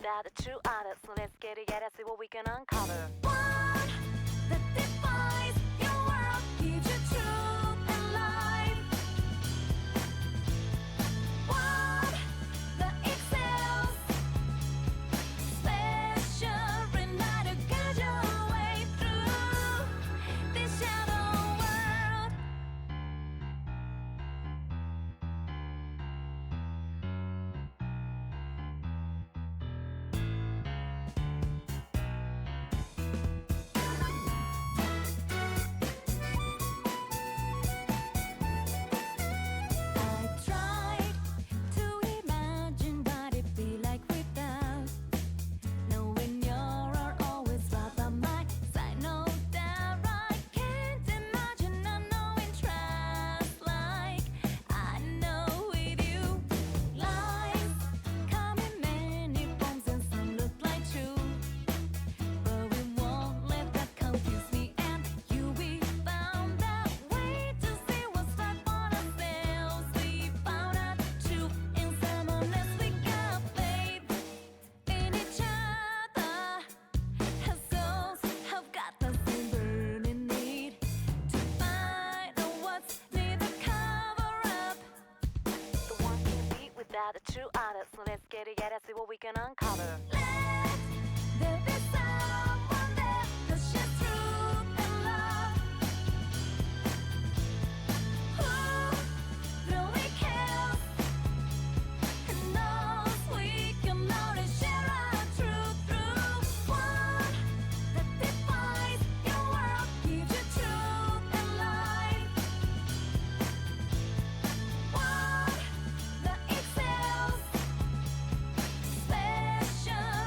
without the true others. So let's get together, see what we can uncover. One that defines your world, gives you truth and life. One that excels, special enough to guide your way through this shadow world. I tried to imagine what it'd be like without knowing you're always right by my side. No doubt I can't imagine unknowing trust like I know with you. Lies come in many forms and some look like truth, but we won't let that confuse me and you. We found that way to see what's right for ourselves. We found out truth in someone else. We got faith in each other. Our souls have got the same burning need to find out what's need to cover up. The one can't be without the true others. So let's get together, see what we can uncover. Let there be someone there that shares truth and love. Who really cares and knows we can only share our truth through one that defines your world, gives you truth and life. One that excels, special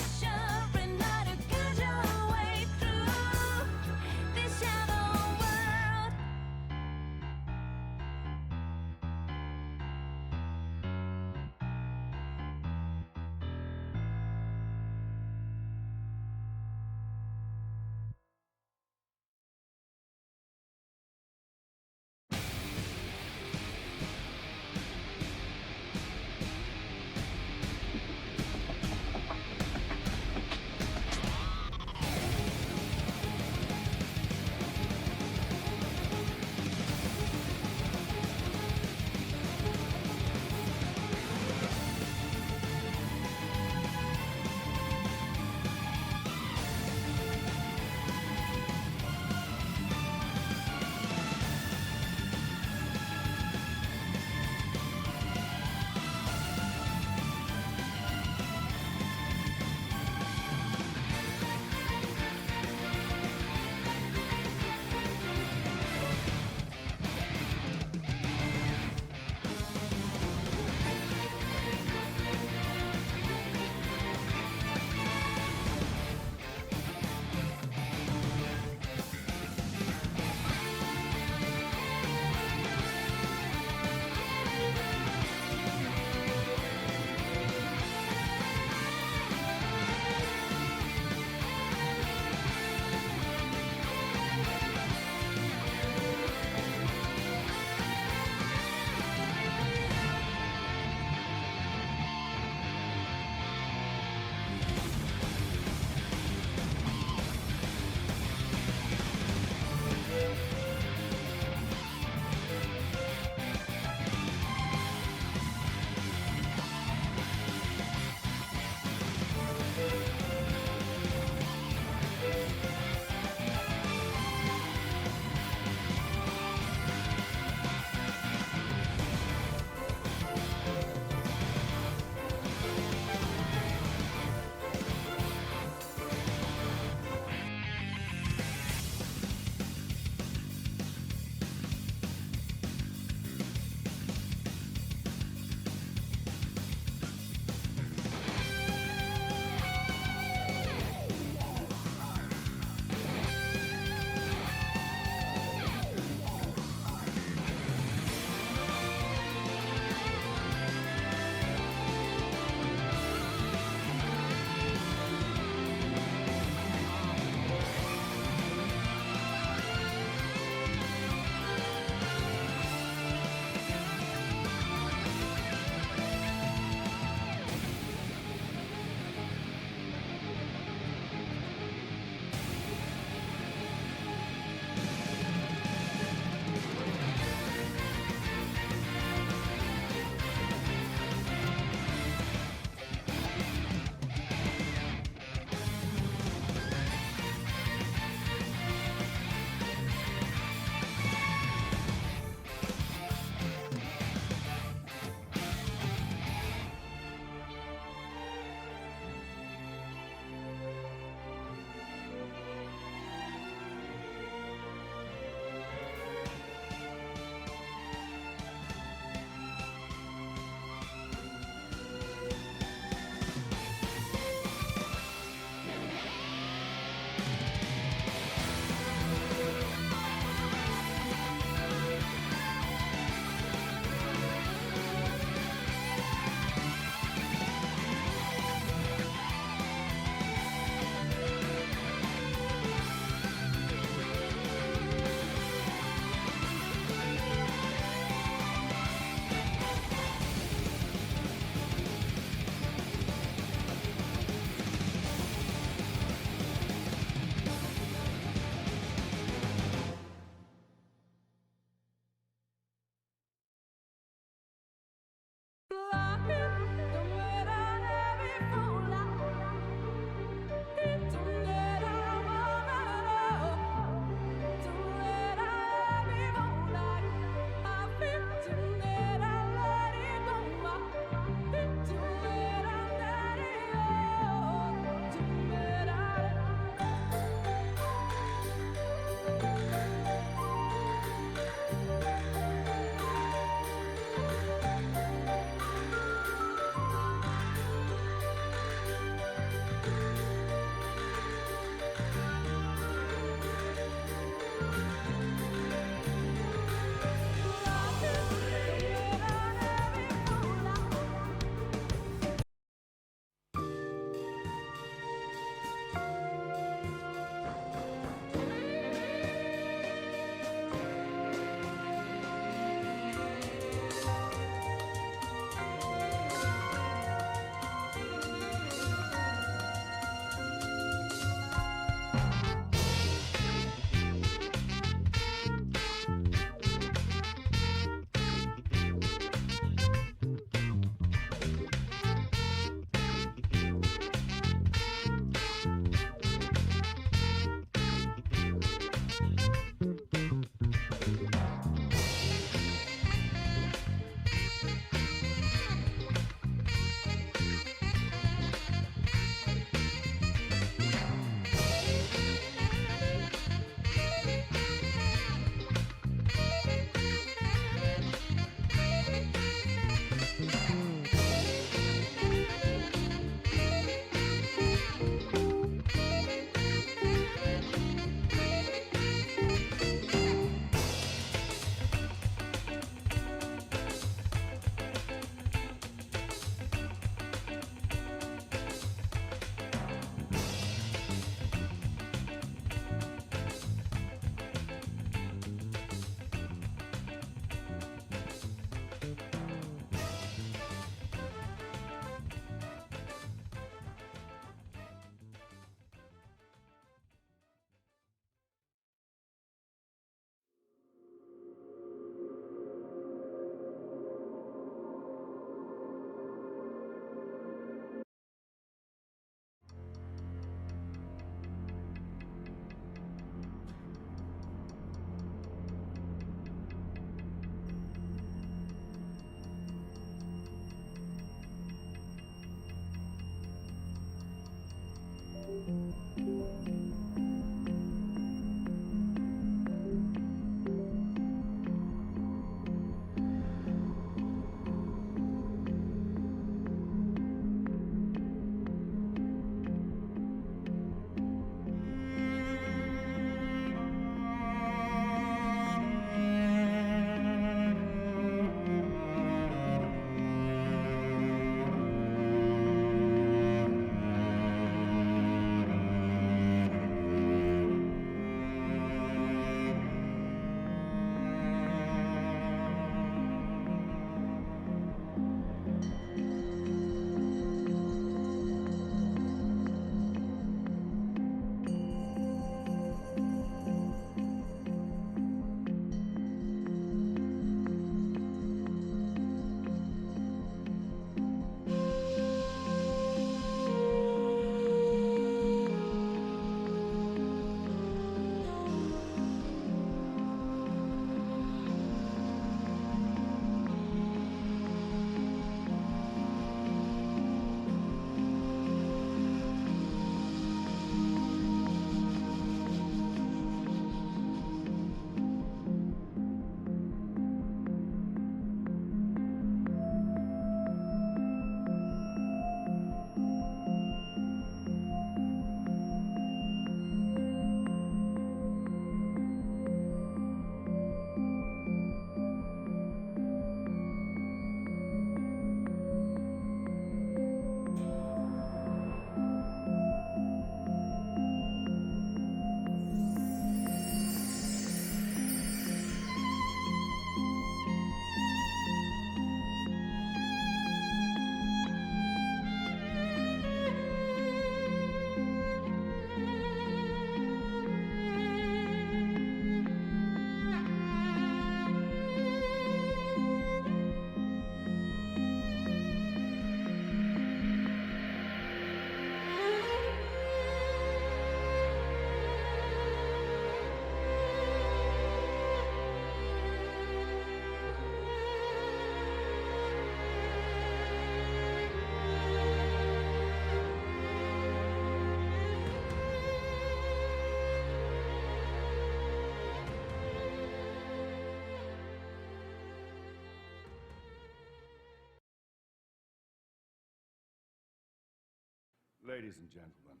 Ladies and gentlemen,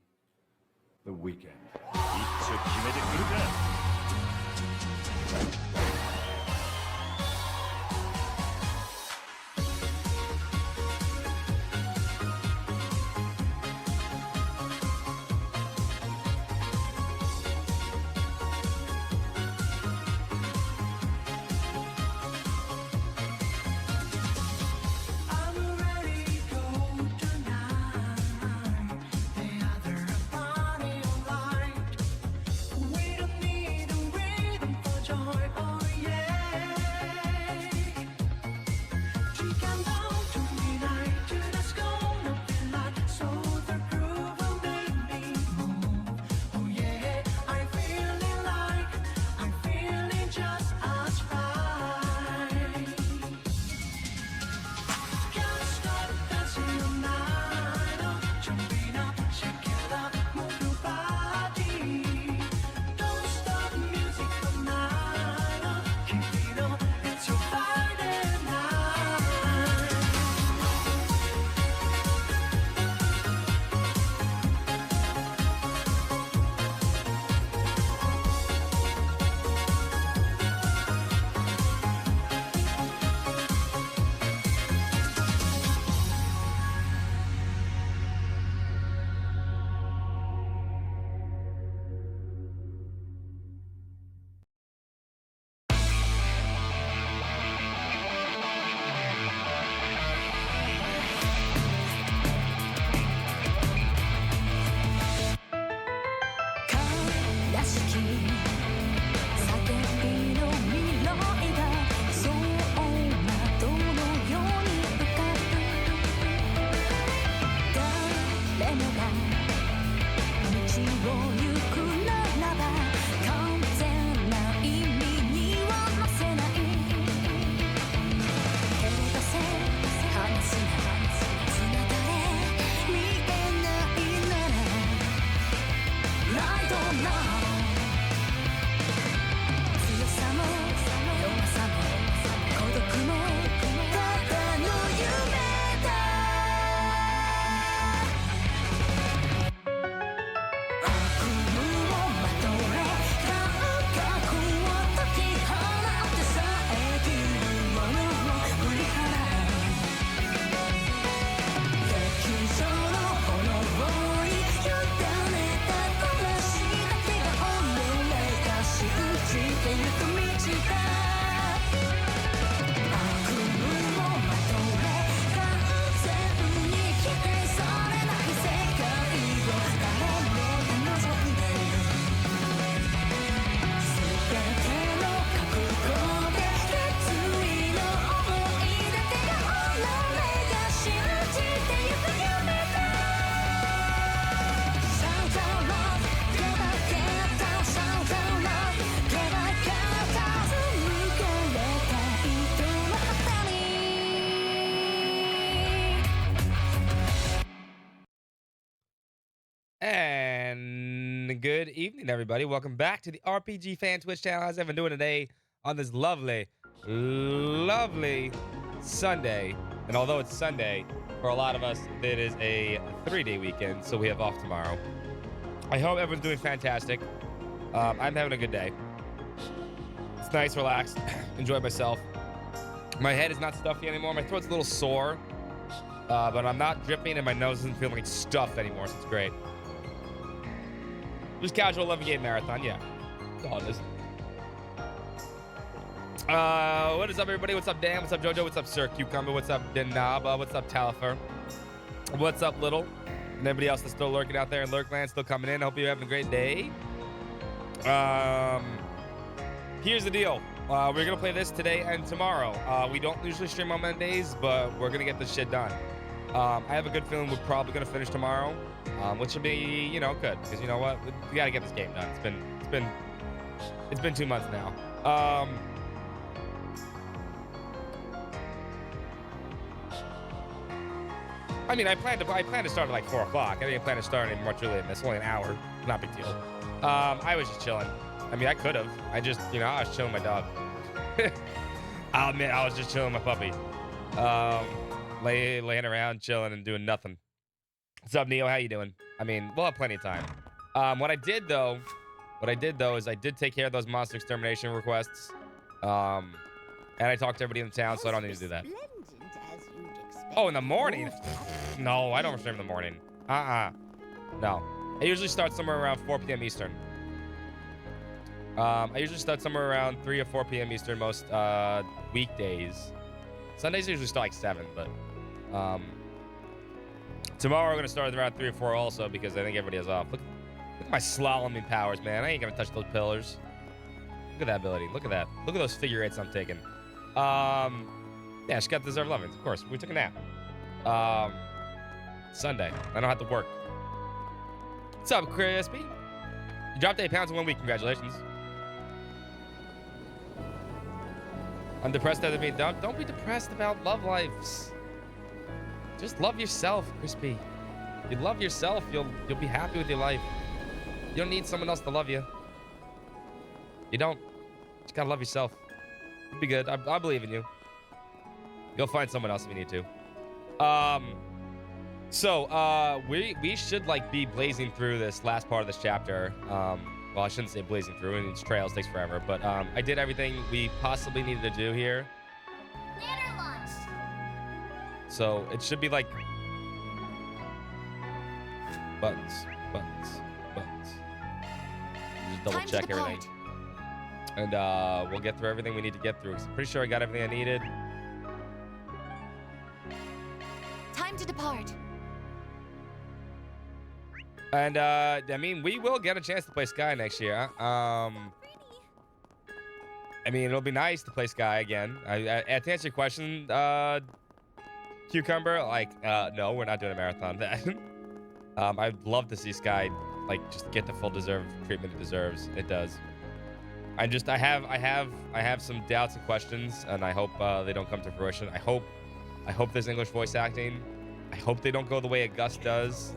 the weekend. 一丁決めてくるか。らしき叫びの未来が走馬灯のように浮かぶ誰もが道を行くならば完全な意味にはなせない手を出せ話すなつながれ見えないならライドな強さも弱さも孤独もただの夢だ悪夢をまとえ感覚を解き放って遮るものを振り払え劇場の炎に委ねた魂だけが俺が信じてゆく道だ悪夢をまとえ完全に否定されない世界を誰もが望んでいる全ての覚悟で決意の想いだけが俺が信じてゆく夢だSound of love 手がけた Sound of love 手がけた紡がれた糸の旗にAnd good evening, everybody. Welcome back to the RPG Fan Twitch channel. How's everyone doing today on this lovely, lovely Sunday? And although it's Sunday, for a lot of us, it is a 3-day weekend, so we have off tomorrow. I hope everyone's doing fantastic. I'm having a good day. It's nice, relaxed, enjoy myself. My head is not stuffy anymore. My throat's a little sore, but I'm not dripping, and my nose doesn't feel like it's stuffed anymore, so it's great. Just casual 11-game marathon, yeah. That's all it is. What is up, everybody? What's up, Dan? What's up, Jojo? What's up, Sir Cucumber? What's up, Denaba? What's up, Talifer? What's up, Little? And everybody else that's still lurking out there in Lurkland, still coming in. Hope you're having a great day. Here's the deal. We're going to play this today and tomorrow. We don't usually stream on Mondays, but we're going to get this shit done. I have a good feeling we're probably going to finish tomorrow, which will be, you know, good. Because you know what? We got to get this game done. It's been 2 months now. I mean, I plan to start at like 4 o'clock. I didn't plan to start any much earlier than this. Only an hour. Not a big deal. I was just chilling. I mean, I could have. I just, you know, I was chilling my dog. I'll admit, I was just chilling my puppy. Laying around, chilling, and doing nothing. What's up, Neo? How you doing? I mean, we'll have plenty of time. What I did though is I did take care of those monster extermination requests. And I talked to everybody in the town, so I don't need to do that. Oh, in the morning? No, I don't stream in the morning. No. I usually start somewhere around 4 p.m. Eastern. I usually start somewhere around 3 or 4 p.m. Eastern most weekdays. Sundays I usually start like 7, but tomorrow we're going to start around 3 or 4 also because I think everybody is off. Look at my slaloming powers, man. I ain't going to touch those pillars. Look at that ability. Look at that. Look at those figure eights I'm taking. Yeah, she got deserved lovings. Of course, we took a nap. Sunday. I don't have to work. What's up, Crispy? You dropped 8 pounds in 1 week. Congratulations. I'm depressed at me. Don't be depressed about love lives. Just love yourself, Crispy. If you love yourself, you'll be happy with your life. You don't need someone else to love you. You don't. You just gotta love yourself. You'll be good. I believe in you. You'll find someone else if you need to. So we should like be blazing through this last part of this chapter. Well, I shouldn't say blazing through, and it's trails, takes forever. But I did everything we possibly needed to do here. So it should be like buttons. Just double check everything. And we'll get through everything we need to get through. I'm pretty sure I got everything I needed. Time to depart. And I mean, we will get a chance to play Sky next year. I mean, it'll be nice to play Sky again. To answer your question, Cucumber, like, no, we're not doing a marathon. I'd love to see Sky, like, just get the full deserved treatment it deserves. It does. I have some doubts and questions, and I hope they don't come to fruition. I hope there's English voice acting. I hope they don't go the way August does,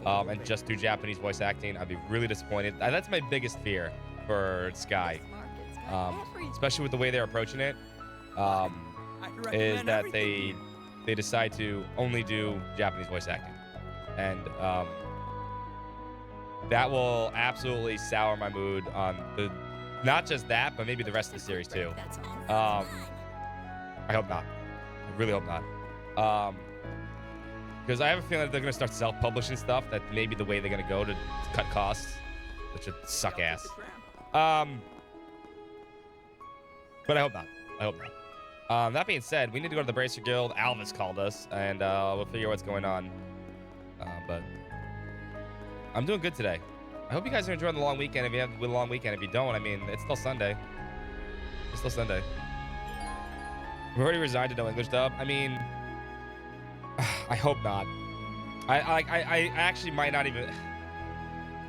and just do Japanese voice acting. I'd be really disappointed. That's my biggest fear for Sky, especially with the way they're approaching it, is that they decide to only do Japanese voice acting, and that will absolutely sour my mood on the. Not just that, but maybe the rest of the series too. I hope not. I really hope not. Because I have a feeling that they're gonna start self-publishing stuff. That may be the way they're gonna go to cut costs, which would suck ass. But I hope not. I hope not. That being said, we need to go to the Bracer Guild. Alvis called us, and we'll figure out what's going on. But I'm doing good today. I hope you guys are enjoying the long weekend. If you have a long weekend, if you don't, I mean, it's still Sunday. It's still Sunday. We've already resigned to no English dub. I mean, I hope not. I actually might not even.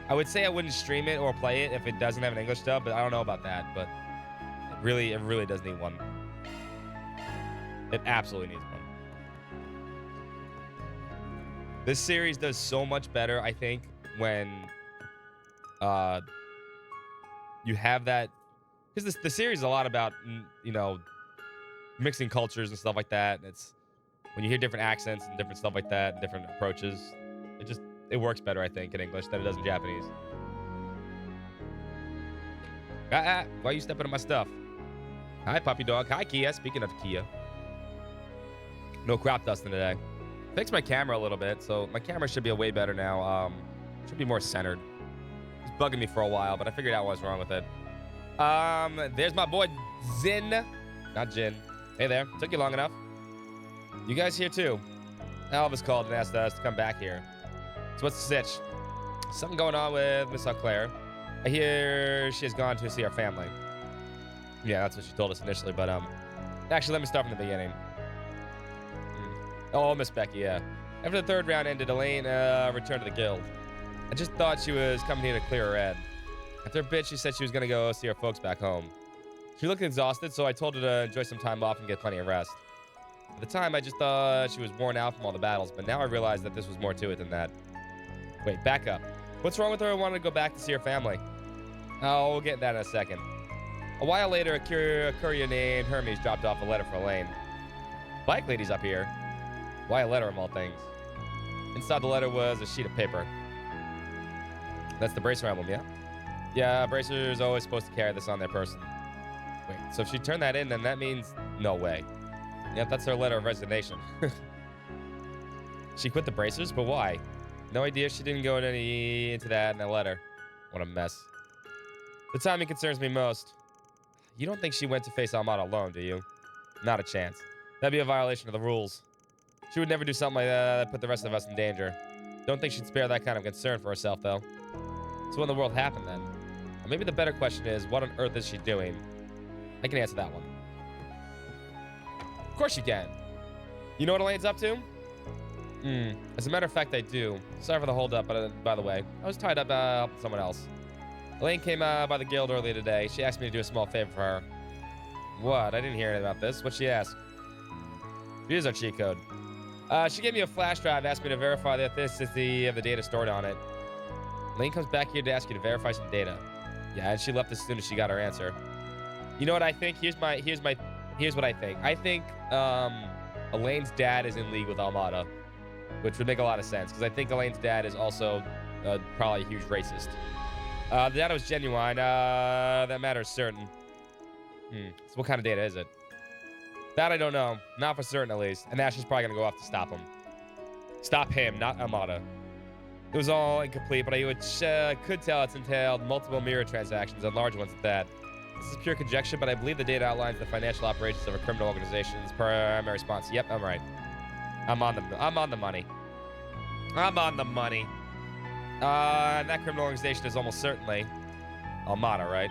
I would say I wouldn't stream it or play it if it doesn't have an English dub, but I don't know about that. But it really does need one. It absolutely needs one. This series does so much better, I think, when you have that, because the series is a lot about, you know, mixing cultures and stuff like that. It's when you hear different accents and different stuff like that, and different approaches, it works better, I think, in English than it does in Japanese. Why are you stepping on my stuff? Hi, puppy dog. Hi, Kia. Speaking of Kia, no crop dusting today. Fixed my camera a little bit, so my camera should be way better now. Should be more centered. It's bugging me for a while, but I figured out what was wrong with it. There's my boy Zin, not Jin. Hey there, took you long enough. You guys here too? Elvis called and asked us to come back here. So what's the sitch? Something going on with Miss Claire. I hear she has gone to see her family. Yeah, that's what she told us initially, but actually let me start from the beginning. Oh, Miss Becky, yeah. After the third round ended, Elaine returned to the guild. I just thought she was coming here to clear her head. After a bit, she said she was going to go see her folks back home. She looked exhausted, so I told her to enjoy some time off and get plenty of rest. At the time, I just thought she was worn out from all the battles, but now I realize that this was more to it than that. Wait, back up. What's wrong with her wanting to go back to see her family? Oh, we'll get that in a second. A while later, a courier named Hermes dropped off a letter for Elaine. Bike lady's up here. Why a letter of all things? Inside the letter was a sheet of paper. That's the Bracer emblem, yeah? Yeah, Bracer's always supposed to carry this on their person. Wait, so if she turned that in, then that means no way. Yep, that's her letter of resignation. She quit the Bracers, but why? No idea. She didn't go into that in the letter. What a mess. The timing concerns me most. You don't think she went to face Almada alone, do you? Not a chance. That'd be a violation of the rules. She would never do something like that put the rest of us in danger. Don't think she'd spare that kind of concern for herself, though. So what in the world happened then? Or maybe the better question is, what on earth is she doing? I can answer that one. Of course you can. You know what Elaine's up to? As a matter of fact, I do. Sorry for the hold-up, by the way. I was tied up helping someone else. Elaine came by the guild earlier today. She asked me to do a small favor for her. What? I didn't hear anything about this. What'd she ask? Here's our cheat code. She gave me a flash drive, asked me to verify the authenticity of the data stored on it. Elaine comes back here to ask you to verify some data. Yeah, and she left as soon as she got her answer. You know what I think? Here's what I think. I think Elaine's dad is in league with Almada, which would make a lot of sense because I think Elaine's dad is also probably a huge racist. The data was genuine. That matter is certain. So what kind of data is it? That I don't know. Not for certain, at least. And Ash is probably going to go off to stop him. Stop him, not Almada. It was all incomplete, but I could tell it's entailed multiple mirror transactions and large ones at that. This is pure conjecture, but I believe the data outlines the financial operations of a criminal organization's primary response. Yep, I'm right. I'm on the money. I'm on the money. And that criminal organization is almost certainly Almada, right?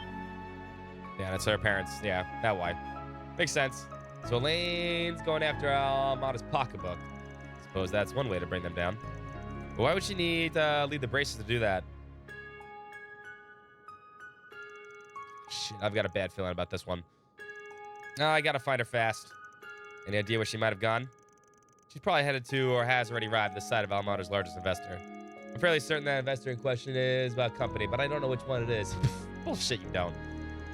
Yeah, that's her parents. Yeah, that why. Makes sense. So Elaine's going after Almada's pocketbook. Suppose that's one way to bring them down. But why would she need lead the Braces to do that? Shit, I've got a bad feeling about this one. I gotta find her fast. Any idea where she might have gone? She's probably headed to or has already arrived this side of Almada's largest investor. I'm fairly certain that investor in question is about company, but I don't know which one it is. Bullshit, you don't.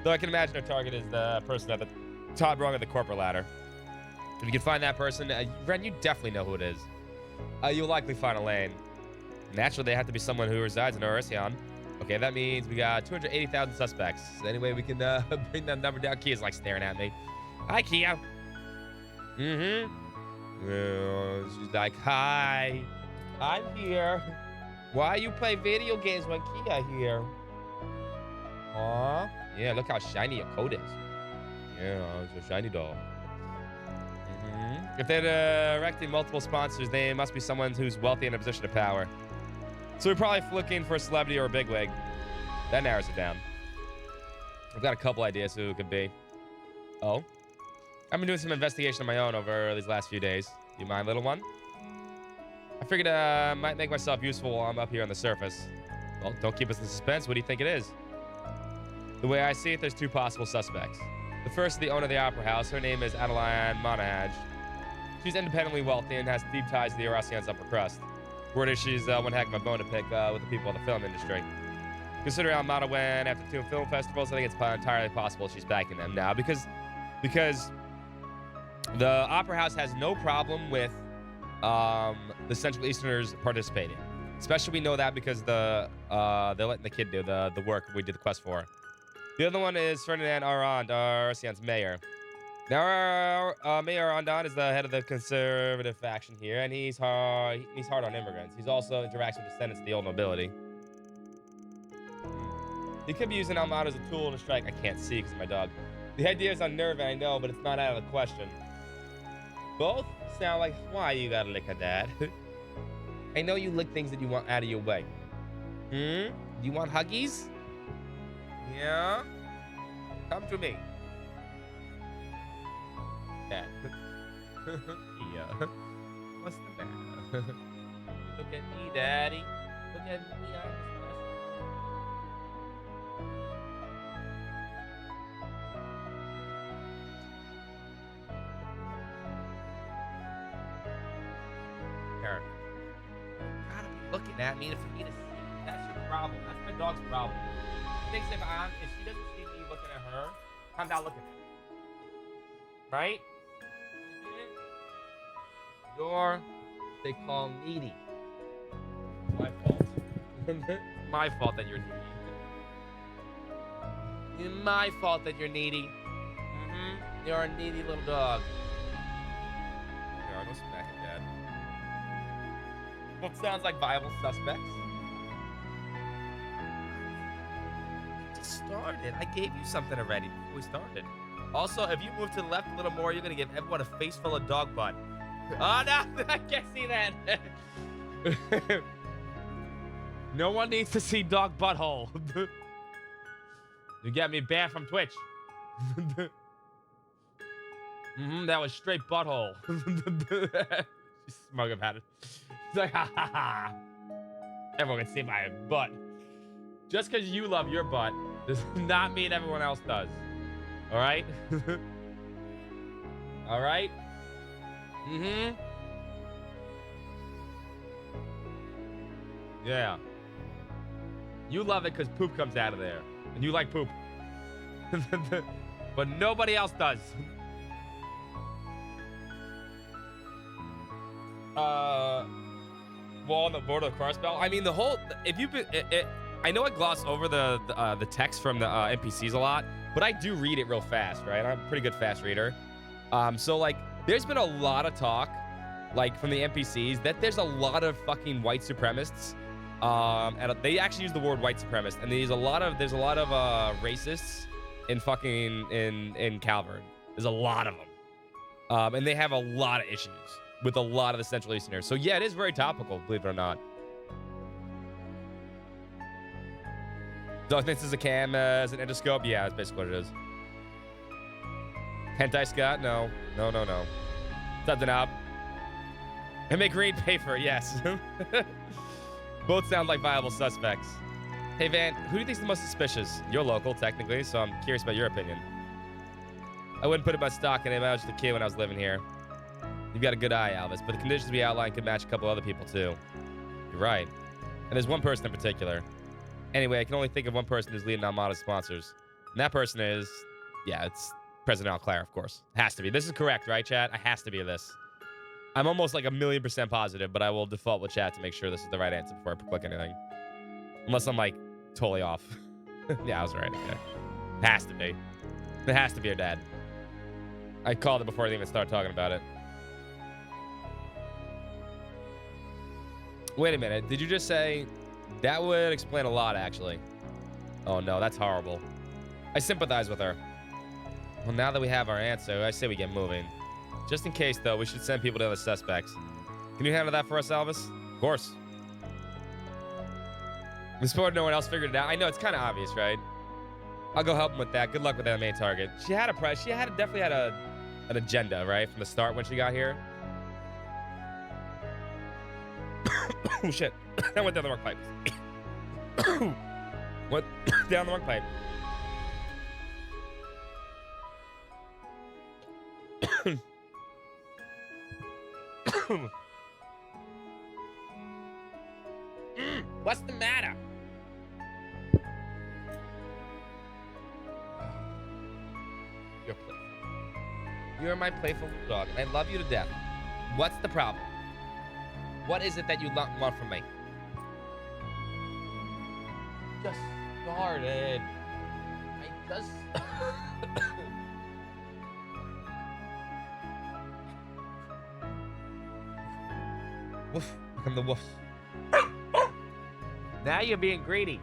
Though I can imagine her target is the person at the top rung of the corporate ladder. If you can find that person, Ren, you definitely know who it is. You'll likely find Elaine. Naturally, they have to be someone who resides in Oresian. Okay, that means we got 280,000 suspects. Anyway, we can bring that number down. Kia's like staring at me. Hi, Kia. She's like, hi. I'm here. Why you play video games when Kia here? Aw. Yeah, look how shiny your coat is. Yeah, it's a shiny doll. If they're directing multiple sponsors, they must be someone who's wealthy and in a position of power. So we're probably looking for a celebrity or a bigwig. That narrows it down. I've got a couple ideas who it could be. Oh? I've been doing some investigation on my own over these last few days. You mind, little one? I figured I might make myself useful while I'm up here on the surface. Well, don't keep us in suspense. What do you think it is? The way I see it, there's two possible suspects. The first is the owner of the Opera House. Her name is Adeline Monahage. She's independently wealthy and has deep ties to the Eurasian's upper crust. Word is she's one heck of a bone to pick with the people in the film industry. Considering Almada went after 2 film festivals, I think it's entirely possible she's backing them now because the Opera House has no problem with the Central Easterners participating. Especially we know that because they're letting the kid do the work we did the quest for. The other one is Ferdinand Arand, Arsian's mayor. Now, Mayor Arandon is the head of the conservative faction here, and he's hard on immigrants. He's also interacts with descendants of the old nobility. He could be using Almada as a tool to strike. I can't see because of my dog. The idea is unnerving, I know, but it's not out of the question. Both sound like, why you gotta lick at that? I know you lick things that you want out of your way. Do you want huggies? Yeah? Come to me. Yeah. Yeah. What's the matter? Look at me, Daddy. Look at me. I'm Eric. You gotta be looking at me for me to see. That's your problem. That's my dog's problem. She thinks if she doesn't see me looking at her, I'm not looking at her. Right? You're, they call needy. My fault that you're needy. It's my fault that you're needy. You're a needy little dog. No, don't smack him, Dad. What sounds like viable suspects? Just started. I gave you something already before we started. Also, if you move to the left a little more, you're gonna give everyone a face full of dog butt. Oh no, I can't see that. No one needs to see dog butthole. You got me banned from Twitch. That was straight butthole. She's smug about it. She's like, ha ha ha. Everyone can see my butt. Just because you love your butt does not mean everyone else does. All right? All right? Yeah. You love it because poop comes out of there. And you like poop. But nobody else does. Wall on the border of the cross belt. I mean, the whole. If you've been, I know I gloss over the text from the NPCs a lot, but I do read it real fast, right? I'm a pretty good fast reader. So like, there's been a lot of talk, like from the NPCs, that there's a lot of fucking white supremacists. And they actually use the word white supremacist, and there's a lot of racists in fucking in Calvert. There's a lot of them, and they have a lot of issues with a lot of the Central Easterners. So yeah, it is very topical, believe it or not. Darkness is a cam as an endoscope. Yeah, that's basically what it is. Hentai Scott? No. Something up. And make Green pay for it. Yes. Both sound like viable suspects. Hey, Van, who do you think's the most suspicious? You're local, technically, so I'm curious about your opinion. I wouldn't put it by stock in him. I was just a kid when I was living here. You've got a good eye, Alvis, but the conditions we outlined could match a couple other people, too. You're right. And there's one person in particular. Anyway, I can only think of one person who's leading Almada's sponsors. And that person is, yeah, it's President Alclair, of course. Has to be. This is correct, right, chat? I has to be this. I'm almost like 1,000,000% positive, but I will default with chat to make sure this is the right answer before I click anything. Unless I'm like totally off. Yeah, I was right. Okay. Has to be. It has to be her dad. I called it before they even started talking about it. Wait a minute. Did you just say that would explain a lot, actually? Oh no, that's horrible. I sympathize with her. Well, now that we have our answer, I say we get moving. Just in case, though, we should send people to other suspects. Can you handle that for us, Elvis? Of course. This board, no one else figured it out. I know, it's kind of obvious, right? I'll go help him with that. Good luck with that main target. She had a price. She had definitely had an agenda, right, from the start when she got here. Oh shit! That went down the wrong pipe. Went down the wrong pipe. What's the matter? You're playful. You're my playful dog, and I love you to death. What's the problem? What is it that you want from me? Just started. I just... Woof. I'm the wolf. Now you're being greedy.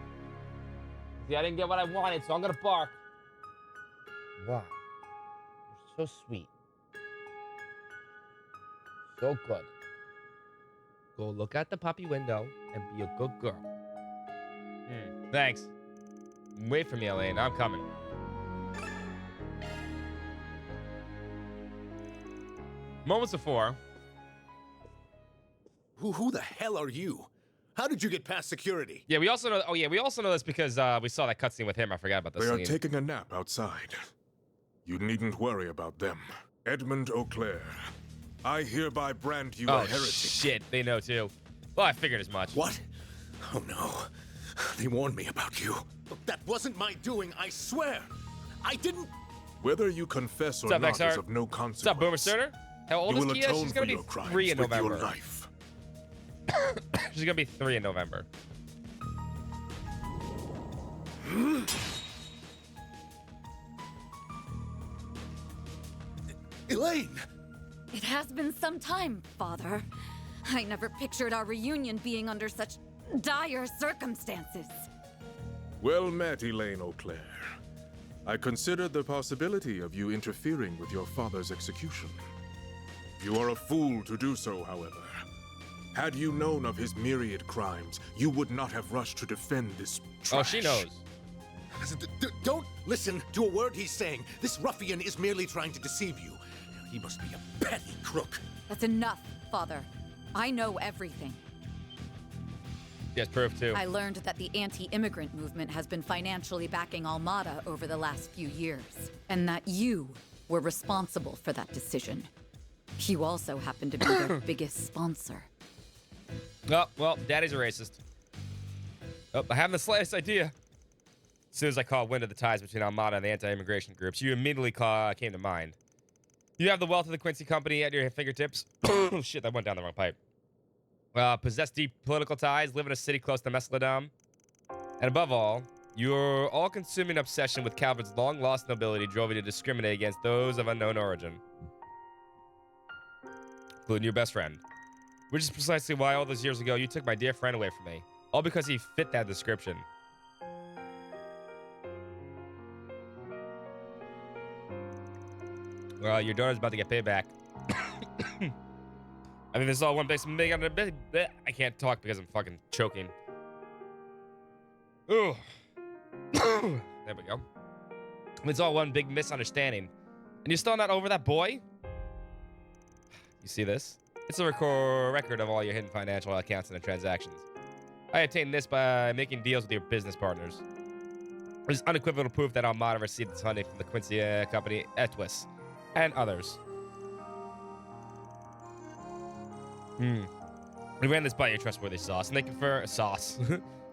See, I didn't get what I wanted, so I'm gonna bark. Wow. You're so sweet. So good. Go look out the puppy window and be a good girl. Thanks. Wait for me, Elaine. I'm coming. Moments before. Who the hell are you? How did you get past security? Yeah, we also know. Oh, yeah, we also know this because we saw that cutscene with him. I forgot about this. They are scene. taking a nap outside. You needn't worry about them. Edmund Auclair, I hereby brand you a heretic. Shit, they know too. Well, I figured as much. What? Oh no. They warned me about you. That wasn't my doing, I swear. I didn't... Whether you confess or What's up, not XR? is of no consequence. What's up, Boomer Sterner? How old You is will Kia? atone She's for gonna be your crimes 3 in with November. your life. She's gonna be 3 in November. Elaine! It has been some time, Father. I never pictured our reunion being under such dire circumstances. Well met, Elaine Auclair. I considered the possibility of you interfering with your father's execution. You are a fool to do so, however. Had you known of his myriad crimes, you would not have rushed to defend this trash. Oh, she knows. Don't listen to a word he's saying. This ruffian is merely trying to deceive you. He must be a petty crook. That's enough, Father. I know everything. Yes, proof too. I learned that the anti-immigrant movement has been financially backing Almada over the last few years, and that you were responsible for that decision. You also happen to be their biggest sponsor. Oh, well, Daddy's a racist. Oh, I haven't the slightest idea. As soon as I caught wind of the ties between Almada and the anti-immigration groups, you immediately came to mind. You have the wealth of the Quincy Company at your fingertips. Oh, shit, that went down the wrong pipe. Possess deep political ties, live in a city close to Mescaladam. And above all, your all-consuming obsession with Calvert's long-lost nobility drove you to discriminate against those of unknown origin, including your best friend. Which is precisely why all those years ago you took my dear friend away from me. All because he fit that description. Well, your daughter's about to get payback. I mean, this is all one big. I can't talk because I'm fucking choking. Ooh. There we go. It's all one big misunderstanding. And you're still not over that boy? You see this? It's a record of all your hidden financial accounts and transactions. I obtained this by making deals with your business partners. There's unequivocal proof that Almada received its funding from the Quincy company Etwis and others. We ran this by your trustworthy source, and they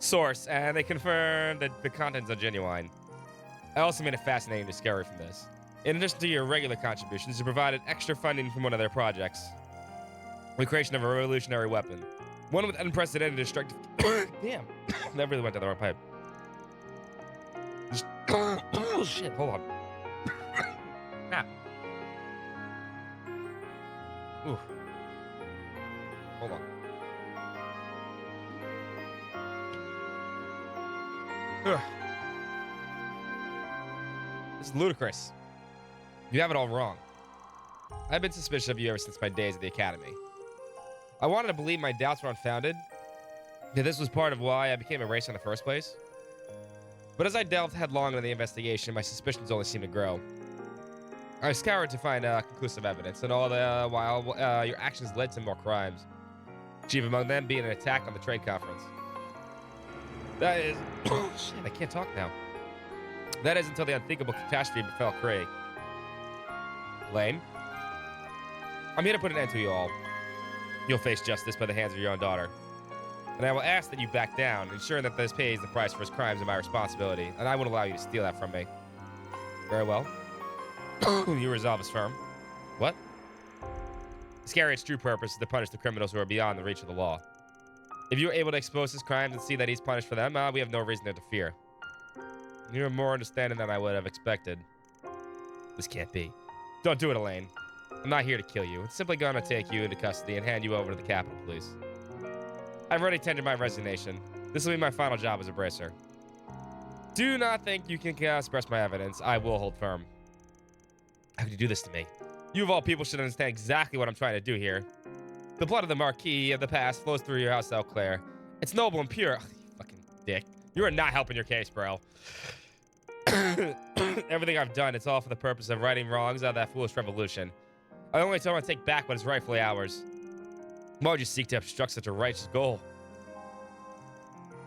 source, and they confirmed that the contents are genuine. I also made a fascinating discovery from this. In addition to your regular contributions, you provided extra funding from one of their projects. The creation of a revolutionary weapon. One with unprecedented destructive... Damn. That really went down the wrong pipe. Oh, shit. Hold on. Crap. Ooh. Hold on. Ugh. This is ludicrous. You have it all wrong. I've been suspicious of you ever since my days at the academy. I wanted to believe my doubts were unfounded, that this was part of why I became a racer in the first place. But as I delved headlong into the investigation, my suspicions only seemed to grow. I scoured to find conclusive evidence, and all the while, your actions led to more crimes. Chief among them being an attack on the trade conference. That is... Oh, shit, I can't talk now. That is until the unthinkable catastrophe befell Craig. Lane, I'm here to put an end to you all. You'll face justice by the hands of your own daughter. And I will ask that you back down, ensuring that this pays the price for his crimes and my responsibility, and I won't allow you to steal that from me. Very well. Your resolve is firm. What? Iscariot's true purpose is to punish the criminals who are beyond the reach of the law. If you are able to expose his crimes and see that he's punished for them, we have no reason to interfere. You're more understanding than I would have expected. This can't be. Don't do it, Elaine. I'm not here to kill you. It's simply going to take you into custody and hand you over to the Capitol Police. I've already tendered my resignation. This will be my final job as a bracer. Do not think you can suppress my evidence. I will hold firm. How could you do this to me? You of all people should understand exactly what I'm trying to do here. The blood of the Marquis of the past flows through your house, Eau Claire. It's noble and pure. Oh, you fucking dick. You are not helping your case, bro. Everything I've done, it's all for the purpose of righting wrongs out of that foolish revolution. I only want to take back what is rightfully ours. Why would you seek to obstruct such a righteous goal?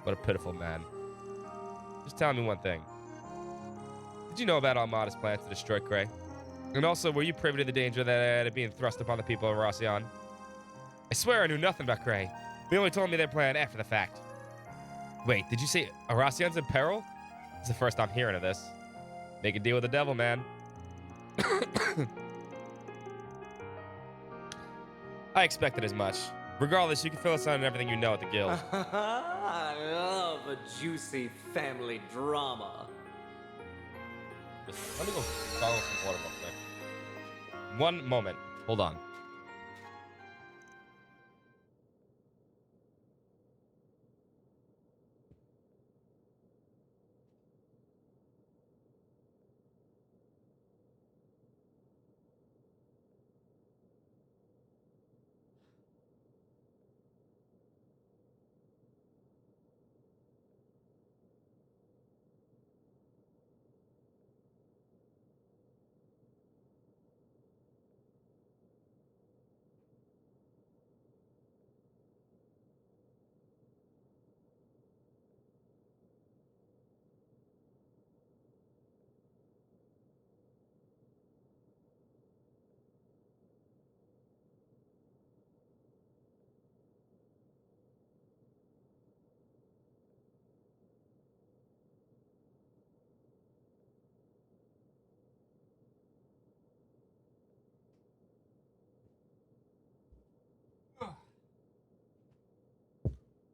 What a pitiful man. Just tell me one thing. Did you know about Almada's plan to destroy Cray? And also, were you privy to the danger that had being thrust upon the people of Racion? I swear I knew nothing about Cray. They only told me their plan after the fact. Wait, did you say Aracion's in peril? It's the first I'm hearing of this. Make a deal with the devil, man. I expected as much. Regardless, you can fill us in on everything you know at the guild. I love a juicy family drama. Let me go follow some water real quick. One moment. Hold on.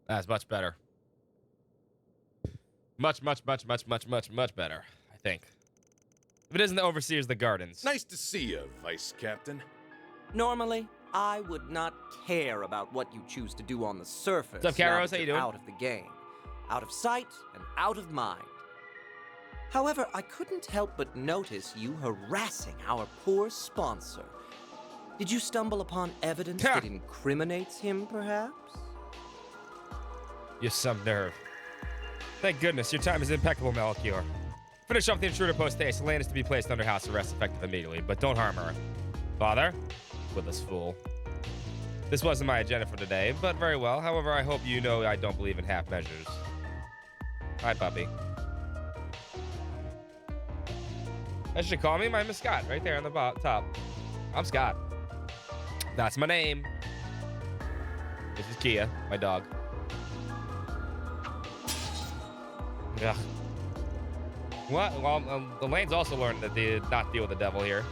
That's much better. Much better, I think. If it isn't the Overseers of the Gardens. Nice to see you, Vice Captain. Normally, I would not care about what you choose to do on the surface. What's up, now Karos? that How you you're doing? out of the game. Out of sight and out of mind. However, I couldn't help but notice you harassing our poor sponsor. Did you stumble upon evidence Ha! that incriminates him, perhaps? You some nerve. Thank goodness, your time is impeccable, Melchior. Finish off the intruder post haste. Elaine is to be placed under house arrest effective immediately, but don't harm her. Father? Witless fool. This wasn't my agenda for today, but very well. However, I hope you know I don't believe in half measures. Hi, puppy. That should call me. My name is Scott, right there on the top. I'm Scott. That's my name. This is Kia, my dog. Yeah. What? Well, Elaine's also learned that they did not deal with the devil here.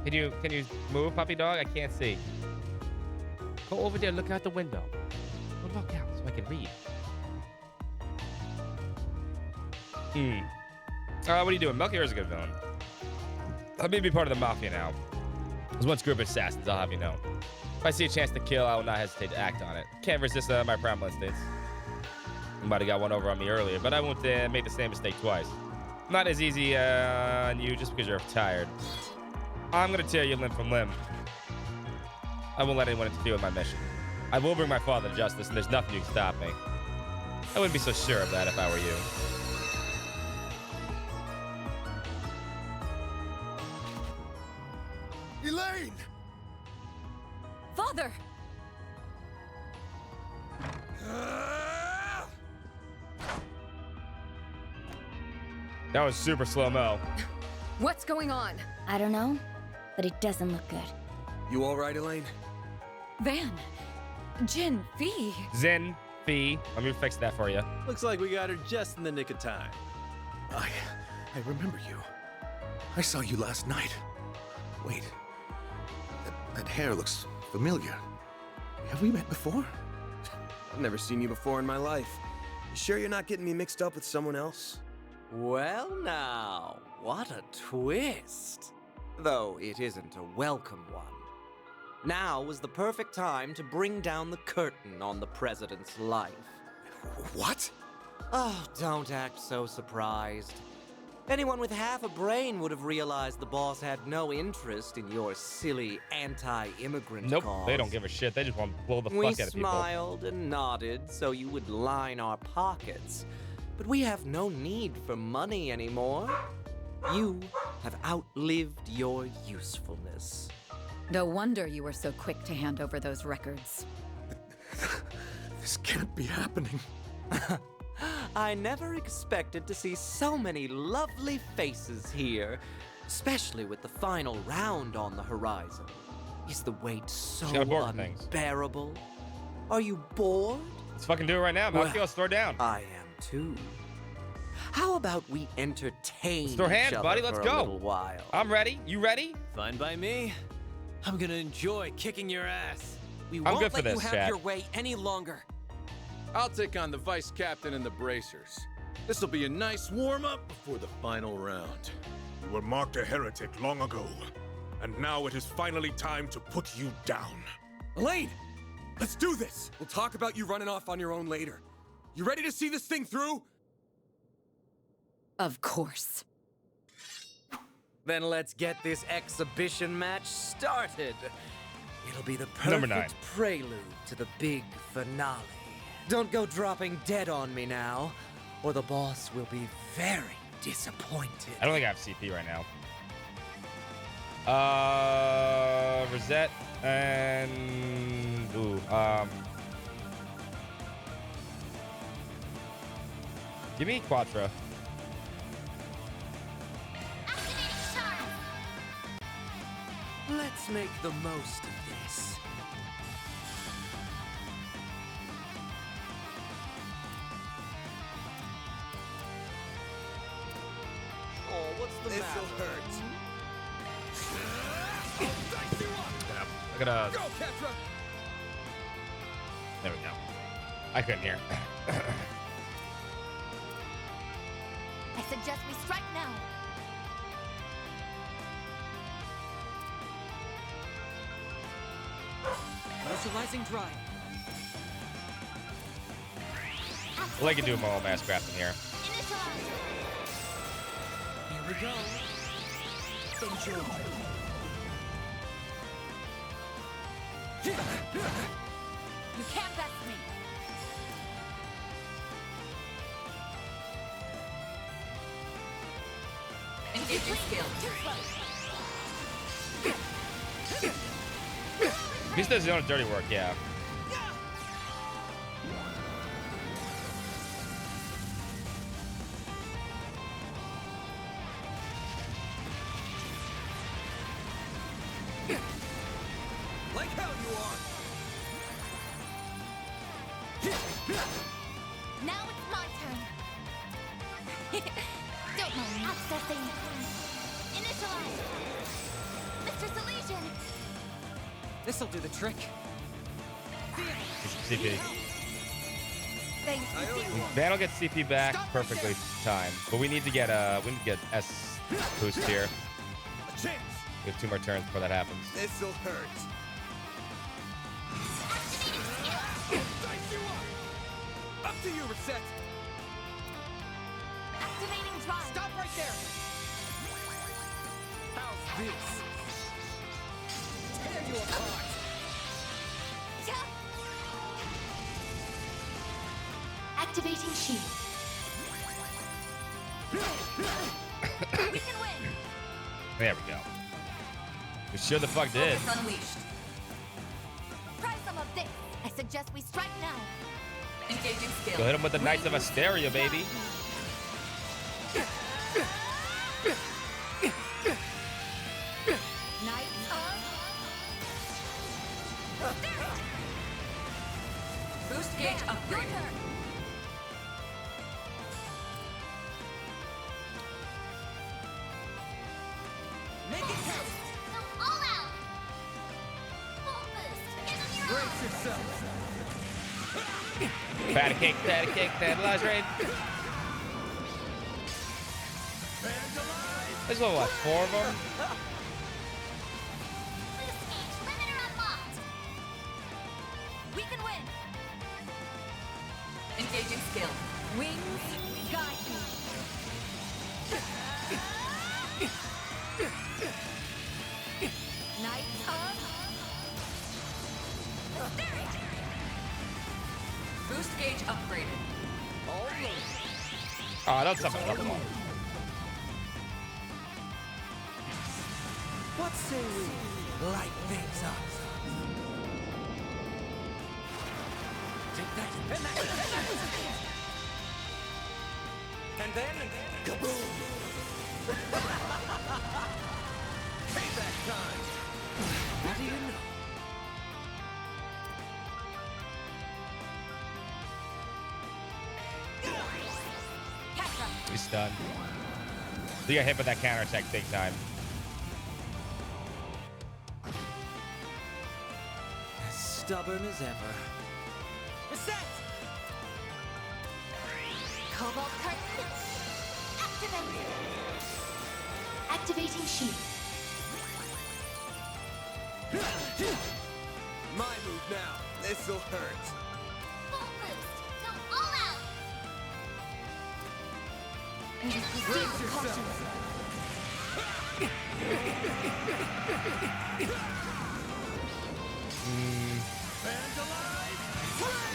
Can you move, puppy dog? I can't see. Go over there, look out the window. Go look out so I can read. What are you doing? Melchior's a good villain. Let me be part of the mafia now. There's one group of assassins, I'll have you know. If I see a chance to kill, I will not hesitate to act on it. Can't resist my primal instincts. You might have got one over on me earlier, but I won't make the same mistake twice. Not as easy on you just because you're tired. I'm gonna tear you limb from limb. I won't let anyone interfere with my mission. I will bring my father to justice, and there's nothing you can stop me. I wouldn't be so sure of that if I were you. Elaine! Father! That was super slow-mo. What's going on? I don't know, but it doesn't look good. You all right, Elaine? Van. Jin. Fee. Zen, Fee. Let me fix that for you. Looks like we got her just in the nick of time. I remember you. I saw you last night. Wait. That hair looks familiar. Have we met before? I've never seen you before in my life. You sure you're not getting me mixed up with someone else? Well now, what a twist. Though it isn't a welcome one. Now was the perfect time to bring down the curtain on the president's life. What? Oh, don't act so surprised. Anyone with half a brain would have realized the boss had no interest in your silly anti-immigrant Nope, cause. they don't give a shit. They just want to blow the We fuck out of people. smiled and nodded so you would line our pockets. But we have no need for money anymore. You have outlived your usefulness. No wonder you were so quick to hand over those records. This can't be happening. I never expected to see so many lovely faces here, especially with the final round on the horizon. Is the wait so gotta board things. unbearable? Are you bored? Let's fucking do it right now. Melchior, let's throw down. I am too. How about we entertain Let's throw hands, each other buddy. Let's for go. a little while? I'm ready. You ready? Fine by me. I'm gonna enjoy kicking your ass. We I'm won't good for let you this, have chat. your way any longer. I'll take on the vice captain and the bracers. This'll be a nice warm-up before the final round. You were marked a heretic long ago, and now it is finally time to put you down. Elaine! Let's do this! We'll talk about you running off on your own later. You ready to see this thing through? Of course. Then let's get this exhibition match started. It'll be the Number 9. perfect prelude to the big finale. Don't go dropping dead on me now, or the boss will be very disappointed. I don't think I have CP right now. Rosette and give me Quattro. Let's make the most of this. Oh, what's the This'll matter? hurt. I gotta. Go, Ketra! There we go. I couldn't hear. I suggest we strike now. Neutralizing drive. Well, I can do my own mass crafting here. Here we go. Enjoy. You can't best me. Engaging skill. He does his own dirty work, yeah. Like hell you are! Now it's my turn. Don't mind me. Accessing. Initialize. Mr. Salesian. This'll do the trick. CP. Thank you. That'll get CP back perfectly timed, but we need to get S boost here. A chance! We have 2 more turns before that happens. This'll hurt. Up to you, Reset! Activating drive. Stop right there. How's this? Tear you apart! Activating shield. We can win. There we go. We sure the fuck did. Focus unleashed. Try some of this. I suggest we strike now. Engaging skill. Go hit him with the Knights of Asteria, baby. Knights of Boost gauge upgraded. Make it count. All out. Full boost. Get on your Brace yourself! Patty cake, vandalize raid. There's what, 4 of them? Boost gauge limiter unlocked. We can win. Engaging skill. Wings guide me. Knights of Boost gauge upgraded. Oh, that's something another one. What say we light things up? Take that, and that, and then kaboom! Payback time! What do you know? He's stunned. You got hit with that counterattack big time. stubborn as ever. Reset! Cobalt curtain activated. Activating shield. My move now. This'll hurt. Full boost. Go all out. Brace yourself.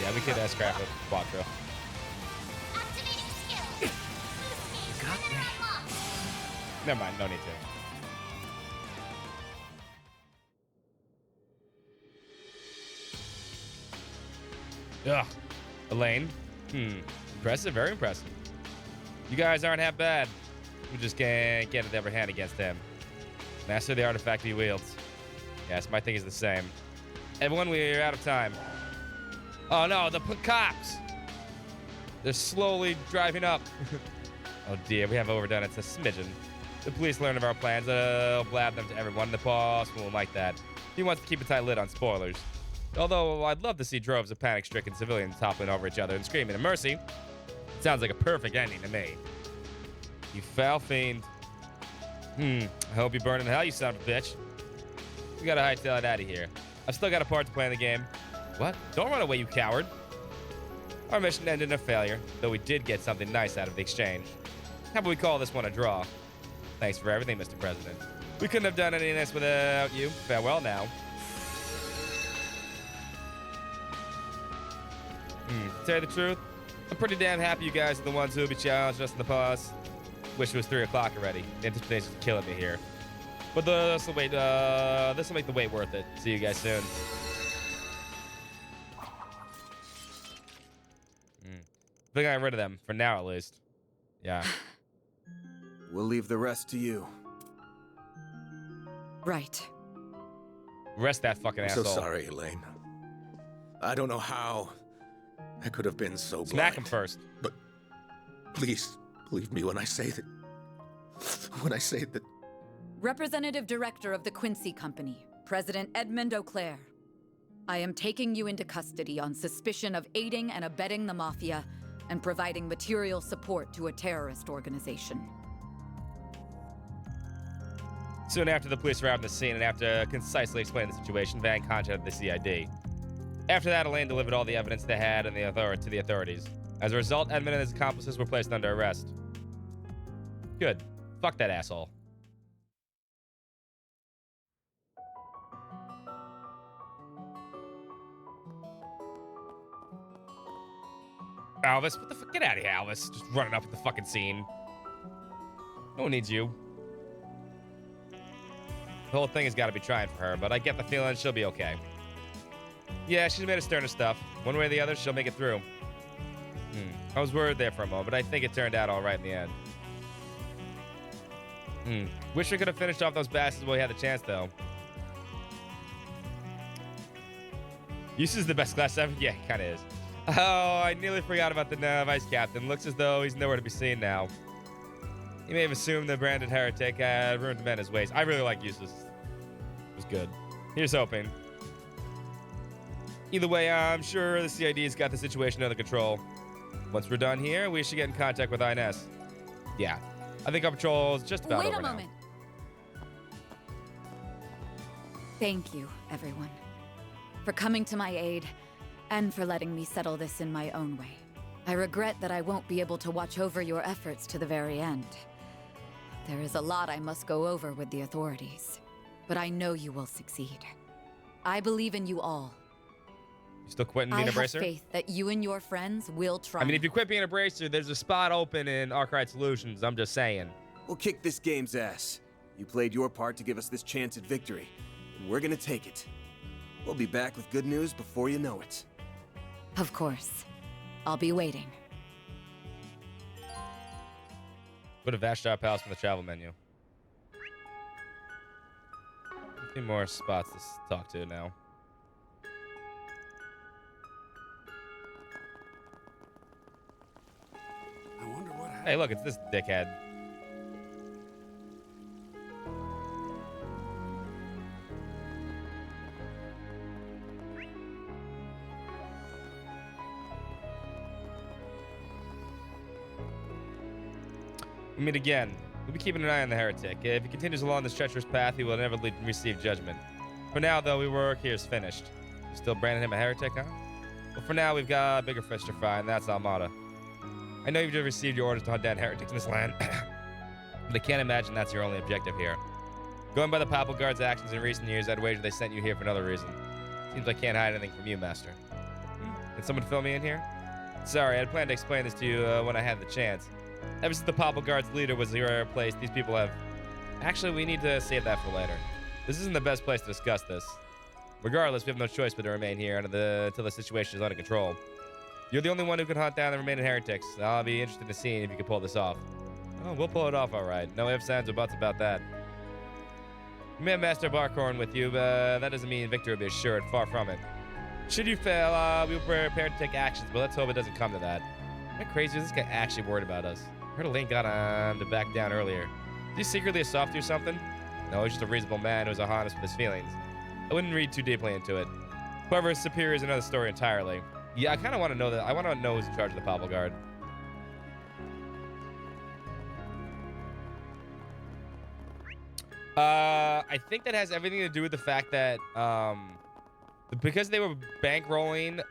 Yeah, we could scrap it. Quattro. Activating skill. Got me. Never mind, no need to. Ugh. Elaine. Impressive, very impressive. You guys aren't half bad. We just can't get the upper hand against him. Master the artifact he wields. Yes, my thing is the same. Everyone, we're out of time. Oh no, the cops! They're slowly driving up. Oh dear, we have overdone it. It's a smidgen. The police learn of our plans. I'll blab them to everyone. The boss won't like that. He wants to keep a tight lid on spoilers. Although I'd love to see droves of panic-stricken civilians toppling over each other and screaming in mercy. It sounds like a perfect ending to me. You foul fiend. I hope you burn in hell, you son of a bitch. We gotta hightail it out of here. I've still got a part to play in the game. What? Don't run away, you coward. Our mission ended in a failure, though we did get something nice out of the exchange. How about we call this one a draw? Thanks for everything, Mr. President. We couldn't have done any of this without you. Farewell now. To tell you the truth, I'm pretty damn happy you guys are the ones who will be challenged us in the past. Wish it was 3 o'clock already. The anticipation's killing me here. But this will make the wait worth it. See you guys soon. I think I got rid of them, for now at least. Yeah. We'll leave the rest to you. Right. Rest that fucking asshole. So sorry, Elaine. I don't know how I could have been so blind. Smack him first. But please believe me when I say that. Representative Director of the Quincy Company, President Edmund Auclair. I am taking you into custody on suspicion of aiding and abetting the Mafia and providing material support to a terrorist organization. Soon after the police arrived on the scene and after concisely explaining the situation, Van contacted the CID. After that, Elaine delivered all the evidence they had and to the authorities. As a result, Edmund and his accomplices were placed under arrest. Good. Fuck that asshole. Alvis, what the fuck? Get out of here, Alvis. Just running up at the fucking scene. No one needs you. The whole thing has got to be trying for her, but I get the feeling she'll be okay. Yeah, she's made of sterner stuff. One way or the other, she'll make it through. I was worried there for a moment, but I think it turned out all right in the end. Wish we could have finished off those bastards while we had the chance, though. Yusuf is the best class ever? Yeah, he kind of is. Oh, I nearly forgot about the vice captain. Looks as though he's nowhere to be seen now. He may have assumed the branded heretic had ruined him in his ways. I really like Yusuf. It was good. Here's hoping. Either way, I'm sure the CID's got the situation under control. Once we're done here, we should get in contact with INS. Yeah, I think our patrol is just about over now. Wait a moment. Thank you, everyone, for coming to my aid and for letting me settle this in my own way. I regret that I won't be able to watch over your efforts to the very end. There is a lot I must go over with the authorities, but I know you will succeed. I believe in you all. You still quitting being a bracer? I have faith that you and your friends will try. I mean, if you quit being a bracer, there's a spot open in Arkwright Solutions. I'm just saying. We'll kick this game's ass. You played your part to give us this chance at victory, and we're gonna take it. We'll be back with good news before you know it. Of course. I'll be waiting. Go to Vashtar Palace from the travel menu. A few more spots to talk to now. I wonder what happened. Hey, look, it's this dickhead. We meet again. We'll be keeping an eye on the heretic. If he continues along this treacherous path, he will inevitably receive judgment. For now, though, we work here is finished. You still branding him a heretic, huh? Well, for now, we've got bigger fish to fry, and that's Almada. I know you've just received your orders to hunt down heretics in this land, but I can't imagine that's your only objective here. Going by the Papal Guard's actions in recent years, I'd wager they sent you here for another reason. Seems I can't hide anything from you, Master. Can someone fill me in here? Sorry, I'd planned to explain this to you when I had the chance. Ever since the Papal Guard's leader was replaced, these people have... Actually, we need to save that for later. This isn't the best place to discuss this. Regardless, we have no choice but to remain here until the situation is under control. You're the only one who can hunt down the remaining heretics. I'll be interested in seeing if you can pull this off. Oh, we'll pull it off all right. No ifs, ands, or buts about that. You may have Master Barkhorn with you, but that doesn't mean victory will be assured. Far from it. Should you fail, we'll be prepared to take actions, but let's hope it doesn't come to that. Am I crazy? Is this guy actually worried about us? I heard Elaine got him to back down earlier. Is he secretly a softie or something? No, he's just a reasonable man who's honest with his feelings. I wouldn't read too deeply into it. Whoever is superior is another story entirely. Yeah, I kind of want to know that. I want to know who's in charge of the Papal Guard. I think that has everything to do with the fact that because they were bankrolling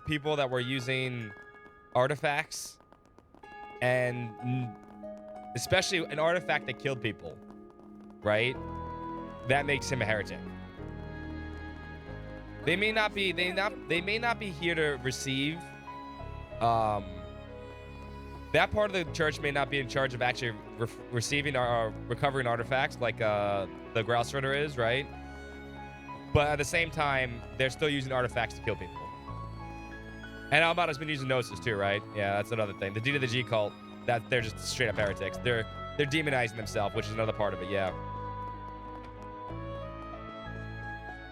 people that were using artifacts, and especially an artifact that killed people, right? That makes him a heretic. They may not be here to receive that part of the church may not be in charge of actually receiving or recovering artifacts like the Grouse Runner is, right? But at the same time, they're still using artifacts to kill people. And Almada's been using gnosis too, right? Yeah, that's another thing. The D to the G cult, that they're just straight up heretics. They're demonizing themselves, which is another part of it, yeah.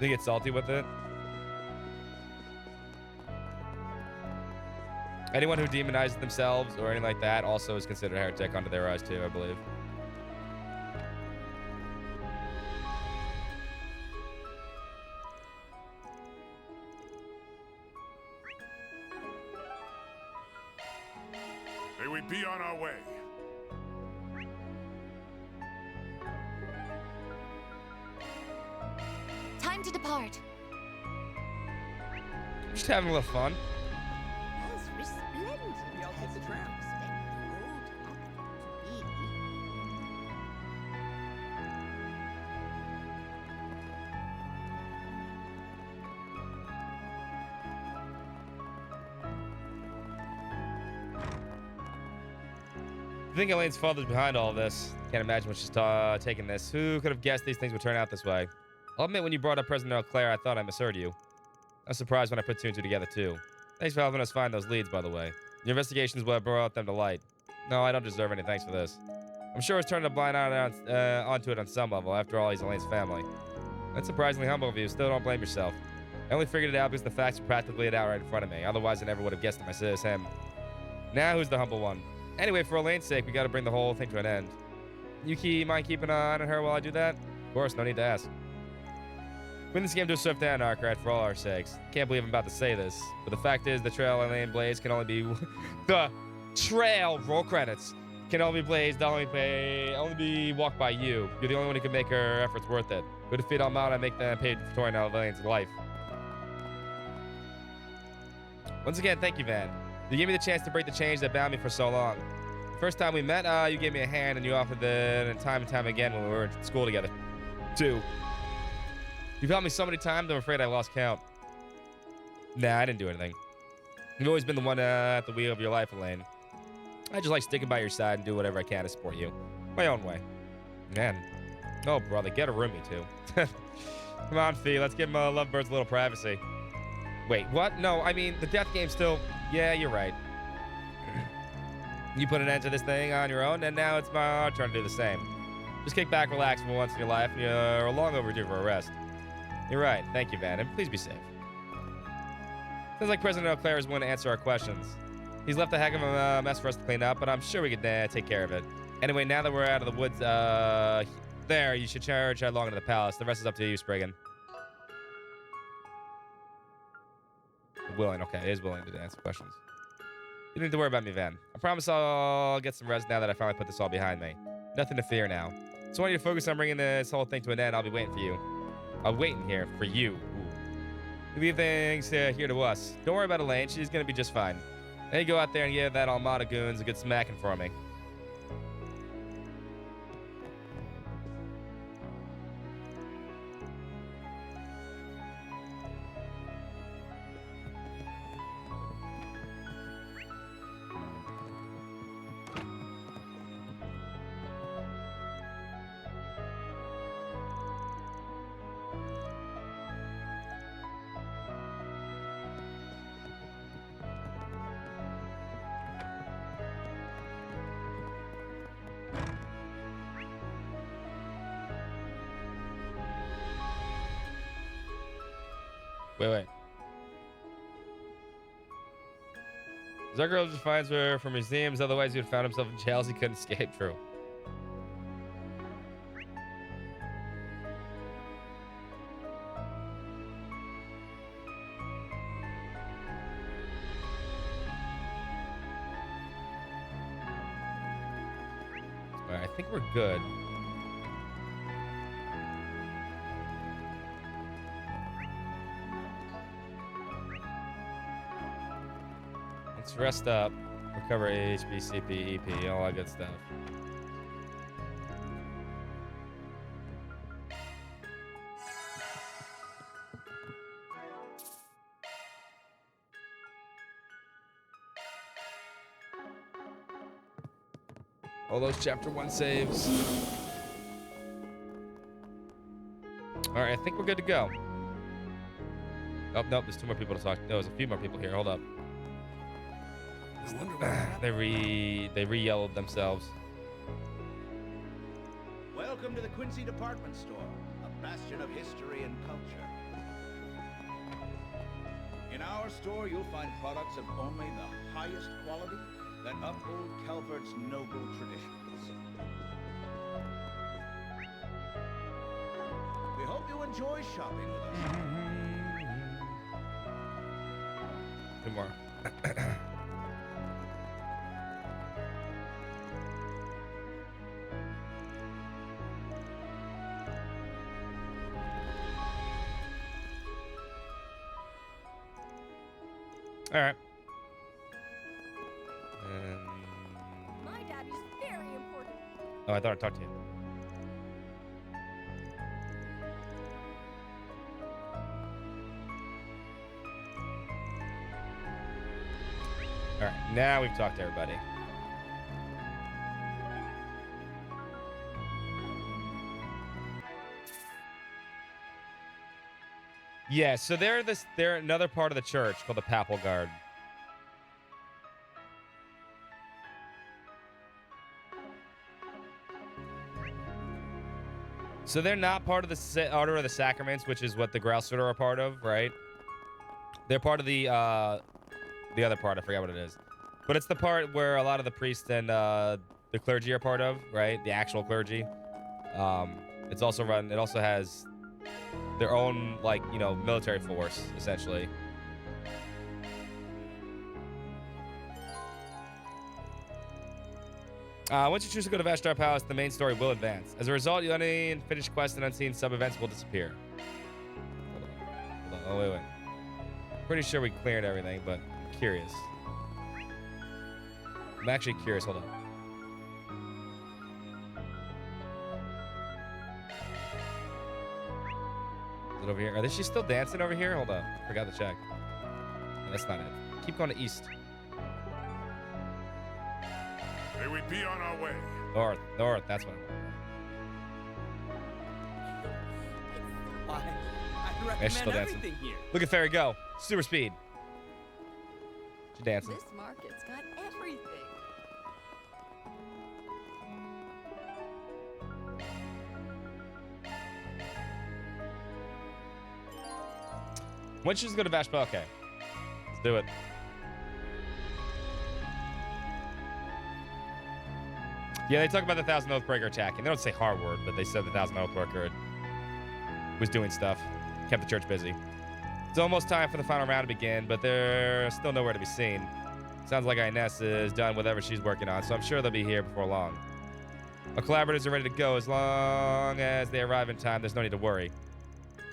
They get salty with it. Anyone who demonizes themselves or anything like that also is considered a heretic under their eyes too, I believe. May we be on our way. Time to depart. Just having a little fun. I think Elaine's father's behind all of this. Can't imagine what she's taking this. Who could have guessed these things would turn out this way? I'll admit, when you brought up President Eau Claire, I thought I misheard you. I was surprised when I put two and two together, too. Thanks for helping us find those leads, by the way. Your investigation is what brought them to light. No, I don't deserve any thanks for this. I'm sure it's turned a blind eye onto it on some level. After all, he's Elaine's family. That's surprisingly humble of you. Still don't blame yourself. I only figured it out because the facts were practically laid out right in front of me. Otherwise, I never would have guessed it myself as him. Now, who's the humble one? Anyway, for Elaine's sake, we gotta bring the whole thing to an end. You mind keeping an eye on her while I do that? Of course, no need to ask. Bring this game to a swift end, Arkwright, for all our sakes. Can't believe I'm about to say this, but the fact is the trail Elaine blazed can only be... the trail, roll credits, can only be blazed, only be walked by you. You're the only one who can make her efforts worth it. Go defeat Almada and make them paid for touring out Elaine's life. Once again, thank you, Van. You gave me the chance to break the chains that bound me for so long. The first time we met, you gave me a hand, and you offered it and time again when we were in school together. Two. You've helped me so many times, I'm afraid I lost count. Nah, I didn't do anything. You've always been the one at the wheel of your life, Elaine. I just like sticking by your side and do whatever I can to support you. My own way. Man. Oh, brother, get a roomie, too. Come on, Fee, let's give Lovebirds a little privacy. Wait, what? No, I mean, the death game still... Yeah, you're right. You put an end to this thing on your own, and now it's my turn to do the same. Just kick back, relax for once in your life, and you're long overdue for a rest. You're right. Thank you, Van, and please be safe. Sounds like President Eau Claire is willing to answer our questions. He's left a heck of a mess for us to clean up, but I'm sure we could take care of it. Anyway, now that we're out of the woods, there, you should charge headlong into the palace. The rest is up to you, Spriggan. Willing, okay, it is willing to answer questions. You don't need to worry about me, Van. I promise I'll get some rest now that I finally put this all behind me. Nothing to fear now. So I want you to focus on bringing this whole thing to an end. I'll be waiting for you. I'm waiting here for you. Ooh. Leave things here to us. Don't worry about Elaine. She's going to be just fine. Then you go out there and give that Armada goons a good smacking for me. Wait. Zuckerberg just finds her from museums. Otherwise, he would have found himself in jails he couldn't escape through. All right, I think we're good. Let's rest up, recover HP, CP, EP, all that good stuff. All those chapter 1 saves. All right, I think we're good to go. Oh, nope, there's 2 more people to talk to. No, there's a few more people here. Hold up. They re-yellowed themselves. Welcome to the Quincy Department Store, a bastion of history and culture. In our store, you'll find products of only the highest quality that uphold Calvert's noble traditions. We hope you enjoy shopping with us. 2 more. All right. My daddy's very important. Oh, I thought I talked to you. All right, now we've talked to everybody. Yeah, so they're another part of the church called the Papal Guard. So they're not part of the Order of the Sacraments, which is what the Grouse are a part of, right? They're part of the other part. I forgot what it is, but it's the part where a lot of the priests and the clergy are part of, right? The actual clergy. It's also run. It also has their own, like, you know, military force, essentially. Once you choose to go to Vashtar Palace, the main story will advance. As a result, your unfinished quests and unseen sub-events will disappear. Hold on. Oh, wait. Pretty sure we cleared everything, but I'm curious. I'm actually curious. Hold on. Is it over here? Are she still dancing over here? Hold on. Forgot to check. No, that's not it. Keep going to east. May we be on our way. North. That's what. I Yeah, she's still recommend dancing. everything here. Look at Fairy go. Super speed. She's dancing. This market's got everything. When she's going to Vashpa, okay. Let's do it. Yeah, they talk about the 1,000 Oathbreaker attacking. They don't say Harward, but they said the 1,000 Oathbreaker was doing stuff. Kept the church busy. It's almost time for the final round to begin, but they're still nowhere to be seen. Sounds like Ines is done whatever she's working on, so I'm sure they'll be here before long. Our collaborators are ready to go. As long as they arrive in time, there's no need to worry.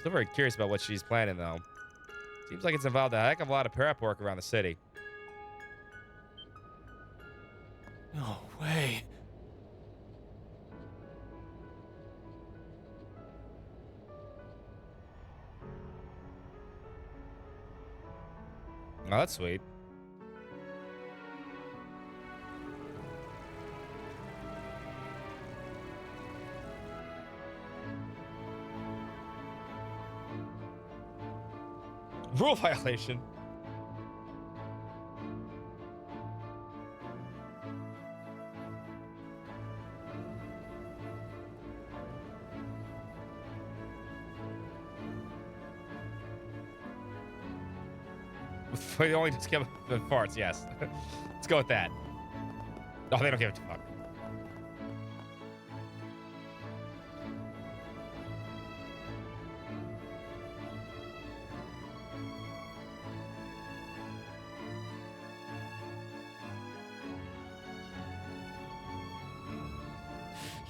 Still very curious about what she's planning, though. Seems like it's involved a heck of a lot of prep work around the city. No way. Oh, that's sweet. Rule violation. They only just give the farts, yes. Let's go with that. No, they don't give a fuck.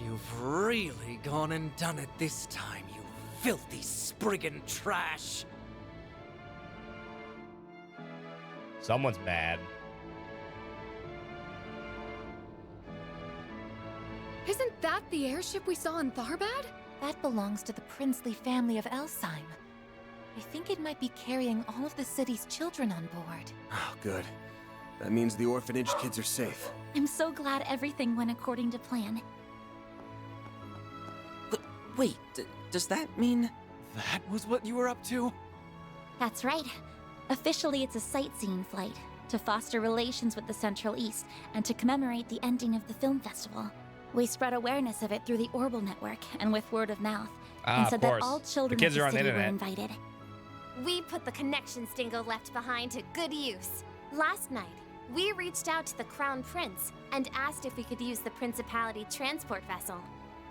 You've really gone and done it this time, you filthy Spriggan trash! Someone's mad. Isn't that the airship we saw in Tharbad? That belongs to the princely family of Elsheim. I think it might be carrying all of the city's children on board. Oh, good. That means the orphanage kids are safe. I'm so glad everything went according to plan. Wait, does that mean that was what you were up to? That's right. Officially, it's a sightseeing flight to foster relations with the Central East and to commemorate the ending of the film festival. We spread awareness of it through the Orbital Network and with word of mouth, and said that all children of the city were invited. We put the connection Stingo left behind to good use. Last night, we reached out to the Crown Prince and asked if we could use the Principality transport vessel.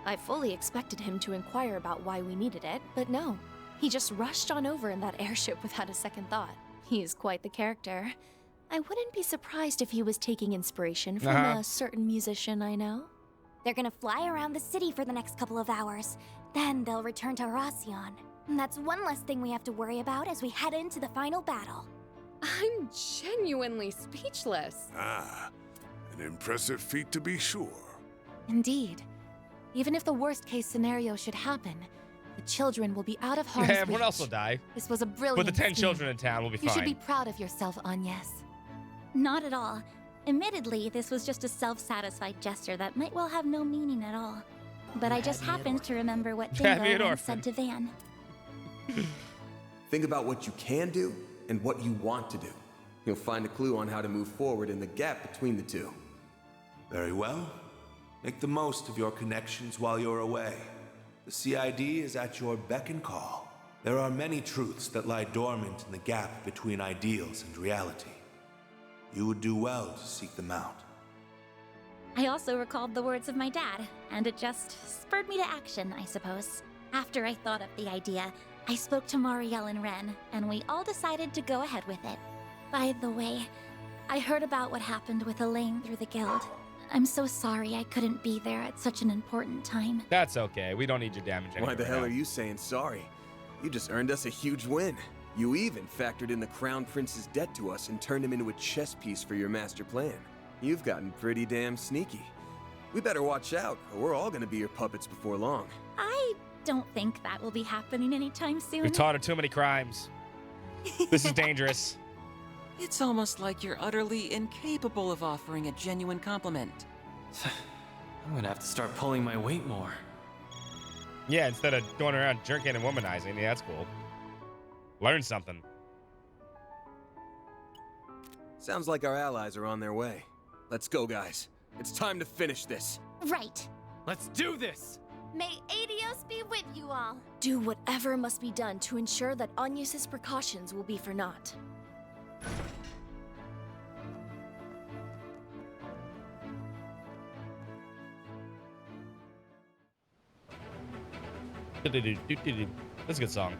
I fully expected him to inquire about why we needed it, but no. He just rushed on over in that airship without a second thought. He is quite the character. I wouldn't be surprised if he was taking inspiration from a certain musician I know. They're gonna fly around the city for the next couple of hours. Then they'll return to Racion. And that's one less thing we have to worry about as we head into the final battle. I'm genuinely speechless. Ah, an impressive feat to be sure. Indeed. Even if the worst-case scenario should happen, the children will be out of harm's reach. Everyone else will die. This was a brilliant But the 10 scheme. children in town will be You fine. should be proud of yourself, Agnes. Not at all. Admittedly, this was just a self-satisfied gesture that might well have no meaning at all. But I just happened to remember what Dingo once said to Van. Think about what you can do and what you want to do. You'll find a clue on how to move forward in the gap between the two. Very well. Make the most of your connections while you're away. The CID is at your beck and call. There are many truths that lie dormant in the gap between ideals and reality. You would do well to seek them out. I also recalled the words of my dad, and it just spurred me to action, I suppose. After I thought up the idea, I spoke to Marielle and Ren, and we all decided to go ahead with it. By the way, I heard about what happened with Elaine through the guild. I'm so sorry I couldn't be there at such an important time. That's okay. We don't need your damage anymore. Why the hell are you saying sorry? You just earned us a huge win. You even factored in the Crown Prince's debt to us and turned him into a chess piece for your master plan. You've gotten pretty damn sneaky. We better watch out, or we're all gonna be your puppets before long. I don't think that will be happening anytime soon. We taught her too many crimes. This is dangerous. It's almost like you're utterly incapable of offering a genuine compliment. I'm gonna have to start pulling my weight more. Yeah, instead of going around jerking and womanizing. Yeah, that's cool. Learn something. Sounds like our allies are on their way. Let's go, guys. It's time to finish this. Right. Let's do this! May Adios be with you all. Do whatever must be done to ensure that Agnes's precautions will be for naught. That's a good song.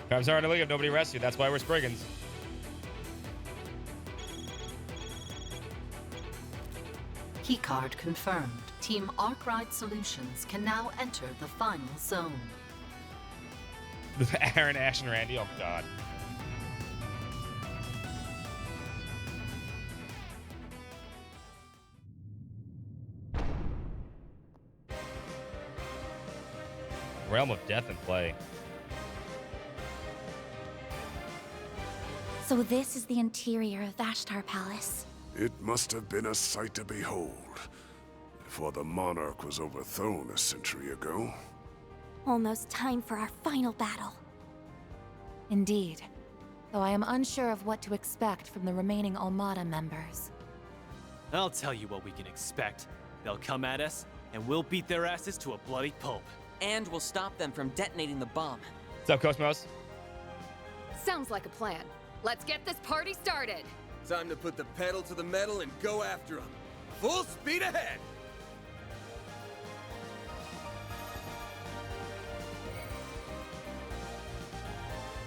Crimes hard to leave, nobody rescued. That's why we're Spriggans. card confirmed. Team Arkwright Solutions can now enter the final zone. Aaron, Ash, and Randy. Oh, God. Realm of Death in play. So this is the interior of Vashtar Palace. It must have been a sight to behold, before the monarch was overthrown a century ago. Almost time for our final battle. Indeed. Though I am unsure of what to expect from the remaining Almada members. I'll tell you what we can expect. They'll come at us, and we'll beat their asses to a bloody pulp. And we'll stop them from detonating the bomb. What's up, Cosmos? Sounds like a plan. Let's get this party started. Time to put the pedal to the metal and go after them. Full speed ahead!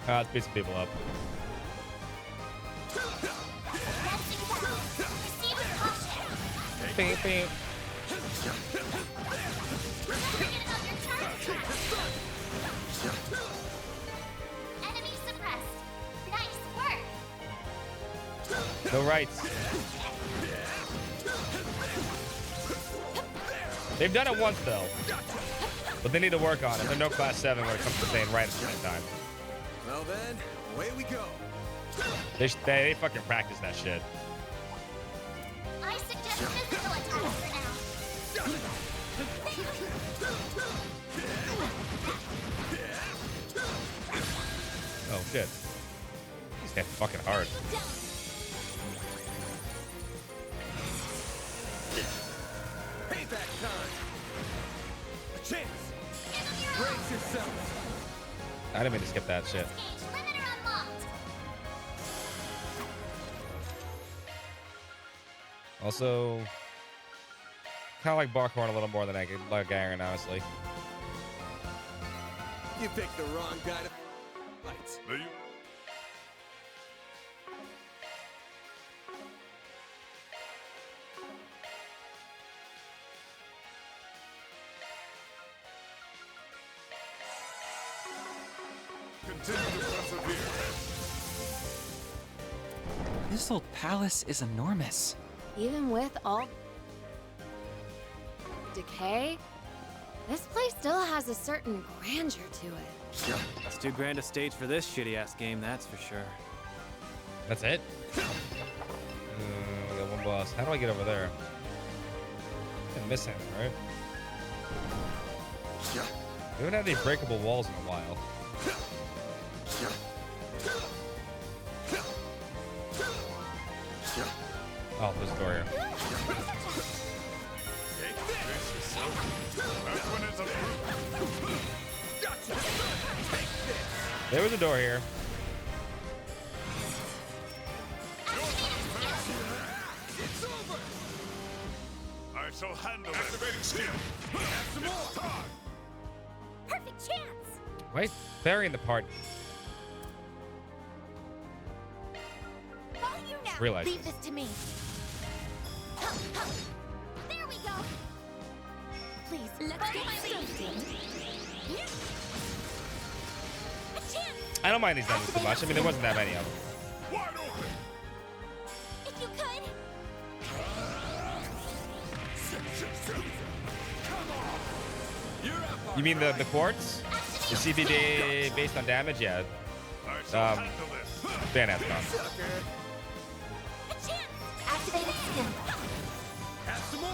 Let's beat some people up. Beep, beep. Enemy suppressed. Nice work. No rights. They've done it once though, but they need to work on it. They're no class 7 when it comes to saying right at the same time. Well then, away we go. They fucking practice that shit. I suggest physical attacks for now. Oh shit. He's hit fucking hard. Payback time. A chance. Brace yourself. I didn't mean to skip that shit. Limiter unlocked. Also, kind of like Barkhorn a little more than I could like Aaron, honestly. You picked the wrong guy to fight. Continue to persevere. This old palace is enormous. Even with all decay, this place still has a certain grandeur to it. It's too grand a stage for this shitty-ass game, that's for sure. That's it? We got one boss. How do I get over there? I'm missing it, right? We haven't had any breakable walls in a while. Oh, there's a door here. There was a door here. It's over. I shall handle it. Activating skill. Have some more. Perfect chance. Wait, burying the part. All you now. Realize Leave this. this to me. There we go. Please, let's get my something. A chance. I don't mind these dungeons too much. I mean, there wasn't that many of them. Wide open. If you could. You mean the quartz? The CBD based on damage? Yeah. Ban has gone. Activated skill. Have some more.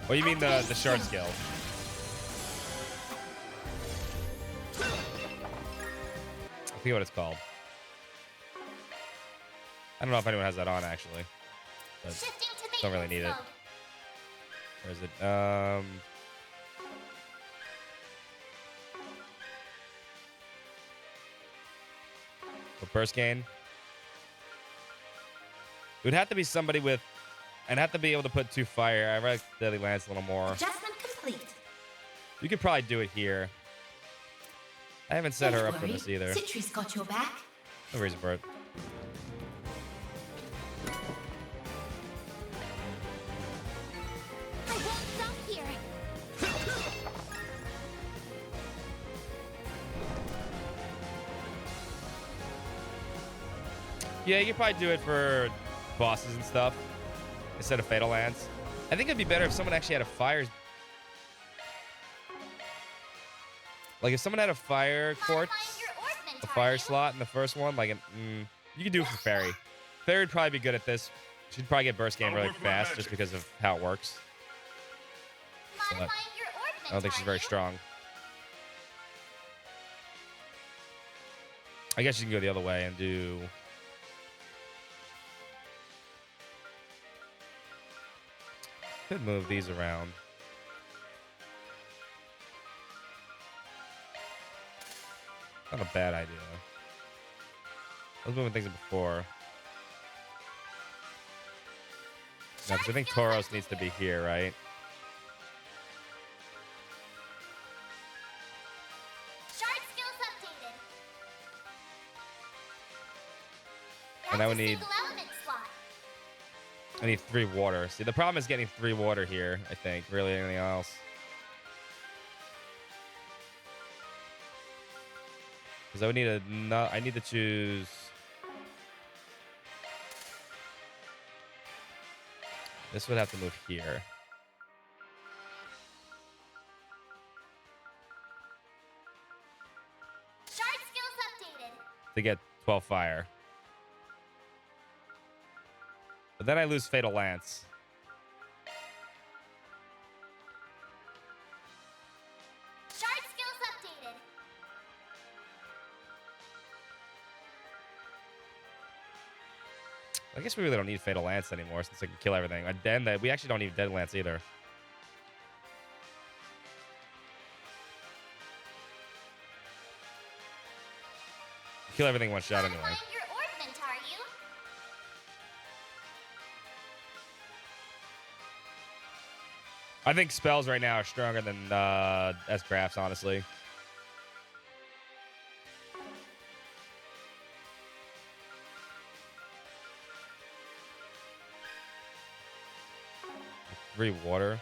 Oh, you mean the shard skill? I forget what it's called. I don't know if anyone has that on actually, but don't really need it. Where is it? For burst gain, it would have to be somebody with, and have to be able to put 2 fire. I like Deadly Lance a little more. Adjustment complete. You could probably do it here. I haven't set her up for this either. Citri's got your back. No reason for it. Yeah, you could probably do it for bosses and stuff instead of Fatal Lance. I think it'd be better if someone actually had a fire. Like if someone had a fire quartz, a fire slot in the first one, like you could do it for Fairy. Fairy would probably be good at this. She'd probably get burst game really fast just because of how it works. But I don't think she's very strong. I guess you can go the other way and do... Could move these around. Not a bad idea. I was moving things before. No, because I think Tauros needs to be here, right? And I would need... I need 3 water. See, the problem is getting 3 water here, I think. Really, anything else. Because I would need I need to choose... This would have to move here. To get 12 fire. But then I lose Fatal Lance. I guess we really don't need Fatal Lance anymore since I can kill everything. And then we actually don't need Dead Lance either. Kill everything one shot anyway. I think spells right now are stronger than S-Crafts, honestly. Three water.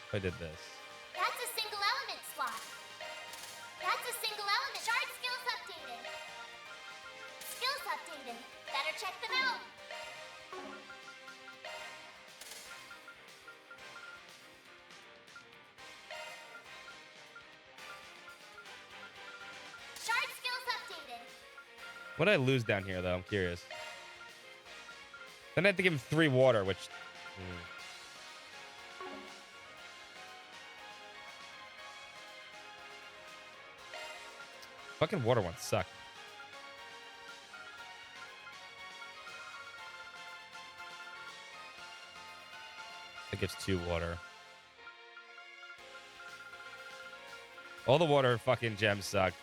If I did this. That's a single element slot. That's a single element. Shard skills updated. Skills updated. Better check them out. Shard skills updated. What did I lose down here, though? I'm curious. Then I have to give him 3 water, which... Fucking water ones suck. That gives 2 water. All the water fucking gems suck.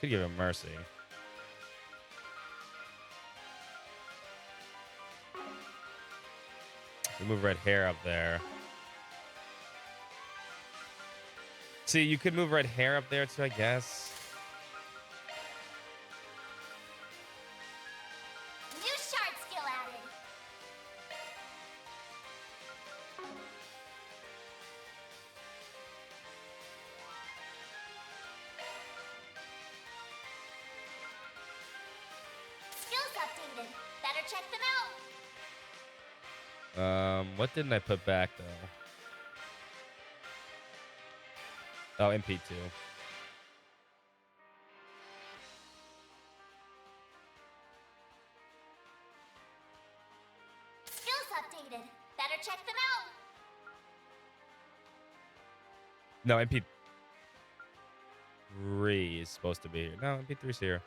Could give him mercy. We move red hair up there. See, you could move red hair up there too, I guess. New shard skill added. Skills updated. Better check them out. What didn't I put back though? Oh, MP2. Skills updated. Better check them out. No, MP3 is supposed to be here. No, MP3's here.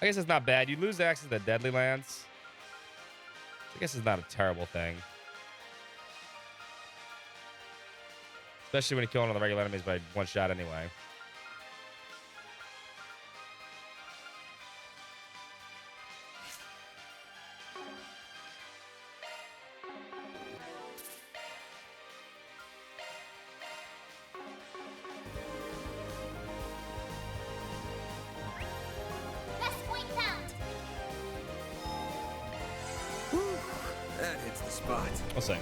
I guess it's not bad. You lose access to the Deadly Lance. I guess it's not a terrible thing. Especially when you kill one of the regular enemies by one shot anyway. Best point found. That hits the spot. We'll see.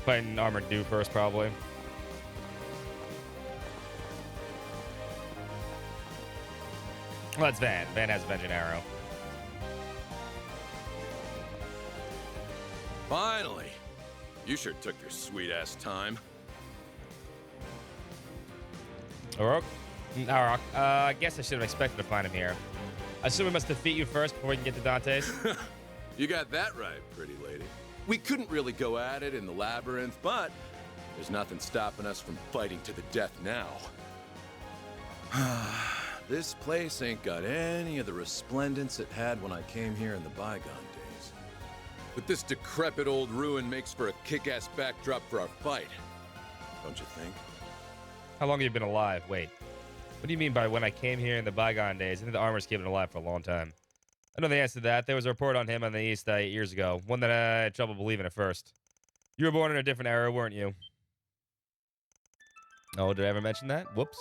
Fighting Armored Dew first, probably. Well, that's Van. Van has Vengeance Arrow. Finally! You sure took your sweet-ass time. Orok? Orok. I guess I should have expected to find him here. I assume we must defeat you first before we can get to Dante's. You got that right, pretty lady. We couldn't really go at it in the labyrinth, but there's nothing stopping us from fighting to the death now. This place ain't got any of the resplendence it had when I came here in the bygone days. But this decrepit old ruin makes for a kick-ass backdrop for our fight. Don't you think? How long have you been alive? Wait. What do you mean by when I came here in the bygone days? I think the armor's kept him alive for a long time. I know the answer to that. There was a report on him on the East 8 years ago. One that I had trouble believing at first. You were born in a different era, weren't you? Oh, did I ever mention that? Whoops.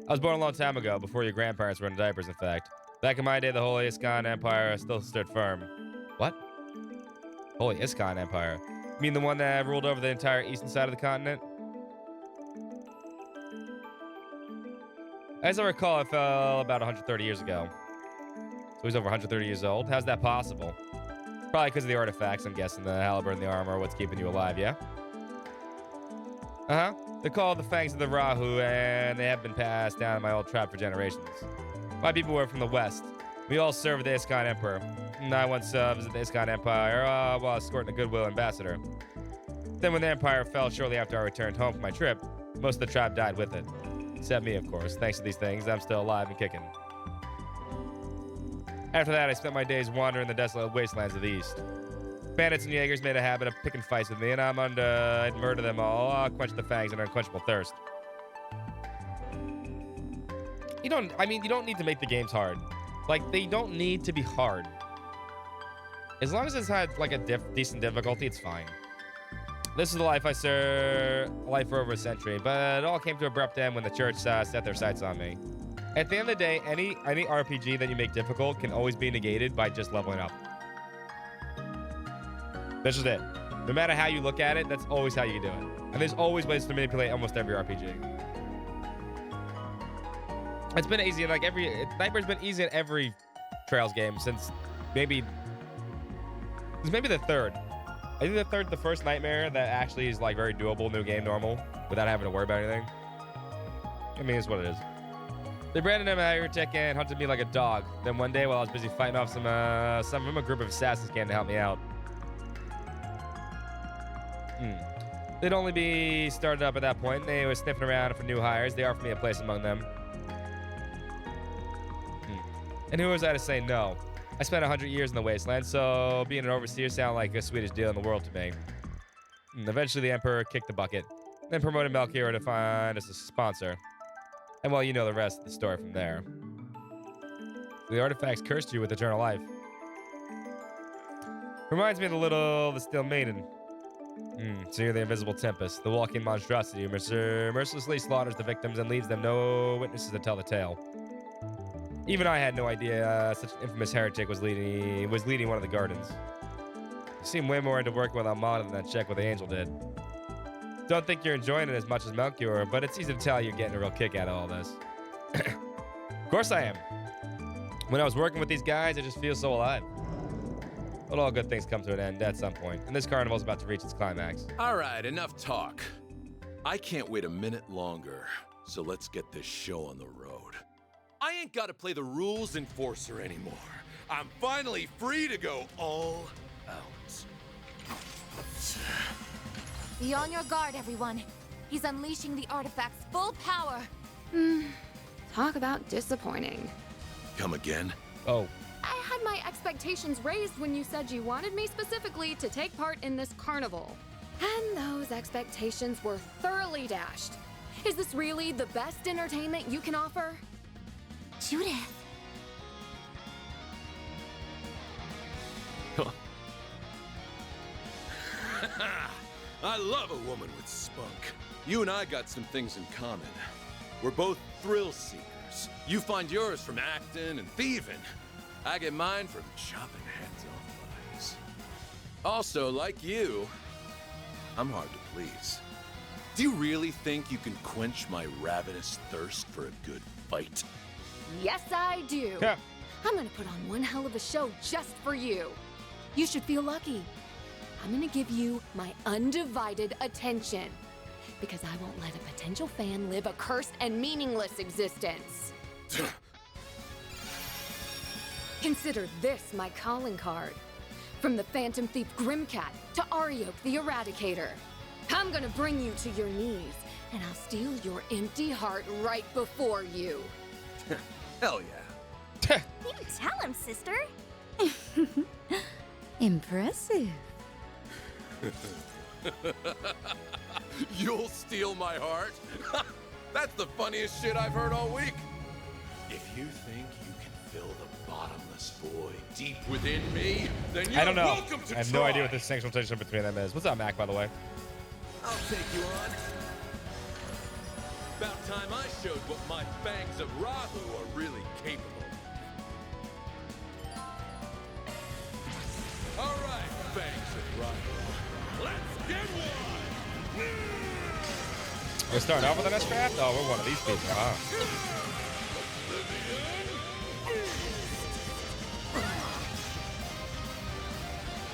I was born a long time ago, before your grandparents were in diapers, in fact. Back in my day, the Holy Iskon Empire still stood firm. What? Holy Iskon Empire? You mean the one that ruled over the entire eastern side of the continent? As I recall, it fell about 130 years ago. So he's over 130 years old. How's that possible? Probably because of the artifacts, I'm guessing. The halberd and the armor are what's keeping you alive, yeah? Uh-huh. They're called the Fangs of the Rahu, and they have been passed down in my old tribe for generations. My people were from the west. We all served the Iskon Emperor. And I once visited the Iskon Empire while escorting a goodwill ambassador. Then when the empire fell shortly after I returned home from my trip, most of the tribe died with it. Except me, of course. Thanks to these things, I'm still alive and kicking. After that, I spent my days wandering the desolate wastelands of the east. Bandits and Jaegers made a habit of picking fights with me, and I'd murder them all, quench the fangs and unquenchable thirst. You don't need to make the games hard. Like, they don't need to be hard. As long as it's had, like, a decent difficulty, it's fine. This is the life I served for over a century, but it all came to an abrupt end when the church set their sights on me. At the end of the day, any RPG that you make difficult can always be negated by just leveling up. That's just it. No matter how you look at it, that's always how you do it. And there's always ways to manipulate almost every RPG. It's been easy in like Nightmare's been easy in every Trails game since maybe the third. I think the first Nightmare that actually is like very doable, new game, normal, without having to worry about anything. I mean, it's what it is. They branded him a heretic and hunted me like a dog. Then one day, while I was busy fighting off some from a group of assassins came to help me out. They'd only be started up at that point. They were sniffing around for new hires. They offered me a place among them. And who was I to say no? I spent 100 years in the wasteland, so being an overseer sounded like the sweetest deal in the world to me. Eventually, the Emperor kicked the bucket, then promoted Melchior to find us a sponsor. And well, you know the rest of the story from there. The artifacts cursed you with eternal life. Reminds me of the Steel Maiden. So you're the invisible tempest, the walking monstrosity who mercilessly slaughters the victims and leaves them no witnesses to tell the tale. Even I had no idea such an infamous heretic was leading one of the gardens. You seem way more into working with Almada than that check what the angel did. Don't think you're enjoying it as much as Melchior, but it's easy to tell you're getting a real kick out of all this. Of course I am. When I was working with these guys, I just feel so alive. But all good things come to an end at some point, and this carnival's about to reach its climax. All right, enough talk. I can't wait a minute longer, so let's get this show on the road. I ain't got to play the rules enforcer anymore. I'm finally free to go all out. Be on your guard, everyone. He's unleashing the artifact's full power. Talk about disappointing. Come again? Oh. I had my expectations raised when you said you wanted me specifically to take part in this carnival. And those expectations were thoroughly dashed. Is this really the best entertainment you can offer? Judith. I love a woman with spunk. You and I got some things in common. We're both thrill seekers. You find yours from acting and thieving. I get mine from chopping heads off bodies. Also, like you, I'm hard to please. Do you really think you can quench my ravenous thirst for a good fight? Yes, I do. Yeah. I'm gonna put on one hell of a show just for you. You should feel lucky. I'm gonna give you my undivided attention. Because I won't let a potential fan live a cursed and meaningless existence. Consider this my calling card. From the Phantom Thief Grimcat to Ariok the Eradicator. I'm gonna bring you to your knees, and I'll steal your empty heart right before you. Hell yeah. You tell him, sister. Impressive. You'll steal my heart? That's the funniest shit I've heard all week. If you think you can fill the bottomless void deep within me, then you're I don't know. welcome to I have try. no idea what the sexual tension between them is. What's up, Mac, by the way? I'll take you on. About time I showed what my fangs of Rahu are really capable of. All right, fangs of Rahu. Let's get one! We're starting off with an S-craft? Oh, we're one of these people, huh?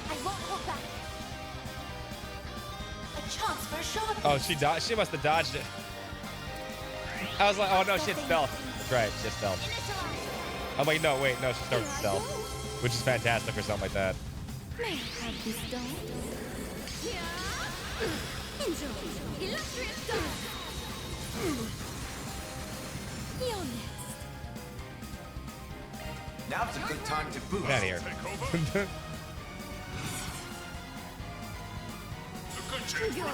I won't hold back. A chance for a shot. Oh, she dodged. She must have dodged it. I was like, oh no, she had stealth. That's right, she had stealth. I'm like, no, wait, no, she started with stealth, which is fantastic or something like that. May I have this stone? Enjoy. Illustrious stone. You're next. Now's a good time to boost. Get out of here. You're getting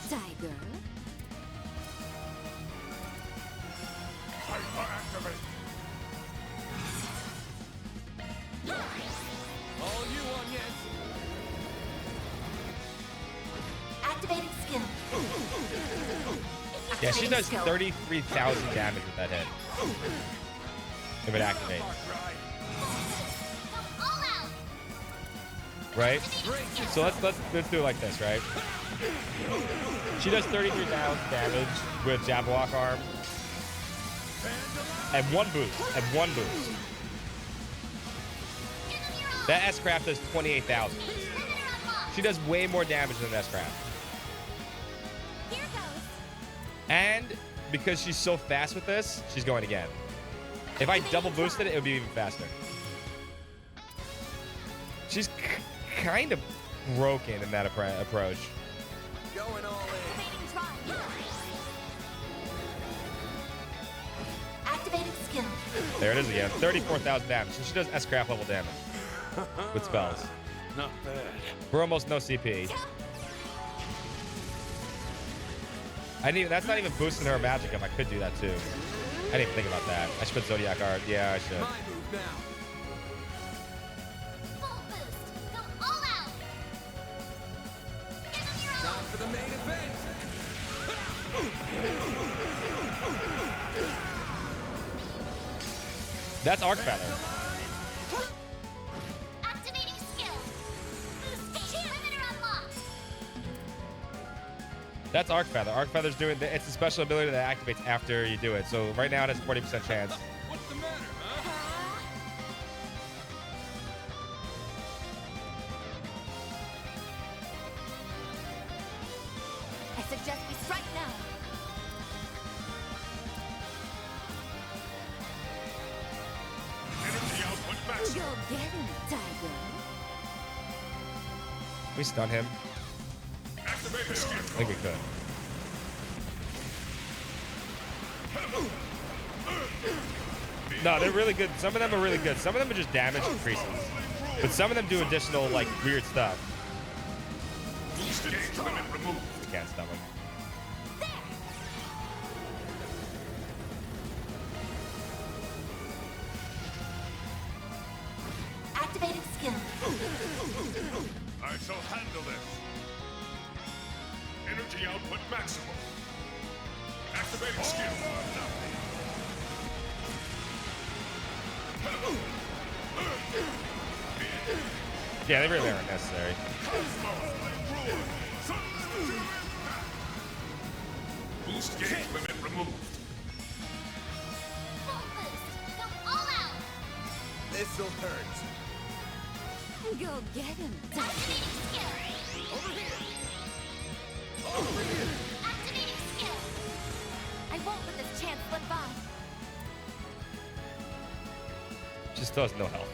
tiger. All you on yet? Activating skill. Yeah, she does 33,000 damage with that hit. If it activates. Right? So let's do it like this, right? She does 33,000 damage with Jabberwock arm. At one boost. At one boost. That S-Craft does 28,000. She does way more damage than S-Craft. And because she's so fast with this, she's going again. If I double boosted it, it would be even faster. She's kind of broken in that approach. Going all in. Activating skill. There it is again. 34,000 damage. So she does S-Craft level damage with spells. Not bad. We're almost no CP. That's not even boosting her magic up. I could do that too. I didn't even think about that. I should put Zodiac Art. Yeah, I should. My move now. Full boost. Go all out. Time for the main event. That's Arc Feather. Activating skill. Boost limiter unlocked. That's Arc Feather. Arc Feather's doing it's a special ability that activates after you do it. So right now it has a 40% chance. What's the matter, huh? I suggest we strike now. Energy output You're maximum. getting it, tiger. Can we stun him? Activate the skill. I think we could. No, they're really good. Some of them are really good. Some of them are just damage increases. But some of them do additional, like, weird stuff. Engage limit removed. We can't stop him. Activating skill. I shall handle this. Energy output maximum. Activating skill. Yeah, they really aren't necessary. Boost gauge limit removed. Full boost. Go all out. This'll hurt. Go get him. Activating skill. Over here. Activating skill. I won't let this chance slip by. Just does no help.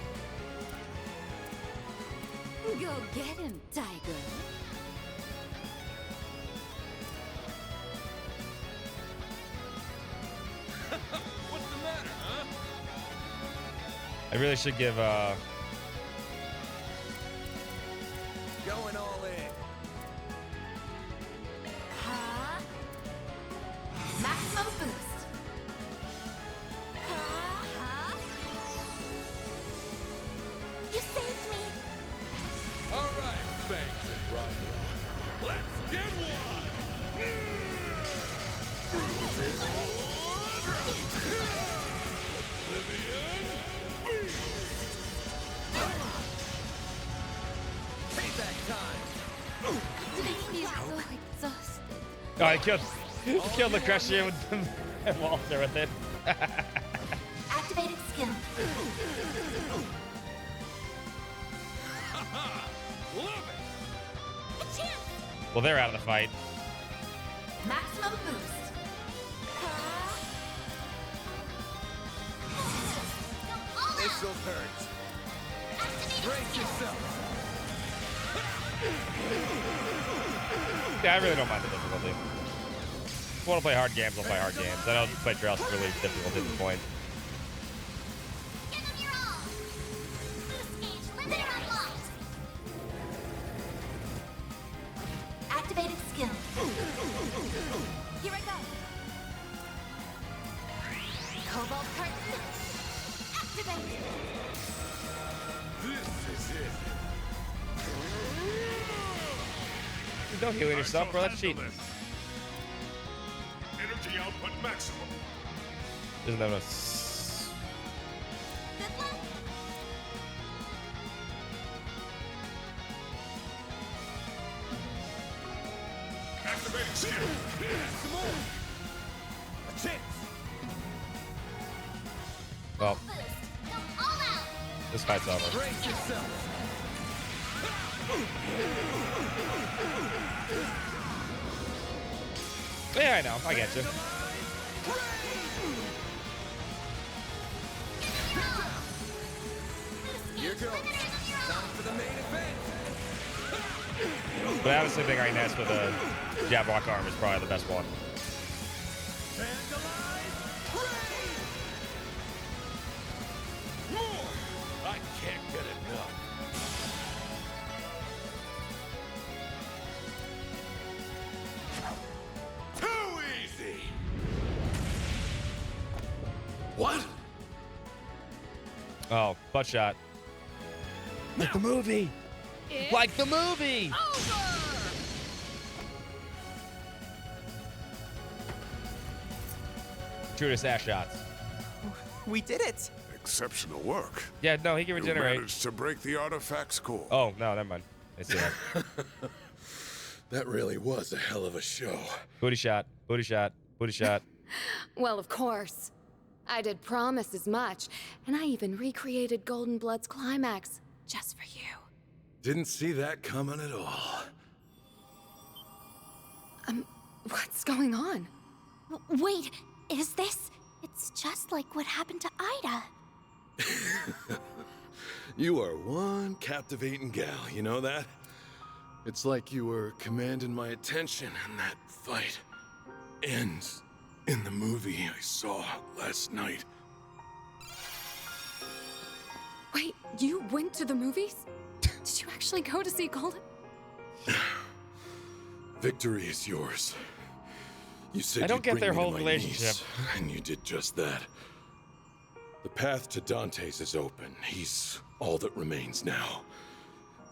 Go get him, Tiger. What's the matter, huh? I really should give Going all in. Huh? Maximum boost. Huh? You saved me. All right, thanks, Roger. Let's get one. Payback time. Oh, he killed Lucretia with the and Walter with it. Activating skill. Love A chance. Well, they're out of the fight. Maximum boost. This'll hurt. Brace yourself. Yeah, I really don't mind the difficulty. If I want to play hard games, I'll play hard games. I know play Trails is really difficult at this point. Give them your all. Boost gauge limit unlocked. Activating skill. Here I go. Cobalt curtain. Activate. This is it. Don't heal yourself, bro. That's cheating. Energy output maximum. Isn't that a... Good luck. Activating skill. Some more. A chance. Well, Boost. Go all out. this fight's over. Brace yourself. Yeah, I know. I get you. Here goes. Time for the main event. But I honestly think Inez with a jab lock arm is probably the best one. I can't get enough. Too easy. What? Oh, butt shot. Like the movie. Like the movie. Truest ass shots. We did it. Exceptional work. Yeah, no, he can You regenerate. managed to break the artifact's core. Oh, no, never mind. I see that. That really was a hell of a show. Booty shot. Booty shot. Booty shot. Well, of course. I did promise as much, and I even recreated Golden Blood's climax just for you. Didn't see that coming at all. What's going on? Wait, is this? It's just like what happened to Ida. You are one captivating gal, you know that? It's like you were commanding my attention in that fight. Ends in the movie I saw last night. Wait, you went to the movies? Did you actually go to see Golden? Victory is yours. You said I don't you'd get bring their me to whole my relationship. knees, and you did just that. The path to Dante's is open. He's all that remains now.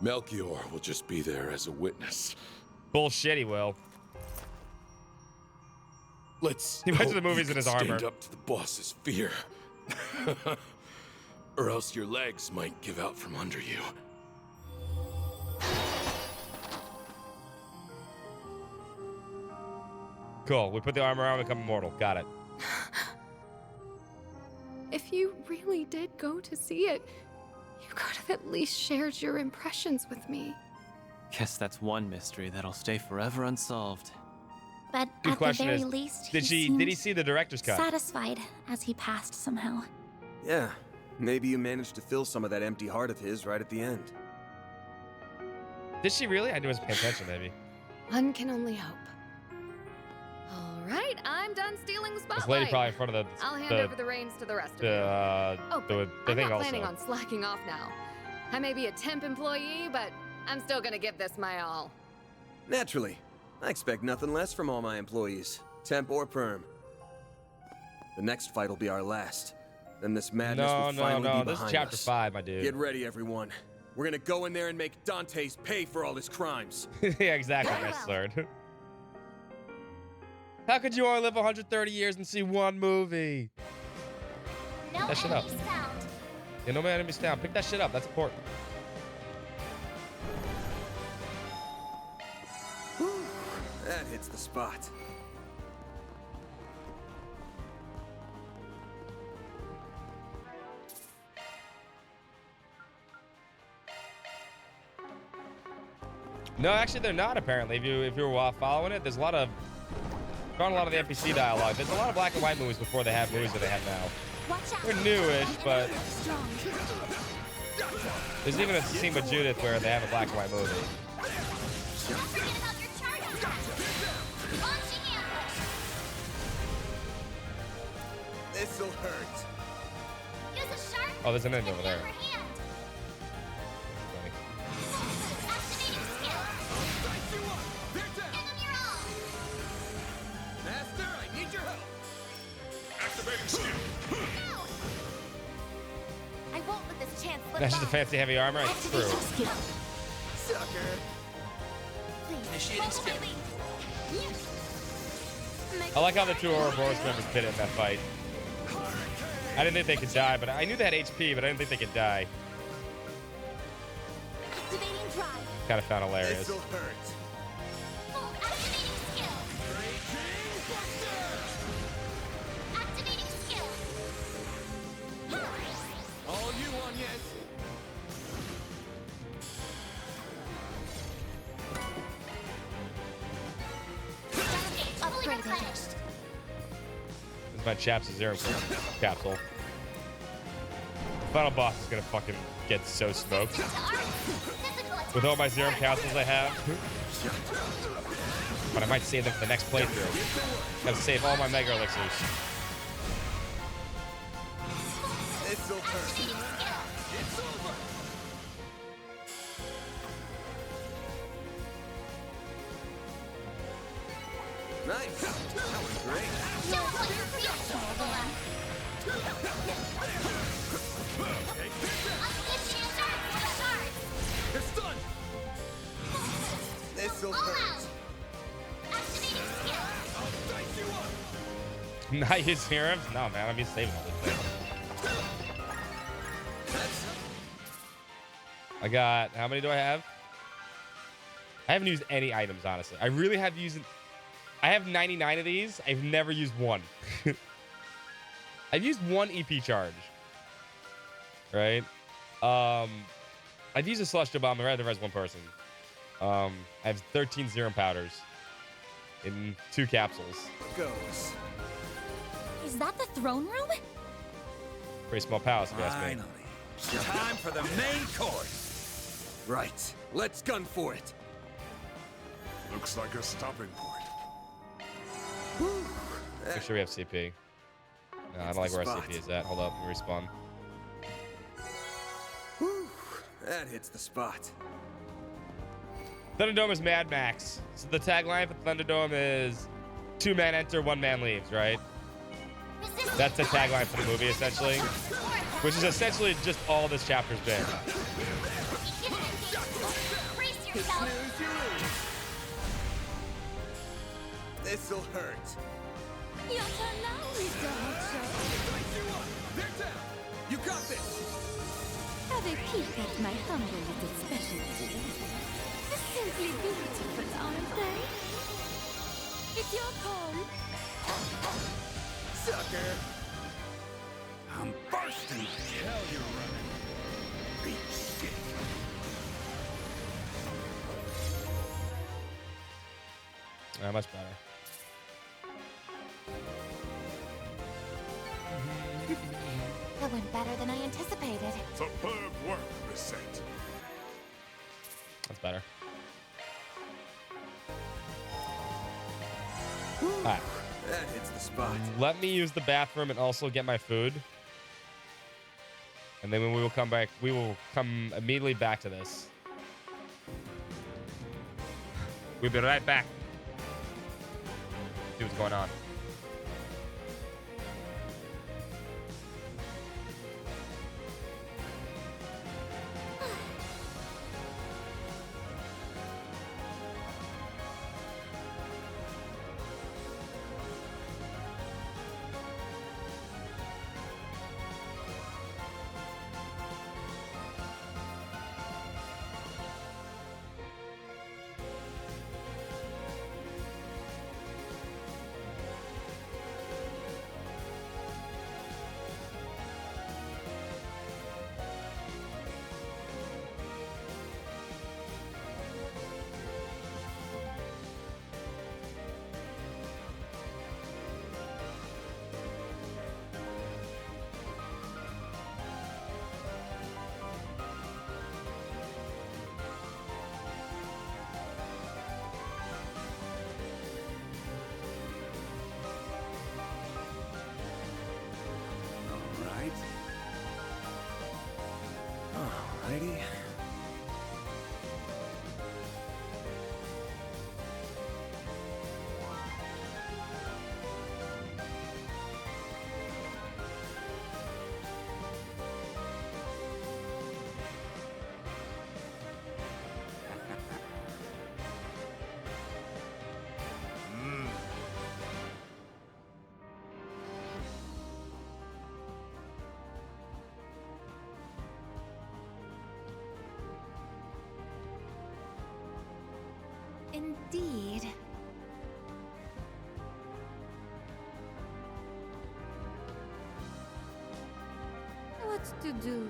Melchior will just be there as a witness. Bullshit, he will. Let's He went to hope the movies you in his can armor. stand up to the boss's fear. Or else your legs might give out from under you. Cool. We put the armor on, become immortal. Got it. If you really did go to see it, you could have at least shared your impressions with me. Guess that's one mystery that'll stay forever unsolved. But Good at the question very is, least, did he seemed see the director's cut? satisfied as he passed somehow. Yeah, maybe you managed to fill some of that empty heart of his right at the end. Did she really? I wasn't paying attention, maybe. One can only hope. All right, I'm done stealing the spotlight. This lady probably in front of I'll hand over the reins to the rest of you. the I'm thing not planning also. on slacking off now. I may be a temp employee, but I'm still gonna give this my all. Naturally. I expect nothing less from all my employees, temp or perm. The next fight will be our last. Then this madness will finally be behind This is chapter us. 5, my dude. Get ready, everyone. We're gonna go in there and make Dante's pay for all his crimes. Yeah, exactly, Miss Third. How could you only live 130 years and see one movie? No That shit up. enemies found. Yeah, no enemies found. Pick that shit up. That's important. That hits the spot. No, actually, they're not. Apparently, if you were following it, there's a lot of found a lot of the NPC dialogue. There's a lot of black and white movies before they have movies that they have now. They're newish, but there's even a scene with Judith where they have a black and white movie. This'll hurt. Oh, there's an end over there. Master, I need your help. Activating skill. I won't let this chance slip That's just a by. fancy heavy armor. It's true. Sucker. Initiating skill. I like how the two Ouroboros members fit in that fight. I didn't think they could die, but I knew they had HP, but I didn't think they could die. Activating drive. Kind of found hilarious. This'll hurt. Activating skill. Activating skill. All you want, yes. Upgrade replenished. This is my Chaps Zero capsule. The final boss is gonna fucking get so smoked. With all my Serum capsules I have. But I might save them for the next playthrough. Gotta save all my Mega Elixirs. This'll hurt. It's over. Nice. That was great. Show what you're feeling, Nicola. Unleash your darts for the shards. They're stunned. This'll All hurt. out. Activating skill. I'll dice you up. Not use serums? No, man. I'm just saving all this thing. I got... How many do I have? I haven't used any items, honestly. I really have used... I have 99 of these. I've never used one. I've used one EP charge. Right? I've used a Celestial Bomb. I've rather res one person. I have 13 Serum Powders. In 2 capsules. Goes. Is that the throne room? Pretty small palace, if you ask me. Finally. Time for the main course. Right. Let's gun for it. Looks like a stopping point. Make sure we have CP. No, I don't like where our CP is at. Hold up, let me respawn. Whew. That hits the spot. Thunderdome is Mad Max. So the tagline for Thunderdome is 2 men enter, 1 man leaves, right? That's the tagline for the movie, essentially. Which is essentially just all this chapter's been. Brace yourself. This'll hurt. Your turn now, Mr. Hotshot. They're down. You got this. Have a peek at my humble little specialty. Simply beautiful, aren't they? It's your call. Sucker. I'm bursting. Hell, you're running. Beat shit. Much better. That went better than I anticipated. Superb work, Reset. That's better. Alright. That hits the spot. Let me use the bathroom and also get my food. And then when we will come back, we will come immediately back to this. We'll be right back. See what's going on. Alrighty. Indeed. What to do?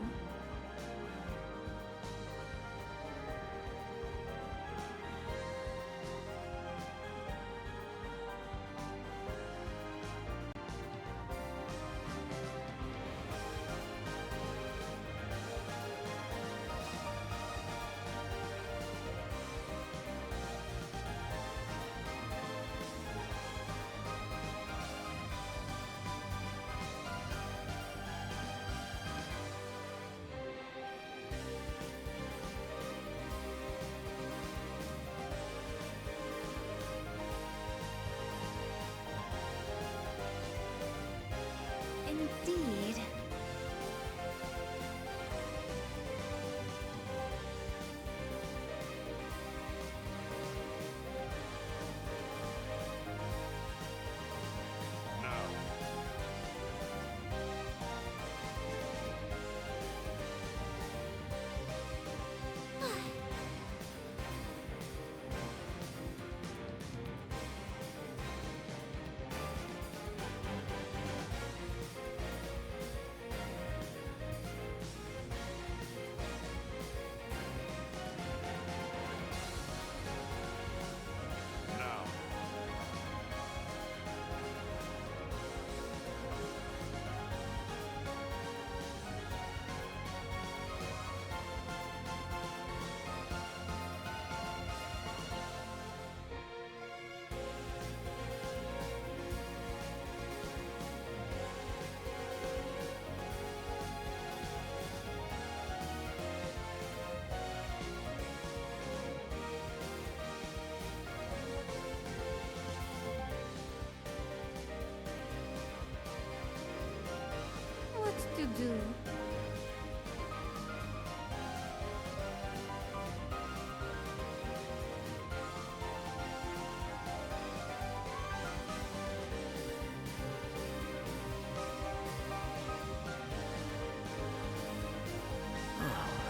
do.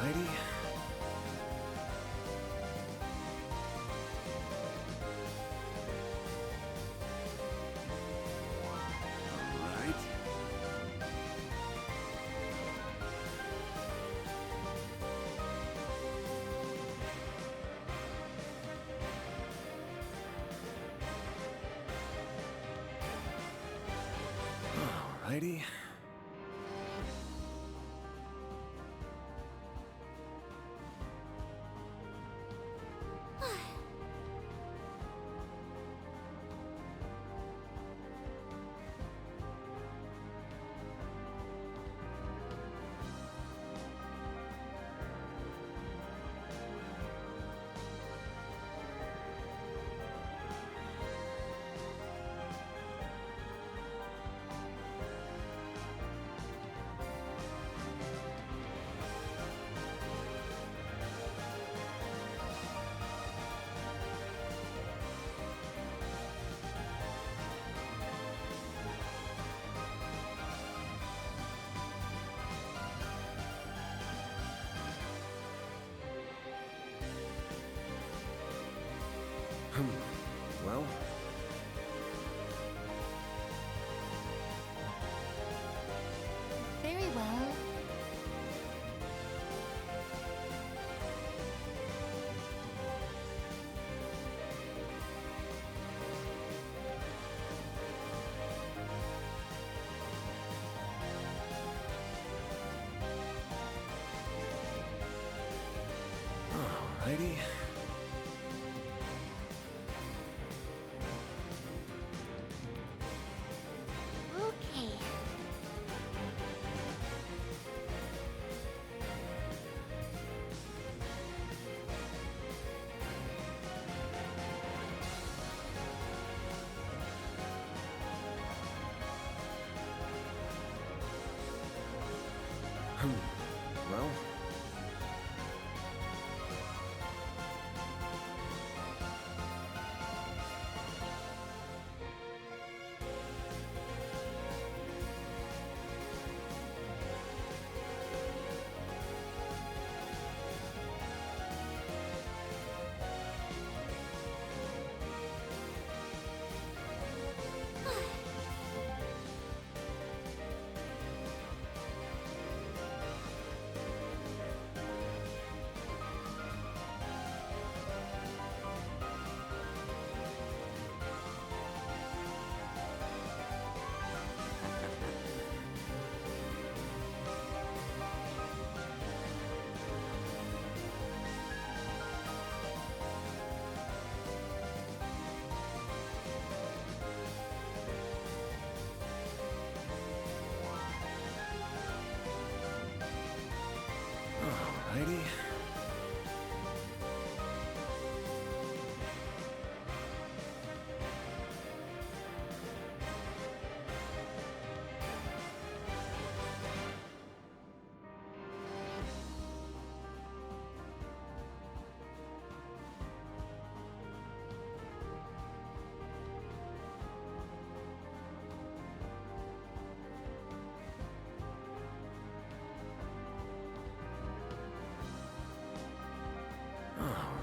Alrighty. Alright. Alrighty. Well, Very well. alrighty. Okay. Well, alrighty.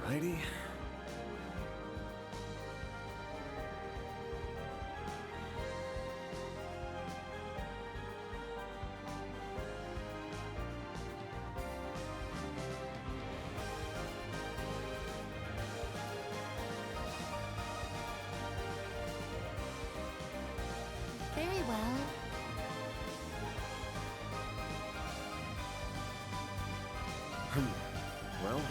Alrighty. Very well. Well.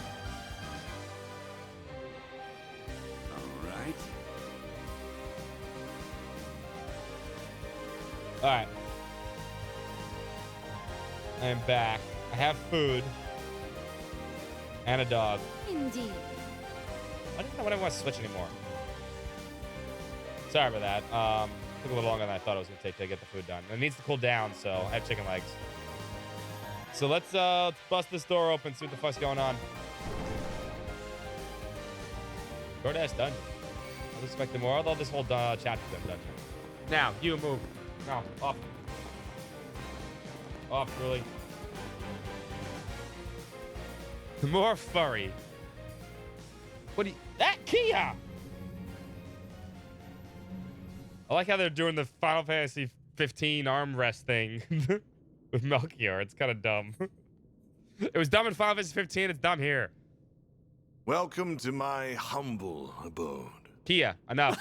Alright. All right. I am back. I have food and a dog. Indeed. I don't know what I want to switch anymore. Sorry about that. Took a little longer than I thought it was going to take to get the food done. It needs to cool down, so I have chicken legs. So let's bust this door open, see what the fuck's going on. Short-ass dungeon. I was expecting more, although this whole chapter's been dungeon. Now, you move. Now, off. Off, really. More furry. What do you... That Kia! I like how they're doing the Final Fantasy 15 armrest thing with Melchior. It's kind of dumb. It was dumb in Final Fantasy 15. It's dumb here. Welcome to my humble abode. Kia, enough.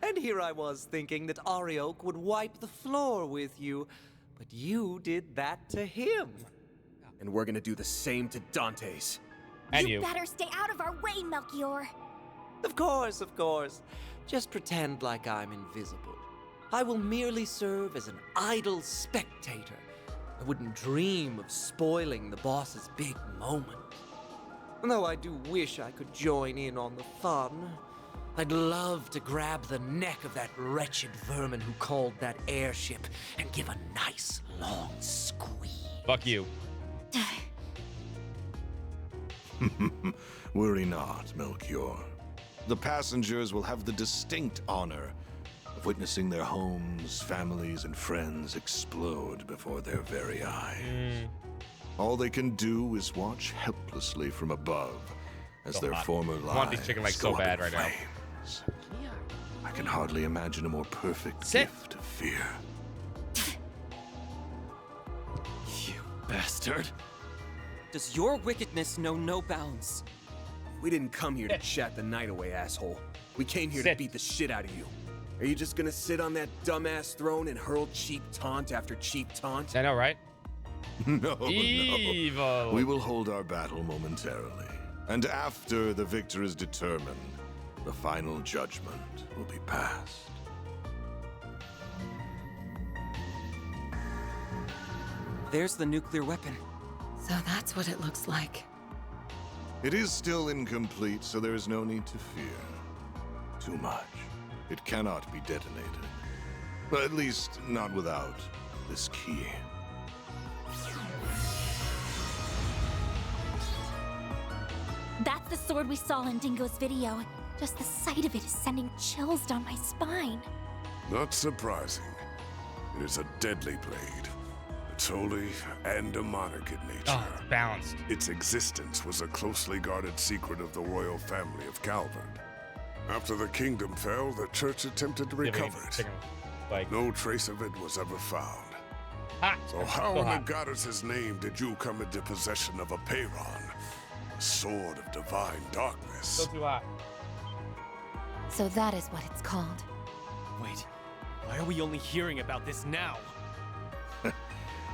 And here I was thinking that Ariok would wipe the floor with you, but you did that to him. And we're gonna do the same to Dante's. And you. Better stay out of our way, Melchior. Of course, of course. Just pretend like I'm invisible. I will merely serve as an idle spectator. I wouldn't dream of spoiling the boss's big moment. Though I do wish I could join in on the fun. I'd love to grab the neck of that wretched vermin who called that airship and give a nice long squeeze. Fuck you. Worry not, Melchior. The passengers will have the distinct honor of witnessing their homes, families, and friends explode before their very eyes. All they can do is watch helplessly from above as So their hot. former I want these lives chicken legs go so up bad in right now. flames. I can hardly imagine a more perfect gift of fear. You bastard. Does your wickedness know no bounds? We didn't come here to chat the night away, asshole. We came here to beat the shit out of you. Are you just gonna sit on that dumbass throne and hurl cheap taunt after cheap taunt? I know, right? No, Evil. no. We will hold our battle momentarily. And after the victor is determined, the final judgment will be passed. There's the nuclear weapon. So that's what it looks like. It is still incomplete, so there is no need to fear too much. It cannot be detonated. But at least not without this key. That's the sword we saw in Dingo's video. Just the sight of it is sending chills down my spine. Not surprising. It is a deadly blade. It's holy and demonic in nature. Oh, it's balanced. Its existence was a closely guarded secret of the royal family of Calvert. After the kingdom fell, the church attempted to recover it. No trace of it was ever found. So how in the goddess's name did you come into possession of a Peyron? A sword of divine darkness. Still too hot. So that is what it's called. Wait, why are we only hearing about this now?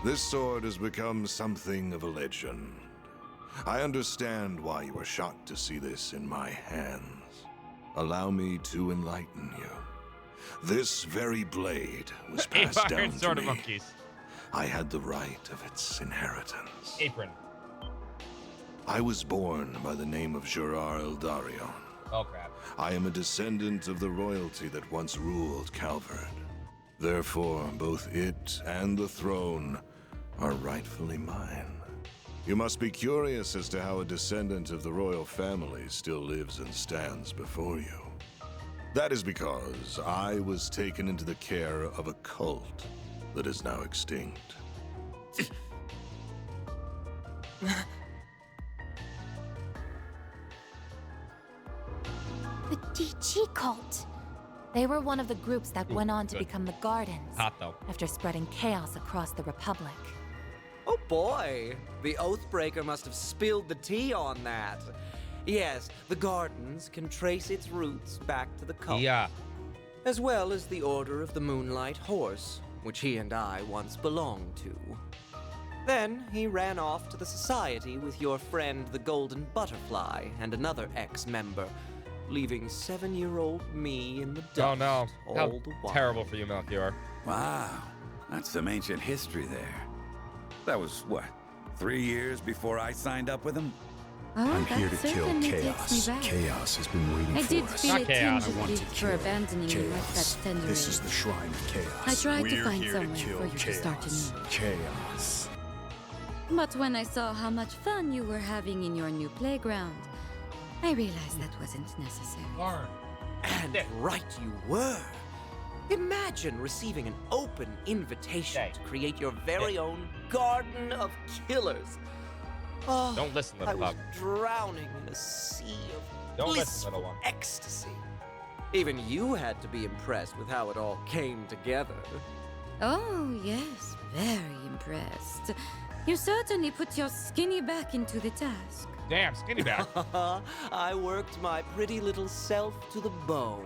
This sword has become something of a legend. I understand why you were shocked to see this in my hands. Allow me to enlighten you. This very blade was passed down to me. Monkeys. I had the right of its inheritance. Apron. I was born by the name of Gerard Eldarion. Oh, crap. I am a descendant of the royalty that once ruled Calvert. Therefore, both it and the throne are rightfully mine. You must be curious as to how a descendant of the royal family still lives and stands before you. That is because I was taken into the care of a cult that is now extinct. The DG cult. They were one of the groups that went on to good. become the Gardens. Hot, though. After spreading chaos across the Republic. Oh boy, the Oathbreaker must have spilled the tea on that. Yes, the Gardens can trace its roots back to the cult. Yeah. As well as the Order of the Moonlight Horse, which he and I once belonged to. Then he ran off to the Society with your friend the Golden Butterfly and another ex-member, leaving 7-year-old me in the dust Oh no. all How the while. terrible for you, Melchior. Wow, that's some ancient history there. That was, what, 3 years before I signed up with him? Oh, I'm that here to kill certainly takes me chaos. back. Chaos has been waiting I for did us. feel a tinge I of want to guilt for kill abandoning you at that chaos. tender This is age. the shrine of chaos. I tried to We're find here somewhere kill for you to start chaos. anew. Chaos. But when I saw how much fun you were having in your new playground, I realized that wasn't necessary. And right you were. Imagine receiving an open invitation to create your very own Garden of Killers. Oh, Don't listen, I little was pup. drowning in a sea of Don't listen, blissful little one. ecstasy. Even you had to be impressed with how it all came together. Oh, yes, very impressed. You certainly put your skinny back into the task. Damn, skinny back. I worked my pretty little self to the bone.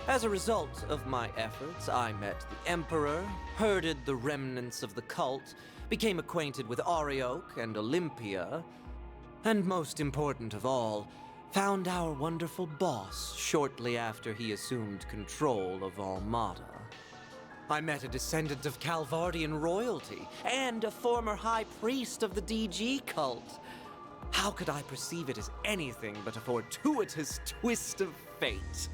As a result of my efforts, I met the Emperor, herded the remnants of the cult, became acquainted with Arioch and Olympia, and most important of all, found our wonderful boss shortly after he assumed control of Almada. I met a descendant of Calvardian royalty and a former high priest of the DG cult. How could I perceive it as anything but a fortuitous twist of fate?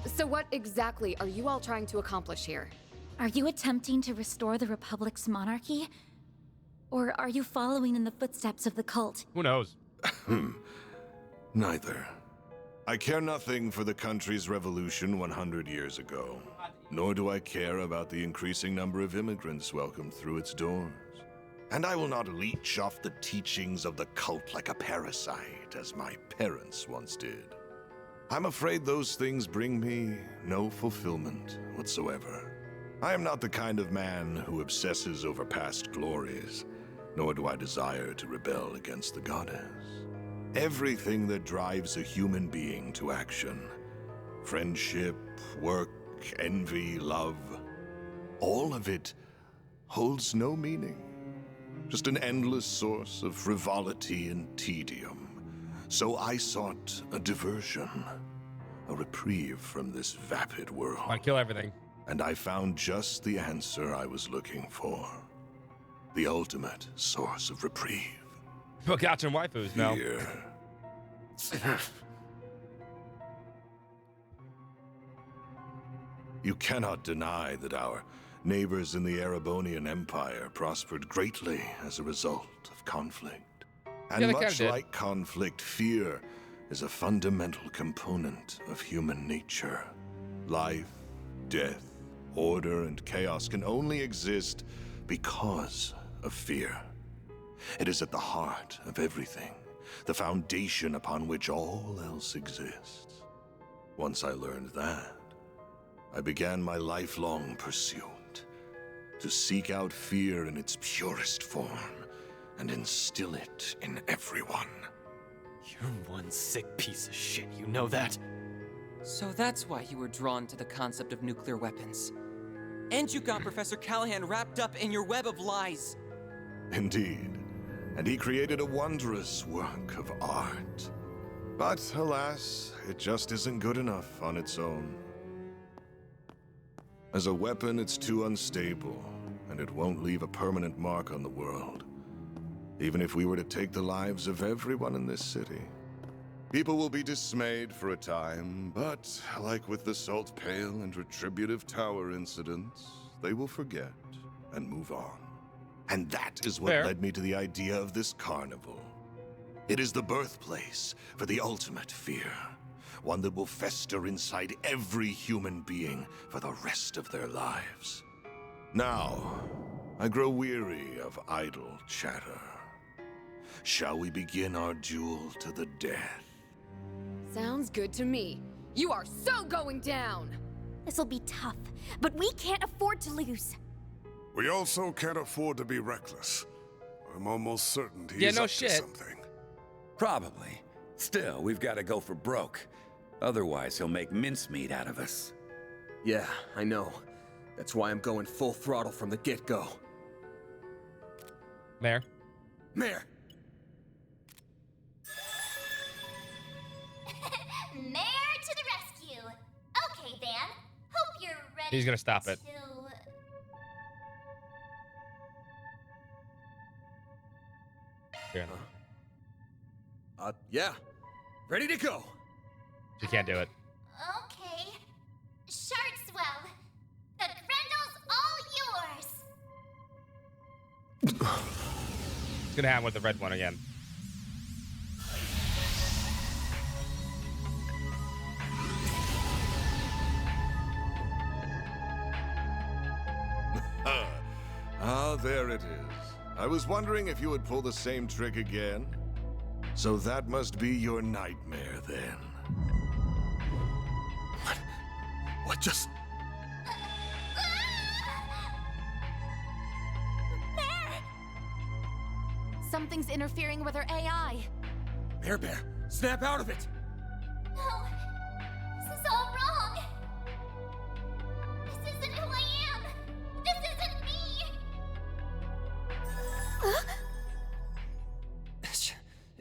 So what exactly are you all trying to accomplish here? Are you attempting to restore the Republic's monarchy? Or are you following in the footsteps of the cult? Who knows? Neither. I care nothing for the country's revolution 100 years ago, nor do I care about the increasing number of immigrants welcomed through its doors. And I will not leech off the teachings of the cult like a parasite, as my parents once did. I'm afraid those things bring me no fulfillment whatsoever. I am not the kind of man who obsesses over past glories, nor do I desire to rebel against the goddess. Everything that drives a human being to action, friendship, work, envy, love, all of it holds no meaning. Just an endless source of frivolity and tedium. So I sought a diversion, a reprieve from this vapid world. I kill everything. And I found just the answer I was looking for. The ultimate source of reprieve. Look out your waifus now. Fear. You cannot deny that our neighbors in the Erebonian Empire prospered greatly as a result of conflict. And Yeah, they much kinda did. like conflict, fear is a fundamental component of human nature. Life, death, order, and chaos can only exist because of fear. It is at the heart of everything, the foundation upon which all else exists. Once I learned that, I began my lifelong pursuit to seek out fear in its purest form and instill it in everyone. You're one sick piece of shit, you know that? So that's why you were drawn to the concept of nuclear weapons. And you got Professor Callahan wrapped up in your web of lies. Indeed, and he created a wondrous work of art. But alas, it just isn't good enough on its own. As a weapon, it's too unstable, and it won't leave a permanent mark on the world. Even if we were to take the lives of everyone in this city. People will be dismayed for a time, but like with the Salt Pail and Retributive Tower incidents, they will forget and move on. And that is what Fair. led me to the idea of this carnival. It is the birthplace for the ultimate fear. One that will fester inside every human being for the rest of their lives. Now, I grow weary of idle chatter. Shall we begin our duel to the death? Sounds good to me. You are so going down! This'll be tough, but we can't afford to lose. We also can't afford to be reckless. I'm almost certain he's Yeah, no up to shit. something. Probably. Still, we've got to go for broke. Otherwise, he'll make mincemeat out of us. Yeah, I know. That's why I'm going full throttle from the get-go. Mayor. Mayor! Mayor to the rescue. Okay, Van. Hope you're ready. He's gonna stop it. to- Yeah. Yeah. Ready to go. She can't do it. Okay. Shardswell. The Grendel's all yours. gonna happen with the red one again. Ah, there it is. I was wondering if you would pull the same trick again. So that must be your nightmare then. What just... Something's interfering with her AI. Bear, snap out of it! No! This is all wrong! This isn't who I am! This isn't me!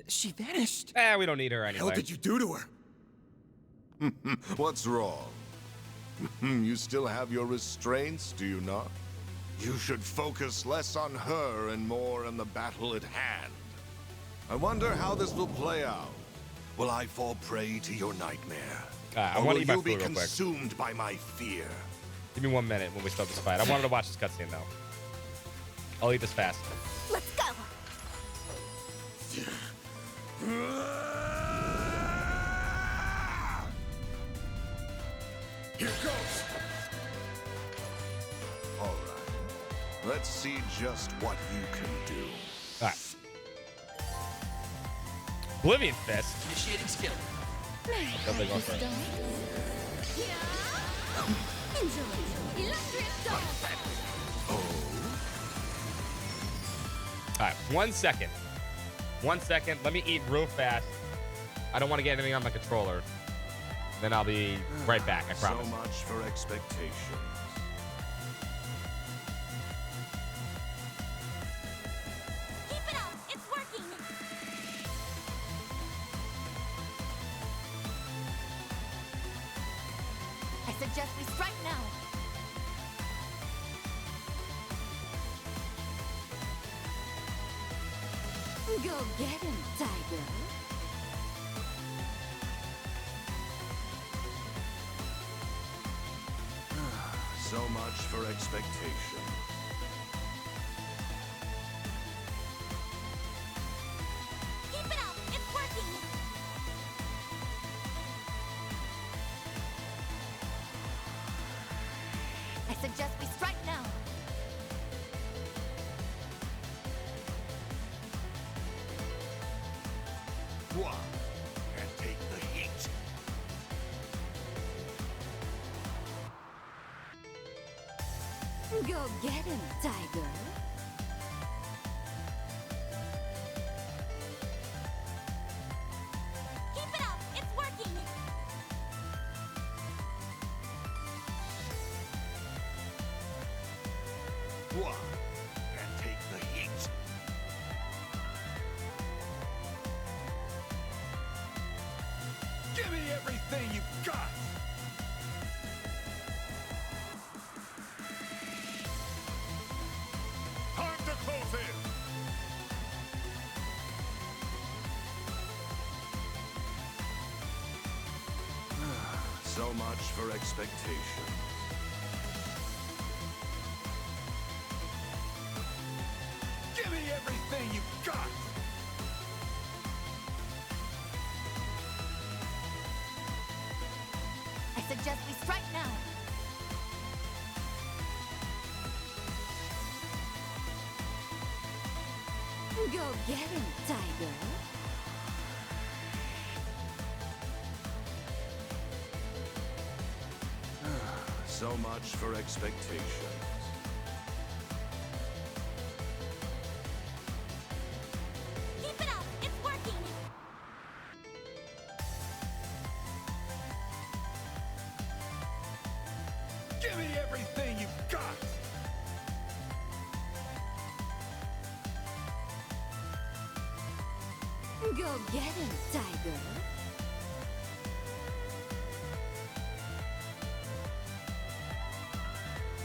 She vanished. We don't need her anyway. What did you do to her? What's wrong? You still have your restraints, do you not? You should focus less on her and more on the battle at hand. I wonder how this will play out. Will I fall prey to your nightmare? I or want to will eat my you be food real quick. consumed by my fear? Give me 1 minute when we start this fight. I wanted to watch this cutscene though. I'll eat this fast. Let's go! Here goes! All right. Let's see just what you can do. All right. Oblivion Fist. Initiating skill. Don't they go for it? All right, 1 second. 1 second. Let me eat real fast. I don't want to get anything on my controller. Then I'll be right back, I promise. So much for expectations. Keep it up! It's working! I suggest we strike now. Go get him, Tiger. So much for expectations. Keep it up! It's working! I suggest we strike now. One, and take the heat. Go get him, Tiger. Keep it up! It's working! One, and take the heat. Give me everything you've got! Time to close in! So much for expectations. Give me everything you've got! I suggest we strike now. Go get him, Tiger. So much for expectations. Keep it up! It's working! Give me everything you've got! Go get him, Tiger.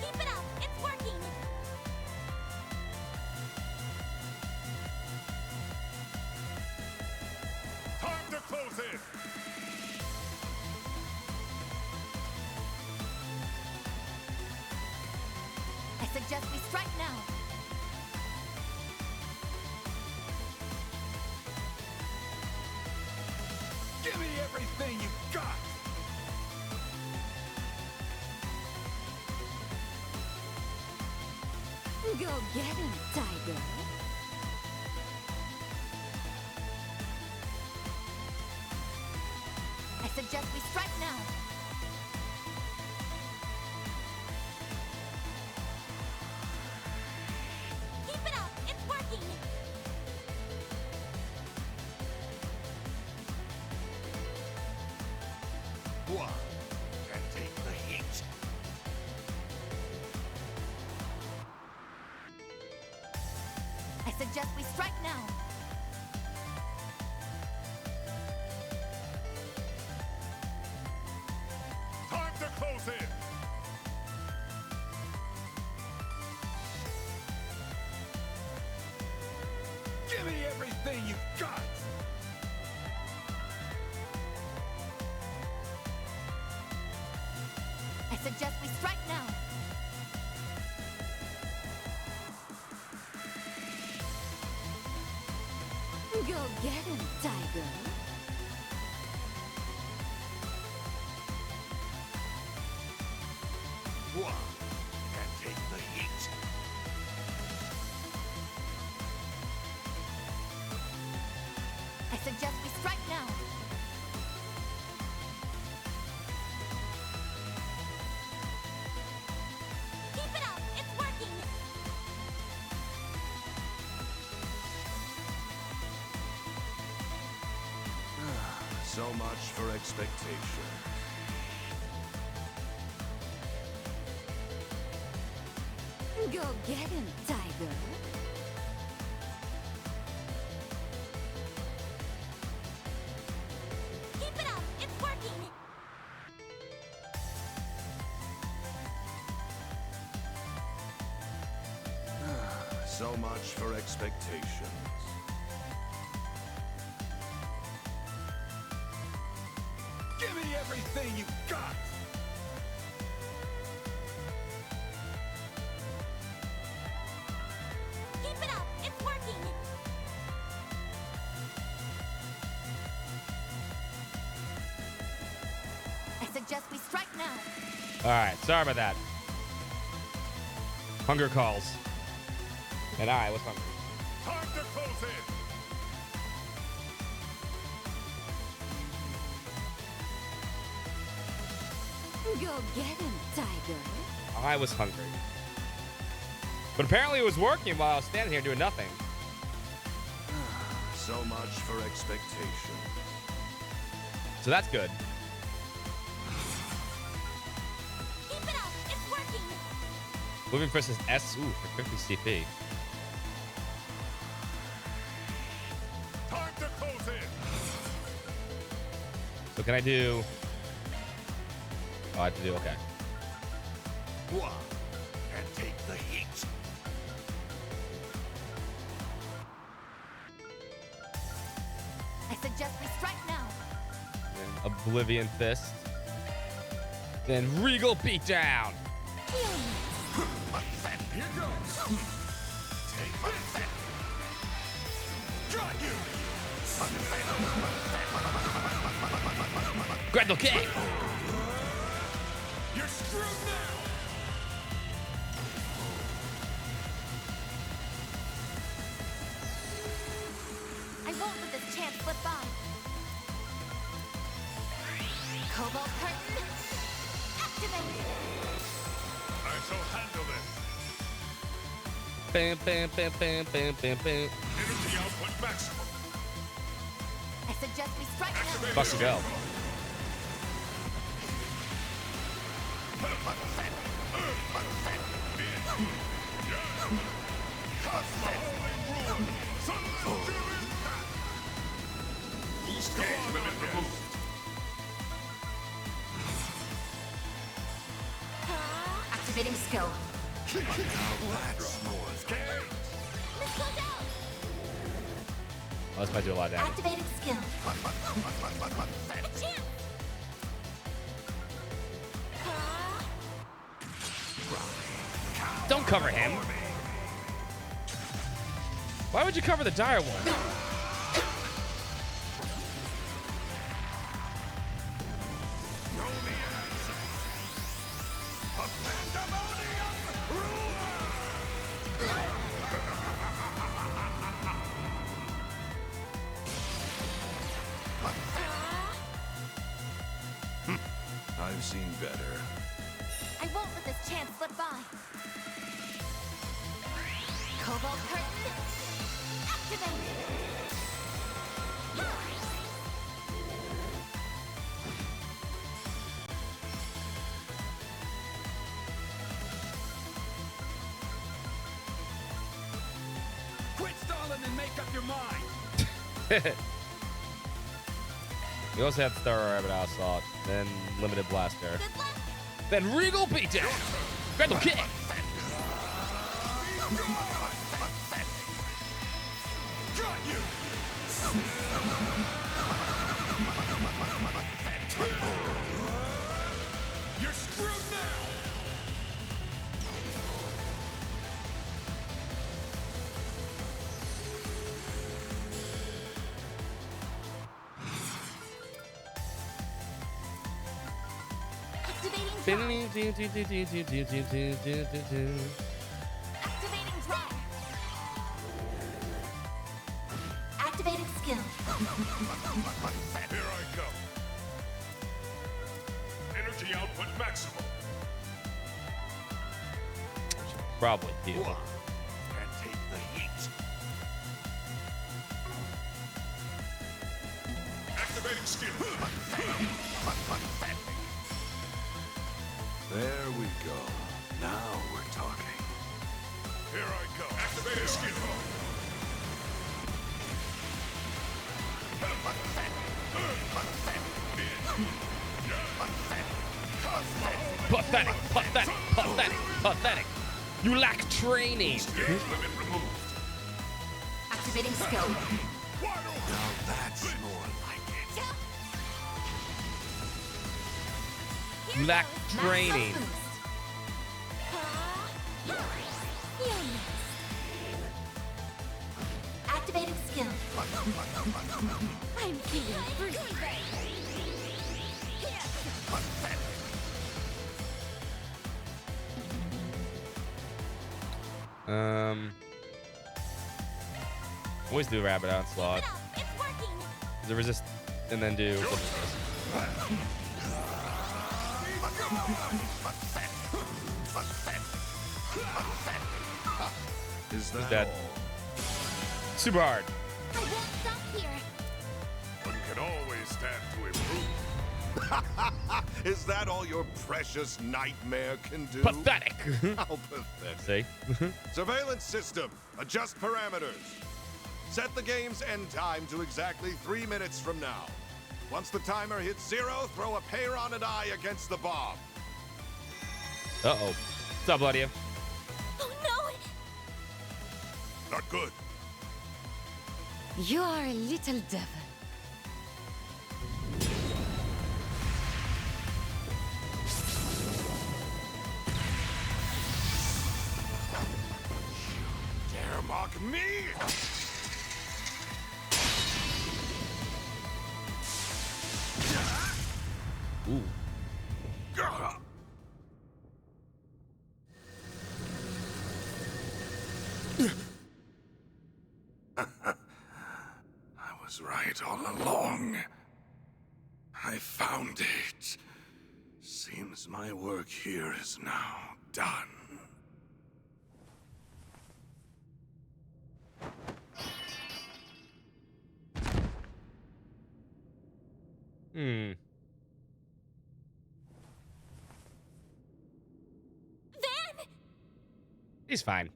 Keep it up! It's working! Time to close in! I suggest we strike now. everything you've got! Go get him, Tiger. I suggest we strike now. Keep it up! It's working! One can take the heat. I suggest we strike now. Time to close in! Give me everything you've got! I suggest we strike now. Go get him, Tiger. One can take the heat. I suggest we strike now. Keep it up! It's working! So much for expectation. Go get him, Tiger. Keep it up! It's working! So much for expectations. Give me everything you've got! Keep it up! It's working! I suggest we strike now. All right, sorry about that. Hunger calls. And I was hungry. Time to close in! Go get him, Tiger. I was hungry. But apparently it was working while I was standing here doing nothing. So much for expectation. So that's good. Keep it up! It's working! Moving versus S. Ooh, for 50 CP. Time to close in! So can I do... Oh, I have to do... Okay. One can take the heat. I suggest we strike now. Then Oblivion Fist. Then Regal Beatdown. Here goes. Take my set. Got you. Grendel King. You're screwed now. I won't let this chance slip by. Cobalt Curtain, activate! I shall handle this. Bam, bam, bam, bam, bam, bam, bam. Energy output maximum. I suggest we strike now. Bust a go. Activating skill. Oh, this might do a lot of damage. Activating skill. A chance! Don't cover him. Why would you cover the dire one? I've seen better. I won't let this chance slip by. Cobalt curtain, activate! Quit stalling and make up your mind. We also have Star Rabbit Assault, then Limited Blaster, then Regal Beatdown, Grendel Kick. You're screwed now. Activating drive. Activating skill. Here I go. Energy output maximum. Probably heal. Can't take the heat. Activating skill. There we go. Now we're talking. Here I go. Activating skill. Pathetic, pathetic, pathetic, pathetic. You lack training. Activating skill. Now that's more like it. You lack training. Activating skill. I'm feeling free. Always do Rabbit Onslaught. It's working. The resist, and then do. Is that He's dead. all? Super hard. I won't stop here. One can always stand to improve. Is that all your precious nightmare can do? Pathetic. How pathetic. See? Surveillance system. Adjust parameters. Set the game's end time to exactly 3 minutes from now. Once the timer hits 0, throw a Peyronid eye against the bomb. Uh-oh. What's up, Bloody? Oh no! Not good. You are a little devil. Dare mock me? Ooh. I was right all along. I found it. Seems my work here is now done. Hmm. Van! He's fine.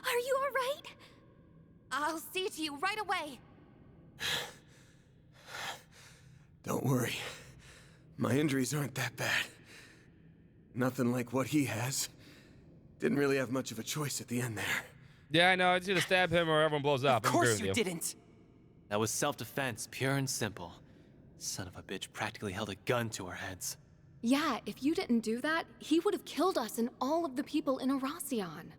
Are you all right? I'll see to you right away. Don't worry. My injuries aren't that bad. Nothing like what he has. Didn't really have much of a choice at the end there. Yeah, I know. It's either stab him or everyone blows up. Of course you didn't. That was self-defense, pure and simple. Son of a bitch practically held a gun to our heads. Yeah, if you didn't do that, he would have killed us and all of the people in Aracion.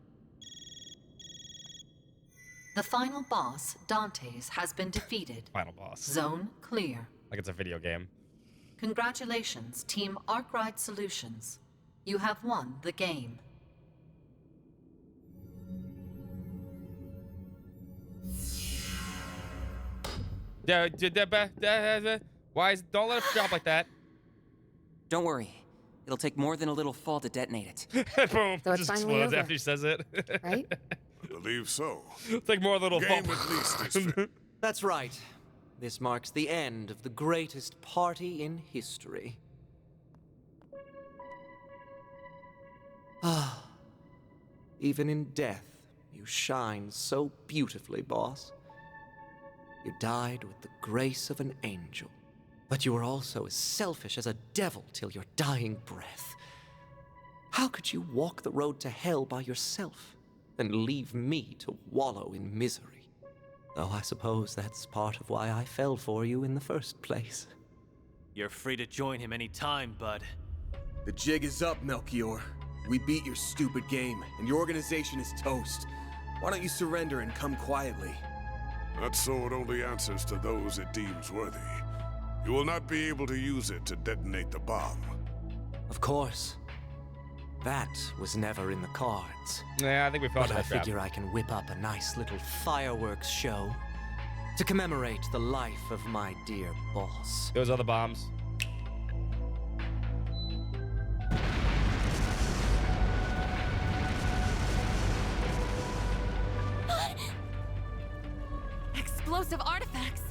The final boss, Dante's, has been defeated. Final boss. Zone clear. Like it's a video game. Congratulations, Team Arkwright Solutions. You have won the game. Why is? Don't let it drop like that. Don't worry. It'll take more than a little fall to detonate it. Boom. So it's Just finally explodes over. after he says it. Right? I believe so. It's like more little Game fall. at least is fit. That's right. This marks the end of the greatest party in history. Ah. Even in death, you shine so beautifully, boss. You died with the grace of an angel. But you were also as selfish as a devil till your dying breath. How could you walk the road to hell by yourself and leave me to wallow in misery? Though I suppose that's part of why I fell for you in the first place. You're free to join him any time, bud. The jig is up, Melchior. We beat your stupid game, and your organization is toast. Why don't you surrender and come quietly? That sword only answers to those it deems worthy. You will not be able to use it to detonate the bomb. Of course. That was never in the cards. Yeah, I think we fell But into I that trap. figure I can whip up a nice little fireworks show to commemorate the life of my dear boss. Those other bombs. Explosive artifacts.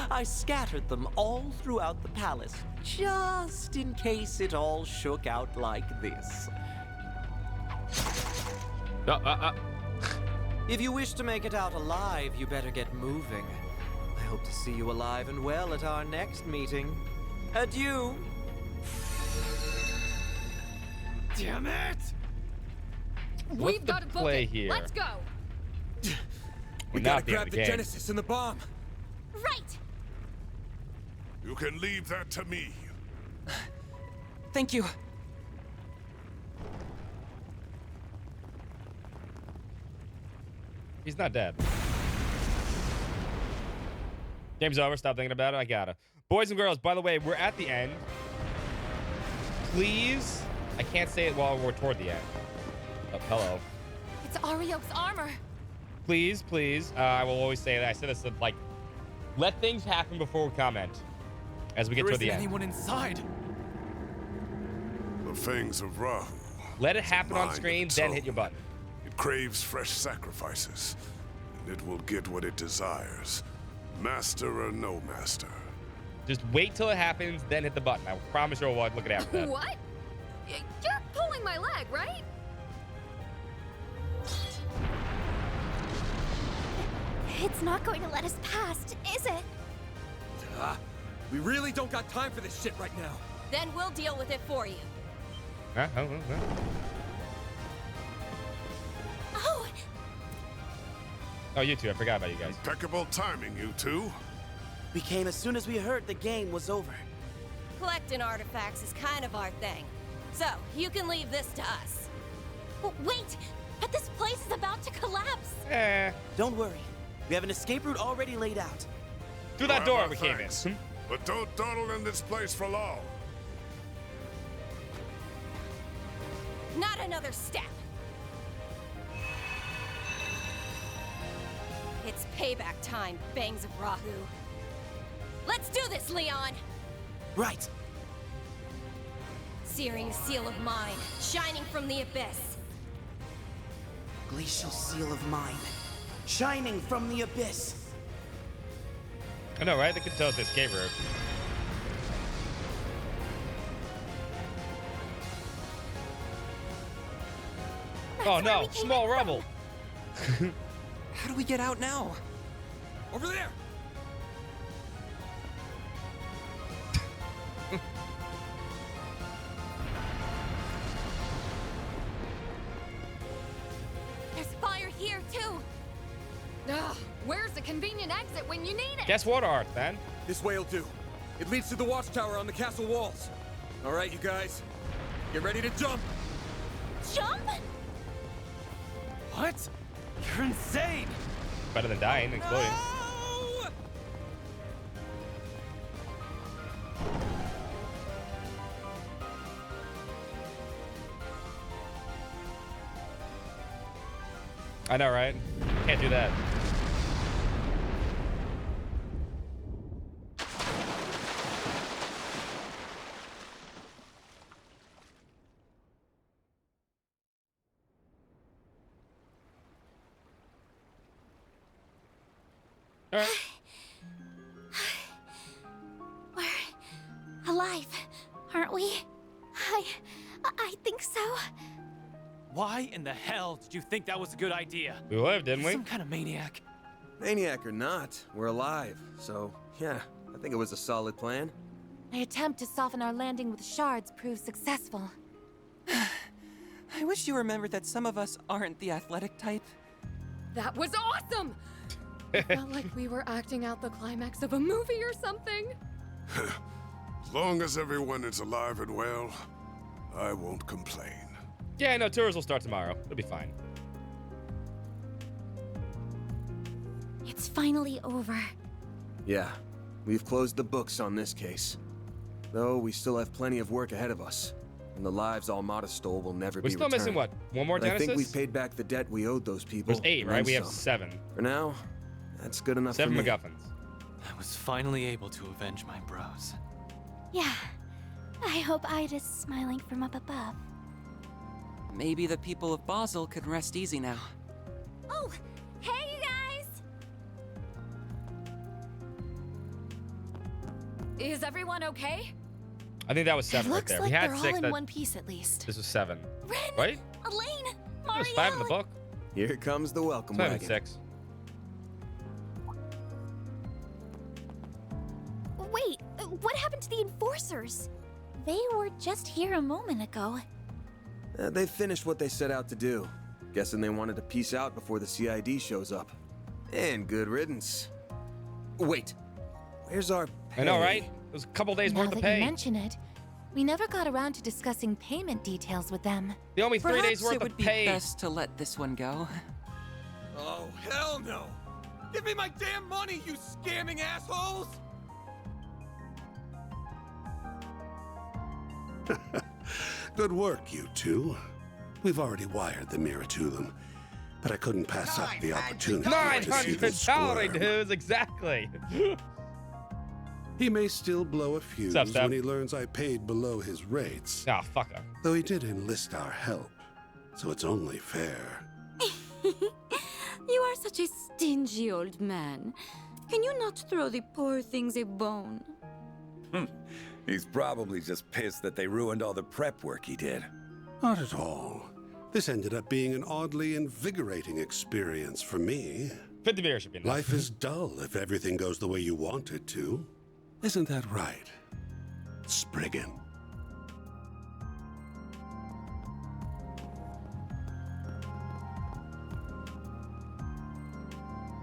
I scattered them all throughout the palace, just in case it all shook out like this. If you wish to make it out alive, you better get moving. I hope to see you alive and well at our next meeting. Adieu. Damn it! We've got to book play it. here? Let's go. We Not gotta the end grab of the game. Genesis and the bomb. Right! You can leave that to me. Thank you. He's not dead. Game's over. Stop thinking about it. I gotta. Boys and girls, by the way, we're at the end. Please. I can't say it while we're toward the end. Oh, hello. It's Ario's armor. Please, please. I will always say that. I said this, like, let things happen before we comment. As we get There to the isn't end. anyone inside. The fangs of Rahu. Let it happen on mind screen, of its then own. hit your button. It craves fresh sacrifices, and it will get what it desires. Master or no master. Just wait till it happens, then hit the button. I promise you'll look at it after that. What? You're pulling my leg, right? It's not going to let us past, is it? We really don't got time for this shit right now. Then we'll deal with it for you. Oh, Oh, you two. I forgot about you guys. Impeccable timing, you two. We came as soon as we heard the game was over. Collecting artifacts is kind of our thing. So, you can leave this to us. Wait! But this place is about to collapse! Don't worry. We have an escape route already laid out. Through that door Well, we came thanks. in. But don't dawdle in this place for long. Not another step. It's payback time, Bangs of Rahu. Let's do this, Leon! Right. Searing seal of mine, shining from the abyss. Glacial seal of mine, shining from the abyss. I know, right? They could tell us the escape route. Oh no, small rubble. How do we get out now? Over there! There's fire here, too. Ugh, where's the convenient exit when you need it? Guess what, Art, then? This way'll do. It leads to the watchtower on the castle walls. All right, you guys. Get ready to jump. Jump? What? You're insane! Better than dying and exploding. I know, right? Can't do that. All right. We're alive, aren't we? I think so. Why in the hell did you think that was a good idea? We lived, didn't we? Some kind of maniac. Maniac or not, we're alive. So, yeah, I think it was a solid plan. My attempt to soften our landing with shards proved successful. I wish you remembered that some of us aren't the athletic type. That was awesome! It felt like we were acting out the climax of a movie or something. As long as everyone is alive and well, I won't complain. Yeah, no, tours will start tomorrow. It'll be fine. It's finally over. Yeah, we've closed the books on this case. Though we still have plenty of work ahead of us. And the lives Almada stole will never be We're still returned. missing, what, one more But I Genesis? think we've paid back the debt we owed those people. There's 8, and right? then We have some. 7. For now, that's good enough 7 for me. MacGuffins. I was finally able to avenge my bros. Yeah. I hope Ida's smiling from up above. Maybe the people of Basel can rest easy now. Oh, hey, you guys! Is everyone okay? I think that was 7 It right looks there. like We had they're 6. all in that, one piece at least. This was 7. Ren! Right? Elaine! There was 5 in the book. Here comes the welcome It's not even wagon. 6. Wait, what happened to the enforcers? They were just here a moment ago. They finished what they set out to do. Guessing they wanted to peace out before the CID shows up. And good riddance. Wait, where's our pay? I know, right? It was a couple days Now worth that of you pay. mention it, we never got around to discussing payment details with them. The only 3 Perhaps days worth it would of be pay. best to let this one go. Oh, hell no! Give me my damn money, you scamming assholes! Good work, you two. We've already wired the mirror to them, but I couldn't pass up the opportunity to see 900 them salary squirm. dudes, exactly. He may still blow a fuse What's up, Steph? when he learns I paid below his rates. Ah, fuck him. Though he did enlist our help, so it's only fair. You are such a stingy old man. Can you not throw the poor things a bone? He's probably just pissed that they ruined all the prep work he did. Not at all. This ended up being an oddly invigorating experience for me. 50 beers should be enough. Life is dull if everything goes the way you want it to. Isn't that right, Spriggan?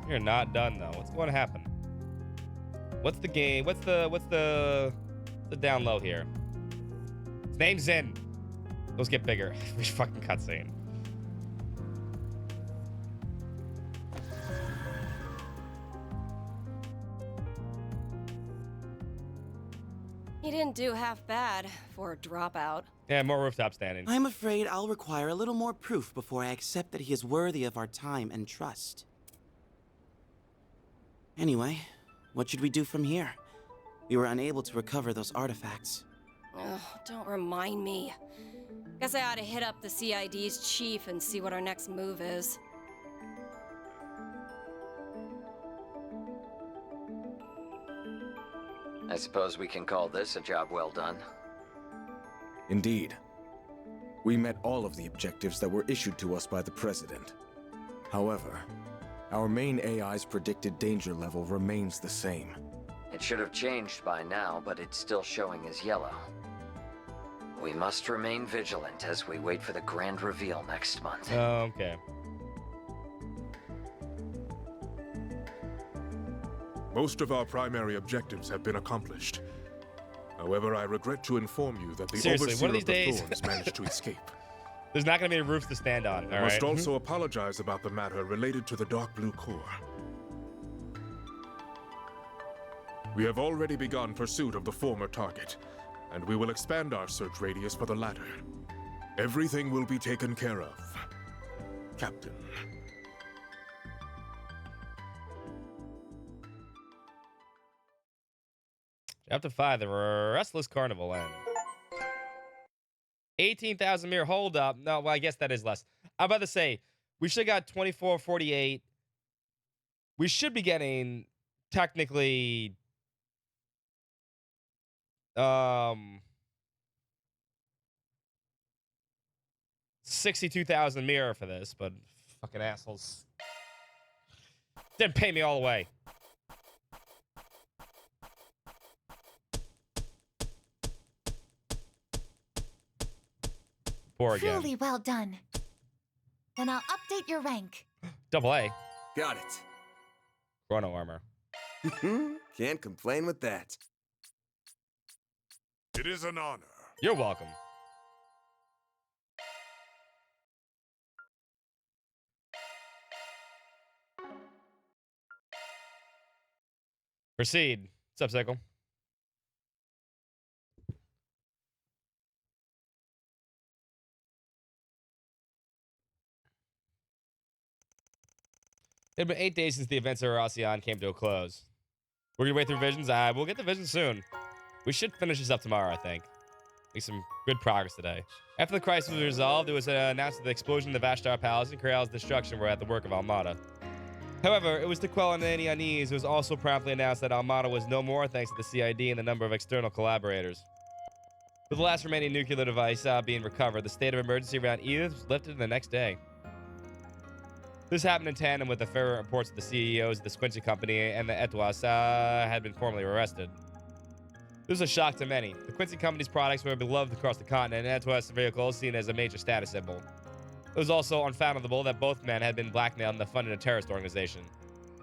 You're not done though. What's going to happen? What's the game? What's the down low here? His name's in. Those get bigger. Which fucking cutscene. He didn't do half bad for a dropout. Yeah, more rooftop standing. I'm afraid I'll require a little more proof before I accept that he is worthy of our time and trust. Anyway, what should we do from here? We were unable to recover those artifacts. Ugh, don't remind me. Guess I ought to hit up the CID's chief and see what our next move is. I suppose we can call this a job well done. Indeed. We met all of the objectives that were issued to us by the President. However, our main AI's predicted danger level remains the same. It should have changed by now, but it's still showing as yellow. We must remain vigilant as we wait for the grand reveal next month. Okay. Most of our primary objectives have been accomplished. However, I regret to inform you that the Seriously, Overseer one of of the these days- Thorns managed to escape. There's not going to be roofs to stand on. I All must right. also apologize about the matter related to the Dark Blue Core. We have already begun pursuit of the former target, and we will expand our search radius for the latter. Everything will be taken care of, Captain. Chapter 5, the Restless Carnival end. 18,000 mirror hold up. No, well, I guess that is less. I'm about to say, we should have got 2448. We should be getting technically 62,000 mirror for this, but fucking assholes didn't pay me all the way. Poor again. Truly well done. Then I'll update your rank. Double A. Got it. Chrono armor. Can't complain with that. It is an honor. You're welcome. Proceed. What's up, Sickle? It had been 8 days since the events of Aracion came to a close. We're gonna wait through visions. We'll get the visions soon. We should finish this up tomorrow, I think. Make some good progress today. After the crisis was resolved, it was announced that the explosion in the Vashtar Palace and Creal's destruction were at the work of Almada. However, it was to quell any unease. It was also promptly announced that Almada was no more thanks to the CID and the number of external collaborators. With the last remaining nuclear device being recovered, the state of emergency around Edith was lifted the next day. This happened in tandem with the fervent reports of the CEOs of the Squincy Company and the Etoiles had been formally arrested. This was a shock to many. The Quincy Company's products were beloved across the continent, and Etoiles vehicles seen as a major status symbol. It was also unfathomable that both men had been blackmailed and funded a terrorist organization.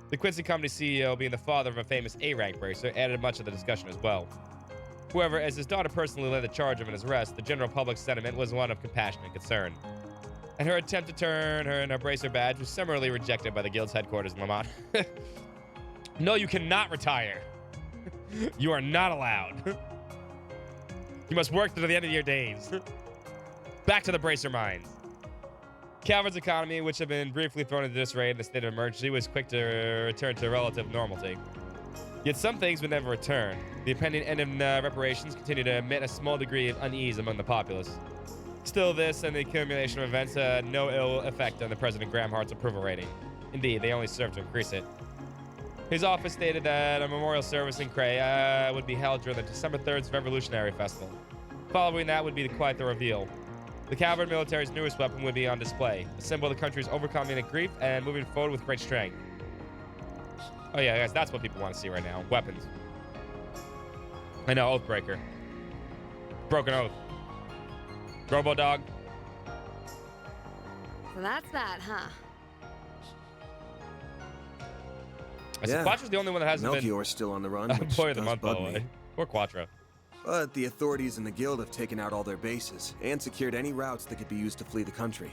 The Quincy Company CEO, being the father of a famous A-rank bracer, added much to the discussion as well. However, as his daughter personally led the charge of his arrest, the general public's sentiment was one of compassion and concern. And her attempt to turn her in her bracer badge was summarily rejected by the guild's headquarters in Lamont. No, you cannot retire. You are not allowed. You must work to the end of your days. Back to the bracer mines. Calvard's economy, which had been briefly thrown into disarray in the state of emergency, was quick to return to relative normality. Yet some things would never return. The impending end of reparations continued to emit a small degree of unease among the populace. Still, this and the accumulation of events had no ill effect on the President Gramhart's approval rating. Indeed, they only served to increase it. His office stated that a memorial service in Cray would be held during the December 3rd's Revolutionary Festival. Following that would be quite the reveal. The Calvard military's newest weapon would be on display, a symbol of the country's overcoming its grief and moving forward with great strength. Oh yeah, guys, that's what people want to see right now. Weapons. I know, Oathbreaker. Broken Oath. Robo Dog. So that's that, huh? I said Quattro's the only one that hasn't been... Melchior's still on the run, which Employee of the does month, by bug the way. me. Poor Quattro. But the authorities in the guild have taken out all their bases and secured any routes that could be used to flee the country.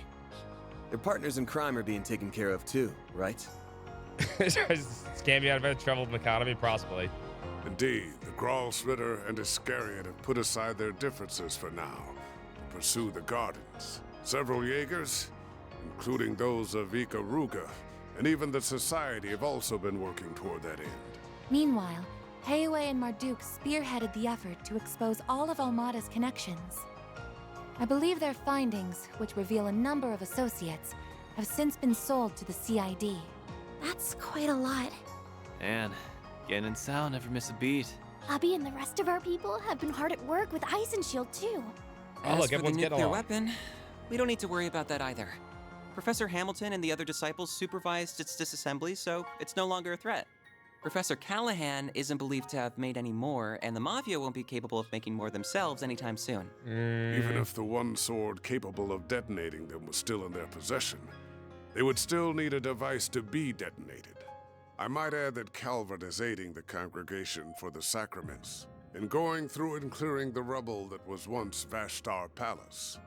Their partners in crime are being taken care of too, right? Scam you out of a troubled economy, possibly. Indeed, the Gralsritter and Iscariot have put aside their differences for now to pursue the gardens. Several Jaegers, including those of Ikaruga, and even the Society have also been working toward that end. Meanwhile, Heiue and Marduk spearheaded the effort to expose all of Almada's connections. I believe their findings, which reveal a number of associates, have since been sold to the CID. That's quite a lot. Man, getting in sound, never miss a beat. Abby and the rest of our people have been hard at work with Ice and Shield too. Oh, look, As for the everyone's getting nuclear along. weapon, we don't need to worry about that either. Professor Hamilton and the other disciples supervised its disassembly, so it's no longer a threat. Professor Callahan isn't believed to have made any more, and the Mafia won't be capable of making more themselves anytime soon. Even if the one sword capable of detonating them was still in their possession, they would still need a device to be detonated. I might add that Calvert is aiding the Congregation for the Sacraments in going through and clearing the rubble that was once Vashtar Palace.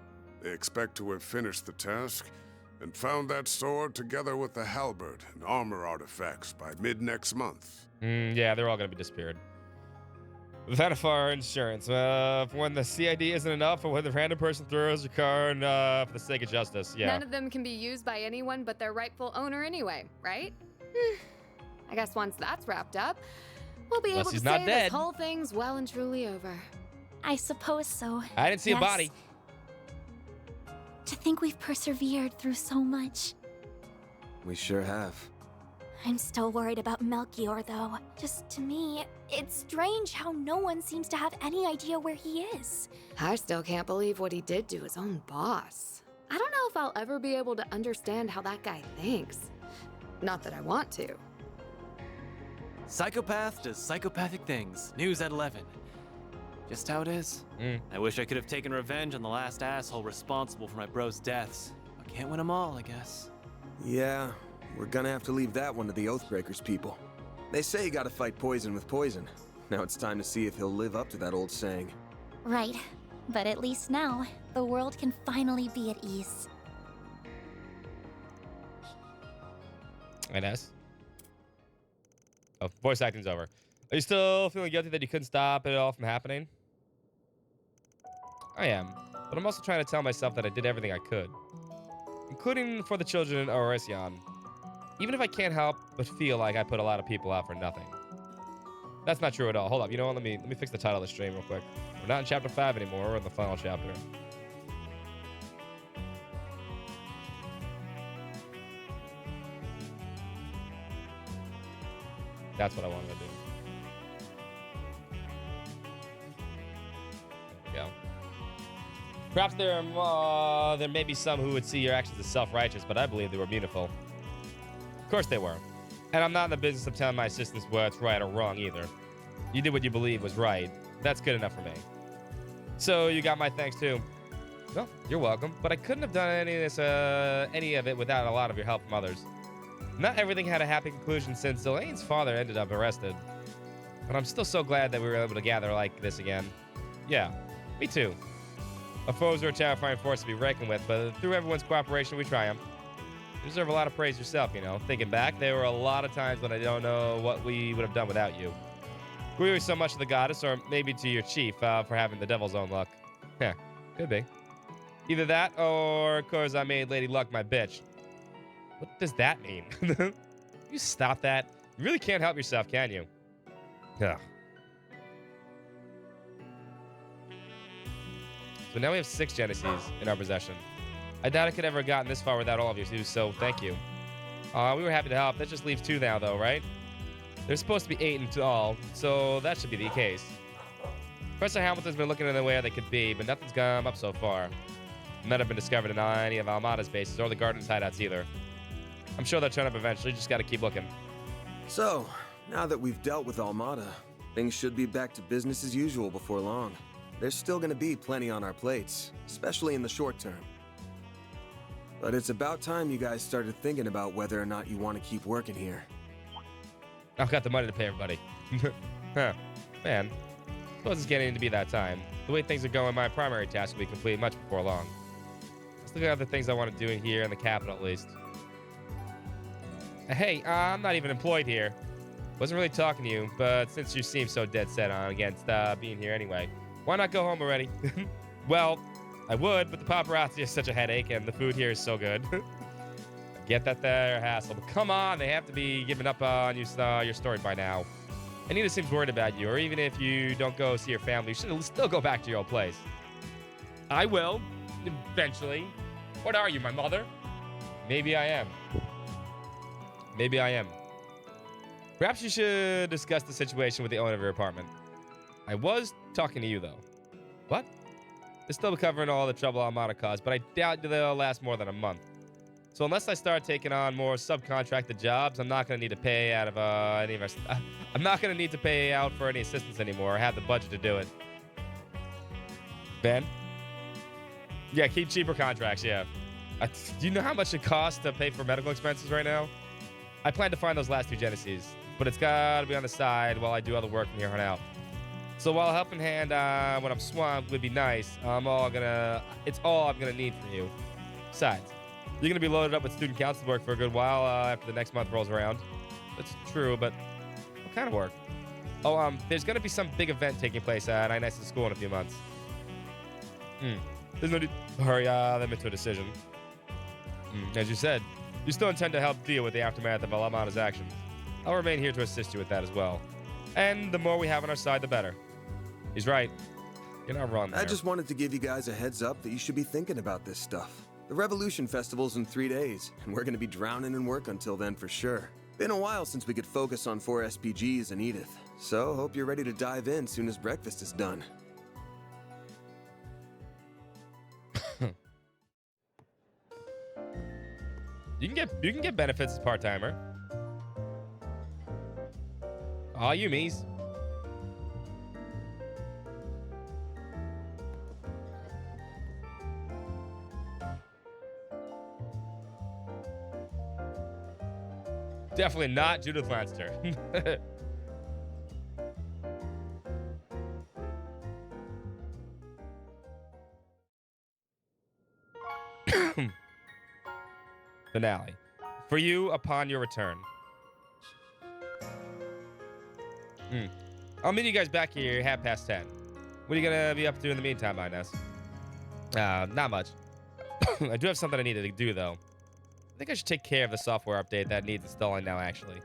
They expect to have finished the task and found that sword together with the halberd and armor artifacts by mid-next month. Yeah, they're all going to be disappeared. Vanifar Insurance. When the CID isn't enough, or when the random person throws your car and, for the sake of justice. Yeah. None of them can be used by anyone but their rightful owner anyway, right? I guess once that's wrapped up, we'll be able to say this whole thing's well and truly over. I suppose so. I didn't see a body. To think we've persevered through so much. We sure have. I'm still worried about Melchior, though. Just to me, it's strange how no one seems to have any idea where he is. I still can't believe what he did to his own boss. I don't know if I'll ever be able to understand how that guy thinks. Not that I want to. Psychopath does psychopathic things. News at 11. Just how it is. I wish I could have taken revenge on the last asshole responsible for my bro's deaths. I can't win them all, I guess. Yeah, we're gonna have to leave that one to the Oathbreakers people. They say you gotta fight poison with poison. Now it's time to see if he'll live up to that old saying. Right. But at least now, the world can finally be at ease. And S. Oh, voice acting's over. Are you still feeling guilty that you couldn't stop it all from happening? I am. But I'm also trying to tell myself that I did everything I could. Including for the children in Oresian. Even if I can't help but feel like I put a lot of people out for nothing. That's not true at all. Hold up. You know what? Let me fix the title of the stream real quick. We're not in chapter 5 anymore. We're in the final chapter. That's what I wanted to do. There we go. Perhaps there may be some who would see your actions as self-righteous, but I believe they were beautiful. Of course they were. And I'm not in the business of telling my assistants what's right or wrong either. You did what you believe was right. That's good enough for me. So you got my thanks too. Well, you're welcome. But I couldn't have done any of it without a lot of your help from others. Not everything had a happy conclusion since Elaine's father ended up arrested. But I'm still so glad that we were able to gather like this again. Yeah, me too. Our foes are a terrifying force to be reckoned with, but through everyone's cooperation, we triumphed. You deserve a lot of praise yourself, you know. Thinking back, there were a lot of times when I don't know what we would have done without you. We owe so much to the goddess, or maybe to your chief, for having the devil's own luck. Yeah, could be. Either that, or, of course, I made Lady Luck my bitch. What does that mean? You stop that. You really can't help yourself, can you? Yeah. So now we have 6 Genesees in our possession. I doubt I could ever have gotten this far without all of you, so thank you. We were happy to help. That just leaves 2 now, though, right? There's supposed to be 8 in all, so that should be the case. Professor Hamilton's been looking into where they could be, but nothing's come up so far. None have been discovered in any of Almada's bases or the Garden's hideouts either. I'm sure they'll turn up eventually, just gotta keep looking. So, now that we've dealt with Almada, things should be back to business as usual before long. There's still gonna be plenty on our plates, especially in the short term. But it's about time you guys started thinking about whether or not you want to keep working here. I've got the money to pay everybody. Huh. Man, suppose it's getting to be that time. The way things are going, my primary task will be complete much before long. Let's look at other things I want to do here in the capital, at least. Hey, I'm not even employed here. Wasn't really talking to you, but since you seem so dead set on against being here anyway, why not go home already? Well, I would, but the paparazzi is such a headache, and the food here is so good. I get that they're a hassle, but come on, they have to be giving up on you, your story by now. Anita seems worried about you, or even if you don't go see your family, you should still go back to your old place. I will, eventually. What are you, my mother? Maybe I am. Maybe I am. Perhaps you should discuss the situation with the owner of your apartment. I was talking to you, though. What? They're still covering all the trouble Almada caused, but I doubt they'll last more than a month. So unless I start taking on more subcontracted jobs, I'm not going to need to pay out of any of our... I'm not going to need to pay out for any assistance anymore. I have the budget to do it. Ben? Yeah, keep cheaper contracts, yeah. Do you know how much it costs to pay for medical expenses right now? I plan to find those last 2 Genesees, but it's got to be on the side while I do other work from here on out. So while a helping hand when I'm swamped would be nice, it's all I'm gonna need from you. Besides, you're gonna be loaded up with student council work for a good while after the next month rolls around. That's true, but what kind of work? Oh, there's gonna be some big event taking place at Iness's school in a few months. There's no need to hurry them into a decision. As you said, you still intend to help deal with the aftermath of Almada's actions. I'll remain here to assist you with that as well. And the more we have on our side, the better. He's right. You're not wrong there. I just wanted to give you guys a heads up that you should be thinking about this stuff. The Revolution Festival's in 3 days, and we're gonna be drowning in work until then for sure. Been a while since we could focus on 4 SPGs and Edith, so hope you're ready to dive in soon as breakfast is done. You can get benefits as part-timer. Aw, you me's. Definitely not Judith Lannister. Finale. For you upon your return. I'll meet you guys back here 10:30. What are you gonna be up to in the meantime, Inez? Not much. I do have something I need to do though. I think I should take care of the software update that needs installing now, actually.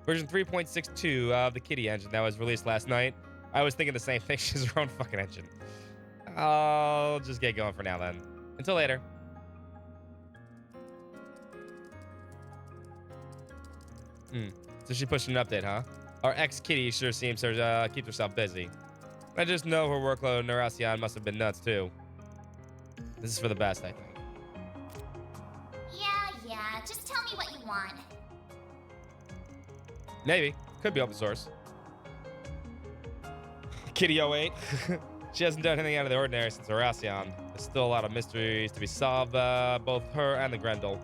Version 3.62 of the Kitty engine that was released last night. I was thinking the same thing. She's her own fucking engine. I'll just get going for now then. Until later. So she pushed an update, huh? Our ex-Kitty sure seems to keep herself busy. I just know her workload in Neuracion must have been nuts, too. This is for the best, I think. Yeah, just tell me what you want. Maybe. Could be open source. Kitty 08. She hasn't done anything out of the ordinary since Neuracion. There's still a lot of mysteries to be solved, both her and the Grendel.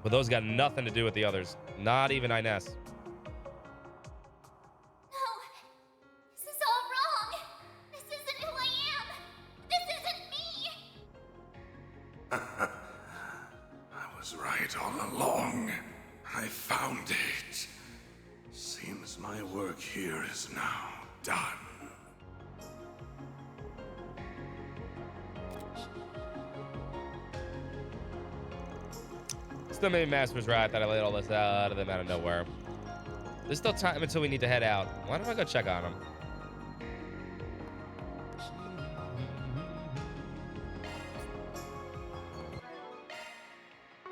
But those got nothing to do with the others. Not even Inez. No, this is all wrong. This isn't who I am. This isn't me. I was right all along. I found it. Seems my work here is now done. Still maybe Master was right that I laid all this out of them out of nowhere. There's still time until we need to head out. Why don't I go check on them?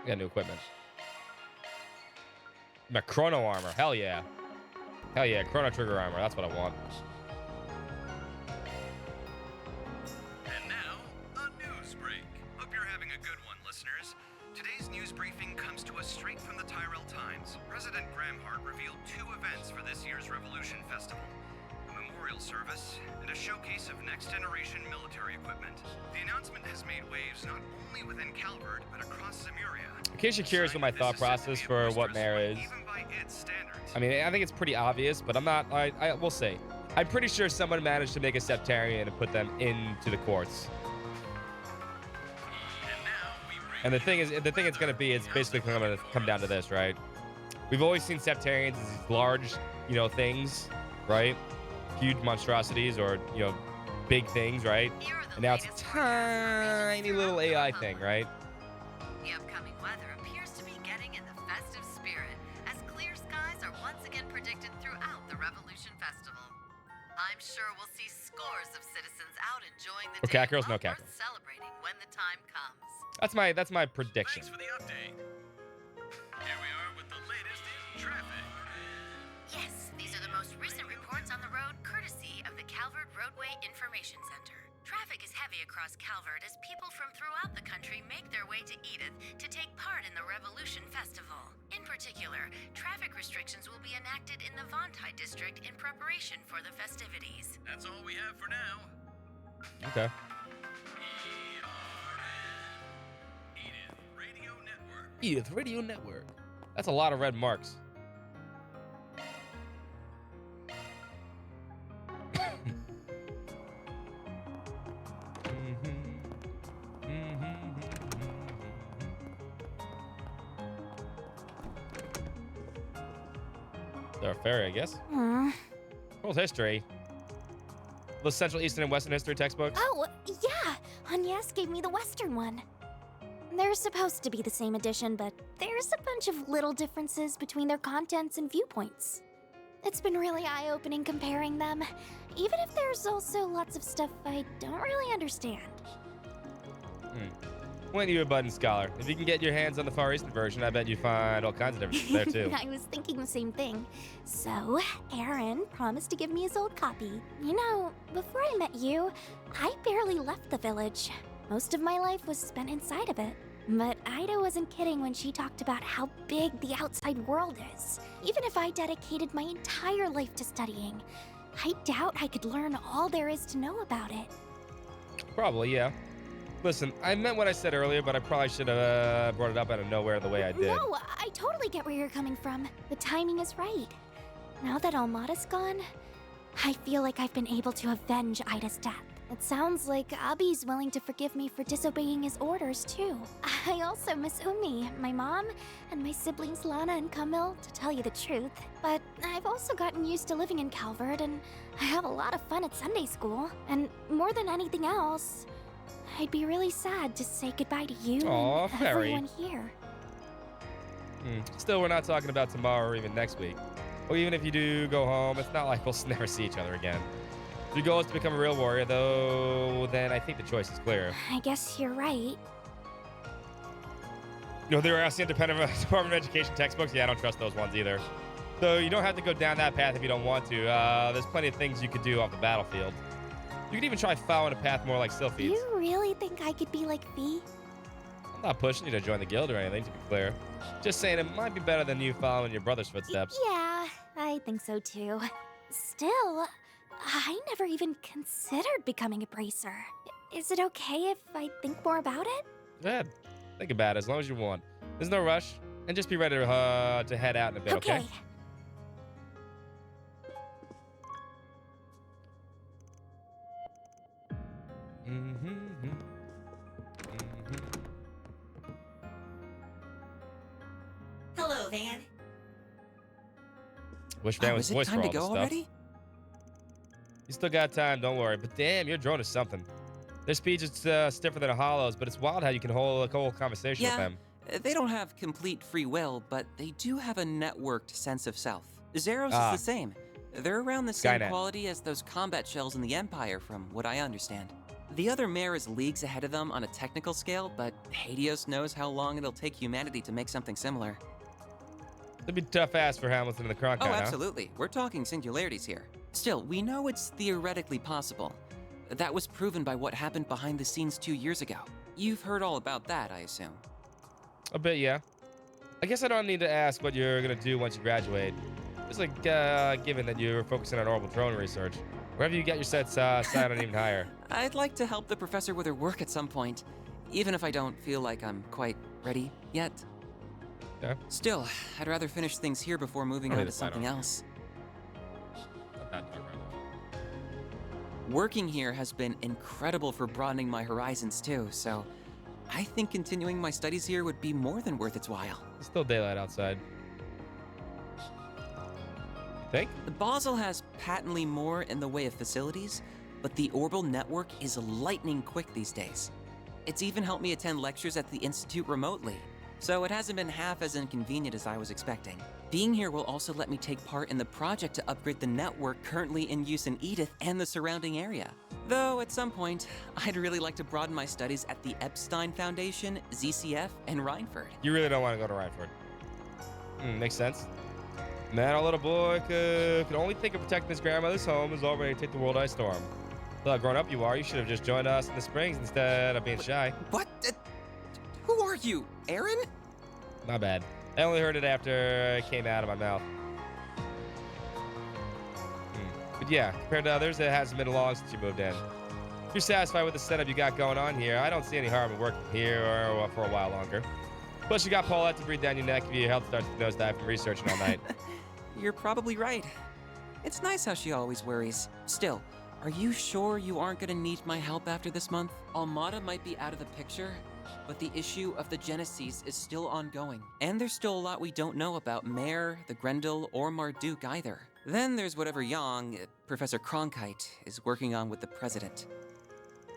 I got new equipment. My chrono armor. Hell yeah. Hell yeah. Chrono trigger armor. That's what I want. And now, a news break. Hope you're having a good one, listeners. Today's news briefing comes to us straight from the Tyrell Times. President Gramhart revealed 2 events for this year's Revolution Festival. A memorial service and a showcase of next-generation military equipment. The announcement has made waves not only within Calvert, but across Zemuria. In case you're curious what my thought process for what Mare is. I mean, I think it's pretty obvious, but I'm not, I will say. I'm pretty sure someone managed to make a Septarian and put them into the courts. And the thing it's going to be, it's basically going to come down to this, right? We've always seen Septarians as these large, things, right? Huge monstrosities or, big things, right? And now it's a tiny little AI thing, right? The upcoming weather appears to be getting in the festive spirit, as clear skies are once again predicted throughout the Revolution Festival. I'm sure we'll see scores of citizens out enjoying the day Catgirls, no well worth Catgirls. celebrating when the time comes. That's my prediction. Thanks for the update. Here we are with the latest in traffic. Yes, these are the most recent reports on the road, courtesy of the Calvert Roadway Information Center. Traffic is heavy across Calvert as people from throughout the country make their way to Edith to take part in the Revolution Festival. In particular, traffic restrictions will be enacted in the Vontai district in preparation for the festivities. That's all we have for now. Okay. Edith Radio Network. That's a lot of red marks. They're a ferry, I guess. World history. The Central, Eastern, and Western history textbooks. Oh, yeah. Agnes gave me the Western one. They're supposed to be the same edition, but there's a bunch of little differences between their contents and viewpoints. It's been really eye-opening comparing them, even if there's also lots of stuff I don't really understand. When you're a budding scholar, if you can get your hands on the Far Eastern version, I bet you find all kinds of differences there too. I was thinking the same thing. So, Aaron promised to give me his old copy. You know, before I met you, I barely left the village. Most of my life was spent inside of it. But Ida wasn't kidding when she talked about how big the outside world is. Even if I dedicated my entire life to studying, I doubt I could learn all there is to know about it. Probably, yeah. Listen, I meant what I said earlier, but I probably should have brought it up out of nowhere the way I did. No, I totally get where you're coming from. The timing is right. Now that Almada's gone, I feel like I've been able to avenge Ida's death. It sounds like Abi's willing to forgive me for disobeying his orders, too. I also miss Umi, my mom, and my siblings Lana and Camille, to tell you the truth. But I've also gotten used to living in Calvert, and I have a lot of fun at Sunday school. And more than anything else, I'd be really sad to say goodbye to you and everyone here. Still, we're not talking about tomorrow or even next week. Or even if you do go home, it's not like we'll never see each other again. If your goal is to become a real warrior, though, then I think the choice is clear. I guess you're right. You know, there are the Department of Education textbooks. Yeah, I don't trust those ones either. So you don't have to go down that path if you don't want to. There's plenty of things you could do off the battlefield. You could even try following a path more like Sylphie's. You really think I could be like Fee? I'm not pushing you to join the guild or anything, to be clear. Just saying it might be better than you following your brother's footsteps. Yeah, I think so too. Still, I never even considered becoming a bracer. Is it okay if I think more about it? Go ahead. Think about it as long as you want. There's no rush. And just be ready to head out in a bit, okay? Hello, Van. Wish Van was is it voice time for to all go this stuff. already? You still got time, don't worry. But damn, your drone is something. Their speech is stiffer than a hollow's, but it's wild how you can hold a whole conversation with them. They don't have complete free will, but they do have a networked sense of self. Zeros is the same. They're around the same Skynet. quality as those combat shells in the Empire, from what I understand. The other mare is leagues ahead of them on a technical scale, but Hadios knows how long it'll take humanity to make something similar. It'd be tough ass for Hamilton and the Cronkite, Oh, huh? absolutely. We're talking singularities here. Still, we know it's theoretically possible. That was proven by what happened behind the scenes 2 years ago. You've heard all about that, I assume. A bit, yeah. I guess I don't need to ask what you're gonna do once you graduate. It's like, given that you're focusing on orbital drone research, wherever you get your sets set on even higher. I'd like to help the professor with her work at some point, even if I don't feel like I'm quite ready yet. Yeah. Still, I'd rather finish things here before moving on to something else. Working here has been incredible for broadening my horizons too, so I think continuing my studies here would be more than worth its while. It's still daylight outside. Think? Basel has patently more in the way of facilities, but the orbital network is lightning quick these days. It's even helped me attend lectures at the Institute remotely, so it hasn't been half as inconvenient as I was expecting. Being here will also let me take part in the project to upgrade the network currently in use in Edith and the surrounding area. Though at some point, I'd really like to broaden my studies at the Epstein Foundation, ZCF, and Rhineford. You really don't want to go to Rhineford. Makes sense. Man, our little boy could only think of protecting his grandmother's home is already take the world by storm. Look how grown up you are, you should have just joined us in the Springs instead of being shy. What? Who are you, Aaron? My bad. I only heard it after it came out of my mouth. But yeah, compared to others, it hasn't been long since you moved in. If you're satisfied with the setup you got going on here, I don't see any harm in working here or for a while longer. Plus, you got Paulette to breathe down your neck if your health starts to nosedive from researching all night. You're probably right. It's nice how she always worries. Still, are you sure you aren't gonna need my help after this month? Almada might be out of the picture, but the issue of the Genesis is still ongoing. And there's still a lot we don't know about Mare, the Grendel, or Marduk either. Then there's whatever Yang, Professor Cronkite, is working on with the President.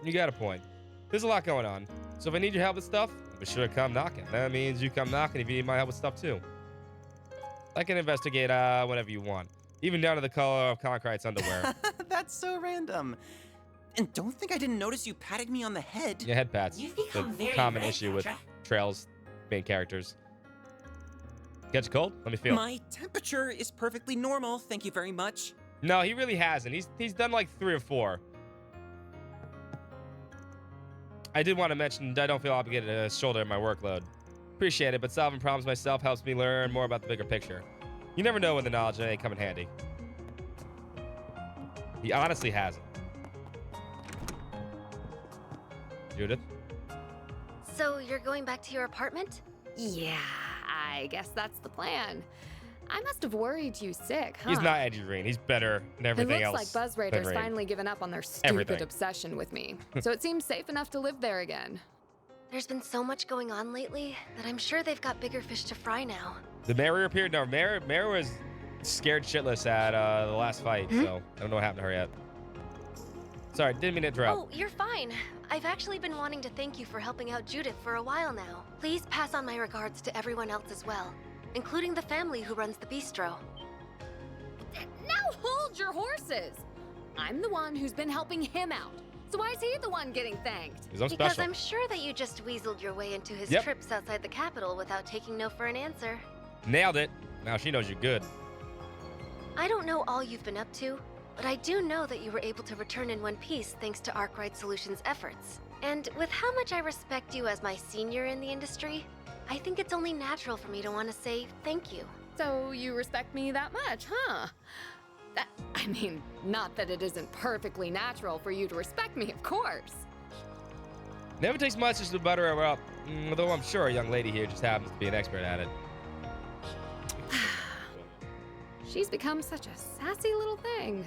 You got a point. There's a lot going on. So if I need your help with stuff, be sure to come knocking. That means you come knocking if you need my help with stuff too. I can investigate whatever you want. Even down to the color of Cronkite's underwear. That's so random. And don't think I didn't notice you patting me on the head. Yeah, head pats. You've The become very common red, issue with Petra. Trail's main characters. Catch a cold? Let me feel. My temperature is perfectly normal, thank you very much. No, he really hasn't. He's done like 3 or 4. I did want to mention I don't feel obligated to shoulder my workload. Appreciate it, but solving problems myself helps me learn more about the bigger picture. You never know when the knowledge may come in handy. He honestly hasn't. Judith? So you're going back to your apartment? Yeah, I guess that's the plan. I must have worried you sick, huh? He's not Eddie Green. He's better than everything it else. looks like Buzz than Raiders Rain. finally given up on their stupid Everything. obsession with me. So it seems safe enough to live there again. There's been so much going on lately that I'm sure they've got bigger fish to fry now. The Mary appeared? No, Mary was scared shitless at the last fight, so I don't know what happened to her yet. Sorry, didn't mean to interrupt. Oh, you're fine. I've actually been wanting to thank you for helping out Judith for a while now. Please pass on my regards to everyone else as well, including the family who runs the bistro. Now hold your horses! I'm the one who's been helping him out. So why is he the one getting thanked? Because I'm Because special. I'm sure that you just weaseled your way into his Yep. trips outside the capital without taking no for an answer. Nailed it. Now she knows you're good. I don't know all you've been up to, but I do know that you were able to return in one piece thanks to Arkwright Solutions' efforts. And with how much I respect you as my senior in the industry, I think it's only natural for me to want to say thank you. So you respect me that much, huh? I mean, not that it isn't perfectly natural for you to respect me, of course. Never takes much just to butter her up. Although I'm sure a young lady here just happens to be an expert at it. She's become such a sassy little thing.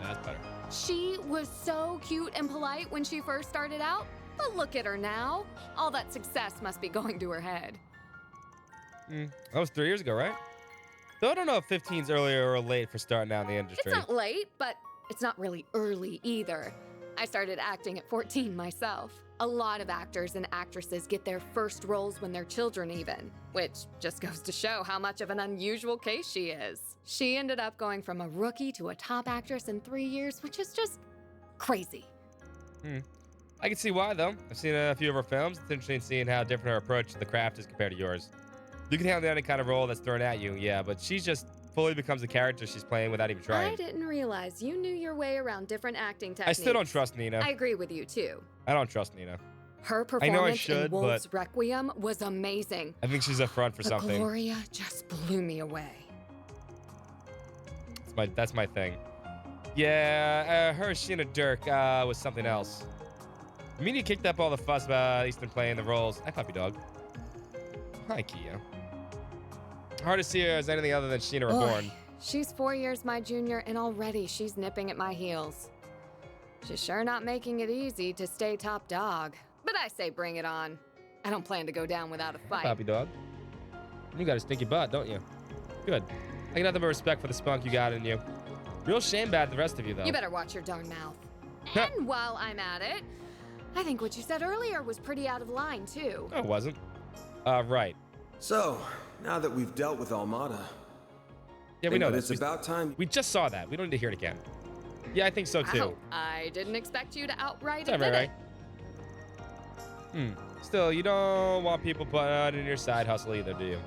That's better. She was so cute and polite when she first started out, but look at her now. All that success must be going to her head. That was 3 years ago, right? Though I don't know if 15's earlier or late for starting out in the industry. It's not late, but it's not really early either. I started acting at 14 myself. A lot of actors and actresses get their first roles when they're children even, which just goes to show how much of an unusual case she is. She ended up going from a rookie to a top actress in 3 years, which is just crazy. I can see why, though. I've seen a few of her films. It's interesting seeing how different her approach to the craft is compared to yours. You can handle any kind of role that's thrown at you, yeah, but she just fully becomes the character she's playing without even trying. I didn't realize you knew your way around different acting techniques. I still don't trust Nina. I agree with you, too. I don't trust Nina. Her I performance know I should, in Wolf's but Requiem was amazing. I think she's a front for But something. Gloria just blew me away. That's my thing. Yeah, her Sheena Dirk was something else. The media kicked up all the fuss about Easton playing the roles. Hi, puppy dog. Hi, Kia. Hard to see her as anything other than Sheena Reborn. Boy, she's 4 years my junior, and already she's nipping at my heels. She's sure not making it easy to stay top dog. But I say bring it on. I don't plan to go down without a fight. Puppy dog. You got a stinky butt, don't you? Good. I got nothing but respect for the spunk you got in you. Real shame bad the rest of you, though. You better watch your darn mouth. And while I'm at it, I think what you said earlier was pretty out of line, too. No, it wasn't. Right. So, now that we've dealt with Almada, Yeah, we know it's this. about time. We just saw that. We don't need to hear it again. Yeah, I think so, too. Wow, I didn't expect you to outright It's all admit right, it. Still, you don't want people putting in your side hustle either, do you?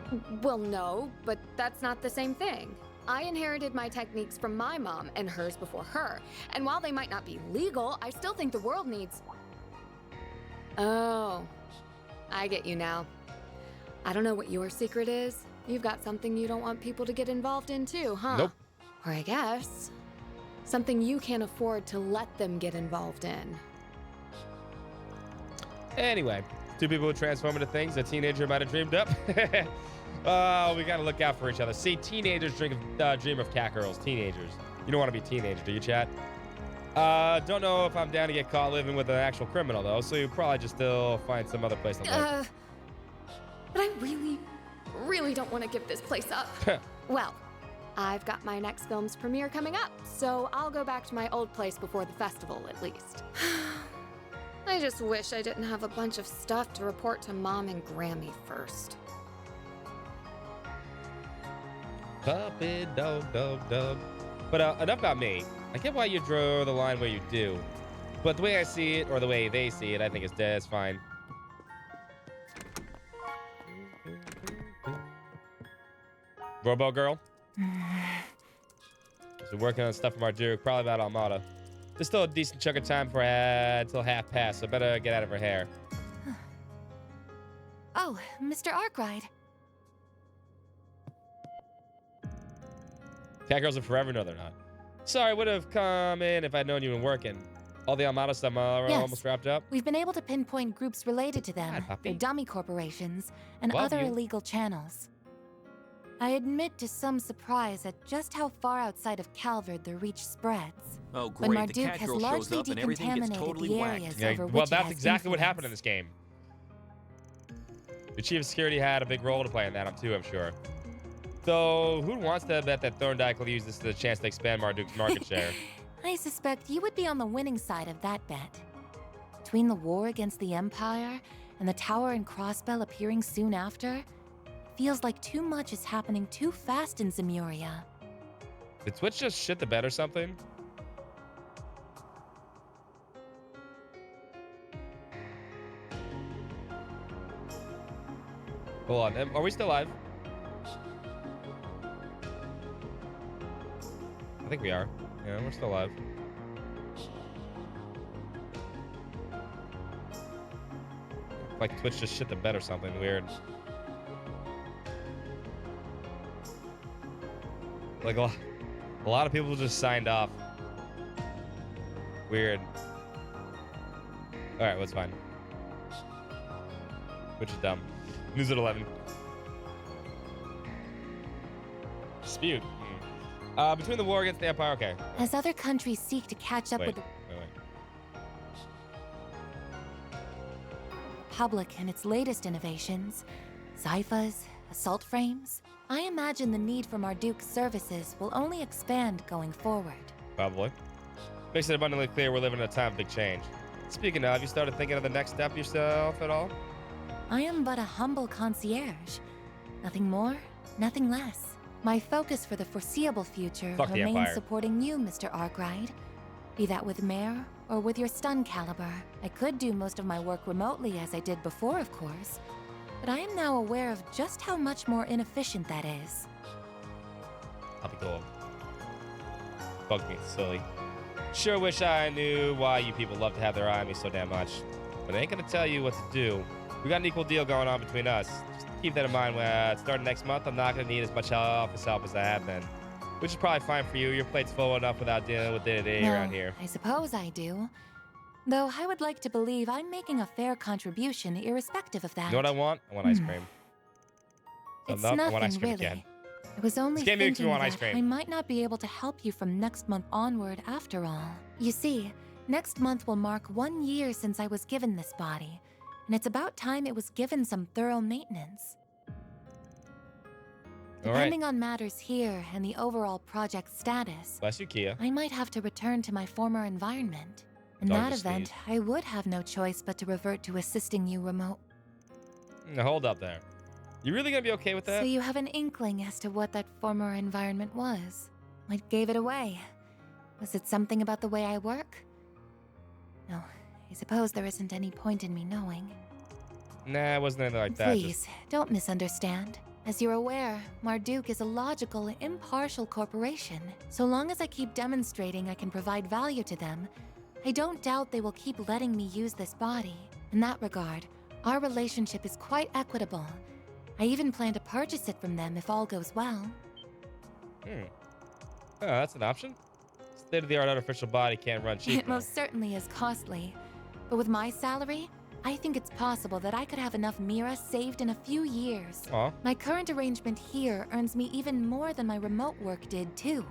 Well, no, but that's not the same thing. I inherited my techniques from my mom and hers before her. And while they might not be legal, I still think the world needs... Oh, I get you now. I don't know what your secret is. You've got something you don't want people to get involved in too, huh? Nope. Or I guess, something you can't afford to let them get involved in. Anyway, two people who transform into things a teenager might have dreamed up. Oh, we gotta look out for each other. See, teenagers dream of cat girls. Teenagers. You don't want to be a teenager, do you, chat? Don't know if I'm down to get caught living with an actual criminal, though, so you probably just still find some other place to live. But I really don't want to give this place up. Well, I've got my next film's premiere coming up, so I'll go back to my old place before the festival, at least. I just wish I didn't have a bunch of stuff to report to Mom and Grammy first. Puppy dog, dog, dog. But enough about me. I get why you draw the line where you do, but the way I see it, or the way they see it, I think it's fine. Robo Girl. So working on stuff from our Duke, probably about Armada. There's still a decent chunk of time for until half past, so better get out of her hair. Oh, Mr. Arkwright. Catgirls are forever. No, they're not. Sorry, would have come in if I'd known you were working. All the Armada stuff are Yes. almost wrapped up. We've been able to pinpoint groups related to them, their dummy corporations, and Love other you. illegal channels. I admit to some surprise at just how far outside of Calvard their reach spreads. Oh, When great. The Marduk cat has girl shows largely up and everything gets decontaminated totally the whacked. areas Yeah, over well, which it that's has exactly what influence. happened in this game. The chief of security had a big role to play in that, I'm sure. So, who wants to bet that Thorndyke will use this as a chance to expand Marduk's market share? I suspect you would be on the winning side of that bet. Between the war against the Empire and the Tower and Crossbell appearing soon after, it feels like too much is happening too fast in Zemuria. Did Twitch just shit the bed or something? Hold on, are we still live? I think we are. Yeah, we're still live. Like Twitch just shit the bed or something weird. Like a lot of people just signed off. Weird. All right, what's fine. Which is dumb. News at 11. Dispute. Between the war against the Empire. Okay. As other countries seek to catch up Wait. with the Republic and its latest innovations, Zyphas, assault frames, I imagine the need for Marduk's services will only expand going forward. Probably. Makes it abundantly clear we're living in a time of big change. Speaking of, you started thinking of the next step yourself at all? I am but a humble concierge. Nothing more, nothing less. My focus for the foreseeable future Fuck the remains Empire. supporting you, Mr. Arkwright. Be that with Mare or with your stun caliber. I could do most of my work remotely as I did before, of course. But I am now aware of just how much more inefficient that is. I'll be cool. Bug me, silly. Sure wish I knew why you people love to have their eye on me so damn much. But I ain't gonna tell you what to do. We got an equal deal going on between us. Just keep that in mind when starting next month, I'm not gonna need as much help as I have been. Which is probably fine for you. Your plate's full enough without dealing with day-to-day Well, around here. I suppose I do. Though I would like to believe I'm making a fair contribution irrespective of that. You know what I want? I want ice cream. So It's no, I nothing, want ice cream really. again. I was only This game makes me thinking want that ice cream. I might not be able to help you from next month onward after all. You see, next month will mark 1 year since I was given this body, and it's about time it was given some thorough maintenance. All right. Depending on matters here and the overall project status, Bless you, Kia. I might have to return to my former environment. In Dog that just event, sneezed. I would have no choice but to revert to assisting you remote. Now, hold up there. You really gonna be okay with that? So you have an inkling as to what that former environment was? What gave it away? Was it something about the way I work? No, I suppose there isn't any point in me knowing. Nah, it wasn't anything like that. Please, don't misunderstand. As you're aware, Marduk is a logical, impartial corporation. So long as I keep demonstrating I can provide value to them, I don't doubt they will keep letting me use this body. In that regard, our relationship is quite equitable. I even plan to purchase it from them if all goes well. Oh, that's an option? State-of-the-art artificial body can't run cheap. It most certainly is costly. But with my salary, I think it's possible that I could have enough Mira saved in a few years. Aw. My current arrangement here earns me even more than my remote work did, too.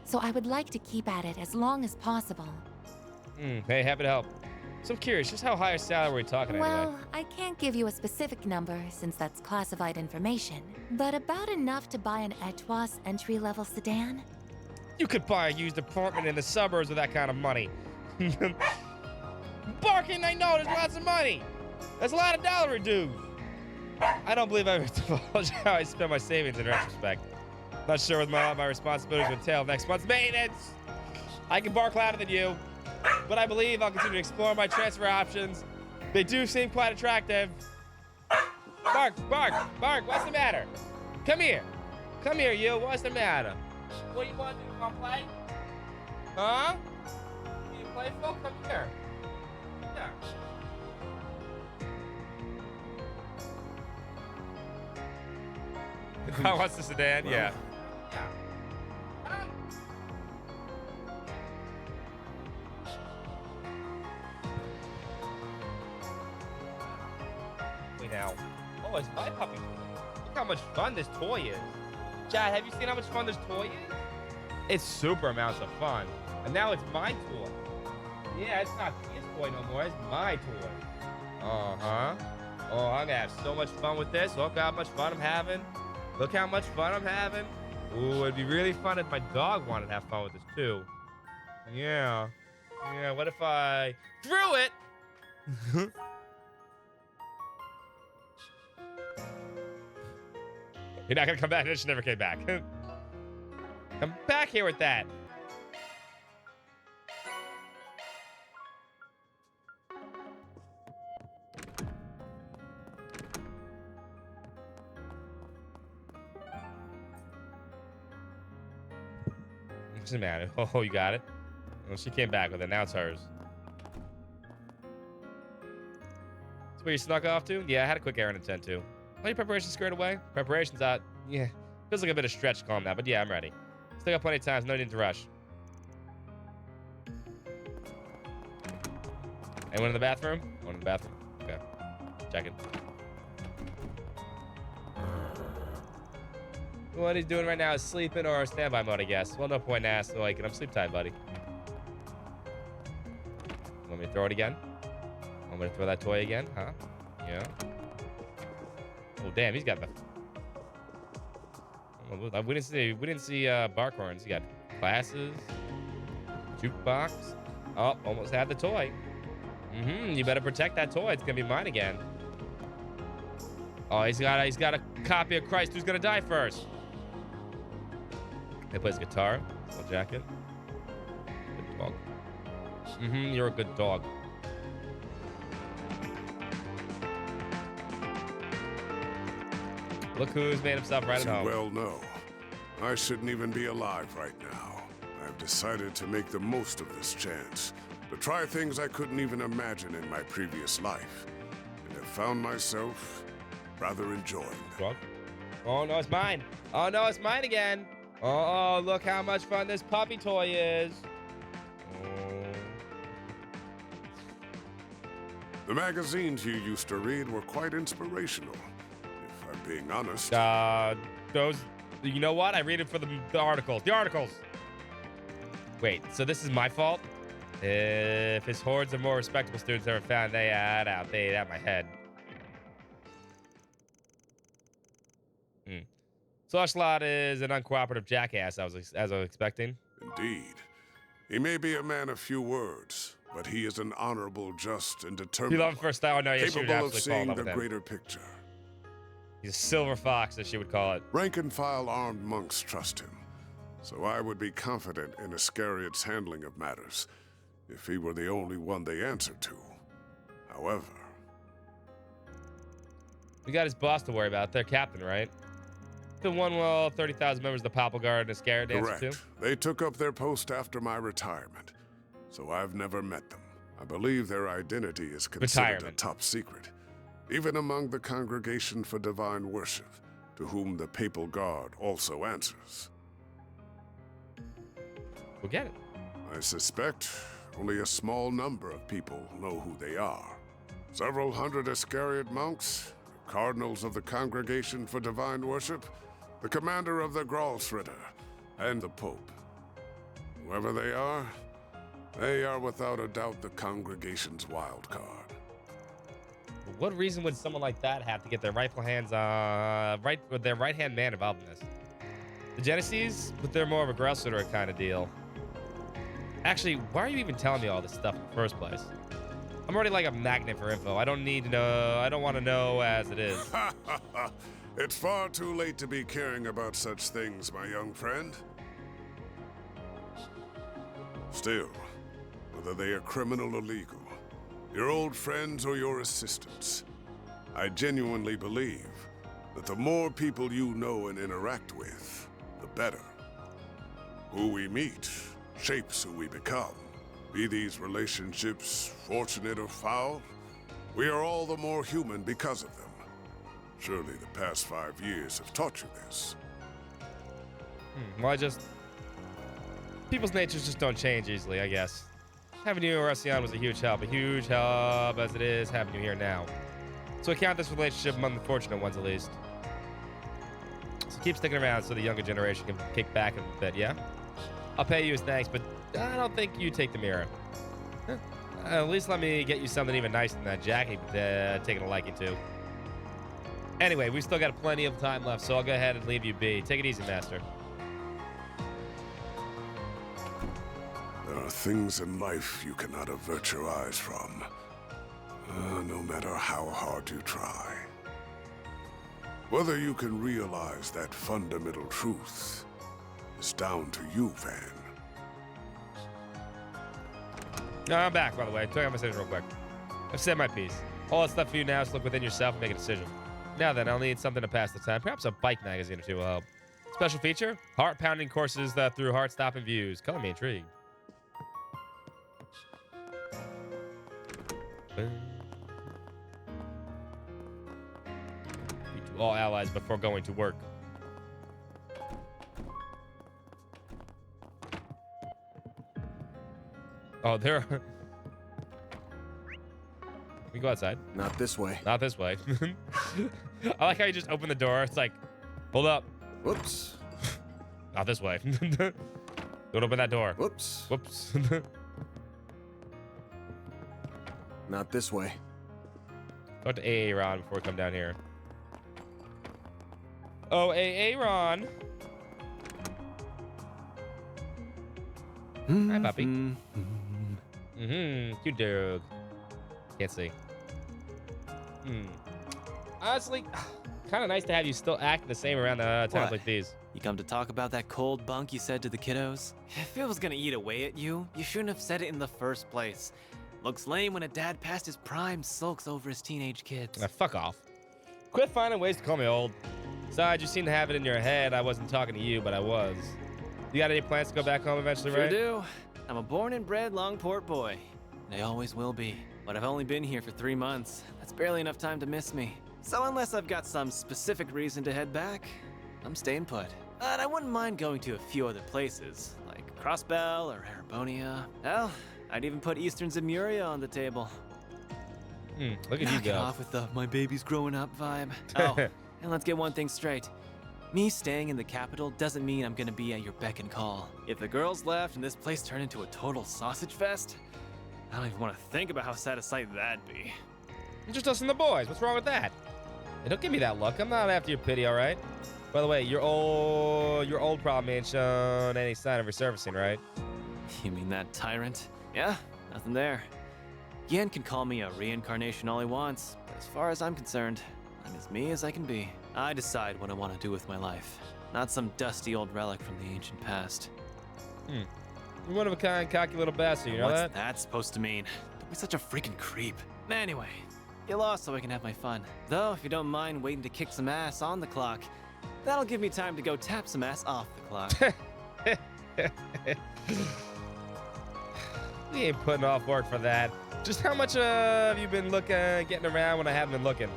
So I would like to keep at it as long as possible. Hey, happy to help. So I'm curious, just how high a salary are we talking Well, anyway? I can't give you a specific number since that's classified information, but about enough to buy an Etwas entry-level sedan. You could buy a used apartment in the suburbs with that kind of money. Barking, I know, there's lots of money. That's a lot of dollar dues. I don't believe I ever divulged how I spend my savings in retrospect. Not sure what my responsibilities would entail next month's maintenance. I can bark louder than you, but I believe I'll continue to explore my transfer options. They do seem quite attractive. Bark, bark, bark, what's the matter? Come here. Come here, you. What's the matter? What do you want to do? Want to play? Huh? You playful? Come here. Yeah. I wants the sedan? Well, Yeah. Wait now. Oh, it's my puppy. Look how much fun this toy is. Chad, have you seen how much fun this toy is? It's super amounts of fun. And now it's my toy. Yeah, it's not his toy no more. It's my toy. Uh-huh. Oh, I'm gonna have so much fun with this. Look how much fun I'm having. Look how much fun I'm having. Ooh, it'd be really fun if my dog wanted to have fun with this too. Yeah. Yeah, what if I threw it? You're not gonna come back. She never came back. Come back here with that. What's the matter? Oh, you got it? Well, she came back with it. Now it's hers. That's where you snuck off to? Yeah, I had a quick errand to attend to. Are your preparations squared away? Preparations out. Yeah. Feels like a bit of stretch to calm now, but yeah, I'm ready. Still got plenty of time, so no need to rush. Anyone in the bathroom? One in the bathroom. Okay. Checking. What he's doing right now is sleeping or standby mode, I guess. Well, no point in asking, like, I'm sleep tight, buddy. Want me to throw it again? Want me to throw that toy again? Huh? Yeah. Oh, damn, he's got the... We didn't see Barkhorns. He got glasses, jukebox. Oh, almost had the toy. You better protect that toy. It's gonna be mine again. Oh, he's got a copy of Christ Who's Gonna Die First. He plays guitar. Little jacket. Good dog. You're a good dog. Look who's made himself right As at home. you well know, I shouldn't even be alive right now. I've decided to make the most of this chance, to try things I couldn't even imagine in my previous life, and have found myself rather enjoying them. Oh, no, it's mine. Oh, no, it's mine again. Oh, look how much fun this puppy toy is. The magazines you used to read were quite inspirational, if I'm being honest. Those, you know what? I read it for the articles. The articles. Wait, so this is my fault? If his hordes of more respectable students ever found, they had my head. Slushlat is an uncooperative jackass, as I was expecting. Indeed. He may be a man of few words, but he is an honorable, just, and determined. You love him for a style. No, yeah, she would capable of absolutely fall in seeing love the with him. greater picture. He's a silver fox, as she would call it. Rank-and-file armed monks trust him, so I would be confident in Iscariot's handling of matters if he were the only one they answer to. However... We got his boss to worry about. Their captain, right? The one, well, 30,000 members of the Papal Guard and Iscariot answer to. Correct. They took up their post after my retirement, so I've never met them. I believe their identity is considered a top secret, even among the Congregation for Divine Worship, to whom the Papal Guard also answers. We'll get it. I suspect only a small number of people know who they are. Several hundred Iscariot monks, cardinals of the Congregation for Divine Worship, the commander of the Gralsritter, and the Pope. Whoever they are, They are without a doubt the congregation's wild card. What reason would someone like that have to get their rightful hands with their right-hand man involved in this? The Genesees, but they're more of a Grelsutter kind of deal. Actually, why are you even telling me all this stuff in the first place? I'm already like a magnet for info. I don't need to know. I don't want to know as it is. It's far too late to be caring about such things, my young friend. Still, whether they are criminal or legal, your old friends or your assistants, I genuinely believe that the more people you know and interact with, the better. Who we meet shapes who we become. Be these relationships fortunate or foul, we are all the more human because of them. Surely the past 5 years have taught you this. Well, people's natures just don't change easily, I guess. Having you or Ocean was a huge help as it is having you here now. So I count this relationship among the fortunate ones at least. So keep sticking around so the younger generation can kick back a bit, yeah? I'll pay you as thanks, but I don't think you take the mirror. At least let me get you something even nicer than that jacket taking a liking to. Anyway, we've still got plenty of time left, so I'll go ahead and leave you be. Take it easy, Master. There are things in life you cannot avert your eyes from, no matter how hard you try. Whether you can realize that fundamental truth is down to you, Van. No, I'm back, by the way. Took out my decision real quick. I've said my piece. All that's left for you now is to look within yourself and make a decision. Now then, I'll need something to pass the time. Perhaps a bike magazine or two will help. Special feature? Heart-pounding courses through heart-stopping views. Color me intrigued. Beat to all allies before going to work. Oh, there. We go outside. Not this way. Not this way. I like how you just open the door. It's like, hold up. Whoops. Not this way. Don't open that door. Whoops. Whoops. Not this way. Talk to AA Ron before we come down here. Oh, AA Ron. Hi, puppy. Cute dog. Can't see. Honestly, kind of nice to have you still acting the same around times like these. You come to talk about that cold bunk you said to the kiddos? If it was gonna eat away at you, you shouldn't have said it in the first place. Looks lame when a dad past his prime sulks over his teenage kids. Fuck off. Quit finding ways to call me old. Besides, you seem to have it in your head I wasn't talking to you, but I was. You got any plans to go back home eventually, Sure right? do. I'm a born and bred Longport boy. And I always will be. But I've only been here for 3 months. That's barely enough time to miss me. So unless I've got some specific reason to head back, I'm staying put. But I wouldn't mind going to a few other places, like Crossbell or Arabonia. Hell, I'd even put Eastern Zemuria on the table. Look at you Knock it go. off with the my baby's growing up vibe. Oh, and let's get one thing straight. Me staying in the capital doesn't mean I'm gonna be at your beck and call. If the girls left and this place turned into a total sausage fest, I don't even want to think about how sad a sight that'd be. It's just us and the boys. What's wrong with that? Hey, don't give me that look. I'm not after your pity, all right? By the way, your old problem ain't shown any sign of resurfacing, right? You mean that tyrant? Yeah, nothing there. Yen can call me a reincarnation all he wants, but as far as I'm concerned, I'm as me as I can be. I decide what I want to do with my life, not some dusty old relic from the ancient past. You're one of a kind, cocky little bastard, you know What's that? that supposed to mean? Don't be such a freaking creep. Anyway, get lost so I can have my fun. Though, if you don't mind waiting to kick some ass on the clock, that'll give me time to go tap some ass off the clock. We ain't putting off work for that. Just how much have you been getting around when I haven't been looking?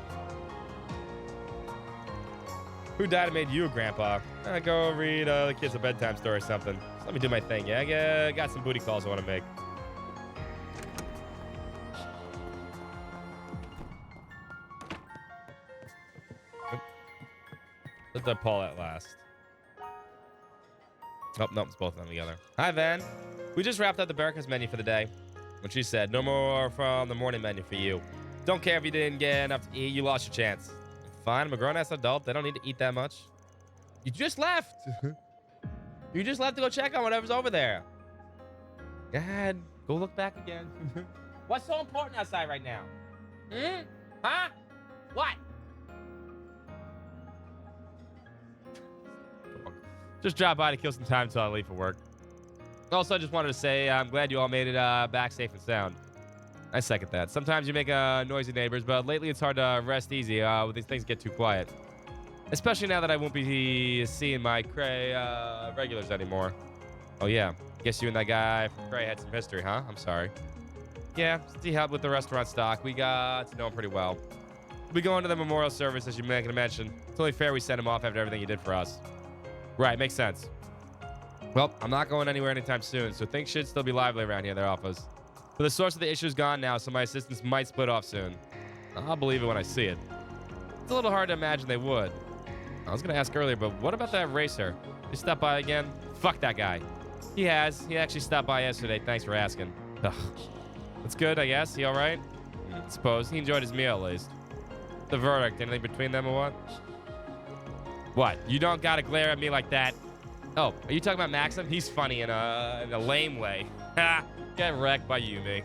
Who died and made you a grandpa? Go read the kids a bedtime story or something. Just let me do my thing, yeah? I got some booty calls I want to make. Let that Paul at last. Oh, no, it's both of them together. Hi, Van. We just wrapped up the breakfast menu for the day. When she said, no more from the morning menu for you. Don't care if you didn't get enough to eat. You lost your chance. Fine, I'm a grown-ass adult. They don't need to eat that much. You just left. You just left to go check on whatever's over there. Go ahead. Go look back again. What's so important outside right now? Hmm? Huh? What? Just drop by to kill some time until I leave for work. Also, I just wanted to say I'm glad you all made it back safe and sound. I second that. Sometimes you make noisy neighbors, but lately it's hard to rest easy when these things get too quiet. Especially now that I won't be seeing my Cray regulars anymore. Oh yeah, guess you and that guy from Cray had some history, huh? I'm sorry. Yeah, since he helped with the restaurant stock, we got to know him pretty well. We'll be going to the memorial service, as you can mention. It's only fair we send him off after everything he did for us. Right, makes sense. Well, I'm not going anywhere anytime soon, so things should still be lively around here in their office. But the source of the issue is gone now, so my assistants might split off soon. I'll believe it when I see it. It's a little hard to imagine they would. I was going to ask earlier, but what about that racer? He stopped by again? Fuck that guy. He has. He actually stopped by yesterday. Thanks for asking. Ugh. That's good, I guess. He all right? I suppose. He enjoyed his meal, at least. The verdict. Anything between them or what? What? You don't got to glare at me like that. Oh, are you talking about Maxim? He's funny in a lame way. Ha! Get wrecked by you, me.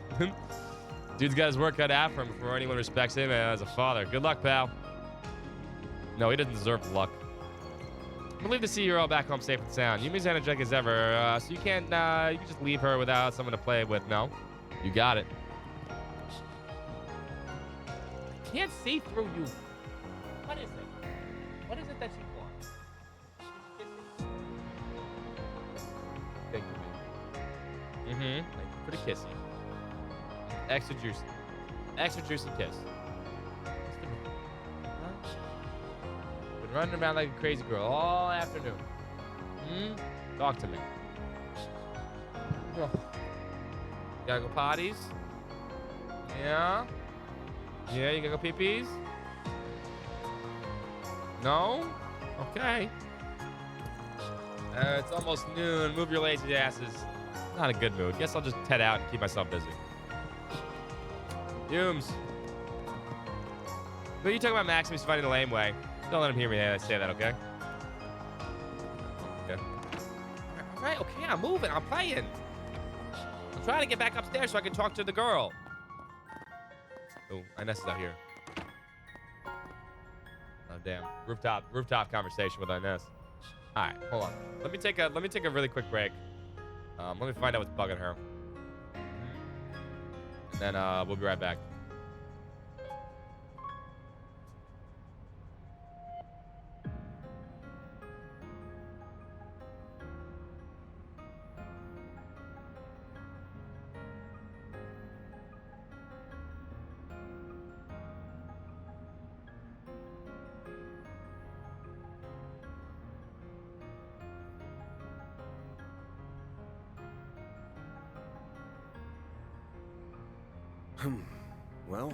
Dude's got his work cut out for him before anyone respects him as a father. Good luck, pal. No, he doesn't deserve luck. Relieved to see you're all back home safe and sound. Yumi's energetic as ever, so you can't, you can just leave her without someone to play with, no? You got it. I can't see through you. What is it? What is it that you want? Thank you, baby. Thank you for the kissy. Extra juicy. Extra juicy kiss. Been running around like a crazy girl all afternoon. Talk to me. You gotta go potties? Yeah? Yeah, you gotta go pee-pees? No? Okay. It's almost noon. Move your lazy asses. Not a good mood. Guess I'll just head out and keep myself busy. Humes. But you talking about Maxim, he's fighting the lame way. Don't let him hear me say that, okay? Okay. All right, okay, I'm moving. I'm playing. I'm trying to get back upstairs so I can talk to the girl. Oh, Inez is out here. Oh, damn. Rooftop conversation with Inez. All right, hold on. Let me take a really quick break. Let me find out what's bugging her. And then we'll be right back. Well...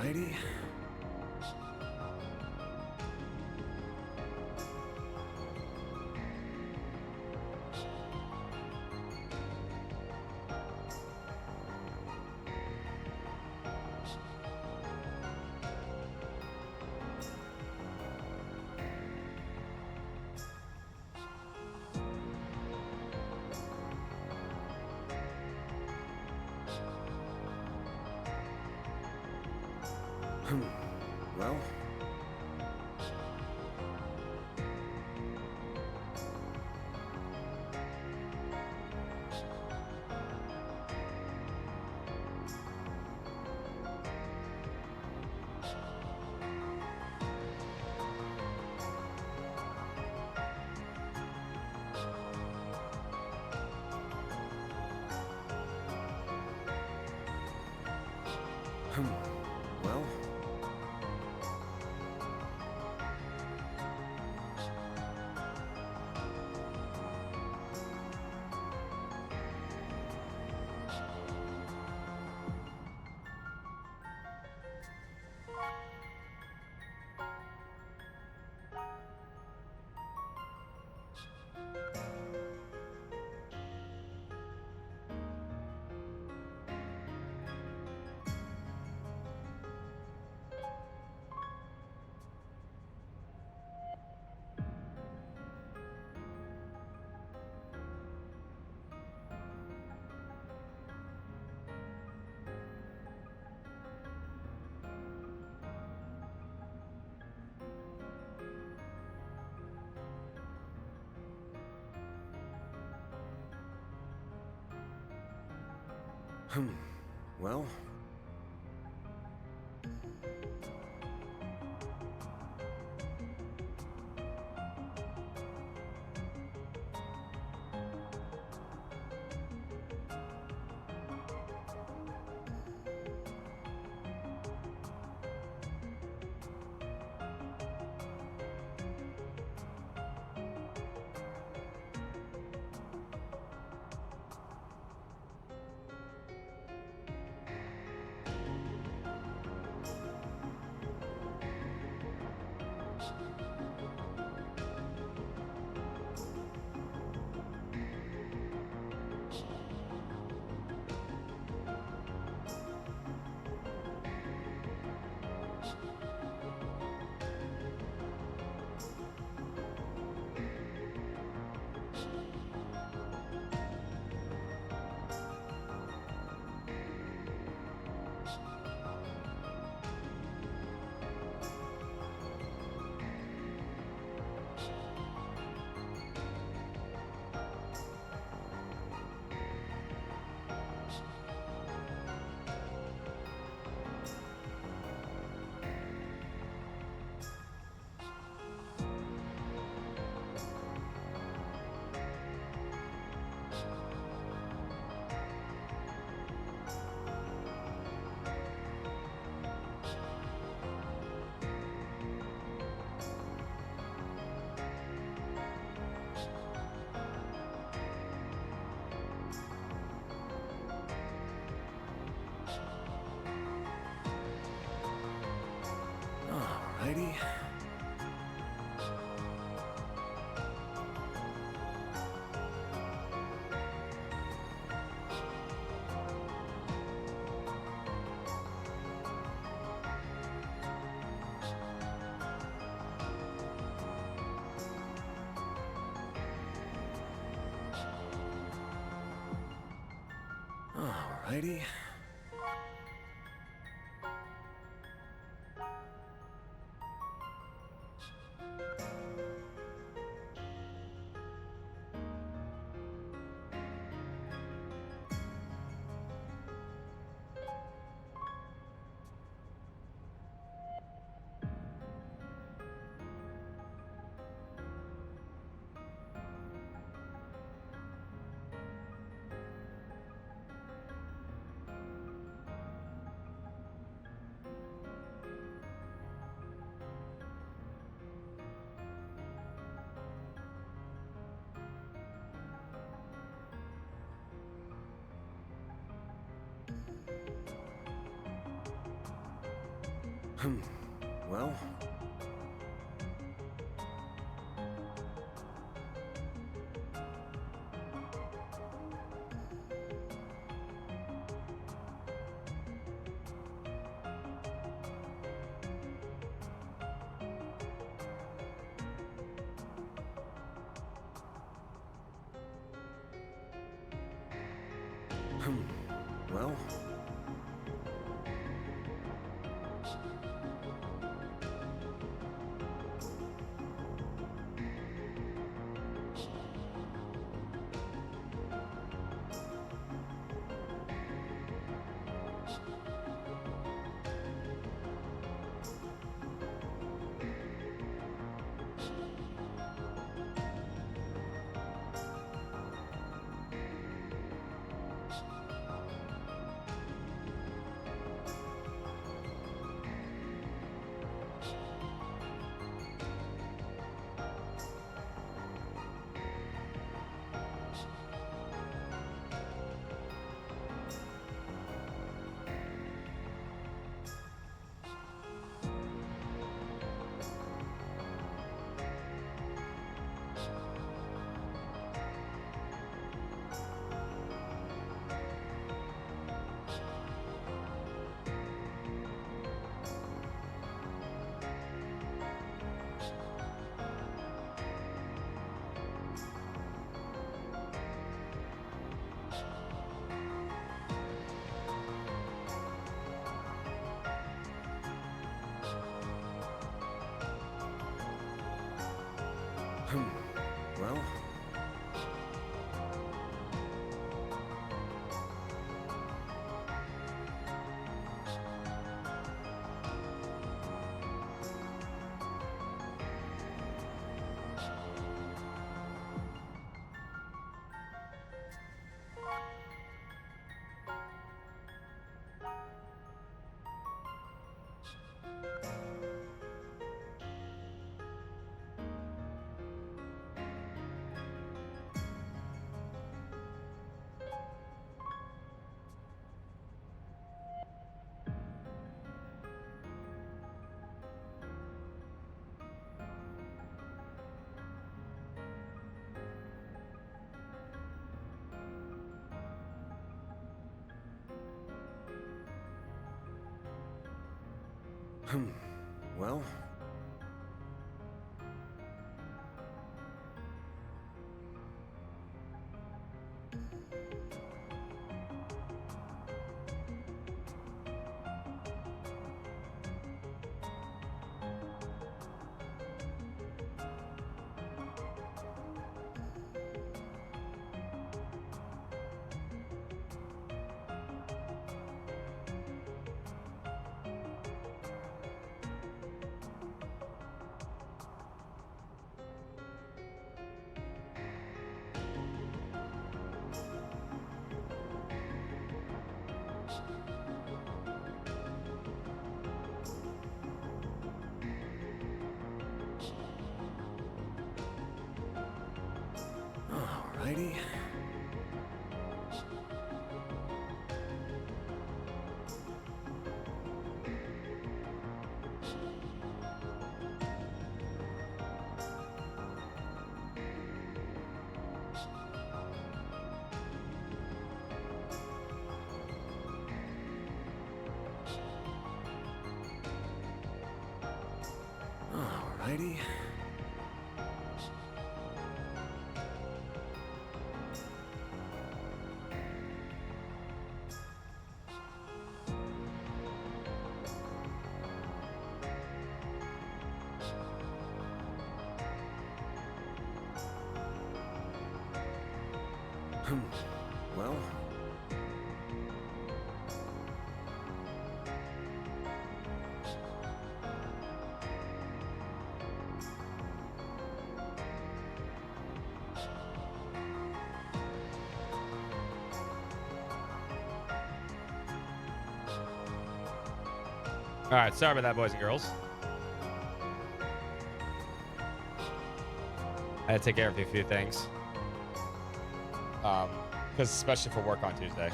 Alrighty. Well... Well... Well... Alrighty. Alrighty. Well... Well... well... well... Alrighty. Alrighty. Well... All right, sorry about that, boys and girls. I had to take care of a few things. Because especially for work on Tuesday.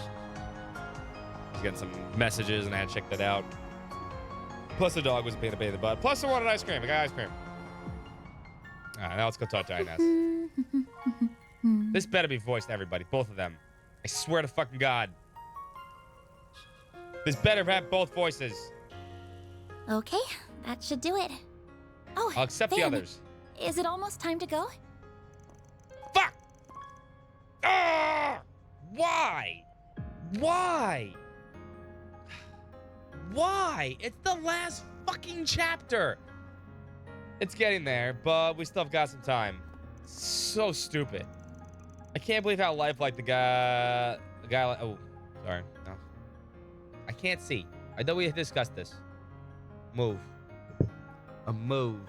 I was getting some messages and I had to check that out. Plus the dog was being a pain in the butt. Plus I wanted ice cream. I got ice cream. All right, now let's go talk to Inez. This better be voiced to everybody. Both of them. I swear to fucking God. This better have both voices. Okay, that should do it. Oh, I'll accept the Van, others. Is it almost time to go? Fuck! Ah! Why? Why? Why? It's the last fucking chapter. It's getting there, but we still have got some time. So stupid. I can't believe how lifelike the guy oh, sorry. No. I can't see. I know we had discussed this. Move. A move.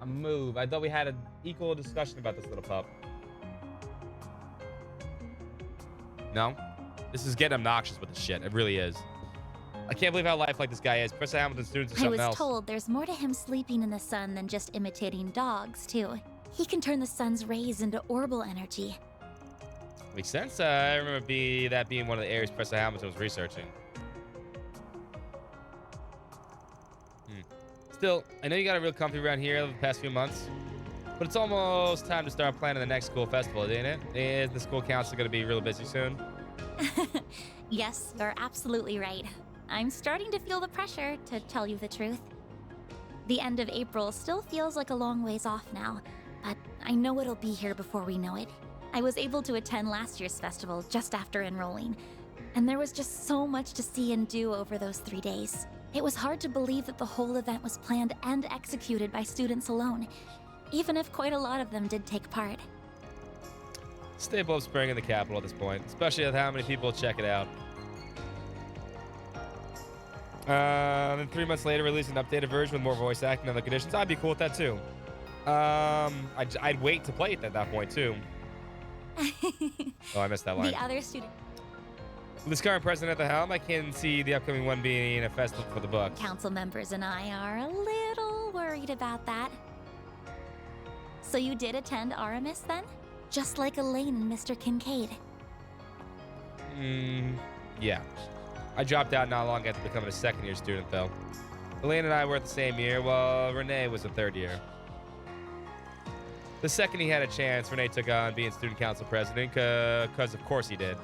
A move. I thought we had an equal discussion about this little pup. No? This is getting obnoxious with the shit. It really is. I can't believe how lifelike this guy is. Professor Hamilton's students are I something was else. told there's more to him sleeping in the sun than just imitating dogs, too. He can turn the sun's rays into orbital energy. Makes sense. I remember that being one of the areas Professor Hamilton was researching. Still, I know you got a real comfy around here the past few months, but it's almost time to start planning the next school festival, isn't it? Is the school council going to be real busy soon? Yes, you're absolutely right. I'm starting to feel the pressure, to tell you the truth. The end of April still feels like a long ways off now, but I know it'll be here before we know it. I was able to attend last year's festival just after enrolling, and there was just so much to see and do over those 3 days. It was hard to believe that the whole event was planned and executed by students alone. even if quite a lot of them did take part. Staple of spring in the capital at this point, especially with how many people check it out. Then 3 months later, release an updated version with more voice acting and other conditions. I'd be cool with that too. I'd wait to play it at that point too. Oh, I missed that line. The other student. With this current president at the helm, I can see the upcoming one being a festival for the book. Council members and I are a little worried about that. So you did attend Aramis then? Just like Elaine and Mr. Kincaid. Yeah. I dropped out not long after becoming a second-year student, though. Elaine and I were at the same year, while Renee was a third year. The second he had a chance, Renee took on being student council president, because of course he did.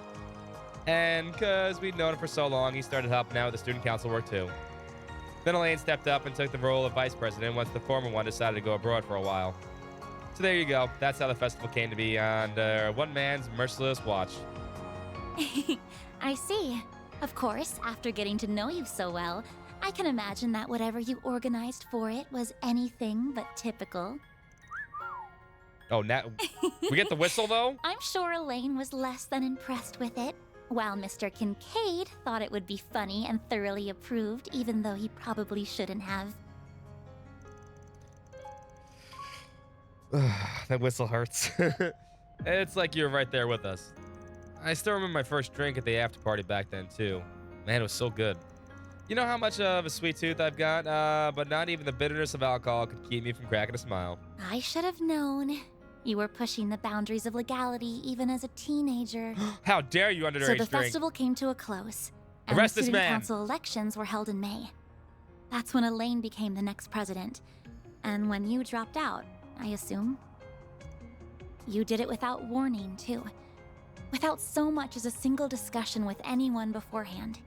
And because we'd known him for so long, he started helping out with the student council work, too. Then Elaine stepped up and took the role of vice president once the former one decided to go abroad for a while. So there you go. That's how the festival came to be under one man's merciless watch. I see. Of course, after getting to know you so well, I can imagine that whatever you organized for it was anything but typical. Oh, now we get the whistle, though? I'm sure Elaine was less than impressed with it, while Mr. Kincaid thought it would be funny and thoroughly approved, even though he probably shouldn't have. That whistle hurts. It's like you're right there with us. I still remember my first drink at the after party back then, too. Man, it was so good. You know how much of a sweet tooth I've got, but not even the bitterness of alcohol could keep me from cracking a smile. I should have known. You were pushing the boundaries of legality even as a teenager. How dare you underage So the drink? festival came to a close, and Arrest the this student man. council elections were held in May. That's when Elaine became the next president, and when you dropped out, I assume. You did it without warning, too. Without so much as a single discussion with anyone beforehand.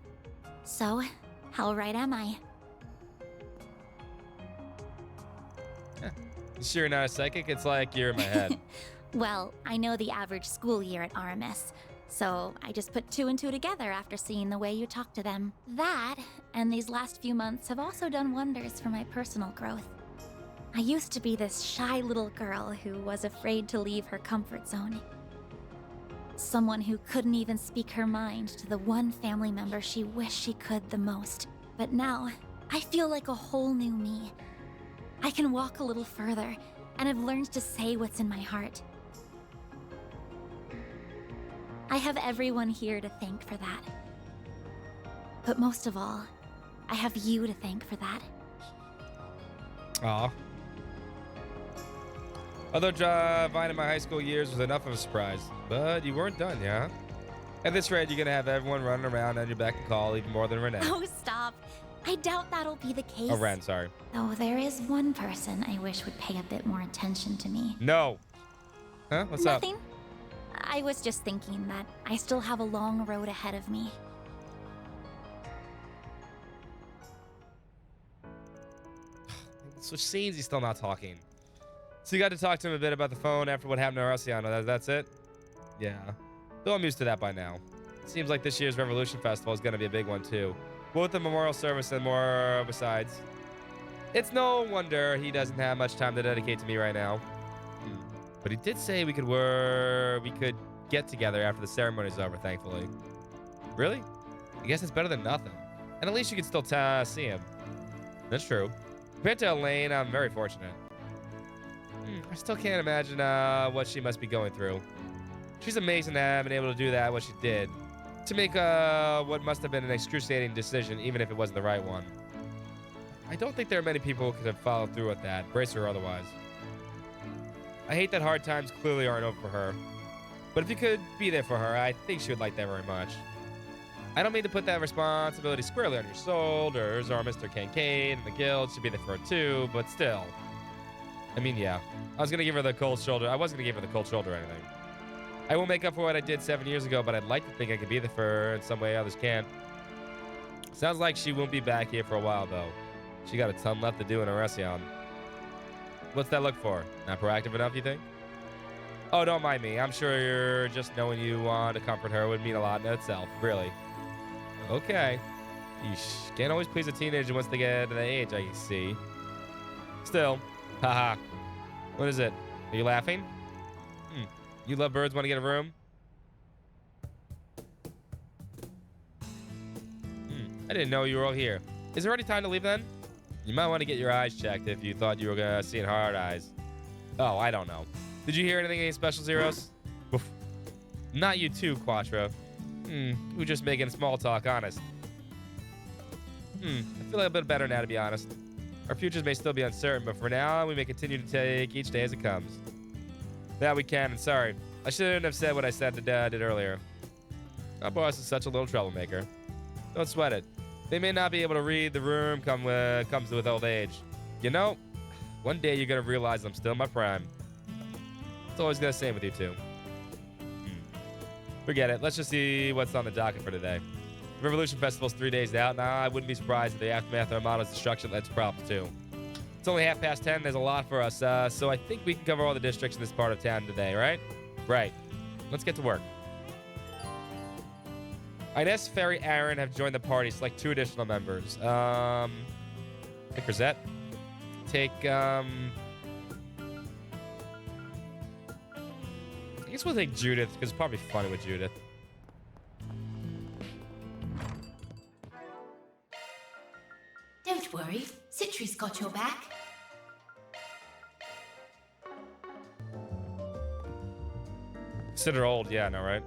So, how right am I? You sure you're not a psychic? It's like you're in my head. Well, I know the average school year at Aramis, so I just put two and two together after seeing the way you talk to them. That, and these last few months have also done wonders for my personal growth. I used to be this shy little girl who was afraid to leave her comfort zone. Someone who couldn't even speak her mind to the one family member she wished she could the most. But now, I feel like a whole new me. I can walk a little further, and I've learned to say what's in my heart. I have everyone here to thank for that. But most of all, I have you to thank for that. Aw. Although driving in my high school years was enough of a surprise, but you weren't done, yeah? At this rate, you're gonna have everyone running around on your beck and call even more than Renee. Oh, stop. I doubt that'll be the case. Oh, Ren, sorry. Though there is one person I wish would pay a bit more attention to me. No. Huh? What's up? Nothing. I was just thinking that I still have a long road ahead of me. So scenes he's still not talking. So you got to talk to him a bit about the phone after what happened to Arciano. That's it? Yeah. Though I'm used to that by now. Seems like this year's Revolution Festival is going to be a big one too. Both the memorial service and more besides. It's no wonder he doesn't have much time to dedicate to me right now. But he did say we could get together after the ceremony's over, thankfully. Really? I guess it's better than nothing. And at least you can still see him. That's true. Compared to Elaine, I'm very fortunate. I still can't imagine what she must be going through. She's amazing to have been able to do that, what she did. To make what must have been an excruciating decision, even if it wasn't the right one. I don't think there are many people who could have followed through with that, bracer or otherwise. I hate that hard times clearly aren't over for her. But if you could be there for her, I think she would like that very much. I don't mean to put that responsibility squarely on your shoulders, or Mr. Kincaid and the guild should be there for her too, but still. I mean, yeah. I was gonna give her the cold shoulder. I wasn't gonna give her the cold shoulder or anything. I won't make up for what I did 7 years ago, but I'd like to think I could be there for her in some way others can't. Sounds like she won't be back here for a while, though. She got a ton left to do in Arecion. What's that look for? Not proactive enough, you think? Oh, don't mind me. I'm sure you're just knowing you want to comfort her would mean a lot in itself. Really. Okay. Yeesh. Can't always please a teenager once they get to that age, I see. Still. Haha. What is it? Are you laughing? You love birds, want to get a room? I didn't know you were all here. Is it already time to leave then? You might want to get your eyes checked if you thought you were going to see in hard eyes. Oh, I don't know. Did you hear anything in Special Zeros? Oof. Not you too, Quattro. We're just making small talk, honest. I feel a bit better now, to be honest. Our futures may still be uncertain, but for now, we may continue to take each day as it comes. That we can, and sorry. I shouldn't have said what I said did earlier. Our boss is such a little troublemaker. Don't sweat it. They may not be able to read the room comes with old age. You know, one day you're going to realize I'm still in my prime. It's always going to stay with you, too. Forget it. Let's just see what's on the docket for today. The Revolution Festival's 3 days out. Now, I wouldn't be surprised if the aftermath of Armada's destruction led to problems, too. It's only 10:30. There's a lot for us, so I think we can cover all the districts in this part of town today, right? Right. Let's get to work. Ines, Ferry, Aaron have joined the party. Select 2 additional members. Take Rosette. Take, I guess we'll take Judith, because it's probably funny with Judith. Don't worry, Citri's got your back. Consider old, yeah, I know, right?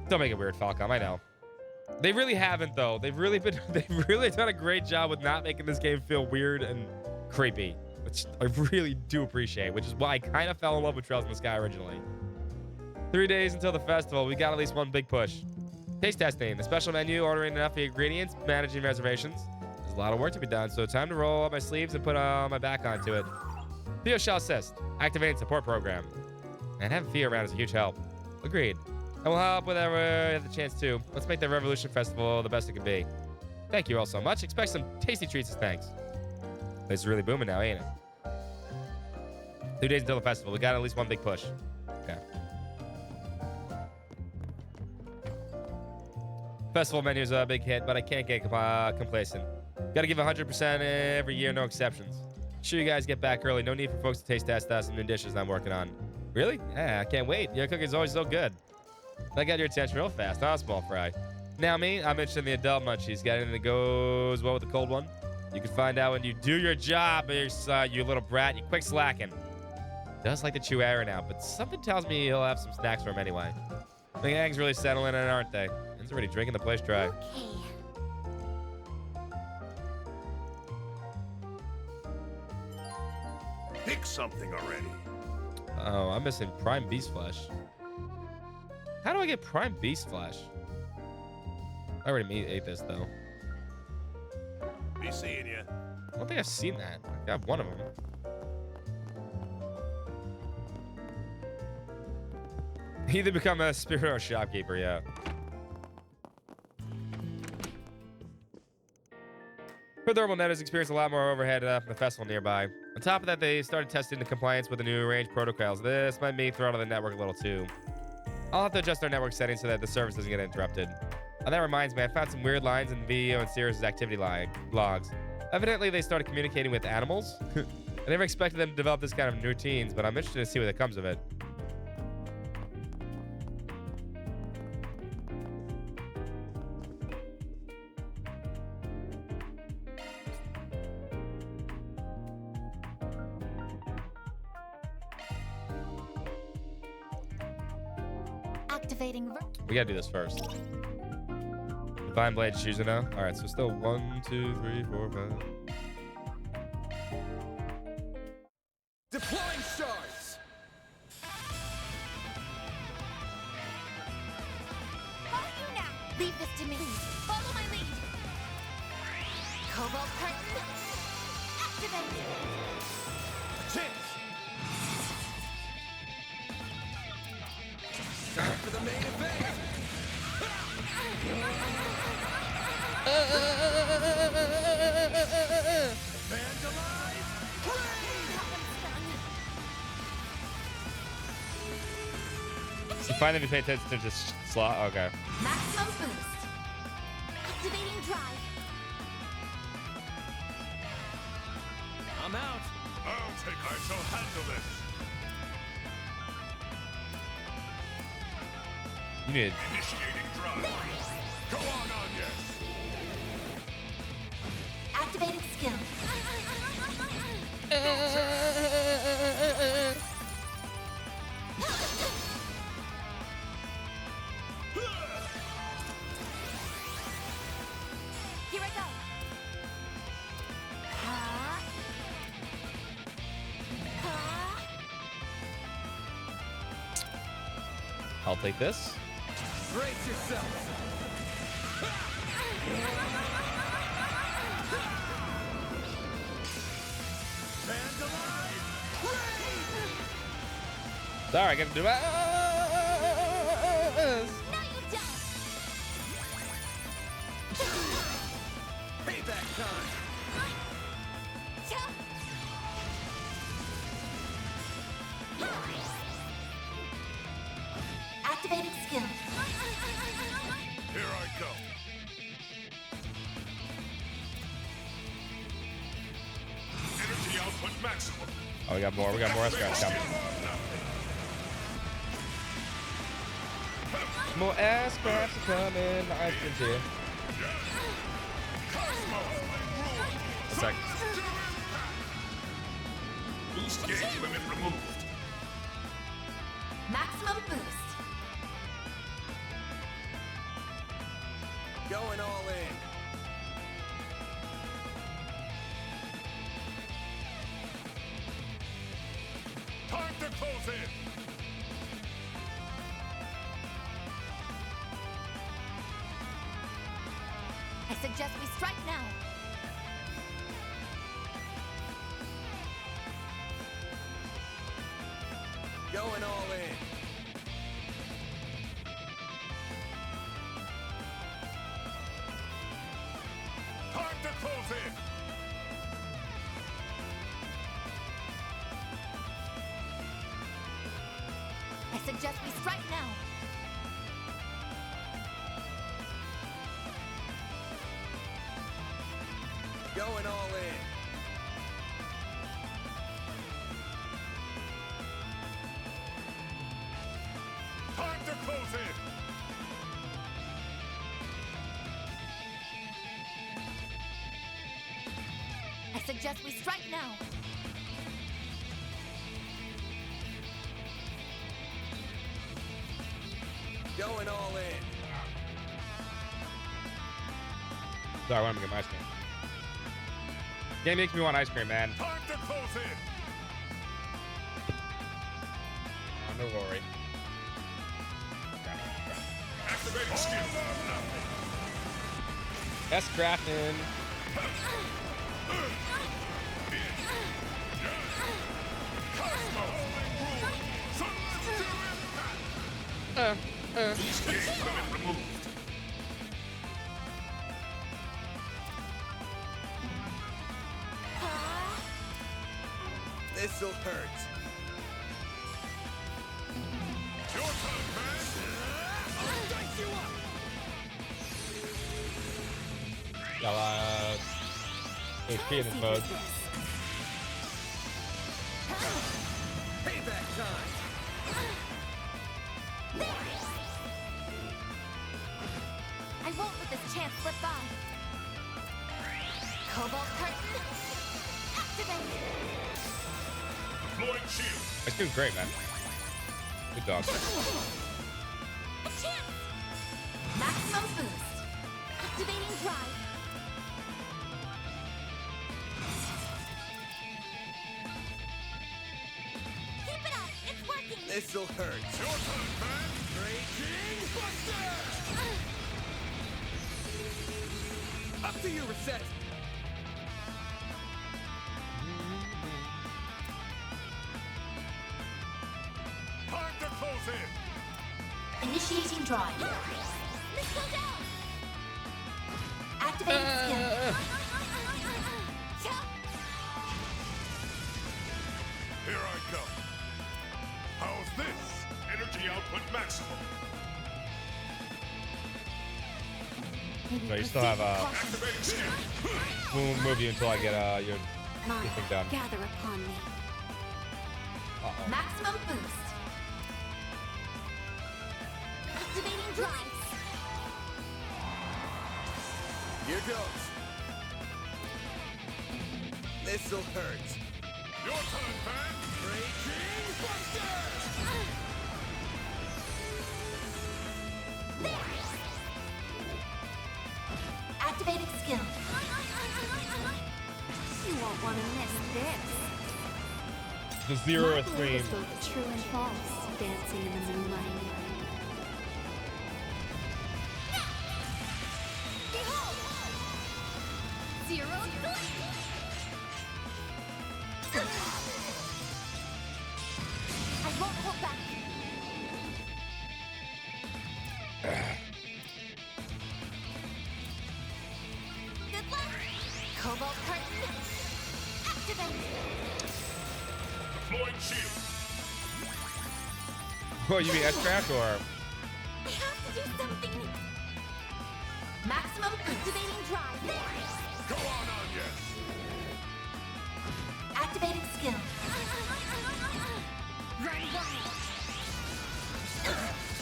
Don't make it weird, Falcom, I know. They really haven't, though. They've really done a great job with not making this game feel weird and creepy, which I really do appreciate, which is why I kind of fell in love with Trails in the Sky originally. 3 days until the festival. We got at least one big push. Taste testing, the special menu, ordering enough ingredients, managing reservations. There's a lot of work to be done, so time to roll up my sleeves and put my back onto it. Theo shall assist. Activating support program. And having Theo around is a huge help. Agreed. And we'll help whenever we have the chance to. Let's make the Revolution Festival the best it can be. Thank you all so much. Expect some tasty treats as thanks. This is really booming now, ain't it? 2 days until the festival. We got at least one big push. Okay. Festival menu is a big hit, but I can't get complacent. Gotta give 100% every year, no exceptions. Sure you guys get back early. No need for folks to taste test some new dishes I'm working on. Really? Yeah, I can't wait. Your cooking's always so good. I got your attention real fast, huh, small fry? Now me, I'm interested in the adult munchies. Got anything that goes well with the cold one? You can find out when you do your job, you little brat. You quick slacking. Does like to chew Aaron out, but something tells me he'll have some snacks for him anyway. The gang's really settling in, aren't they? He's already drinking the place dry. Okay. Pick something already. Oh, I'm missing Prime Beast Flesh. How do I get Prime Beast Flesh? I already ate this, though. Be seeing you. I don't think I've seen that. I got one of them. Either become a spirit or a shopkeeper, yeah. Her thermal net has experienced a lot more overhead from the festival nearby. On top of that, they started testing the compliance with the new range protocols. This might be throttle the network a little too. I'll have to adjust our network settings so that the service doesn't get interrupted. And that reminds me, I found some weird lines in Vio and Sirius's activity logs. Evidently, they started communicating with animals. I never expected them to develop this kind of routines, but I'm interested to see what comes of it. Activating. We gotta do this first. Divine Blade choosing now. All right, so still 1, 2, 3, 4, 5. Deploying stars! Follow you now. Leave this to me. Follow my lead. Cobalt curtain. Activate. Chance! Time for the main event! Vandalize! So finally we pay attention to this slot. Okay. Maximum boost. Activating drive. I'm out. I shall handle this. You need. Initiating drive. Go on, yes. Activating skill. Here I go. I'll take this. Brace yourself. Sorry, I gotta do it. Payback time. Activating skill. Here I go. Energy output maximum. Oh, we got more. We got more S-Craft coming. More S-Crafts are coming. The ice cream's here. A sec. Boost gauge limit removed. Maximum boost. Going all in. Time to close in. I suggest we strike now. Going all in. Time to close in. I suggest we strike now. Going all in. Time to close in. I suggest we strike now. Going all in. Sorry, I want to get my ice cream. Game makes me want ice cream, man. Time to close in. Oh, no worry. Activating skill. S-Crafting. Boost gauge limit removed. This'll hurt. Your turn, man. I'll dice you up. Got HP in this mode. Payback time. I won't let this chance slip by. Cobalt curtain. Activate. Deploying shield. Ice cream's great, man. Good dog. A chance. Maximum boost. Activating drive. Keep it up. It's working. This'll hurt. Your turn, man. Raging Buster! Up to you, Reset. Time to close in. Initiating drive. Let's go down. Activating skill. Here I go. How's this? Energy output maximum. No, you still have Activating skill. won't move you until I get your Mine, Get thing done. gather upon me. Uh-oh. Maximum boost. Activating drives. Here goes. This'll hurt. Your turn, Van! Raging Buster! Activating skill. You won't want to miss this. The zero My stream. blade is both true and false, dancing in the moonlight. Behold! Zero I won't hold back. Good luck! Cobalt curtain! Activate! Deploying shield. Oh, you mean S-Craft or? I have to do something! Maximum activating drive! Go on, yes. Activating skill. Run wild!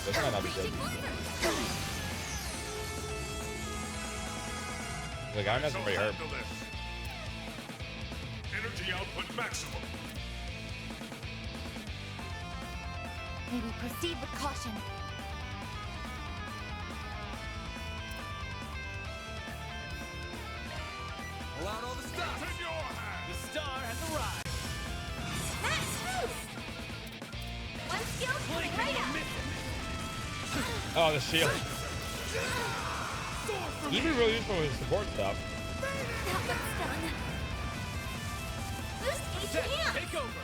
This might not be good. Like, I'm not somebody hurt. Handle this. Energy output maximum. May we proceed with caution. Pull out all the stuff. In your hand. The star has arrived. Max boost! One skill coming right up! Oh, the shield. He'd be really useful with his support stuff. That one's done. Boost Set, HP. take over.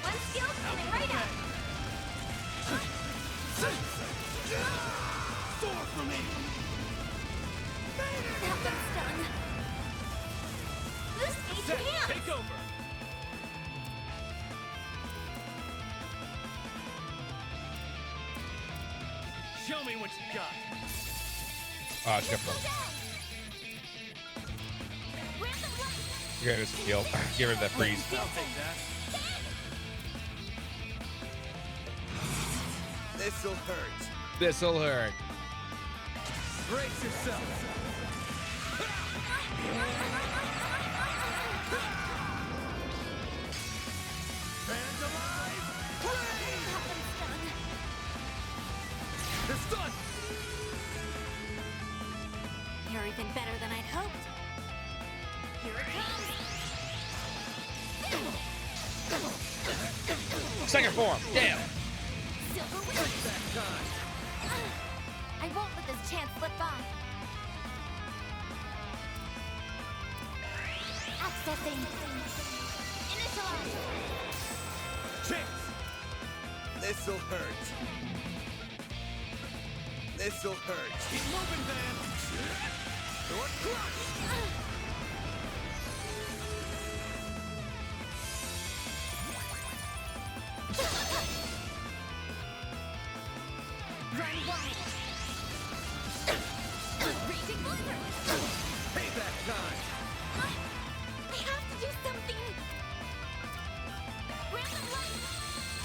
One skill coming right up. Soar for me. That one's done. Boost Set, HP. take over. Show me what you got. Ah, skip them. Get rid of this heal. Get rid of that freeze. I'll take that. This'll hurt. This'll hurt. Brace yourself. Fans alive! It's done! You're even better than I'd hoped. Here it comes. Second form. Damn. Silver wing. I won't let this chance slip by. Accessing. Initialize. Chance! This'll hurt. This'll hurt. Keep moving, Van. Your crush! Run wild. Raging blizzard. Payback time! I have to do something. Random light.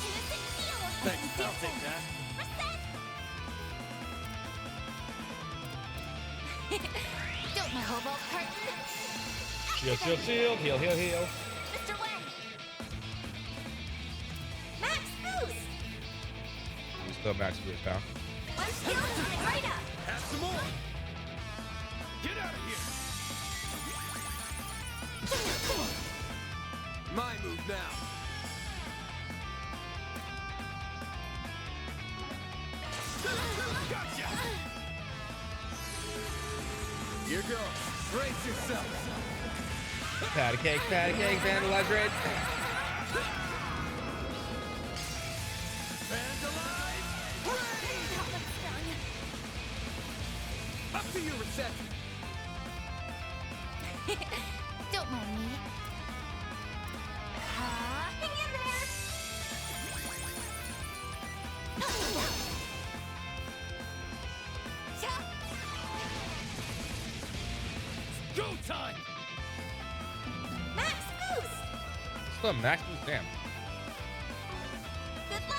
Innocent field. Thanks, I'll take that. Don't my cobalt curtain. Shield, shield, shield. Heal, heal, heal. Mr. Wang. Max boost. I'm still max boost now. One skill coming right up. Have some more! Get out of here. My move now. Gotcha. Here goes. Brace yourself. Patty cake, vandalize red. Fans alive! Hooray! Up to your reception. Don't mind me. Hang in there. Go time. still have max boost. Damn.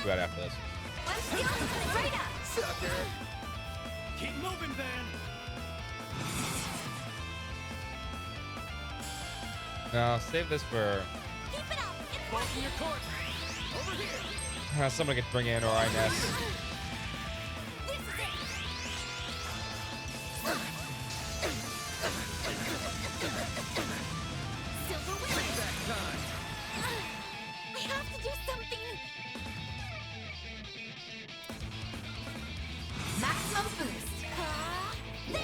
Right after this. Right up. Sucker. Keep moving, Van. No, save this for Keep it up. It's ball in your court. Over here. someone could bring in or Inez. We have to do something. Maximum boost. There.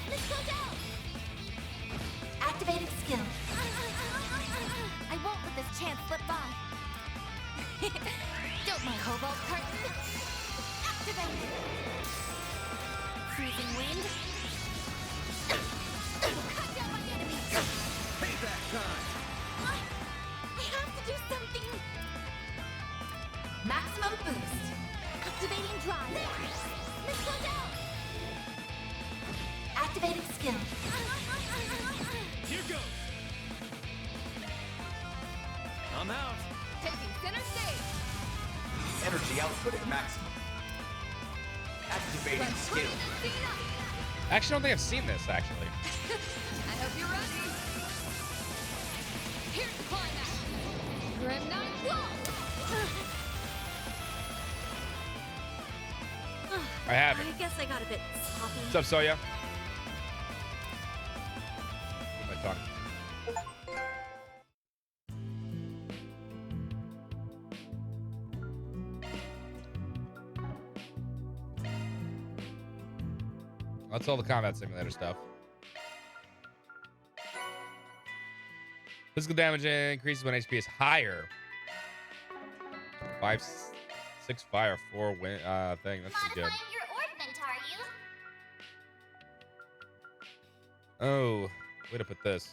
Let's go down. Activating skill. I won't let this chance slip by. Don't mind Cobalt Curtain. Activate. Freezing wind. Cut down my enemies. Payback time. We have to do something. Maximum boost. Activating drive. Let's go down. Activating skill. Here goes. I'm out. Taking center stage. Energy output at maximum. Activating skill. Actually, I don't think I've seen this, actually. I hope you're ready. Here's the climax. Grim Knight Wall. I haven't. I guess I got a bit sloppy. What's up, Soya? My tongue. That's all the combat simulator stuff. Physical damage increases when HP is higher. 5, 6 fire, 4 win thing. That's pretty good. Modifying your ornament, are you? Oh, way to put this.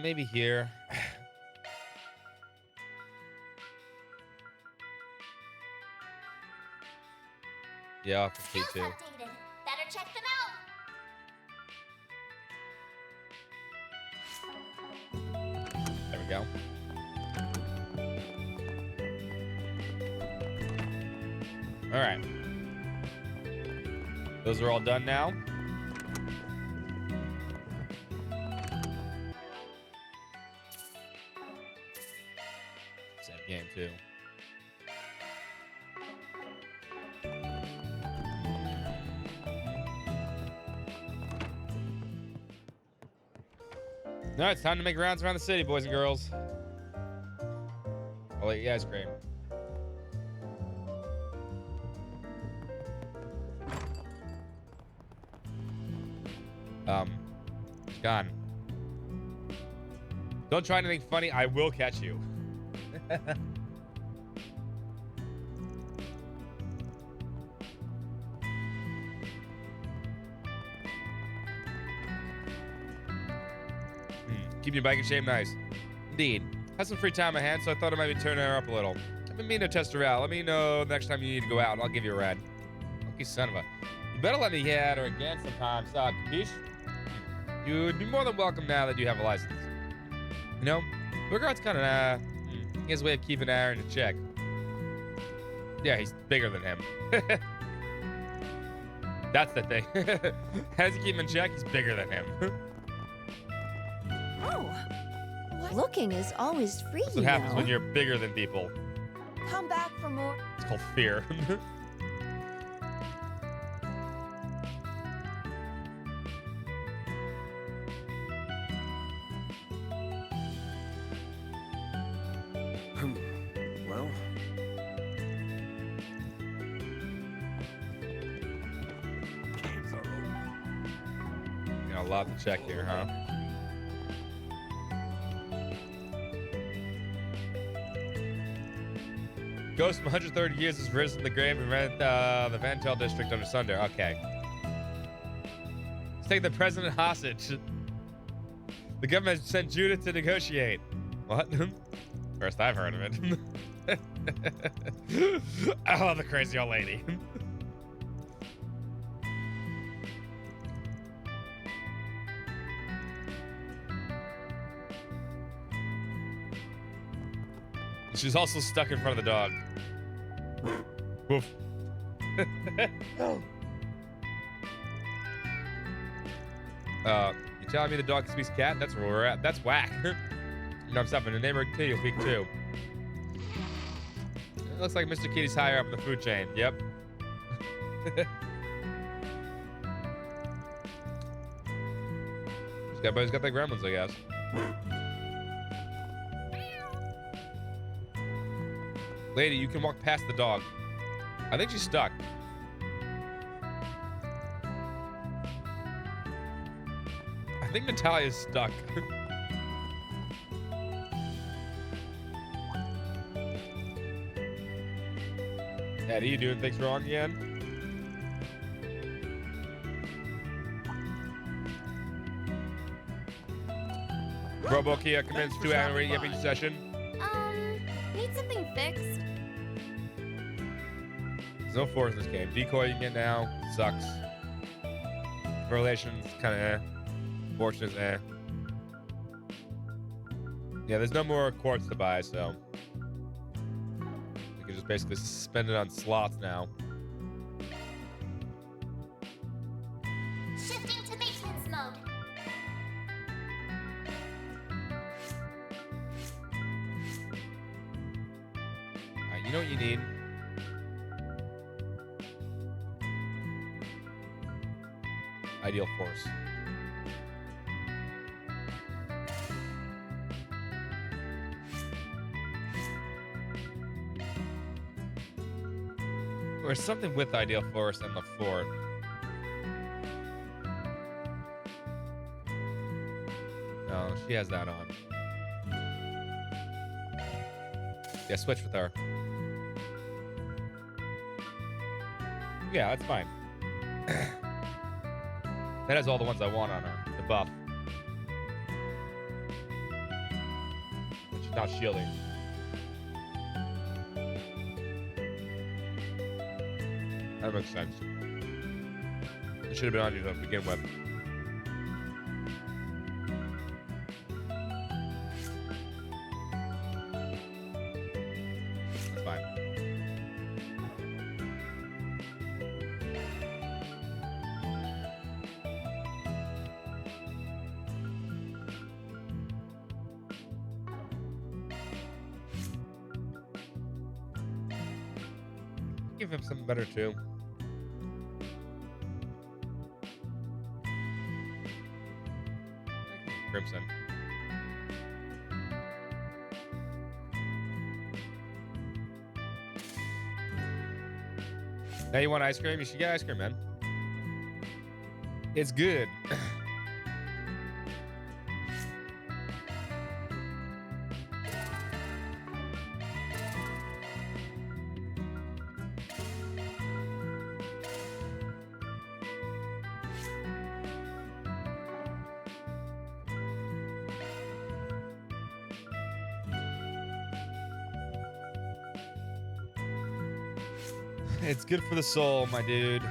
Maybe here. Yeah, I'll complete too. Updated. Better check them out. There we go. All right. Those are all done now. Same game too. All right, it's time to make rounds around the city, boys and girls. I'll eat ice cream. Gone. Don't try anything funny. I will catch you. Keep your bike in shape, nice. Indeed. Have some free time on my hands, so I thought I might be turning her up a little. I've been meaning to test her out. Let me know next time you need to go out, and I'll give you a ride. Lucky son of a. You better let me at her again sometime, capiche? You'd be more than welcome now that you have a license. You know, Burghart's kind of, he has a way of keeping Aaron in check. Yeah, he's bigger than him. That's the thing. Has he keep him in check? He's bigger than him. Oh, looking is always free. That's what happens when you're bigger than people. Come back for more. It's called fear. Well, got a lot to check here, huh? Ghost from 130 years has risen the grave and rent the Vantel district under Sunder. Okay. take the president hostage. The government sent Judith to negotiate. What? First I've heard of it. Oh, the crazy old lady. She's also stuck in front of the dog. Woof. You telling me the dog speaks cat? That's where we're at. That's whack. You know, I'm stopping. The neighborhood kitty will speak too. It looks like Mr. Kitty's higher up in the food chain. Yep. Everybody's got their gremlins, I guess. Lady, you can walk past the dog. I think she's stuck. I think Natalia's stuck. Eddie, you doing things wrong again? Robo-Kia commenced 2-hour every session. Need something fixed? There's no force in this game. Decoy you can get now sucks. Relations kind of eh. Fortune's eh. Yeah, there's no more quartz to buy, so you can just basically spend it on slots now. Shifting to maintenance mode. Alright, you know what you need? Ideal force. Or something with ideal force and the fort. No, she has that on. Yeah, switch with her. Yeah, that's fine. That has all the ones I want on her. The buff. But she's not shielding. That makes sense. It should have been on you to begin with. That's fine. Give him something better too. Crimson. Now you want ice cream? You should get ice cream, man. It's good. It's good for the soul, my dude.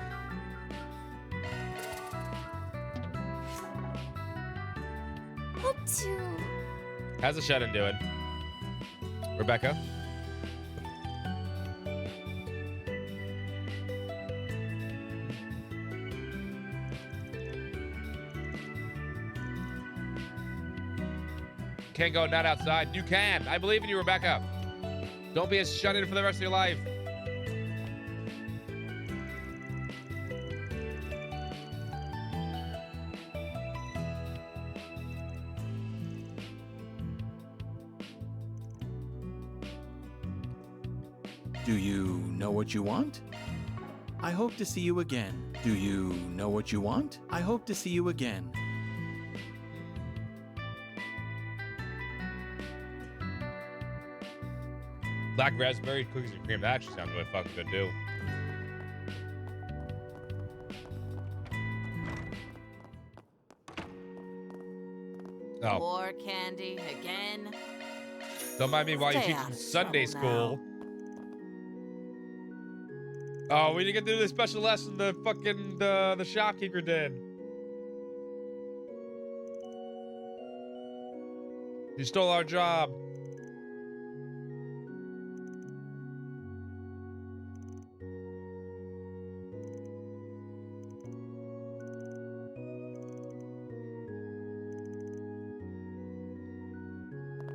Hope to. How's the shut-in doing? Rebecca? Can't go not outside. You can. I believe in you, Rebecca. Don't be a shut-in for the rest of your life. Do you know what you want? I hope to see you again. Do you know what you want? I hope to see you again. Black raspberry cookies and cream. That actually sounds really fucking good, too. Oh. More candy again. Don't mind me while you're Stay teaching out of Sunday trouble school. Oh, we didn't get to do the special lesson the fucking the shopkeeper did. You stole our job.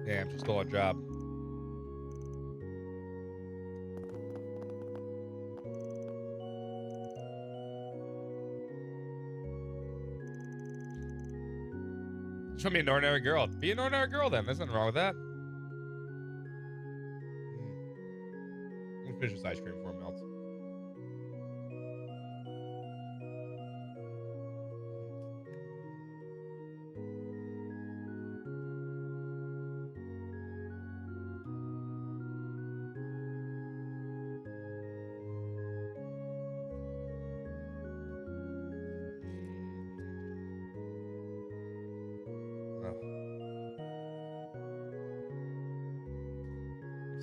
Damn, she stole our job. Show me an ordinary girl. Be an ordinary girl then. There's nothing wrong with that. Let me finish this ice cream before it melts.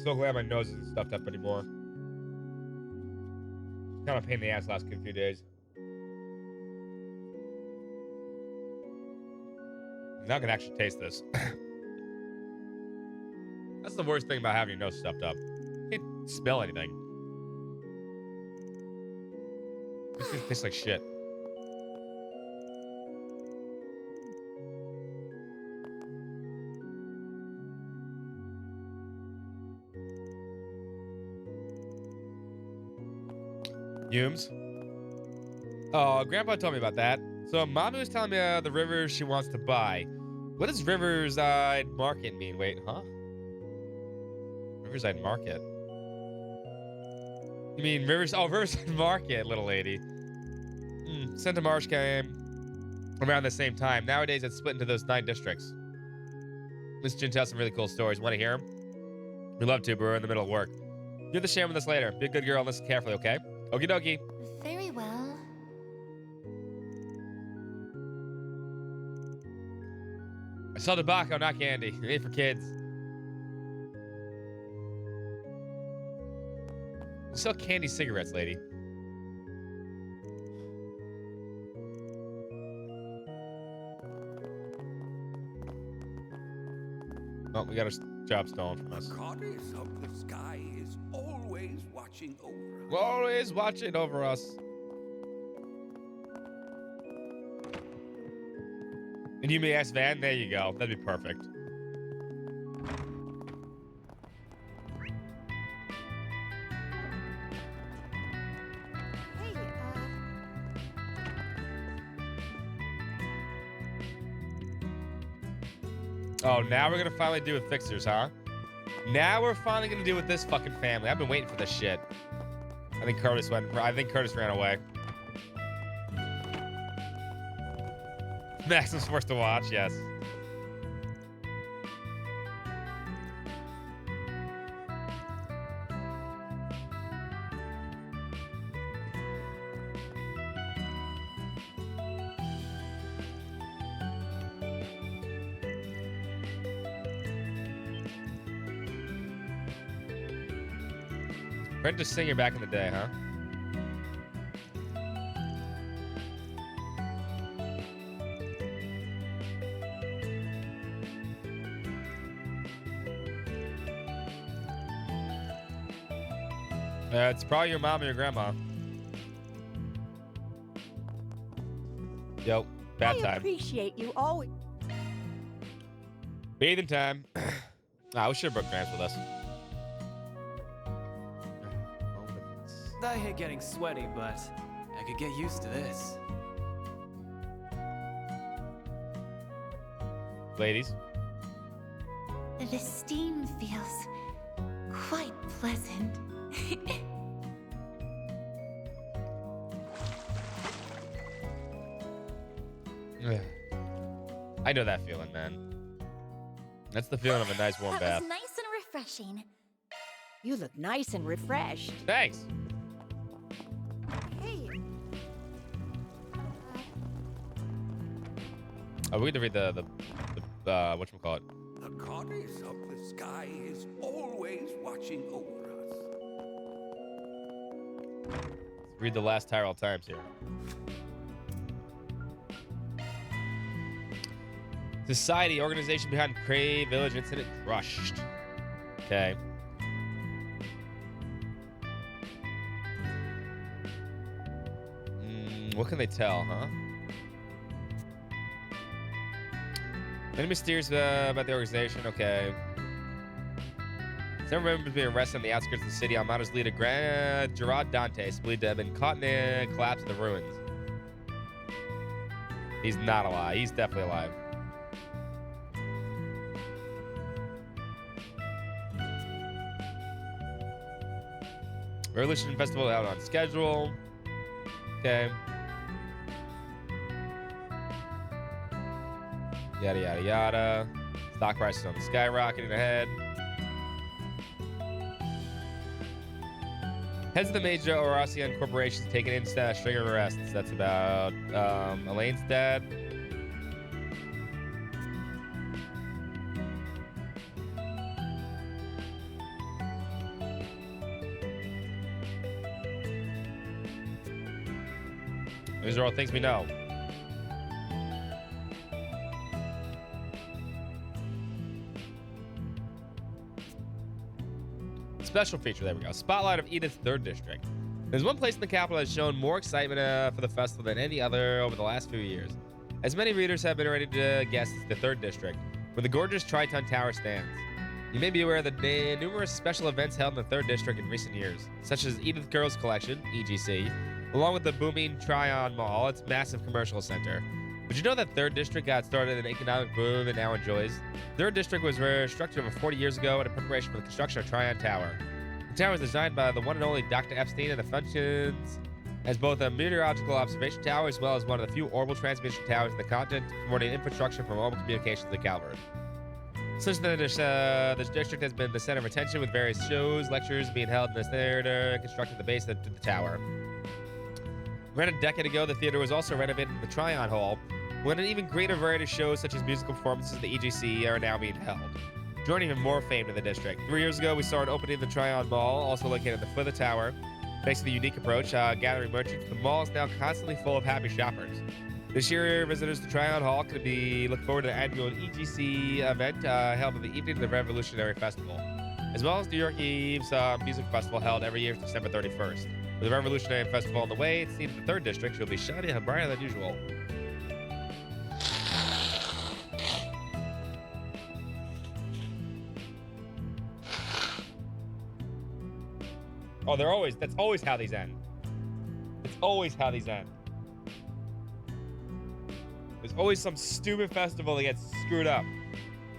So glad my nose isn't stuffed up anymore. Kind of a pain in the ass last few days. Now I can actually taste this. That's the worst thing about having your nose stuffed up. You can't smell anything. This just tastes like shit. Humes. Oh, Grandpa told me about that. So Mommy was telling me the river she wants to buy. What does Riverside Market mean? Wait, huh? Riverside Market. You mean Riverside Market, little lady. Santa Marsh came around the same time. Nowadays, it's split into those 9 districts. Miss Jin tells some really cool stories. Want to hear them? We love to, but we're in the middle of work. You'll have to share with us later. Be a good girl and listen carefully, okay? Okie dokie. Very well. I sell tobacco, not candy. It ain't for kids. I sell candy cigarettes, lady. Oh, we got our job stolen from us. The goddess of the sky is always watching over us. We're always watching over us. And you may ask Van, there you go. That'd be perfect. Hey, Oh, now we're gonna finally do with Fixers, huh? Now we're finally gonna do with this fucking family. I've been waiting for this shit. I think Curtis ran away. Max was forced to watch, yes. Apprentice singer back in the day, huh? It's probably your mom or your grandma. Yo, bath I time. appreciate you always. Bathing time. We should have brought Grants with us. I hate getting sweaty, but I could get used to this. Ladies. The steam feels quite pleasant. I know that feeling, man. That's the feeling of a nice warm That bath. was nice and refreshing. You look nice and refreshed. Thanks. Hey. Oh, we need to read the whatchamacallit. The goddess of the sky is always watching over us. Read the last Tyrell Times here. Society, organization behind Crave Village incident crushed. Okay. What can they tell, huh? Many mysterious about the organization. Okay. Several members being arrested on the outskirts of the city. Almada's leader, Gerard Dantes, believed to have been caught in the collapse of the ruins. He's not alive. He's definitely alive. Revolution Festival out on schedule. Okay. Yada, yada, yada. Stock prices on the skyrocketing ahead. Heads of the major Orasian corporations taken in string of arrests. That's about Elaine's dad. These are all things we know. Special feature, there we go. Spotlight of Edith's 3rd District. There's one place in the capital that has shown more excitement for the festival than any other over the last few years. As many readers have been ready to guess, it's the 3rd District, where the gorgeous Triton Tower stands. You may be aware of the numerous special events held in the 3rd District in recent years, such as Edith Girls Collection, EGC, along with the booming Tryon Mall, its massive commercial center. Did you know that 3rd District got started in an economic boom and now enjoys? 3rd District was restructured over 40 years ago in preparation for the construction of Tryon Tower. The tower was designed by the one and only Dr. Epstein and the functions as both a meteorological observation tower as well as one of the few orbital transmission towers in the continent, promoting infrastructure for mobile communications in Calvert. Since then, this district has been the center of attention with various shows, lectures being held in this theater constructed at the base of the tower. Around a decade ago, the theater was also renovated in the Tryon Hall, when an even greater variety of shows such as musical performances of the EGC are now being held, drawing even more fame to the district. 3 years ago, we started opening the Tryon Mall, also located at the foot of the tower. Thanks to the unique approach, gathering merchants, the mall is now constantly full of happy shoppers. This year, visitors to Tryon Hall could look forward to the annual EGC event held on the evening of the Revolutionary Festival, as well as New York Eve's music festival held every year December 31st. With the Revolutionary Festival on the way, it seems the 3rd District will be shining and brighter than usual. Oh, that's always how these end. It's always how these end. There's always some stupid festival that gets screwed up.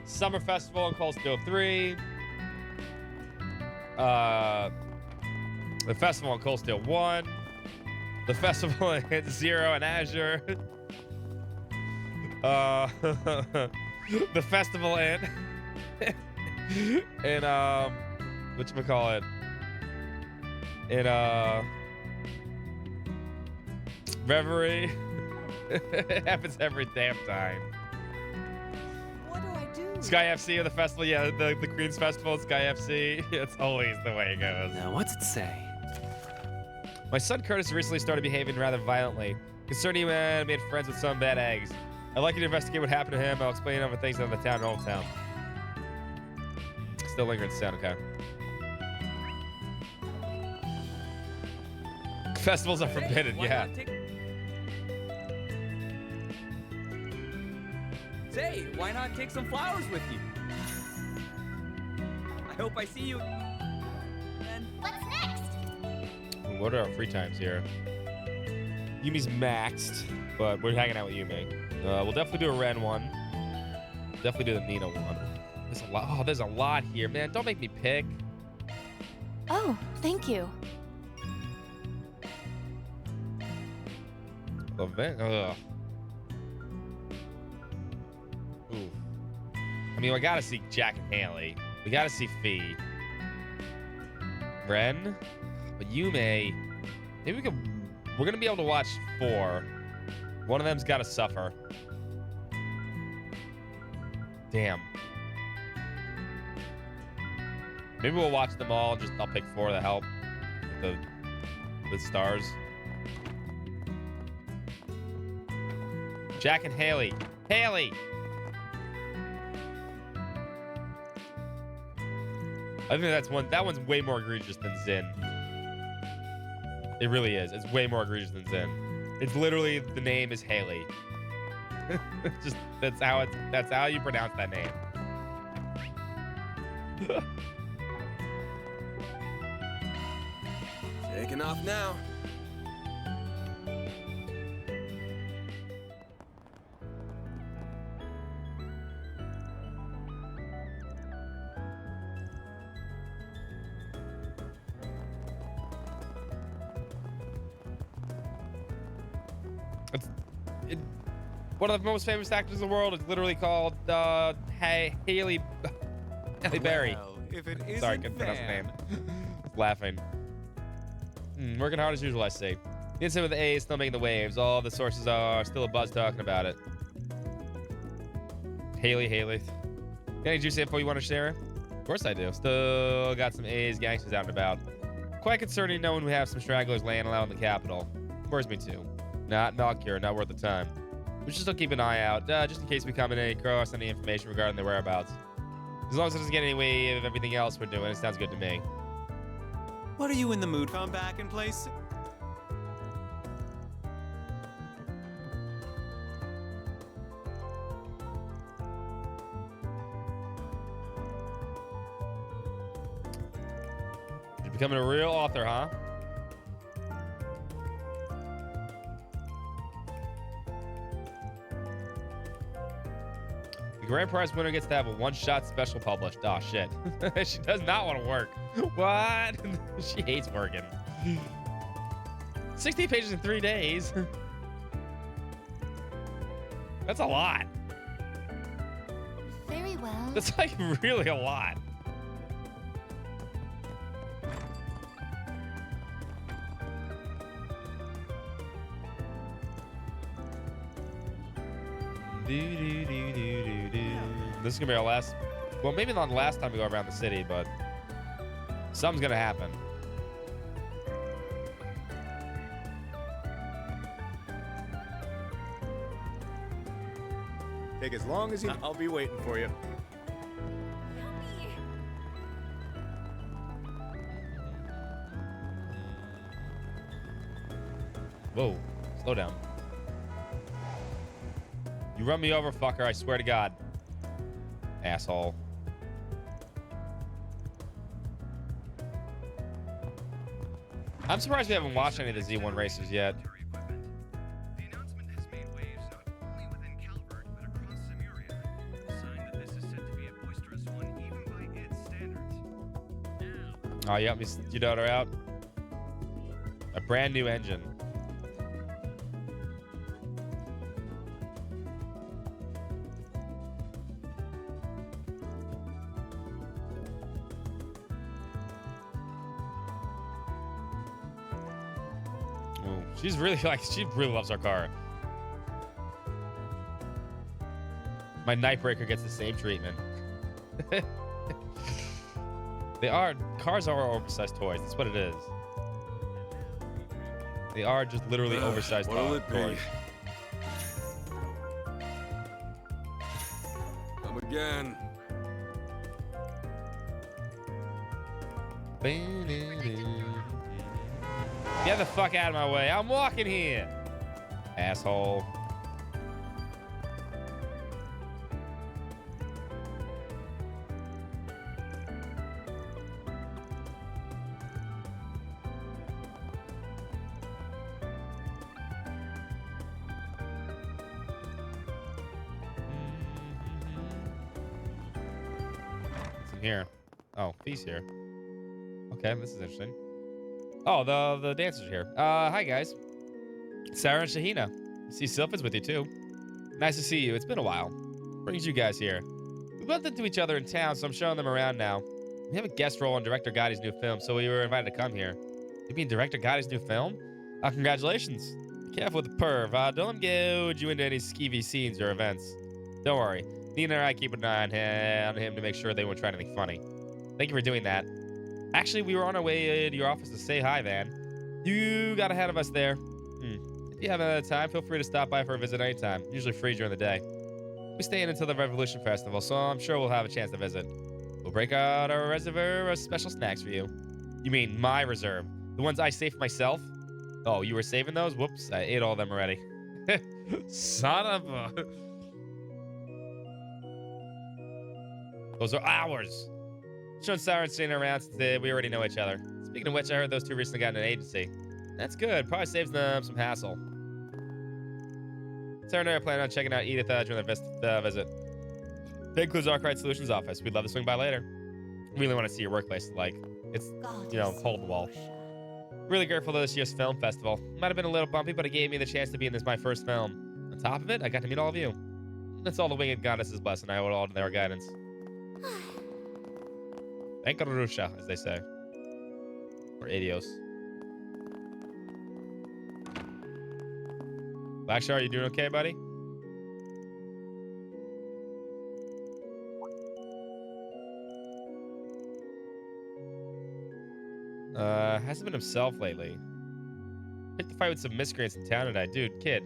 Summer Festival in Cold Steel 3. The festival in Cold Steel 1. The festival in Zero and Azure. The festival in whatchamacallit? In Reverie. It happens every damn time. What do I do? Sky FC or the festival, yeah, the Queen's Festival, Sky FC. It's always the way it goes. Now, what's it say? My son Curtis recently started behaving rather violently. Concerned he made friends with some bad eggs. I'd like you to investigate what happened to him. I'll explain other things in the town and old town. Still lingering sound, okay. Festivals are forbidden, yeah. Say, why not take some flowers with you? I hope I see you. And what's next? What are our free times here? Yumi's maxed, but we're hanging out with Yumi. We'll definitely do a Ren one. Definitely do the Nina one. There's a lot. Oh, there's a lot here, man. Don't make me pick. Oh, thank you. Event. Ugh. Ooh. I mean, I gotta see Jack and Haley. We gotta see Fee. Ren. But Yume. Maybe we could. We're gonna be able to watch 4. One of them's gotta suffer. Damn. Maybe we'll watch them all. I'll pick 4 to help with the stars. Jack and Haley. Haley! I think that one's way more egregious than Zin. It really is. It's way more egregious than Zin. It's literally, the name is Haley. Just that's how you pronounce that name. Taking off now. One of the most famous actors in the world is literally called Haley Berry. Well, if it isn't Sorry, couldn't pronounce the Van. name. Laughing. Working hard as usual, I see. The incident with the A is still making the waves. All the sources are still a buzz talking about it. Haley. Any juicy info you want to share? Of course I do. Still got some A's gangsters out and about. Quite concerning knowing we have some stragglers laying around in the capital. Worries me too. Not cure, not worth the time. We should still keep an eye out, just in case we come across any information regarding their whereabouts. As long as it doesn't get in the way of everything else we're doing, it sounds good to me. What are you in the mood for? Come back and play. You're becoming a real author, huh? The grand prize winner gets to have a one-shot special published. Oh, shit. She does not want to work. What? She hates working. 60 pages in 3 days. That's a lot. Very well. That's like really a lot. This is gonna be our last, well, maybe not the last time we go around the city, but something's gonna happen. Take as long as you. I'll be waiting for you. Whoa, slow down. You run me over, fucker, I swear to God. Asshole. I'm surprised we haven't watched any of the Z1 races yet. The announcement has made waves not only within Calvert, but across Simuria. A sign that this is said to be a boisterous one, even by its standards. Oh, yep, your daughter out. A brand new engine. She's really she really loves our car. My Nightbreaker gets the same treatment. Cars are oversized toys. That's what it is. They are just literally oversized What'll it be? toys. Come again. Get the fuck out of my way. I'm walking here. Asshole. What's in here? Oh, Feast here. Okay, this is interesting. Oh, the dancers are here. Hi, guys. Sarah and Shahina. I see Sylpha's with you, too. Nice to see you. It's been a while. Brings you guys here. We bumped into each other in town, so I'm showing them around now. We have a guest role on Director Gotti's new film, so we were invited to come here. You mean Director Gotti's new film? Congratulations. Be careful with the perv. Don't let him goad you into any skeevy scenes or events. Don't worry. Nina and I keep an eye on him to make sure they won't try anything funny. Thank you for doing that. Actually, we were on our way to your office to say hi, Van. You got ahead of us there. If you have time, feel free to stop by for a visit anytime. Usually free during the day. We stay in until the Revolution Festival, so I'm sure we'll have a chance to visit. We'll break out our reservoir of special snacks for you. You mean my reserve? The ones I saved for myself? Oh, you were saving those? Whoops, I ate all of them already. Son of a... Those are ours. Sean Siren's sitting around since we already know each other. Speaking of which, I heard those two recently got an agency. That's good. Probably saves them some hassle. Sarah and I are planning on checking out Edith during the visit. That includes Arkwright Solutions office. We'd love to swing by later. Really want to see your workplace. Like, it's, you know, hole in the wall. Really grateful to this year's film festival. Might have been a little bumpy, but it gave me the chance to be in my first film. On top of it, I got to meet all of you. That's all the winged goddesses bless, and I owe it all to their guidance. Thank Arusha, as they say. Or adios. Blackshar, you doing okay, buddy? Hasn't been himself lately. Picked the fight with some miscreants in town tonight. Dude, kid.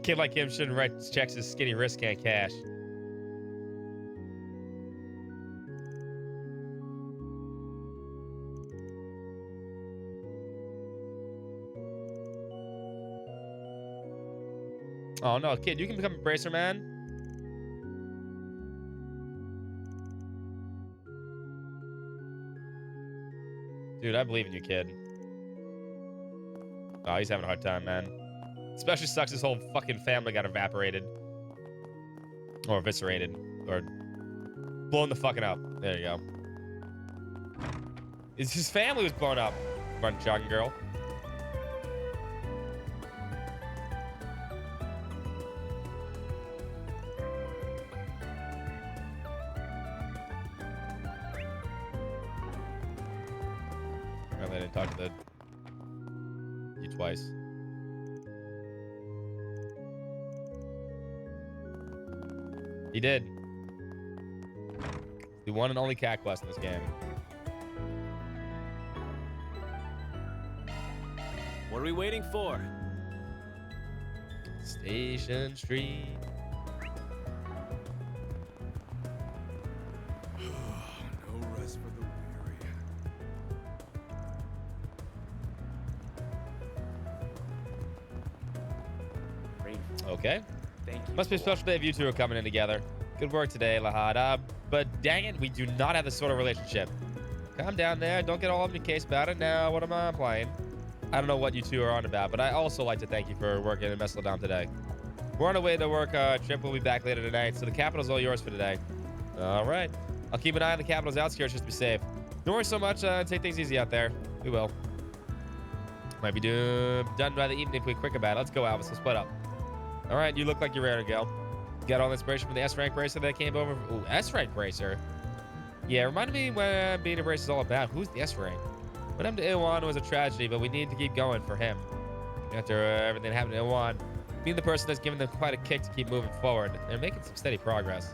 Kid like him shouldn't write checks his skinny wrist can't cash. Oh no, kid, you can become a bracer, man. Dude, I believe in you, kid. Oh, he's having a hard time, man. Especially sucks his whole fucking family got evaporated. Or eviscerated. Or blown the fucking up. There you go. His family was blown up. Run, jogging girl. I didn't talk to you twice. He did. The one and only cat quest in this game. What are we waiting for? Station Street. No rest for the weary. Okay. Thank you. Must be a special day if you two are coming in together. Good work today, Lahad. But dang it, we do not have this sort of relationship. Calm down there. Don't get all up in your case about it. Now, what am I playing? I don't know what you two are on about, but I also like to thank you for working in Messeldom today. We're on our way to work trip. We'll be back later tonight, so the capital's all yours for today. All right. I'll keep an eye on the capital's outskirts just to be safe. Don't worry so much. Take things easy out there. We will. Might be done by the evening if we're quick about it. Let's go, Alvis. Let's split up. All right, you look like you're ready to go. Got all the inspiration from the S-rank bracer that came over. Ooh, S-rank bracer. Yeah, reminded me what being a bracer is all about. Who's the S-rank? What happened to Iwan was a tragedy, but we need to keep going for him. After everything that happened to Iwan, being the person that's given them quite a kick to keep moving forward. They're making some steady progress.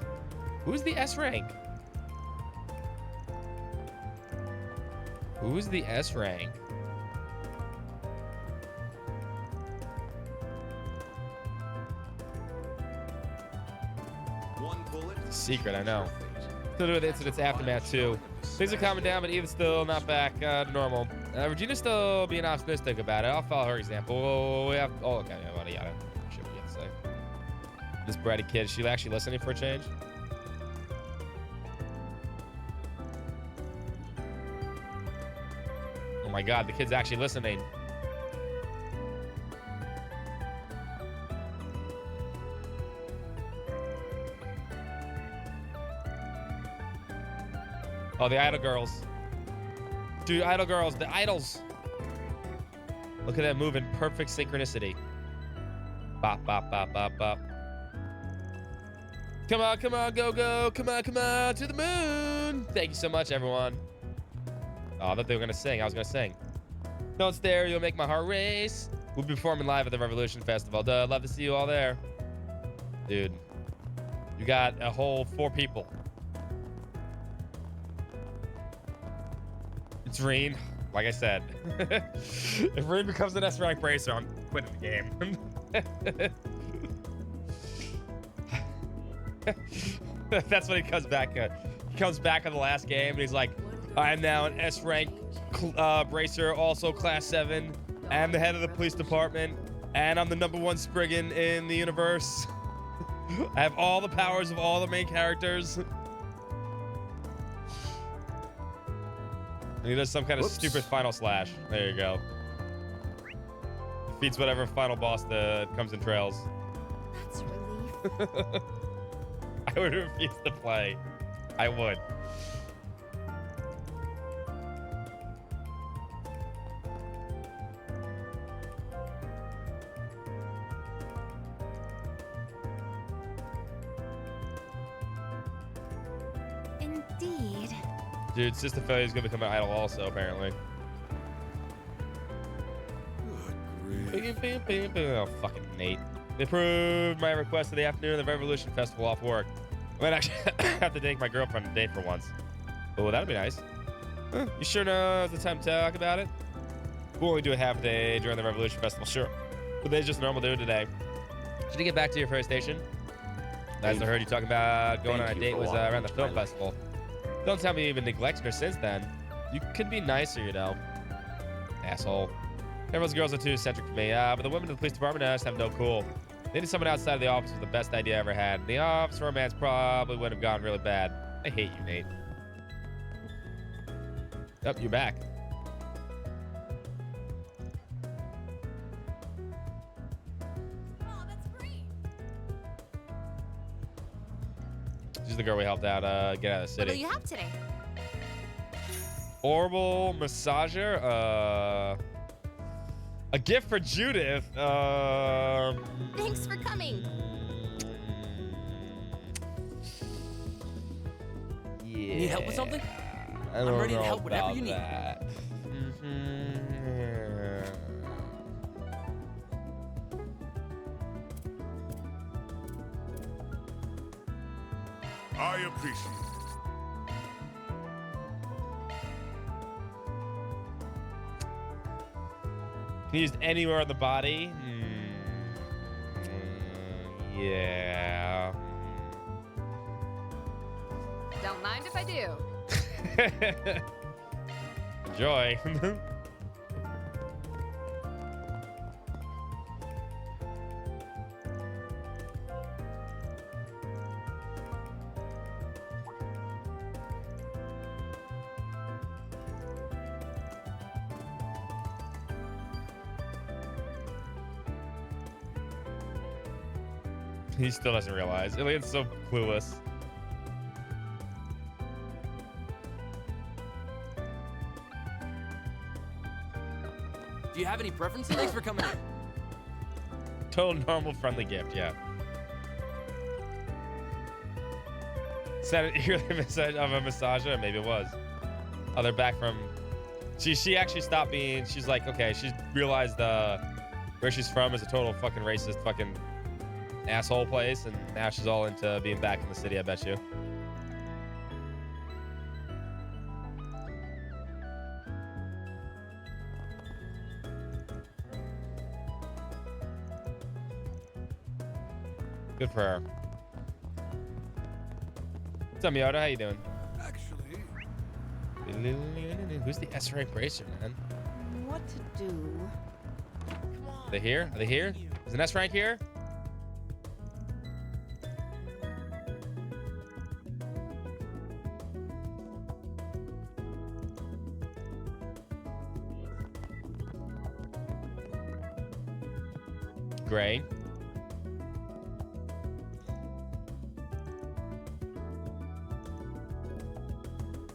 Who's the S-rank? Who's the S-rank? Secret, I know. Still doing the incident's aftermath too. Things are calming down, but Eva's still not back to normal. Regina's still being optimistic about it. I'll follow her example. We have. Oh, okay. Yada yada. Shit, we have to say. This bratty kid. Is she actually listening for a change? Oh my God, the kid's actually listening. Oh, the idol girls. Dude, idol girls, the idols. Look at them moving, perfect synchronicity. Bop, bop, bop, bop, bop. Come on, go, go. Come on, to the moon. Thank you so much, everyone. Oh, I thought they were gonna sing. I was gonna sing. Don't stare, you'll make my heart race. We'll be performing live at the Revolution Festival. Duh, love to see you all there. Dude, You got a whole 4 people. It's Reen. Like I said, if Reen becomes an S rank bracer, I'm quitting the game. That's when he comes back. He comes back on the last game and he's like, I am now an S rank bracer, also class 7. I am the head of the police department, and I'm the #1 Spriggan in the universe. I have all the powers of all the main characters. And he does some kind of stupid final slash. There you go. Defeats whatever final boss that comes in trails. That's relief. I would refuse to play. I would. Indeed. Dude, Sister Failure is going to become an idol also, apparently. Oh, fucking Nate. They approved my request of the afternoon of the Revolution Festival off work. I might actually have to take my girlfriend on a date for once. Oh, that'd be nice. Huh, you sure know it's the time to talk about it? We'll only do a half day during the Revolution Festival, sure. But today's just a normal day today. Should you get back to your first station? As I heard you talking about going on a date was around the film festival. Don't tell me you've been neglecting her since then. You could be nicer, you know. Asshole. Everyone's girls are too eccentric for me, but the women in the police department just have no cool. They needed someone outside of the office with the best idea I ever had. The office romance probably would have gone really bad. I hate you, Nate. Oh, you're back. Oh, that's great. She's the girl we helped out get out of the city. What do you have today? Oral massager. A gift for Judith. Thanks for coming. Yeah. Need help with something? I'm ready to help whatever you need. I appreciate it. Can be used anywhere on the body. Yeah. Don't mind if I do. Enjoy. He still doesn't realize. Ilian's so clueless. Do you have any preferences? Thanks for coming in. Total normal friendly gift, yeah. Sounded eerily of a massager, maybe it was. Oh, they're back from. She actually stopped being. She's like, okay, she realized where she's from is a total fucking racist fucking asshole place, and now she's all into being back in the city, I bet you. Good for her. What's up, Miota? How you doing? Actually, who's the S-rank bracer, man? What to do? Are they here? Are they here? Is an S-rank here? Gray.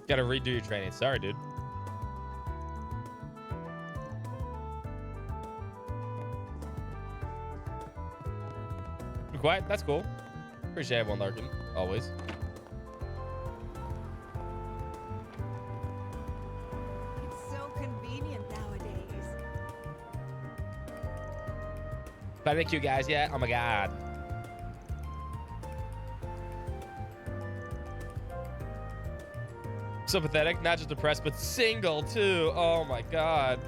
Gotta redo your training. Sorry, dude. Be quiet. That's cool. Appreciate everyone lurking. Always. It's so convenient nowadays. Thank you guys yet? Oh my god. So pathetic. Not just depressed, but single too. Oh my god.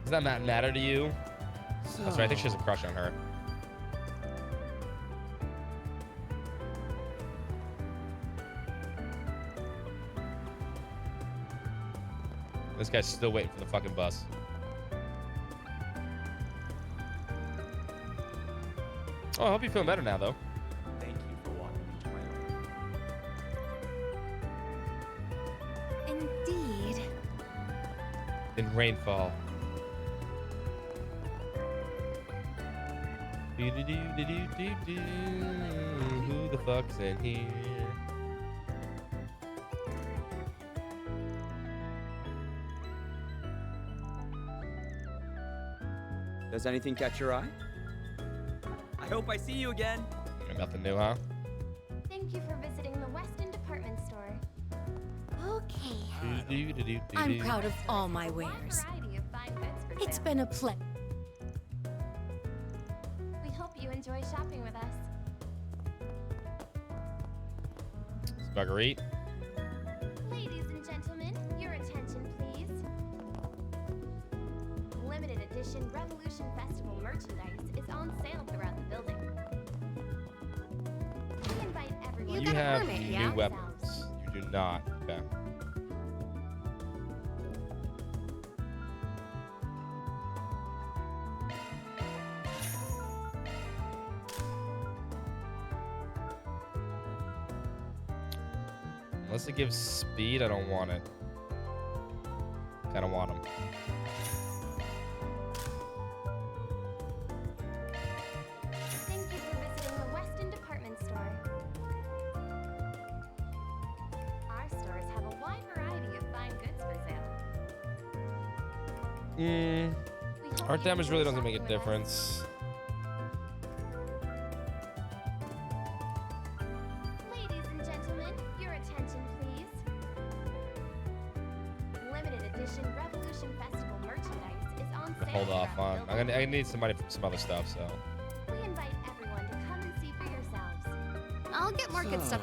Does that not matter to you? That's right. I think she has a crush on her. This guy's still waiting for the fucking bus. Oh, I hope you feel better now, though. Thank you for walking into my life. Indeed. In rainfall. Do-do-do-do-do-do-do. Who the fuck's in here? Does anything catch your eye? I hope I see you again. Nothing new, huh? Thank you for visiting the Weston department store. Okay. I'm proud of all my wares. It's been a pleasure. We hope you enjoy shopping with us. Marguerite. Ladies and gentlemen, your attention, please. Limited edition Revolution Festival merchandise is on sale throughout the building. We invite everyone. You have new weapons. You do not. Okay. Unless it gives speed, I don't want it. Kind of want them. Thank you for visiting the Weston department store. Our stores have a wide variety of fine goods for sale. Art damage really doesn't make a difference. Ladies and gentlemen, your attention, please. Limited edition Revolution Festival merchandise is on sale. Hold off on. I need somebody for some other stuff, so. We invite everyone to come and see for yourselves. I'll get more good stuff.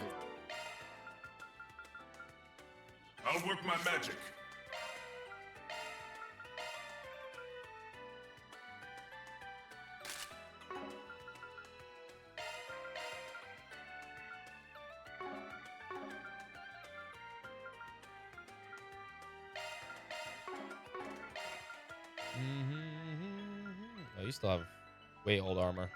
I'll work my magic. Oh, you still have way old armor.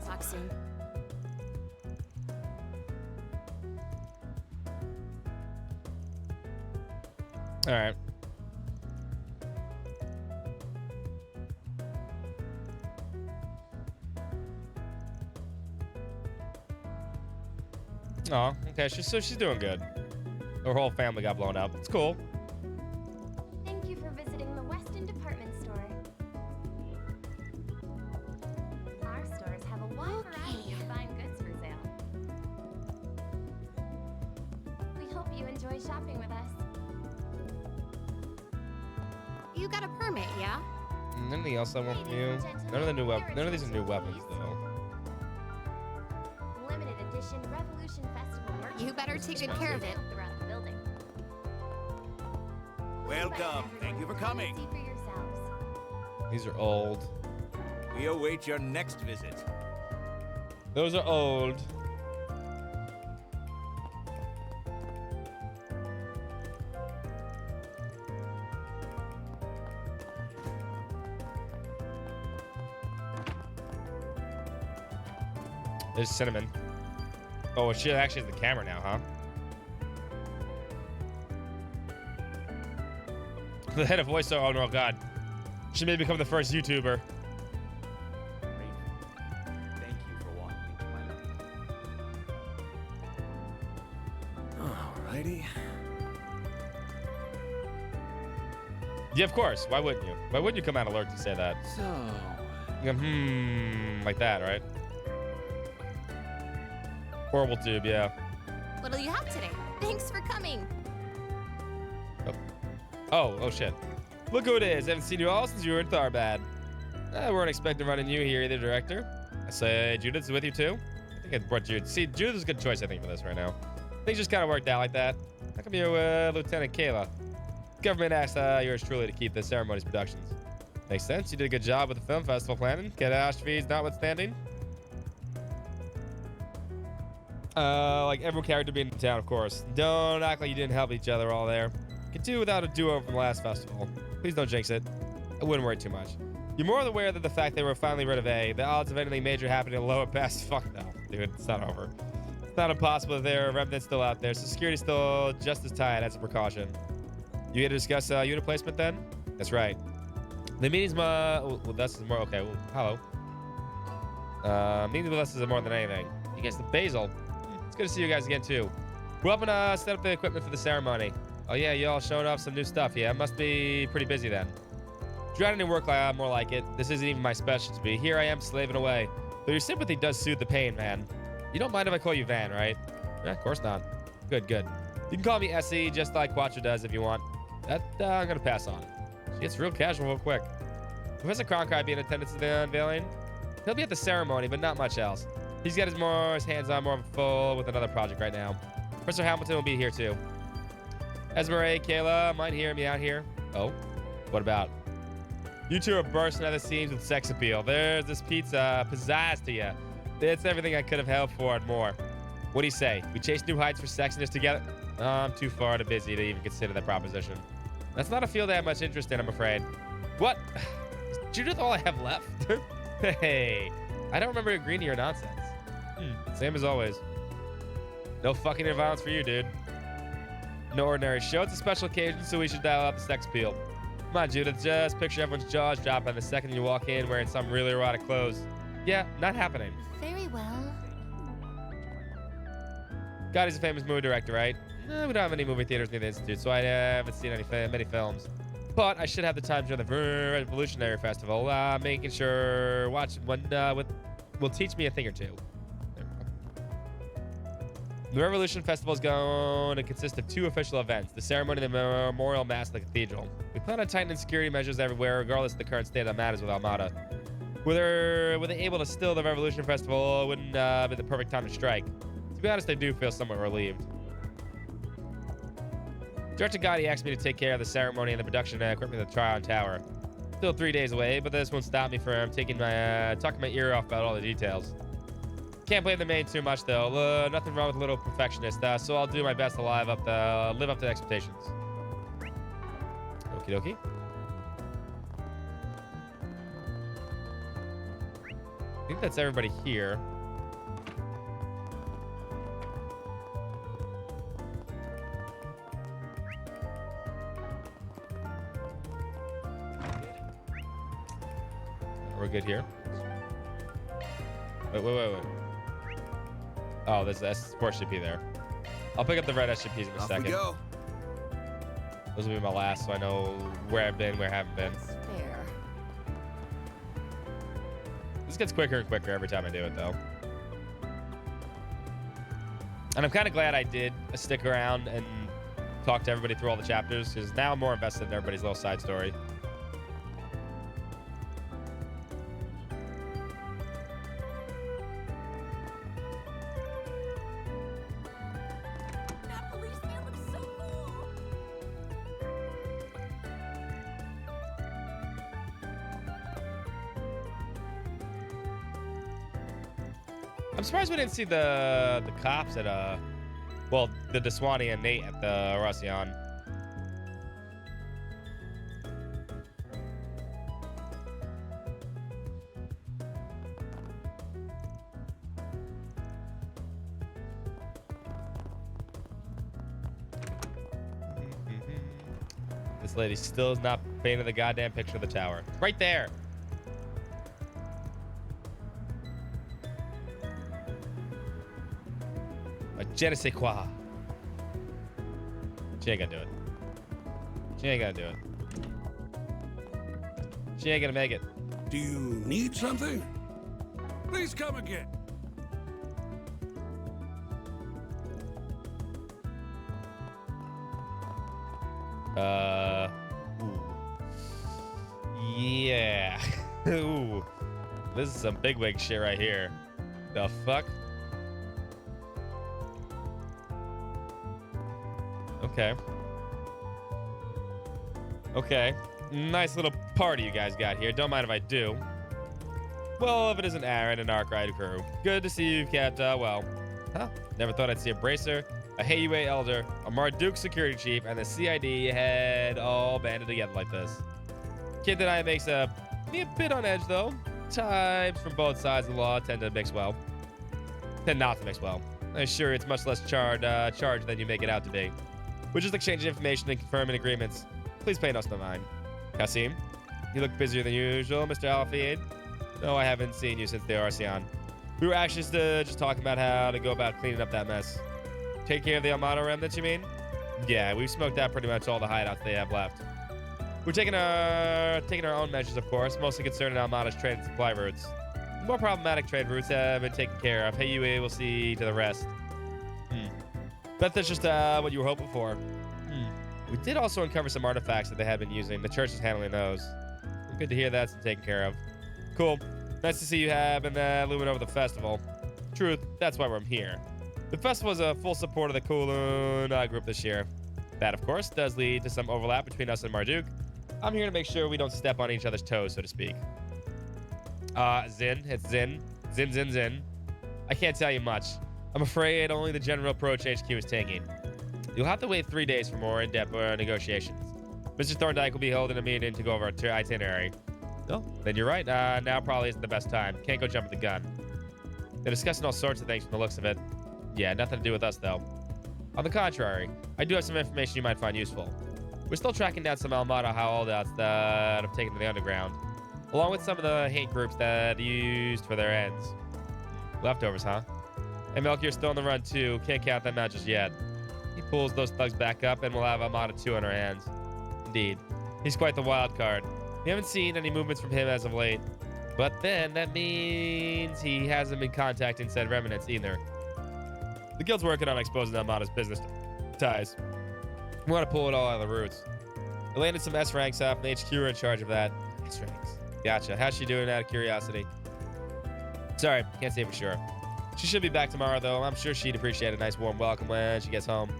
Talk soon. All right. Oh, okay. She's doing good. Her whole family got blown up. It's cool. Thank you for visiting the Weston department store. Our stores have a wide variety of fine goods for sale. We hope you enjoy shopping with us. You got a permit, yeah? Anything else I want from you? None of the new weapons. None of these are new weapons, though. Limited edition Revolution Festival merchandise. You better take good care of it. Throughout the building. Welcome. Thank you for coming. See for yourselves. These are old. We await your next visit. Those are old. There's Cinnamon. Oh, she actually has the camera now, huh? The head of voiceover. Oh no, God. She may become the first YouTuber. Thank you for walking into my life. Alrighty. Yeah, of course. Why wouldn't you? Why wouldn't you come out alert to say that? So, Yeah, like that, right? Horrible tube, yeah. What'll you have today? Thanks for coming. Oh shit. Look who it is. Haven't seen you all since you were in Tharbad. We weren't expecting running you here either, Director. I say Judith's with you too? I think I brought Jude. See, Jude is a good choice, I think, for this right now. Things just kind of worked out like that. How come you're Lieutenant Kayla? Government asked yours truly to keep the ceremonies productions. Makes sense. You did a good job with the film festival planning. Catastrophes notwithstanding. Like every character being in town, of course. Don't act like you didn't help each other all there. Could do without a duo from the last festival. Please don't jinx it. I wouldn't worry too much. You're more aware that the fact they were finally rid of A, the odds of anything major happening in lower past. Fuck no, dude. It's not over. It's not impossible that there are remnants still out there, so security's still just as tight as a precaution. You here to discuss unit placement then? That's right. The meetings, well, this is more, okay, well, hello. Meetings with us is more than anything. You guys, the Basil. It's good to see you guys again, too. We're helping set up the equipment for the ceremony. Oh, yeah, you all showing off some new stuff. Yeah, must be pretty busy then. Drowning in work, more like it. This isn't even my specialty. Here I am slaving away. Though your sympathy does soothe the pain, man. You don't mind if I call you Van, right? Yeah, of course not. Good, good. You can call me Essie, just like Quattro does if you want. That, I'm gonna pass on. She gets real casual real quick. Professor Cronkite be in attendance at the unveiling? He'll be at the ceremony, but not much else. He's got his hands on more full with another project right now. Professor Hamilton will be here too. Esmeralda, Kayla, might hear me out here. Oh, what about? You two are bursting at the seams with sex appeal. There's this pizza pizzazz to you. It's everything I could have hoped for and more. What do you say? We chase new heights for sexiness together? I'm too far too busy to even consider that proposition. That's not a field I have much interest in, I'm afraid. What? Is Judith all I have left? Hey, I don't remember agreeing to your nonsense. Same as always. No fucking violence for you, dude. No ordinary show. It's a special occasion, so we should dial up the sex appeal. Come on, Judith. Just picture everyone's jaws dropping the second you walk in wearing some really erotic clothes. Yeah, not happening. Very well. God, he's a famous movie director, right? We don't have any movie theaters near the Institute, so I haven't seen many films. But I should have the time during the Revolutionary Festival, making sure watch one will teach me a thing or two. The Revolution Festival is going to consist of 2 official events, the ceremony and the memorial mass at the cathedral. We plan on tightening security measures everywhere, regardless of the current state of matters with Almada. Were they able to still the Revolution Festival, it wouldn't be the perfect time to strike. To be honest, I do feel somewhat relieved. Director Gotti asked me to take care of the ceremony and the production equipment at the Tryon Tower. Still 3 days away, but this won't stop me from talking my ear off about all the details. Can't blame the maid too much though. Nothing wrong with a little perfectionist, so I'll do my best to live up to expectations. Okie dokie. I think that's everybody here. We're good here. Wait. Oh, there's the SCP there. I'll pick up the red SCPs in a second. We go. Those will be my last, so I know where I've been, where I haven't been. Fair. This gets quicker and quicker every time I do it, though. And I'm kind of glad I did stick around and talk to everybody through all the chapters, because now I'm more invested in everybody's little side story. I'm surprised we didn't see the cops at well, the Deswani and Nate at the Rossion. This lady still is not painting the goddamn picture of the tower. Right there. Je ne sais quoi. She ain't gonna do it. She ain't gonna do it. She ain't gonna make it. Do you need something? Please come again. Ooh. Yeah. Ooh. This is some bigwig shit right here. The fuck? Okay. Okay. Nice little party you guys got here. Don't mind if I do. Well, if it isn't Aaron and Arkwright crew. Good to see you kept, well. Huh? Never thought I'd see a Bracer, a HUA Elder, a Marduk Security Chief, and the CID head all banded together like this. Kid tonight makes me a bit on edge, though. Types from both sides of the law tend to mix well. Tend not to mix well. I'm sure it's much less charged than you make it out to be. We're just exchanging information and confirming agreements. Please pay no mind. Kasim, you look busier than usual, Mr. Alfied. No, I haven't seen you since the Arceon. We were actually just talking about how to go about cleaning up that mess. Take care of the Armada remnants, you mean? Yeah, we've smoked out pretty much all the hideouts they have left. We're taking our own measures, of course, mostly concerning Armada's trade and supply routes. The more problematic trade routes have been taken care of. HUA will see to the rest. Bet that's just what you were hoping for. We did also uncover some artifacts that they had been using. The church is handling those. Good to hear that's been taken care of. Cool. Nice to see you have been looming over the festival. Truth, that's why we're here. The festival is a full support of the Kowloon group this year. That, of course, does lead to some overlap between us and Marduk. I'm here to make sure we don't step on each other's toes, so to speak. Zin. It's Zin. Zin. I can't tell you much. I'm afraid only the general approach HQ is taking. You'll have to wait 3 days for more in-depth negotiations. Mr. Thorndike will be holding a meeting to go over our itinerary. Oh, then you're right. Now probably isn't the best time. Can't go jumping the gun. They're discussing all sorts of things from the looks of it. Yeah, nothing to do with us, though. On the contrary, I do have some information you might find useful. We're still tracking down some Armada holdouts that have taken to the underground, along with some of the hate groups that used for their ends. Leftovers, huh? And Melchior's still on the run, too. Can't count them out just yet. He pulls those thugs back up, and we'll have Armada 2 on our hands. Indeed. He's quite the wild card. We haven't seen any movements from him as of late. But then, that means he hasn't been contacting said remnants either. The guild's working on exposing Armada's business ties. We want to pull it all out of the roots. I landed some S ranks up, and HQ are in charge of that. S ranks. Gotcha. How's she doing out of curiosity? Sorry, can't say for sure. She should be back tomorrow, though. I'm sure she'd appreciate a nice warm welcome when she gets home.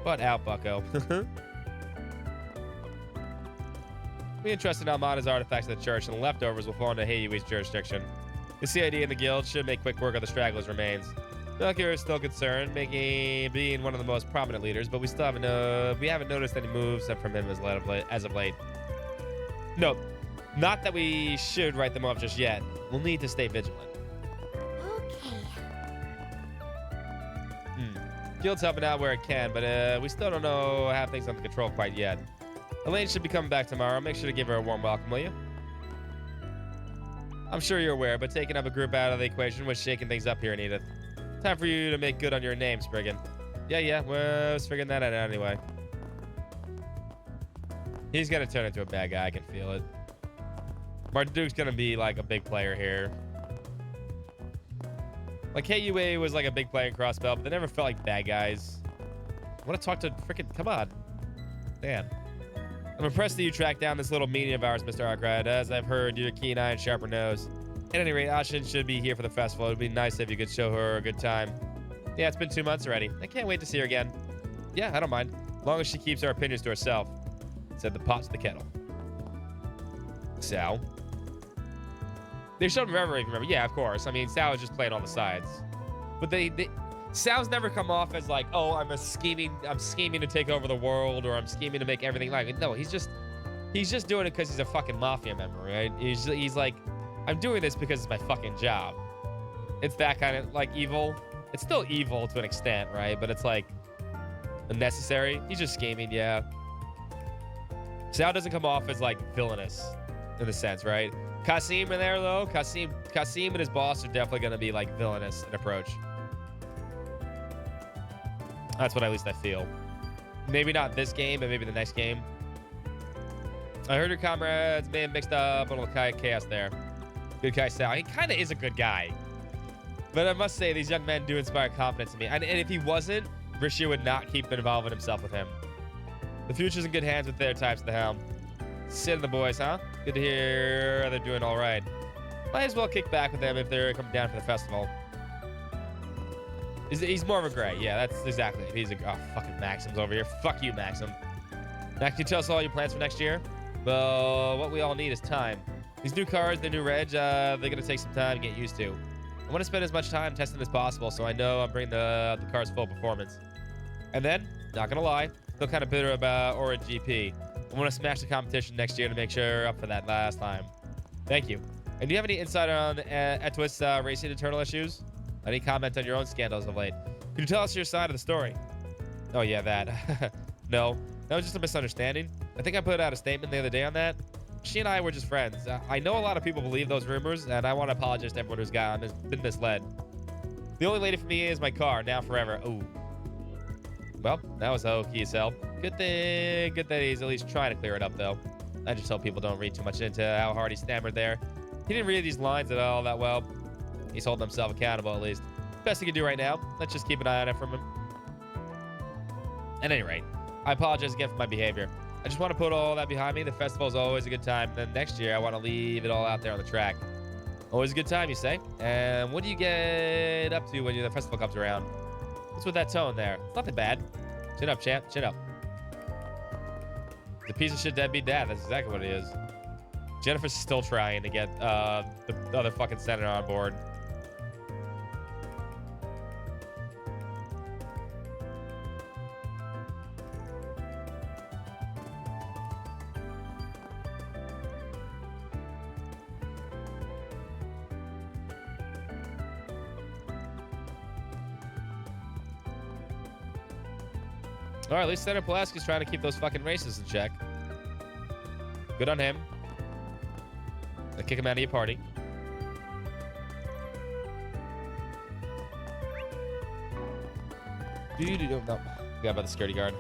But out, bucko. We entrusted Armada's artifacts to the church, and the leftovers will fall into Heyui's jurisdiction. The CID and the guild should make quick work of the stragglers' remains. Melchior is still concerned, being one of the most prominent leaders, but we haven't noticed any moves from him as of late. No, not that we should write them off just yet. We'll need to stay vigilant. Guild's helping out where it can, but we still don't know how things under control quite yet. Elaine should be coming back tomorrow. Make sure to give her a warm welcome, will you? I'm sure you're aware, but taking up a group out of the equation was shaking things up here in Edith. Time for you to make good on your name, Spriggan. Yeah, well, I was figuring that out anyway. He's gonna turn into a bad guy, I can feel it. Marduk's gonna be like a big player here. Like, KUA was like a big player in Crossbell, but they never felt like bad guys. I want to talk to freaking... Come on. Man. I'm impressed that you tracked down this little meeting of ours, Mr. Arkwright. As I've heard, you're a keen eye and sharper nose. At any rate, Ashin should be here for the festival. It would be nice if you could show her a good time. Yeah, it's been 2 months already. I can't wait to see her again. Yeah, I don't mind. As long as she keeps her opinions to herself. Said the pot to the kettle. Sal. They showed Reverie, if you remember. Yeah, of course. I mean, Sal is just playing all the sides. But Sal's never come off as like, oh, I'm scheming to take over the world, or I'm scheming to make everything like. No, he's just doing it because he's a fucking mafia member, right? He's like, I'm doing this because it's my fucking job. It's that kind of like evil. It's still evil to an extent, right? But it's like unnecessary. He's just scheming, yeah. Sal doesn't come off as like villainous in the sense, right? Kasim in there, though. Kasim and his boss are definitely going to be, like, villainous in approach. That's what at least I feel. Maybe not this game, but maybe the next game. I heard your comrades may have mixed up a little chaos there. Good guy, Sal. He kind of is a good guy. But I must say, these young men do inspire confidence in me. And if he wasn't, Rishia would not keep involving himself with him. The future's in good hands with their types at the helm. Sid and the boys, huh? Good to hear they're doing all right. Might as well kick back with them if they're coming down for the festival. He's more of a gray. Yeah, that's exactly it. He's a fucking Maxim's over here. Fuck you, Maxim. Max, can you tell us all your plans for next year? Well, what we all need is time. These new cars, the new reg, they're gonna take some time to get used to. I want to spend as much time testing as possible, so I know I'm bringing the car's full performance. And then, not gonna lie, still kind of bitter about Aura GP. I want to smash the competition next year to make sure we're up for that last time. Thank you. And do you have any insight on Etwist's racing internal issues? Any comment on your own scandals of late? Could you tell us your side of the story? Oh yeah, that. No, that was just a misunderstanding. I think I put out a statement the other day on that. She and I were just friends. I know a lot of people believe those rumors, and I want to apologize to everyone who's been misled. The only lady for me is my car, now forever. Ooh. Well, that was okay as hell. Good that he's at least trying to clear it up, though. I just hope people don't read too much into how hard he stammered there. He didn't read these lines at all that well. He's holding himself accountable, at least. Best he can do right now. Let's just keep an eye on it from him. At any rate, I apologize again for my behavior. I just want to put all that behind me. The festival is always a good time. Then next year, I want to leave it all out there on the track. Always a good time, you say? And what do you get up to when the festival comes around? What's with that tone there? It's nothing bad. Chin up, champ. Chin up. The piece of shit deadbeat dad. That's exactly what it is. Jennifer's still trying to get the other fucking senator on board. All right, at least Senator Pulaski's trying to keep those fucking races in check. Good on him. I kick him out of your party. No, forgot about the security guard.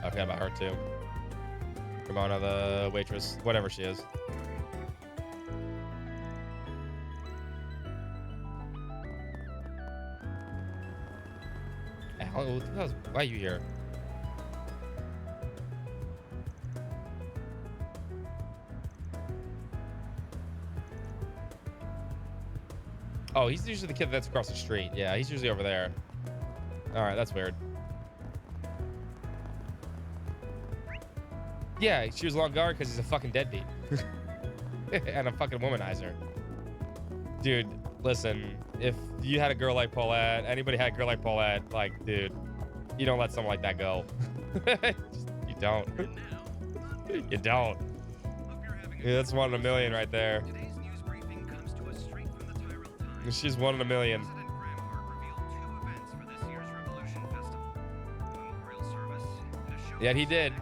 I forgot about her too. Ramona, the waitress, whatever she is. Why are you here? Oh, he's usually the kid that's across the street. Yeah, he's usually over there. All right, that's weird. Yeah, she was on guard because he's a fucking deadbeat. And a fucking womanizer. Dude, listen, if you had a girl like Paulette, anybody had a girl like Paulette, like, dude, you don't let someone like that go. You don't. You don't. Yeah, that's 1 in a million right there. She's 1 in a million. Yeah, he did.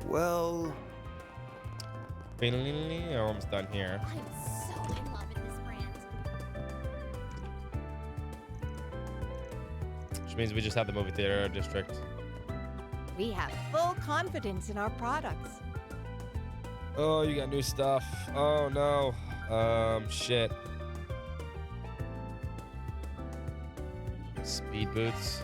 Well... We're almost done here. I'm so in love with this brand. Which means we just have the movie theater district. We have full confidence in our products. Oh, you got new stuff. Oh, no. Shit. Speed boots.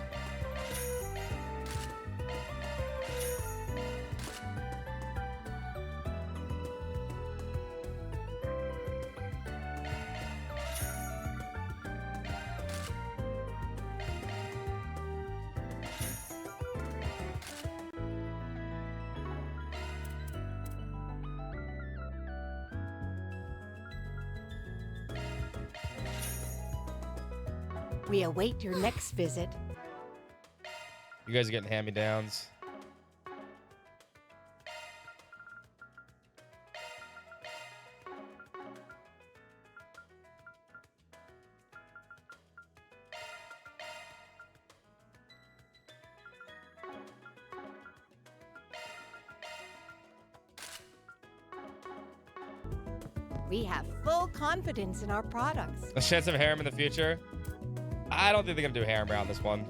We await your next visit. You guys are getting hand-me-downs. We have full confidence in our products. A chance of harem in the future? I don't think they're gonna do harem around this one.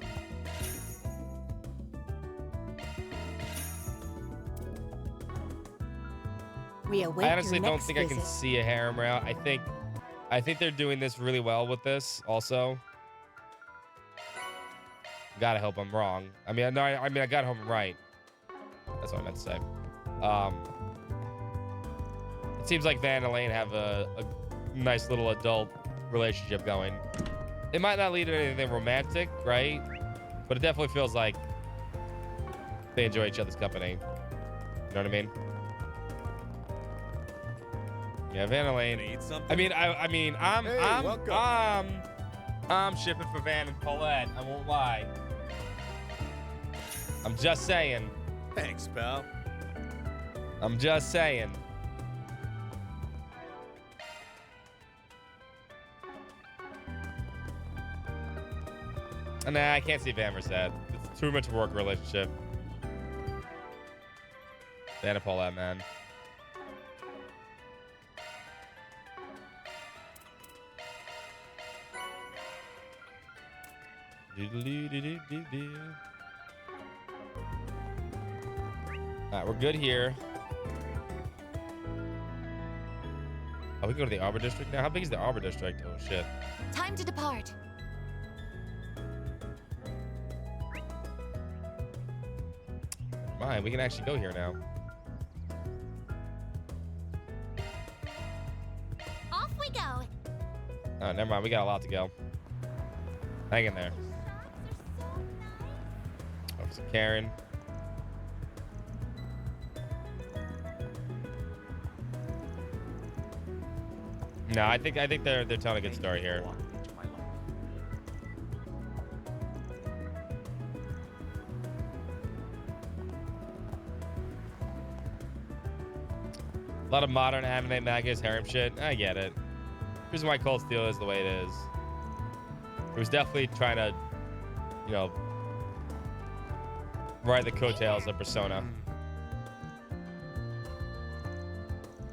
Reawake I honestly your don't next think I can visit. see a harem route. I think they're doing this really well with this. Also, gotta hope I'm wrong. I mean, no, I mean, I gotta hope I'm right. That's what I meant to say. It seems like Van and Elaine have a nice little adult relationship going. It might not lead to anything romantic, right? But it definitely feels like they enjoy each other's company. You know what I mean? Yeah, Van and Elaine. I mean, I'm shipping for Van and Paulette. I won't lie. I'm just saying. Thanks, pal. I'm just saying. Nah, I can't see Van versus that. It's too much work relationship. Van and Paulette, man. Alright, we're good here. Oh, we can go to the Arbor District now? How big is the Arbor District? Oh, shit. Time to depart. Never mind, we can actually go here now. Off we go. Oh, never mind. We got a lot to go. Hang in there. Officer Karen. No, I think they're telling a good story here. A lot of modern anime mangas, harem shit. I get it. Reason why Cold Steel is the way it is. It was definitely trying to, you know, ride the coattails of Persona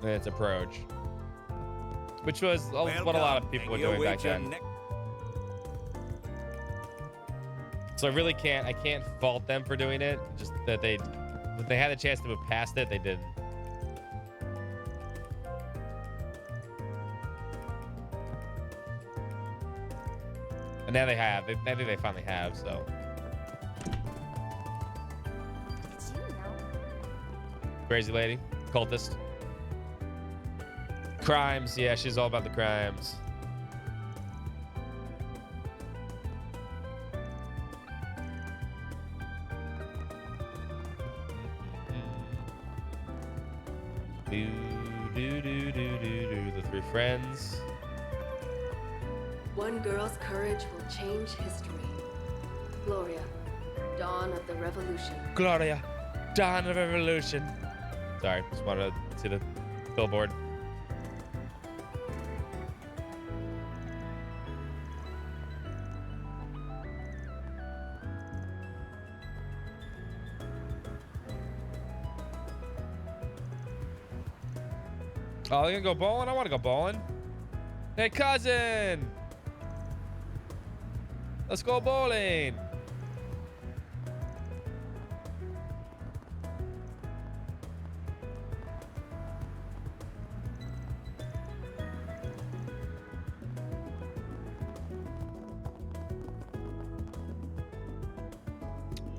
and its approach, which was what a lot of people were doing back then. So I really can't fault them for doing it. Just that they had a chance to move past it, they didn't. And now they have. I think they finally have, so. Crazy lady. Cultist. Crimes. Yeah, she's all about the crimes. The three friends. One girl's courage will change history. Gloria, dawn of the revolution. Gloria, dawn of revolution. Sorry, just wanted to see the billboard. Oh, you gonna go bowling? I want to go bowling. Hey, cousin. Let's go bowling.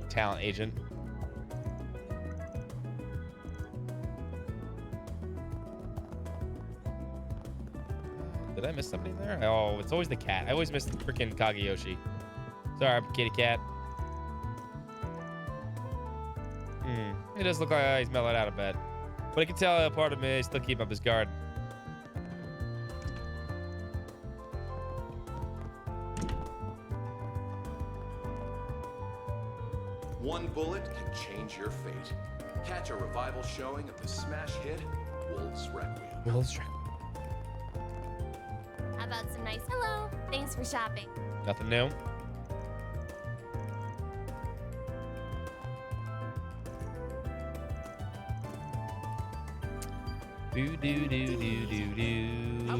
Talent agent. Did I miss somebody there? Oh, it's always the cat. I always miss the freaking Kageyoshi. Sorry, kitty cat. It does look like he's mellowed out a bit. But I can tell part of me is still keeping up his guard. One bullet can change your fate. Catch a revival showing of the smash hit Wolf's Requiem. Wolf's Requiem. How about some nice hello? Thanks for shopping. Nothing new.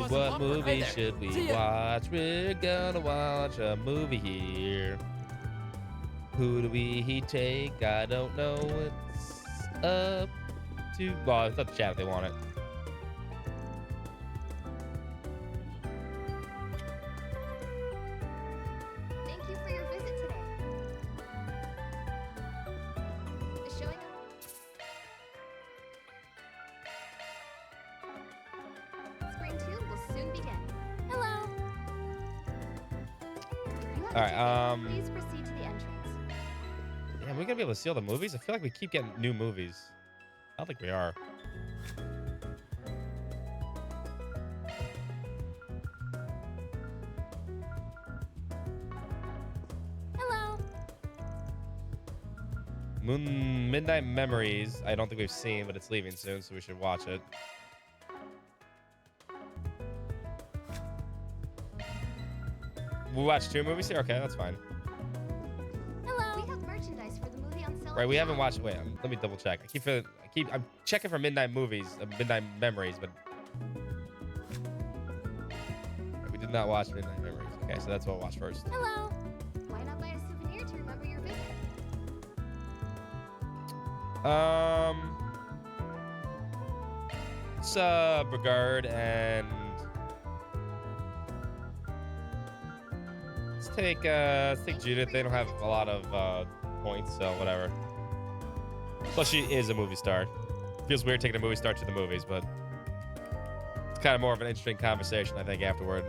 What movie should we watch? We're gonna watch a movie here. Who do we take? I don't know. It's up to. Well, it's up to chat if they want it. All right. Please proceed to the entrance. Yeah, we're gonna be able to see all the movies. I feel like we keep getting new movies. I don't think we are. Hello. Midnight Memories. I don't think we've seen, but it's leaving soon, so we should watch it. We watched 2 movies here. Okay, that's fine. Hello. We have merchandise for the movie on sale. Right, we haven't watched. Wait, let me double check. I'm checking for Midnight Movies, Midnight Memories, but we did not watch Midnight Memories. Okay, so that's what we'll watch first. Hello. Why not buy a souvenir to remember your visit? It's Brigard and let's take Judith. They don't have a lot of points, so whatever. Plus, she is a movie star. Feels weird taking a movie star to the movies, but it's kind of more of an interesting conversation, I think, afterward.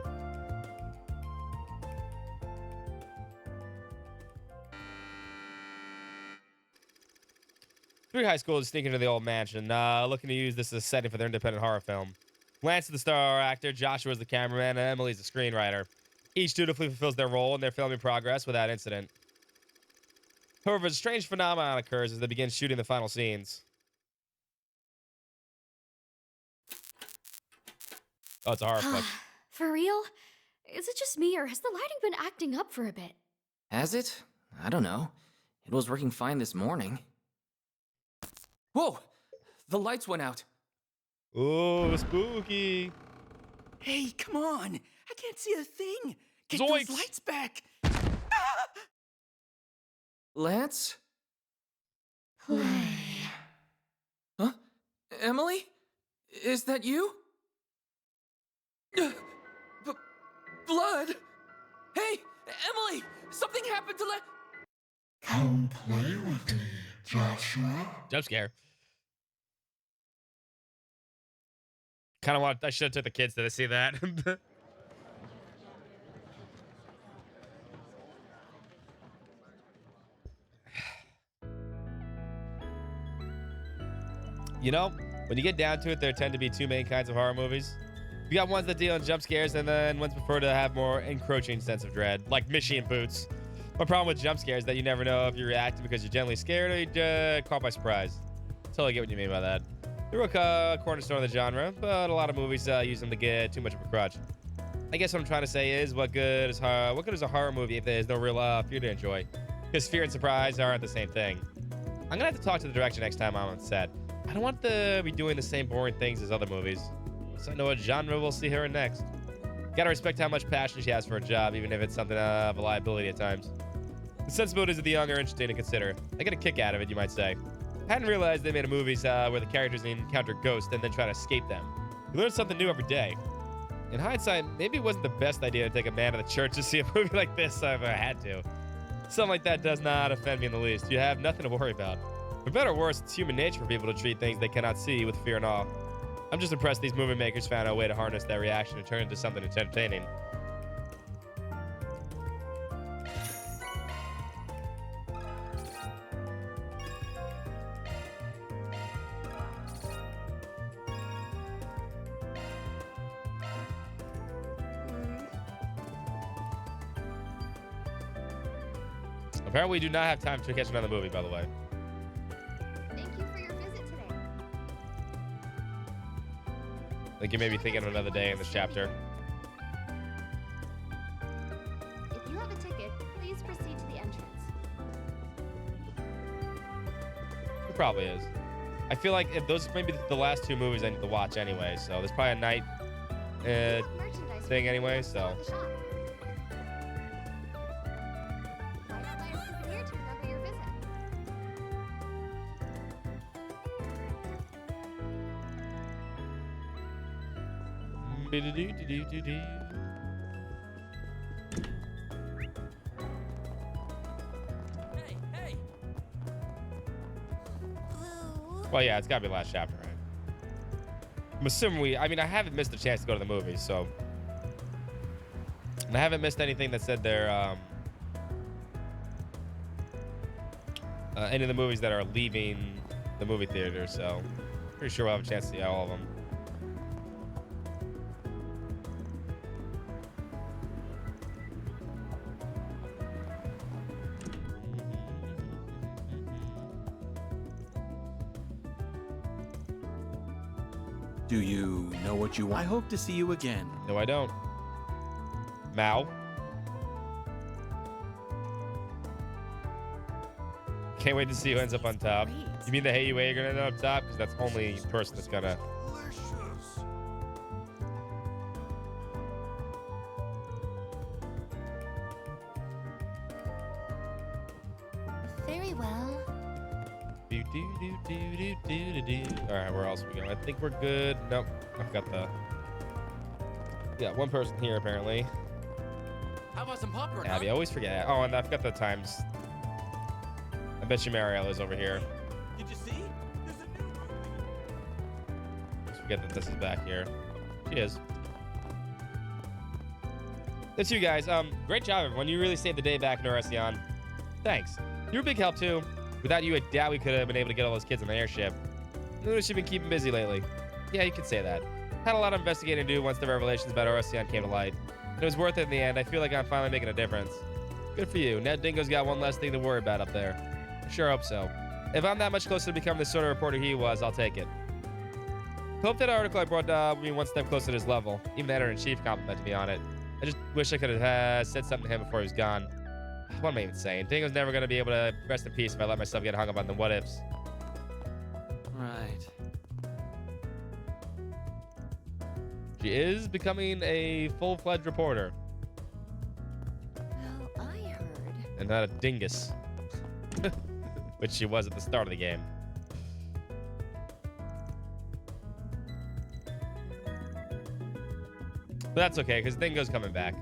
Three high schoolers sneak into the old mansion, looking to use this as a setting for their independent horror film. Lance is the star actor, Joshua is the cameraman, and Emily's the screenwriter. Each dutifully fulfills their role in their filming progress without incident. However, a strange phenomenon occurs as they begin shooting the final scenes. Oh, it's a horror flick. For real? Is it just me, or has the lighting been acting up for a bit? Has it? I don't know. It was working fine this morning. Whoa! The lights went out. Oh, spooky. Hey, come on. I can't see a thing. Get Zoinks. those lights back. Lance? Huh? Emily? Is that you? Blood? Hey, Emily! Something happened to Come play with me, Joshua. Jump scare. Kind of want. I should have took the kids to see that. You know, when you get down to it, there tend to be 2 main kinds of horror movies. You got ones that deal in jump scares, and then ones prefer to have more encroaching sense of dread, like Machine Boots. My problem with jump scares is that you never know if you're reacting because you're genuinely scared or you're caught by surprise. Totally get what you mean by that. They're a cornerstone of the genre, but a lot of movies use them to get too much of a crutch. I guess what I'm trying to say is, what good is a horror movie if there's no real fear to enjoy? Because fear and surprise aren't the same thing. I'm gonna have to talk to the director next time I'm on set. I don't want to be doing the same boring things as other movies, so I know what genre we'll see her in next. Gotta respect how much passion she has for her job, even if it's something of a liability at times. The sensibilities of the young are interesting to consider. I get a kick out of it, you might say. I hadn't realized they made a movies where the characters encounter ghosts and then try to escape them. You learn something new every day. In hindsight, maybe it wasn't the best idea to take a man to the church to see a movie like this if I had to. Something like that does not offend me in the least. You have nothing to worry about. For better or worse, it's human nature for people to treat things they cannot see with fear and awe. I'm just impressed these movie makers found a way to harness that reaction and turn it into something entertaining. Apparently, we do not have time to catch another movie, by the way. Thank you for your visit today. I think you may be thinking of another day in this chapter. If you have a ticket, please proceed to the entrance. It probably is. I feel like if those may be the last 2 movies I need to watch anyway, so there's probably a night thing anyway, so. Why not buy a souvenir to remember your visit? Well, yeah, it's gotta be the last chapter, right? I'm assuming I haven't missed a chance to go to the movies, so. And I haven't missed anything that said they're any of the movies that are leaving the movie theater, so pretty sure we'll have a chance to see all of them. Do you know what you want? I hope to see you again. No, I don't. Mao. Can't wait to see who ends up on top. You mean the Hey You are gonna end up top? Because that's the only person that's gonna. Very well. All right, where else are we going? I think we're good. Nope, I've got the. Yeah, one person here apparently. How about some popcorn? Abby, I always forget. Oh, and I've got the times. I bet you Mariella's over here. Did you see? There's a new Let's forget that this is back here. She is. It's you guys. Great job, everyone. You really saved the day back in Oresion. Thanks. You're a big help too. Without you, I doubt we could have been able to get all those kids on the airship. Notice you've been keeping busy lately. Yeah, you could say that. Had a lot of investigating to do once the revelations about Oresion came to light. It was worth it in the end. I feel like I'm finally making a difference. Good for you. Ned Dingo's got one less thing to worry about up there. I sure hope so. If I'm that much closer to becoming the sort of reporter he was, I'll take it. Hope that article I brought me one step closer to his level. Even the editor-in-chief complimented me on it. I just wish I could have said something to him before he was gone. What am I even saying? Dingo's never going to be able to rest in peace if I let myself get hung up on the what-ifs. Right. She is becoming a full-fledged reporter. Well, I heard. And not a dingus. Which she was at the start of the game. But that's okay, because Dingo's coming back.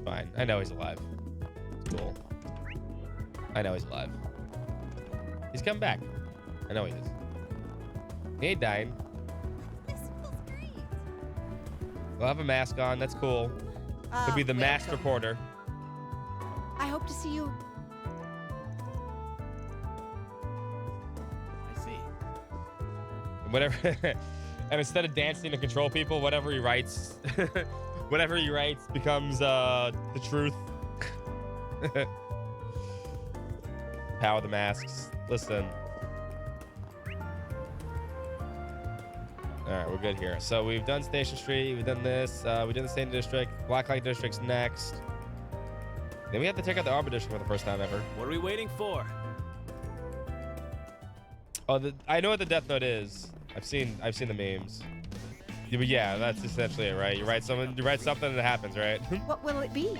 Fine. I know he's alive. It's cool. I know he's alive. He's coming back. I know he is. He ain't dying. We'll have a mask on. That's cool. Could be the masked reporter. I hope to see you. I see. Whatever. And instead of dancing to control people, whatever he writes, whatever he writes becomes the truth. Power of the masks. Listen. All right, we're good here. So we've done Station Street. We've done this. We did the State District. Blacklight District's next. Then we have to check out the Arbor District for the first time ever. What are we waiting for? Oh, I know what the Death Note is. I've seen the memes. Yeah, but yeah, that's essentially it, right? You write something and it happens, right? What will it be?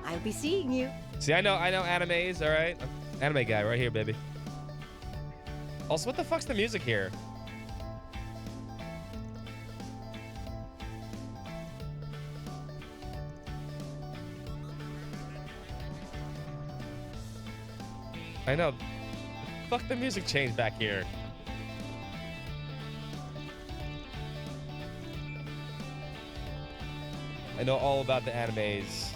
I'll be seeing you. See, I know animes, all right? Anime guy right here, baby. Also, what the fuck's the music here? I know. Fuck the music change back here. I know all about the animes.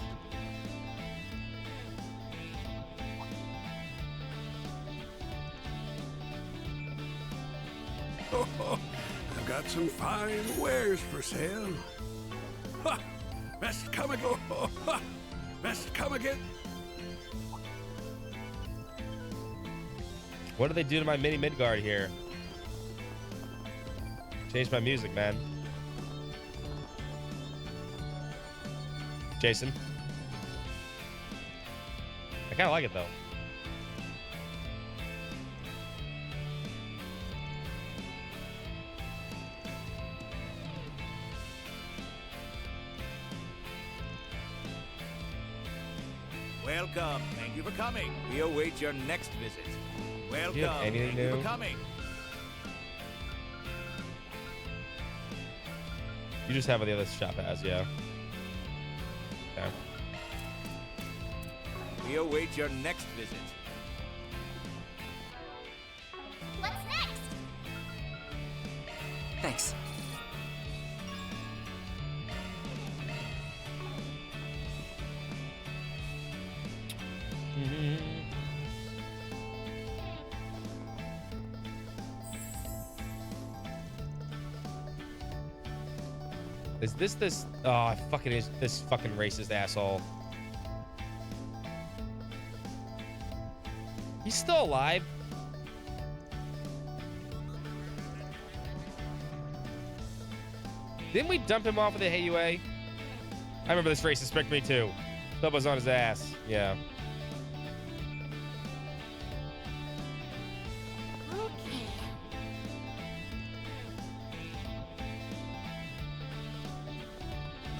I've got some fine wares for sale. Ha! Best come again. Ha! Best come again. What do they do to my mini Midgard here? Change my music, man. Jason. I kind of like it, though. Welcome. Thank you for coming. We await your next visit. Welcome. Do you have anything Thank you new? for coming. You just have what the other shop has, yeah. Okay. We await your next visit. What's next? Thanks. Is this? Oh, it fucking is this fucking racist asshole. He's still alive. Didn't we dump him off of the HUA? I remember this racist pricked me too. Thumb was on his ass. Yeah. Okay.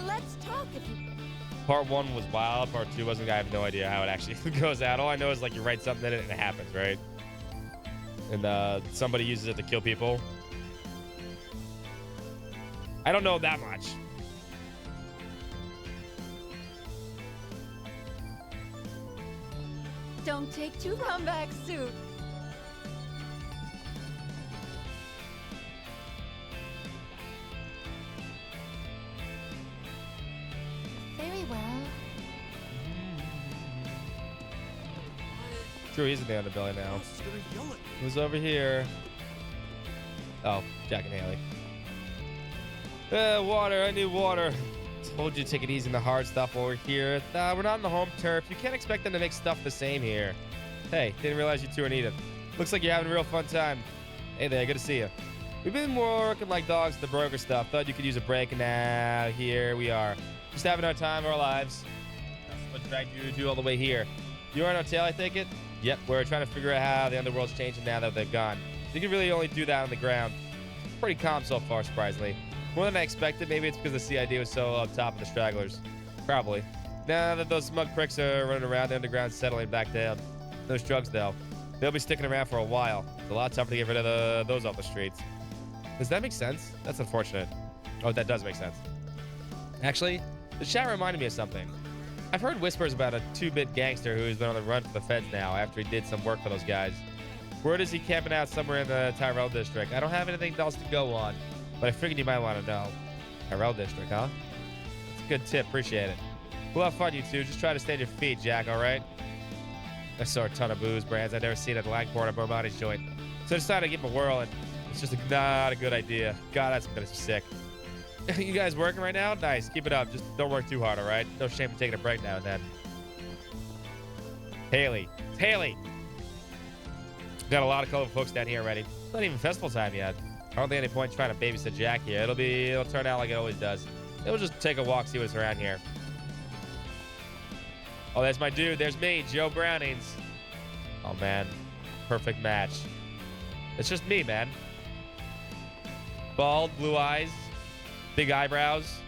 Let's talk if you. Part 1 was wild. Part 2 wasn't. I have no idea how it actually goes out. All I know is like you write something in it and it happens, right? And somebody uses it to kill people. I don't know that much. Don't take two comeback suit. Very well. True, he's in the underbelly now. Who's over here? Oh, Jack and Haley. Water. I need water. Told you to take it easy on the hard stuff over here. We're not on the home turf. You can't expect them to make stuff the same here. Hey, didn't realize you two are needed. Looks like you're having a real fun time. Hey there, good to see you. We've been working like dogs at the broker stuff. Thought you could use a break, and now here we are. Just having our time of our lives. That's what dragged you to do all the way here. You are in our tail, I take it? Yep, we're trying to figure out how the underworld's changing now that they've gone. You can really only do that on the ground. Pretty calm so far, surprisingly. More than I expected. Maybe it's because the CID was so up top of the stragglers. Probably. Now that those smug pricks are running around the underground, settling back down. Those drugs, though, they'll be sticking around for a while. It's a lot tougher to get rid of those off the streets. Does that make sense? That's unfortunate. Oh, that does make sense. Actually, the chat reminded me of something. I've heard whispers about a 2-bit gangster who's been on the run for the feds now after he did some work for those guys. Word is he camping out somewhere in the Tyrell district. I don't have anything else to go on, but I figured you might want to know. Tyrell district, huh? That's a good tip. Appreciate it. We'll have fun, you two. Just try to stay on your feet, Jack, all right? I saw a ton of booze brands I'd never seen at the Langport or Bomani's joint. So I decided to give them a whirl, and it's just not a good idea. God, that's gonna be sick. You guys working right now? Nice. Keep it up. Just don't work too hard, all right? No shame in taking a break now and then. Haley. It's Haley! Got a lot of colorful folks down here already. It's not even festival time yet. I don't think any point trying to babysit Jack here. It'll turn out like it always does. It'll just take a walk, see what's around here. Oh, there's my dude. There's me, Joe Brownings. Oh, man. Perfect match. It's just me, man. Bald, blue eyes, big eyebrows.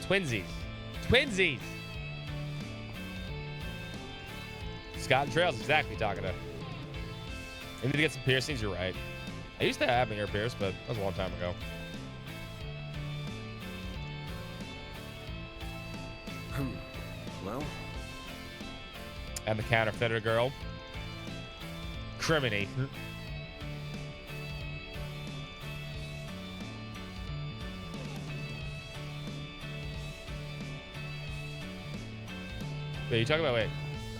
Twinsies. Twinsies! Scott and Trails, exactly talking to. I need to get some piercings, you're right. I used to have my ear pierced, but that was a long time ago. Well. And the counterfeiter girl. Criminy. Wait, you talking about, wait.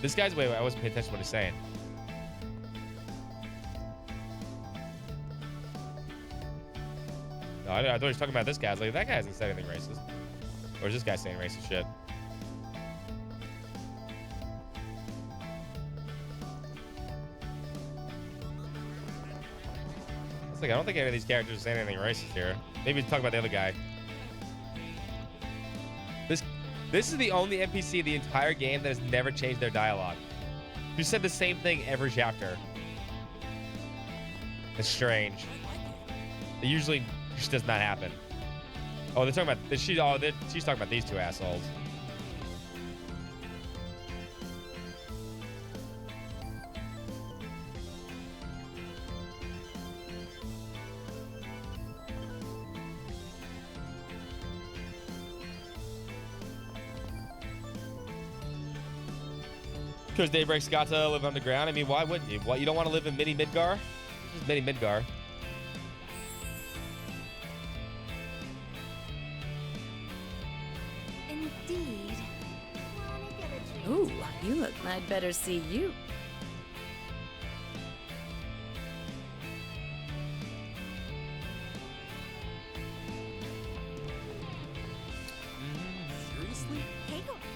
This guy's, wait, I wasn't paying attention to what he's saying. No, I thought he was talking about this guy. I was like, that guy hasn't said anything racist. Or is this guy saying racist shit? It's like, I don't think any of these characters are saying anything racist here. Maybe he's talking about the other guy. This is the only NPC in the entire game that has never changed their dialogue. You said the same thing every chapter. It's strange. It usually just does not happen. Oh, they're talking about she's talking about these two assholes. Because Daybreak's got to live underground. I mean, why wouldn't you? What, you don't want to live in mini Midgar? This is mini Midgar. Indeed. Ooh, you look I'd better see you.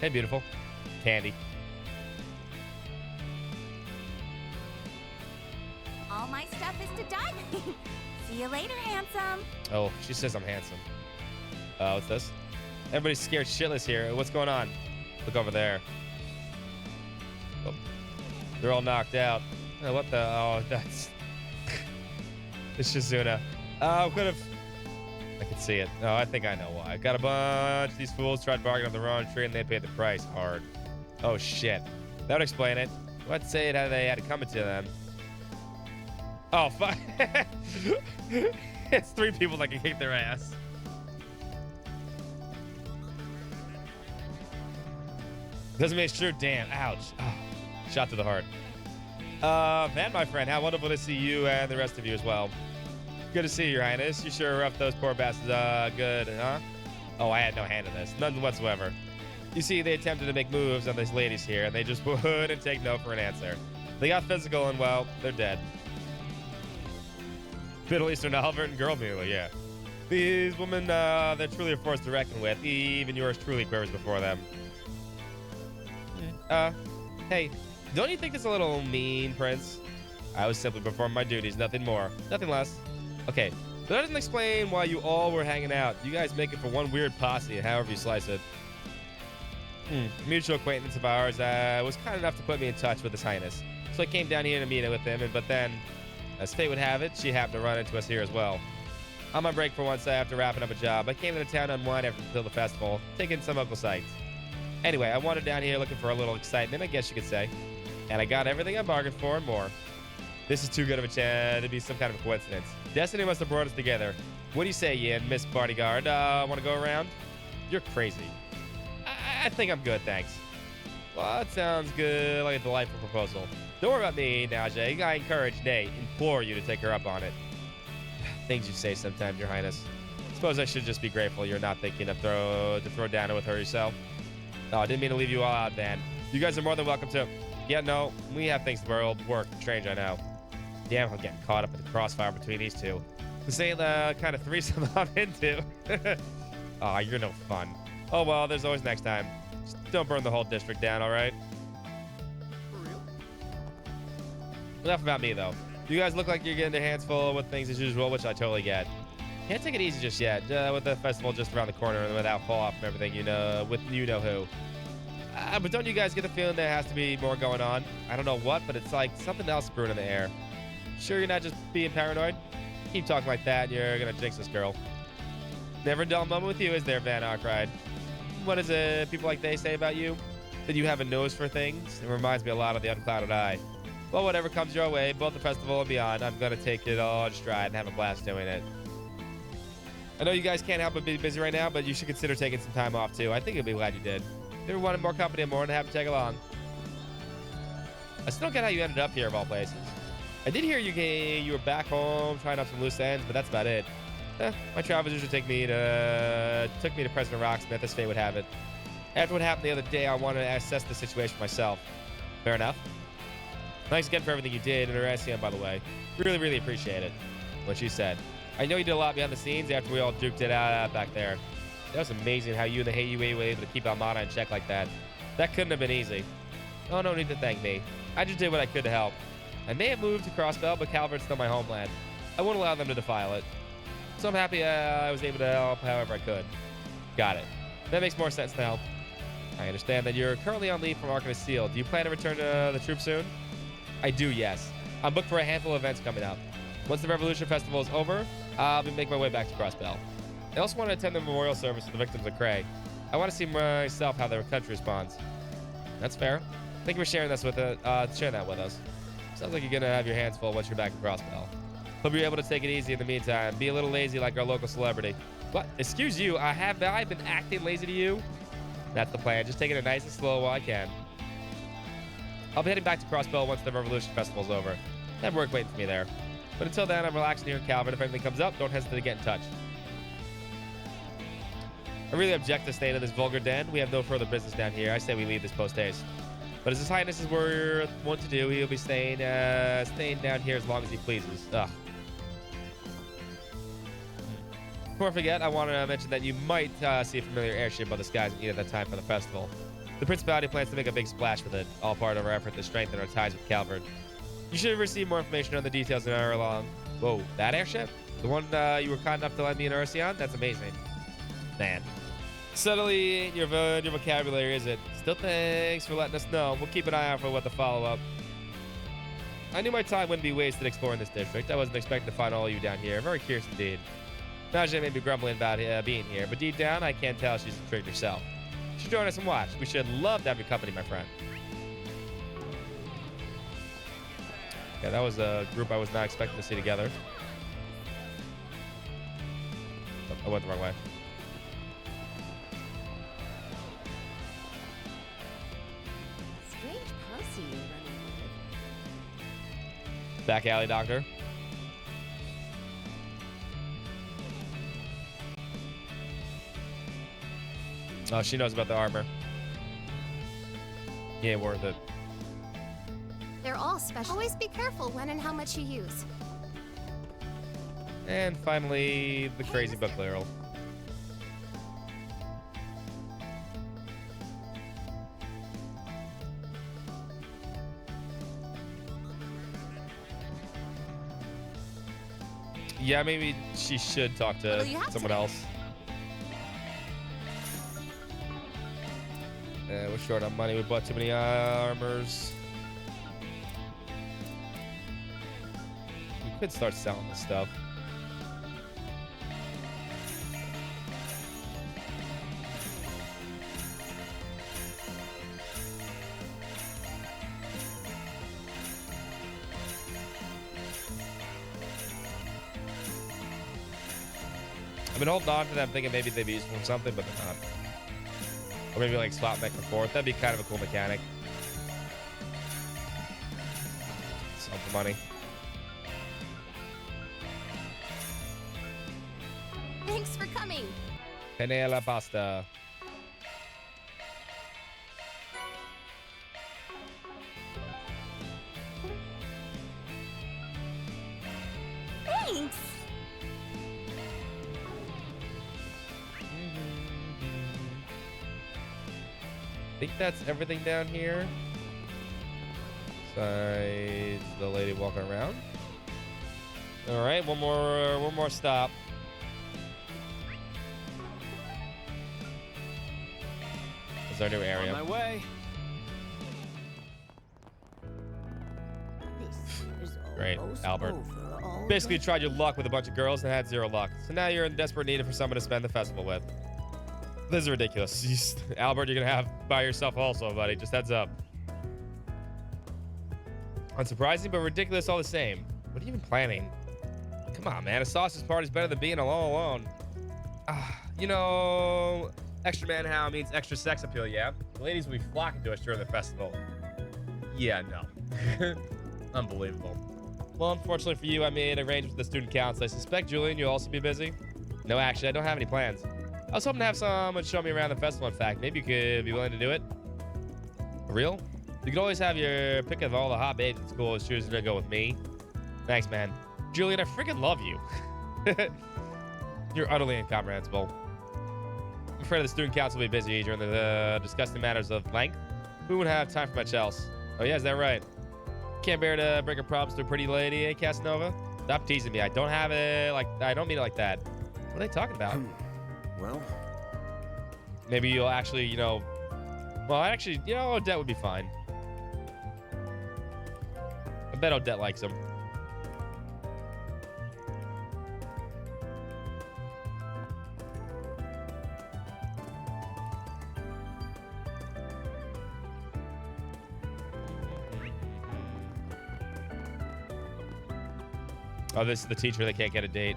Hey, beautiful. Candy. All my stuff is to done. See you later, handsome. Oh, she says I'm handsome. What's this? Everybody's scared shitless here. What's going on? Look over there. Oh, they're all knocked out. Oh, what the? Oh, that's... it's Shizuna. I can see it. Oh, I think I know why. Got a bunch of these fools tried bargaining on the wrong tree and they paid the price hard. Oh, shit. That would explain it. Let's say it how they had it coming to them. Oh, fuck. It's 3 people that can kick their ass. Doesn't mean it's true. Damn. Ouch. Oh, shot to the heart. Van, my friend, how wonderful to see you and the rest of you as well. Good to see you, Your Highness. You sure roughed those poor bastards good, huh? Oh, I had no hand in this. None whatsoever. You see, they attempted to make moves on these ladies here, and they just wouldn't take no for an answer. They got physical, and, well, they're dead. Middle Eastern Albert and girl merely, yeah. These women, they're truly a force to reckon with. Even yours truly quivers before them. Hey, don't you think it's a little mean, Prince? I was simply performing my duties, nothing more, nothing less. Okay, but that doesn't explain why you all were hanging out. You guys make it for one weird posse, however you slice it. Mutual acquaintance of ours was kind enough to put me in touch with His Highness. So I came down here to meet with him, but then, as fate would have it, she happened to run into us here as well. On my break for once after wrapping up a job, I came into town to unwind after the festival, taking some local sights. Anyway, I wandered down here looking for a little excitement, I guess you could say. And I got everything I bargained for and more. This is too good of a chance to be some kind of a coincidence. Destiny must have brought us together. What do you say, Yin, Miss Bodyguard? Want to go around? You're crazy. I think I'm good, thanks. Well, that sounds good, like a delightful proposal. Don't worry about me, Najee. I encourage, nay, implore you to take her up on it. Things you say sometimes, Your Highness. Suppose I should just be grateful you're not thinking of to throw down with her yourself. No, I didn't mean to leave you all out, Van. You guys are more than welcome to... Yeah, no, we have things to work. Strange, I know. Damn, I'm getting caught up in the crossfire between these two. This ain't the kind of threesome I'm into. Aw, you're no fun. Oh, well, there's always next time. Just don't burn the whole district down, all right? For real? Enough about me, though. You guys look like you're getting your hands full with things as usual, which I totally get. Can't take it easy just yet, with the festival just around the corner and without fall off from everything you know, with you-know-who. But don't you guys get the feeling there has to be more going on? I don't know what, but it's like something else brewing in the air. Sure you're not just being paranoid? Keep talking like that and you're gonna jinx this girl. Never a dull moment with you, is there, Van cried. What is it people like they say about you? That you have a nose for things? It reminds me a lot of the unclouded eye. Well, whatever comes your way, both the festival and beyond, I'm gonna take it all in stride and have a blast doing it. I know you guys can't help but be busy right now, but you should consider taking some time off too. I think you'll be glad you did. If you wanted more company, I'm more than happy to tag along. I still don't get how you ended up here of all places. I did hear you were back home trying up some loose ends, but that's about it. My travels usually took me to President Rocksmith, as fate would have it. After what happened the other day, I wanted to assess the situation myself. Fair enough. Thanks again for everything you did, and our SCM, by the way. Really, really appreciate it. What she said. I know you did a lot behind the scenes after we all duked it out back there. That was amazing how you and the Hey UA were able to keep Almada in check like that. That couldn't have been easy. Oh, no need to thank me. I just did what I could to help. I may have moved to Crossbell, but Calvert's still my homeland. I won't allow them to defile it. So I'm happy I was able to help however I could. Got it. That makes more sense now. I understand that you're currently on leave from Arcanist Seal. Do you plan to return to the troops soon? I do, yes. I'm booked for a handful of events coming up. Once the Revolution Festival is over, I'll be making my way back to Crossbell. I also want to attend the memorial service for the victims of Cray. I want to see myself how their country responds. That's fair. Thank you for sharing that with us. Sounds like you're gonna have your hands full once you're back in Crossbell. Hope you're able to take it easy in the meantime. Be a little lazy like our local celebrity. What? Excuse you? Have I been acting lazy to you? That's the plan. Just taking it nice and slow while I can. I'll be heading back to Crossbell once the Revolution Festival's over. I have work waiting for me there. But until then, I'm relaxing here in Calvert. If anything comes up, don't hesitate to get in touch. I really object to staying in this vulgar den. We have no further business down here. I say we leave this post-haste. But as His Highness is wont to do, he'll be staying down here as long as he pleases. Ugh. Before I forget, I want to mention that you might see a familiar airship on the skies at that time for the festival. The Principality plans to make a big splash with it, all part of our effort to strengthen our ties with Calvert. You should have received more information on the details in our along. Whoa, that airship? The one you were kind enough to lend me an Ursi on? That's amazing. Man. Subtly, your vocabulary, is it? Still, thanks for letting us know. We'll keep an eye out for what the follow-up. I knew my time wouldn't be wasted exploring this district. I wasn't expecting to find all of you down here. Very curious indeed. Najee may be grumbling about being here, but deep down, I can't tell she's intrigued herself. You should join us and watch. We should love to have your company, my friend. Yeah, that was a group I was not expecting to see together. Oh, I went the wrong way. Strange posse you're running with. Back alley, doctor. Oh, she knows about the armor. He ain't worth it. They're all special. Always be careful when and how much you use. And finally, the crazy book barrel. Yeah, maybe she should talk to someone else. We're short on money. We bought too many armors. We could start selling this stuff. I've been holding on to them thinking maybe they'd be useful for something, but they're not. Or maybe like swap back and forth. That'd be kind of a cool mechanic. Sell for money. Thanks for coming. Penne alla pasta. Thanks. I think that's everything down here. Besides the lady walking around. All right, one more stop. This is our new area. On my way. Great, Albert. Basically tried your luck with a bunch of girls and had zero luck. So now you're in desperate need for someone to spend the festival with. This is ridiculous. Albert, you're gonna have by yourself also, buddy. Just heads up. Unsurprising, but ridiculous all the same. What are you even planning? Come on, man. A sausage party's better than being alone. You know, extra manpower means extra sex appeal, yeah? The ladies will be flocking to us during the festival. Yeah, no. Unbelievable. Well, unfortunately for you, I made arrangements with the student council. I suspect, Julian, you'll also be busy. No, actually, I don't have any plans. I was hoping to have someone show me around the festival, in fact. Maybe you could be willing to do it. For real? You could always have your pick of all the hot babes at school as choosing to go with me. Thanks, man. Julian, I freaking love you. You're utterly incomprehensible. I'm afraid the student council will be busy during the discussing matters of length. We wouldn't have time for much else. Oh, yeah, is that right? Can't bear to bring her problems to a pretty lady, eh, Casanova? Stop teasing me. I don't have it like... I don't mean it like that. What are they talking about? Well, maybe you'll actually, you know... Well, actually, you know, Odette would be fine. I bet Odette likes him. Oh, this is the teacher that can't get a date.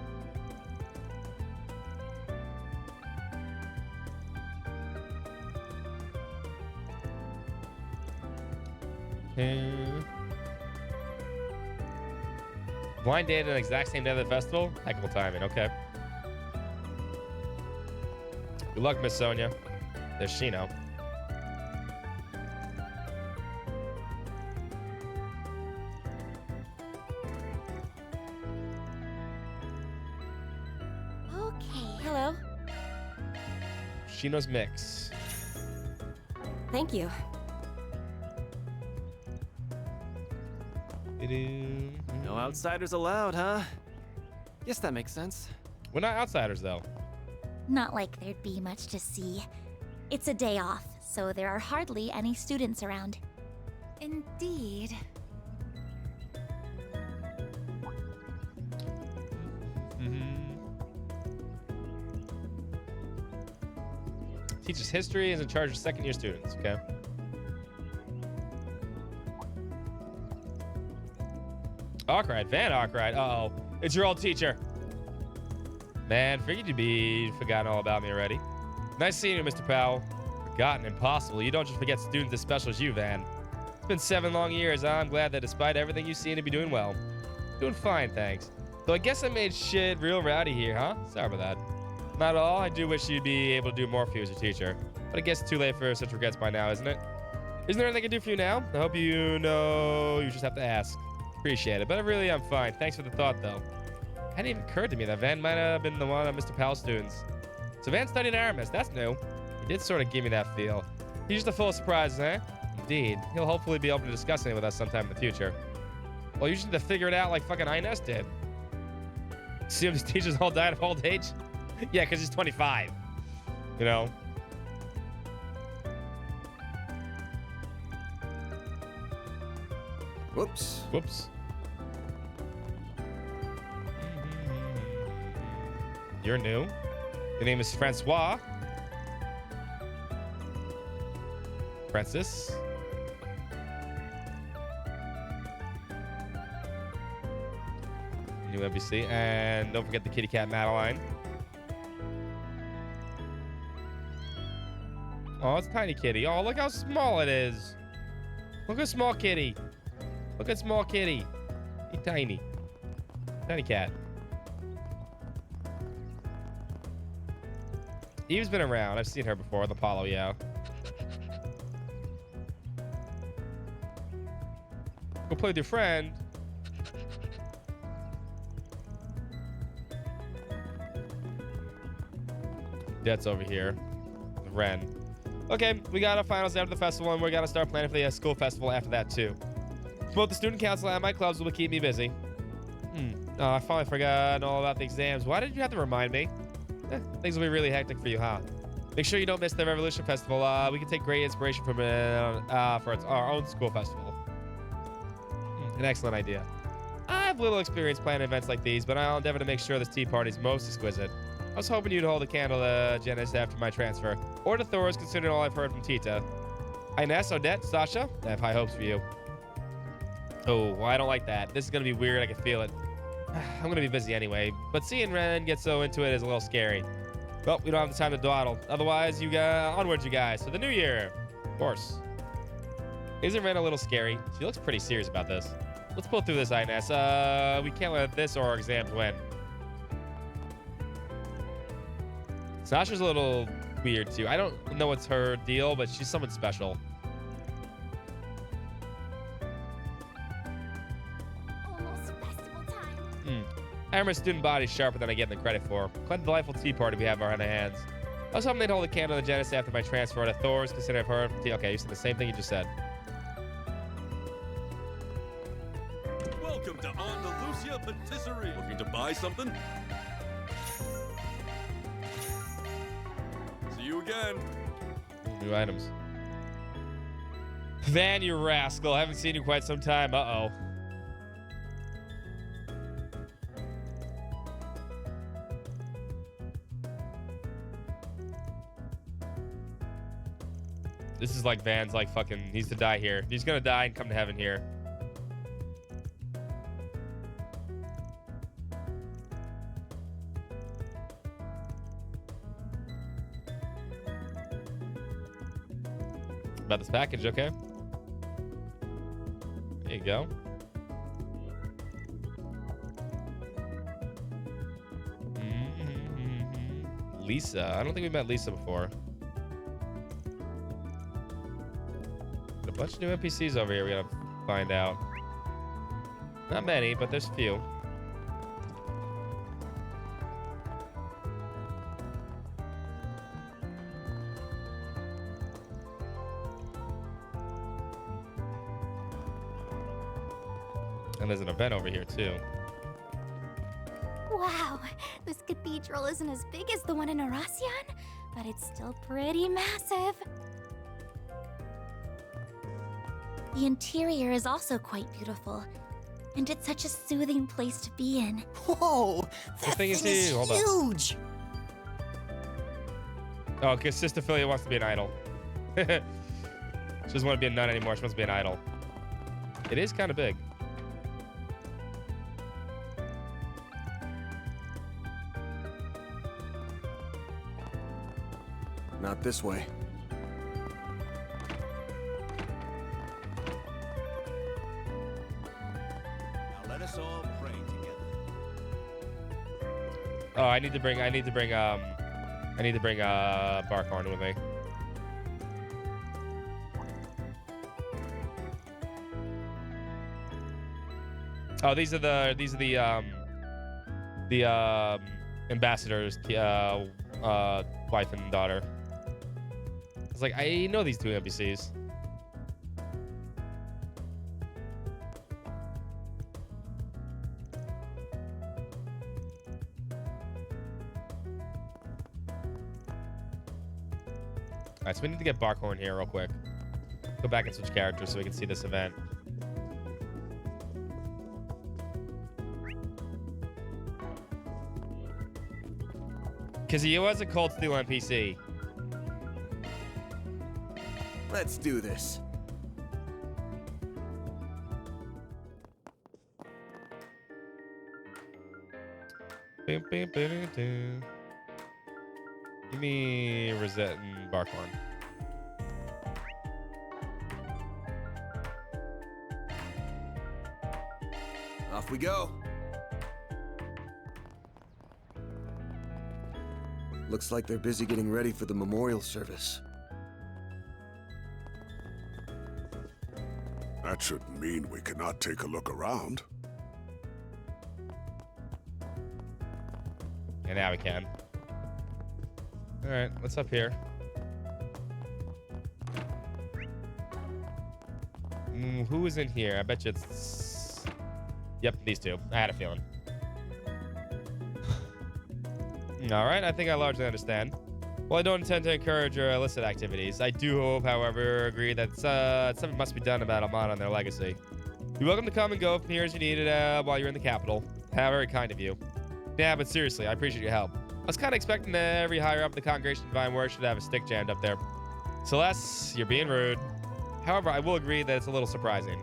Blind date on the exact same day of the festival? Heck of a timing, okay. Good luck, Miss Sonia. Does she know? Okay. Hello. She knows Mix. Thank you. No outsiders allowed, huh? Guess that makes sense. We're not outsiders, though. Not like there'd be much to see. It's a day off, so there are hardly any students around. Indeed. Teaches history, is in charge of second-year students, okay? Arkwright, Van Arkwright. Uh-oh. It's your old teacher. Man, figured you'd be forgotten all about me already. Nice seeing you, Mr. Powell. Forgotten, impossible. You don't just forget students as special as you, Van. It's been 7 long years. I'm glad that despite everything you seem to be doing well. Doing fine, thanks. So I guess I made shit real rowdy here, huh? Sorry about that. Not at all. I do wish you'd be able to do more for you as a teacher. But I guess it's too late for such regrets by now, isn't it? Isn't there anything I can do for you now? I hope you know you just have to ask. Appreciate it. But really, I'm fine. Thanks for the thought, though. It hadn't even occurred to me that Van might have been the one of Mr. Powell's students. So Van studied Aramis. That's new. He did sort of give me that feel. He's just a full of surprises, eh? Indeed. He'll hopefully be open to discussing it with us sometime in the future. Well, you just need to figure it out like fucking Inez did. See if these teachers all died of old age? Yeah, because he's 25. You know? Whoops. Whoops. You're new. Your name is Francois. Francis. New NPC. And don't forget the kitty cat Madeline. Oh, it's tiny kitty. Oh, look how small it is. Look at small kitty. Look at small kitty. He's tiny. Tiny cat. Eve's been around. I've seen her before. The Apollo, yeah. Go play with your friend. That's over here. Ren. Okay, we got our finals after the festival, and we got to start planning for the school festival after that, too. Both the student council and my clubs will keep me busy. Oh, I finally forgot all about the exams. Why did you have to remind me? Things will be really hectic for you, huh? Make sure you don't miss the Revolution Festival. We can take great inspiration from it for our own school festival. An excellent idea. I have little experience planning events like these, but I'll endeavor to make sure this tea party is most exquisite. I was hoping you'd hold a candle to Janice after my transfer, or to Thor's, considering all I've heard from Tita. Ines, Odette, Sasha, I have high hopes for you. Oh, well, I don't like that. This is going to be weird. I can feel it. I'm going to be busy anyway, but seeing Ren get so into it is a little scary. Well, we don't have the time to dawdle. Otherwise, onwards, you guys, to the new year. Of course. Isn't Ren a little scary? She looks pretty serious about this. Let's pull through this, Ines. We can't let this or our exams win. Sasha's a little weird, too. I don't know what's her deal, but she's someone special. Amber's student body is sharper than I give them credit for. Quite a delightful tea party we have on our hands. I was hoping they'd hold a candle to Janice after my transfer to Thor's, considering I've heard from tea. Okay, you said the same thing you just said. Welcome to Andalusia Patisserie. Looking to buy something? See you again. New items. Van, you rascal. I haven't seen you in quite some time. Uh-oh. This is like Van's like fucking needs to die here. He's gonna die and come to heaven here. About this package, okay? There you go. Lisa. I don't think we met Lisa before. A bunch of new NPCs over here we gotta find out. Not many, but there's a few. And there's an event over here, too. Wow, this cathedral isn't as big as the one in Horacion, but it's still pretty massive. The interior is also quite beautiful, and it's such a soothing place to be in. Whoa, that thing is huge! Oh, because Sister Philia wants to be an idol. She doesn't want to be a nun anymore. She wants to be an idol. It is kind of big. Not this way. Now let us all pray together. Oh, I need to bring Barkhorn with me. Oh, these are the ambassador's wife and daughter. I was like, I know these two NPCs. Alright, so we need to get Barkhorn here real quick. Go back and switch characters so we can see this event. Because he was a Cold Steel NPC. Let's do this. Give me Rosette and Barkhorn. Off we go. Looks like they're busy getting ready for the memorial service. That shouldn't mean we cannot take a look around. And now we can. All right, what's up here? Who is in here? I bet you it's... Yep, these two. I had a feeling. All right, I think I largely understand. Well, I don't intend to encourage your illicit activities. I do hope, however, agree that something must be done about Almana and their legacy. You're welcome to come and go from here as you need it while you're in the capital. How very kind of you. Yeah, but seriously, I appreciate your help. I was kind of expecting that every higher up in the Congregation of Divine Work should have a stick jammed up there. Celeste, you're being rude. However, I will agree that it's a little surprising.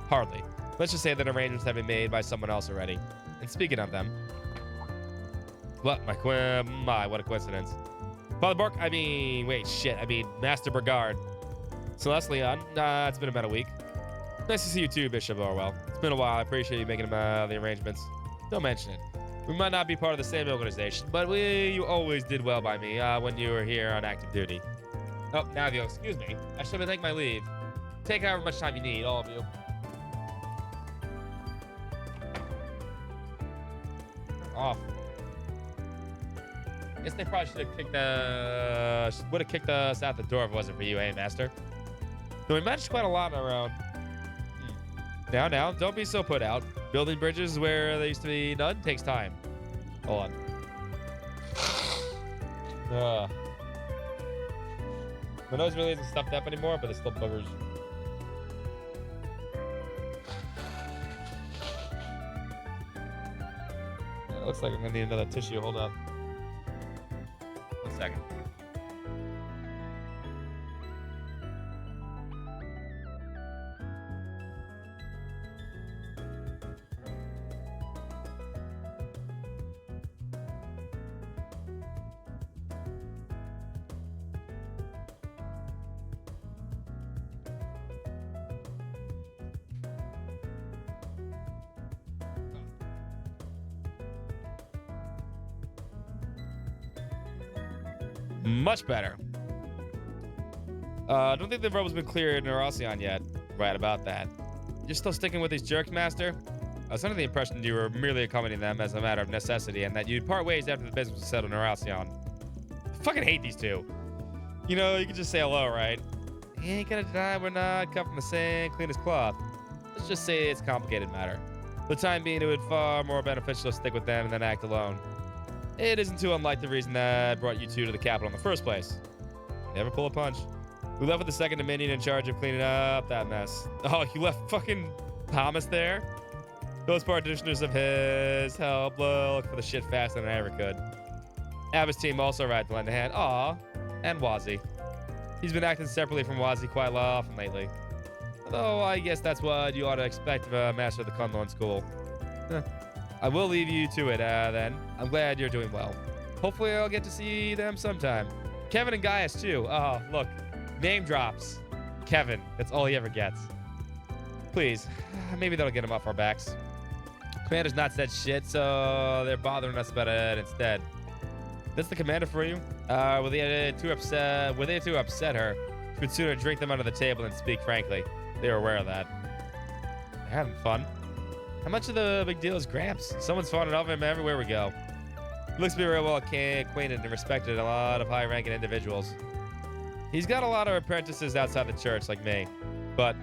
Hardly. Let's just say that arrangements have been made by someone else already. And speaking of them... What? What a coincidence. Father Bork, Master Brigard. Celeste Leon, it's been about a week. Nice to see you too, Bishop Orwell. It's been a while. I appreciate you making the arrangements. Don't mention it. We might not be part of the same organization, but you always did well by me when you were here on active duty. Oh, now you'll excuse me. I should have taken my leave. Take however much time you need, all of you. Off. Guess they probably should have kicked us out the door if it wasn't for you, eh, Master? So we managed quite a lot on our own. Now, don't be so put out. Building bridges where there used to be none takes time. Hold on. My nose really isn't stuffed up anymore, but it's still boogers. It looks like I'm gonna need another tissue. Hold up. 1 second. Much better. I don't think the road has been cleared in Horacion yet. Right about that. You're still sticking with these jerks, Master? I was under the impression you were merely accompanying them as a matter of necessity and that you'd part ways after the business was settled in Horacion. I fucking hate these two. You know, you can just say hello, right? You ain't gonna deny we're not cut from the same cleanest cloth. let's just say it's a complicated matter. For the time being, it would far more beneficial to stick with them than act alone. It isn't too unlike the reason that brought you two to the capital in the first place. Never pull a punch. We left with the Second Dominion in charge of cleaning up that mess. Oh, you left fucking Thomas there? Those practitioners of his help look for the shit faster than I ever could. Abbott's team also arrived to lend a hand. Aw, and Wazzy. He's been acting separately from Wazzy quite often lately. Though I guess that's what you ought to expect of a master of the Kunlun school. I will leave you to it, then. I'm glad you're doing well. Hopefully I'll get to see them sometime. Kevin and Gaius, too. Oh, look. Name drops. Kevin. That's all he ever gets. Please. Maybe that'll get him off our backs. Commander's not said shit, so they're bothering us about it instead. That's the commander for you? Were they too upset her? She would sooner drink them under the table than speak frankly. They were aware of that. They're having fun. How much of the big deal is Gramps? Someone's fawning over him everywhere we go. He looks to be real well acquainted and respected a lot of high-ranking individuals. He's got a lot of apprentices outside the church, like me. But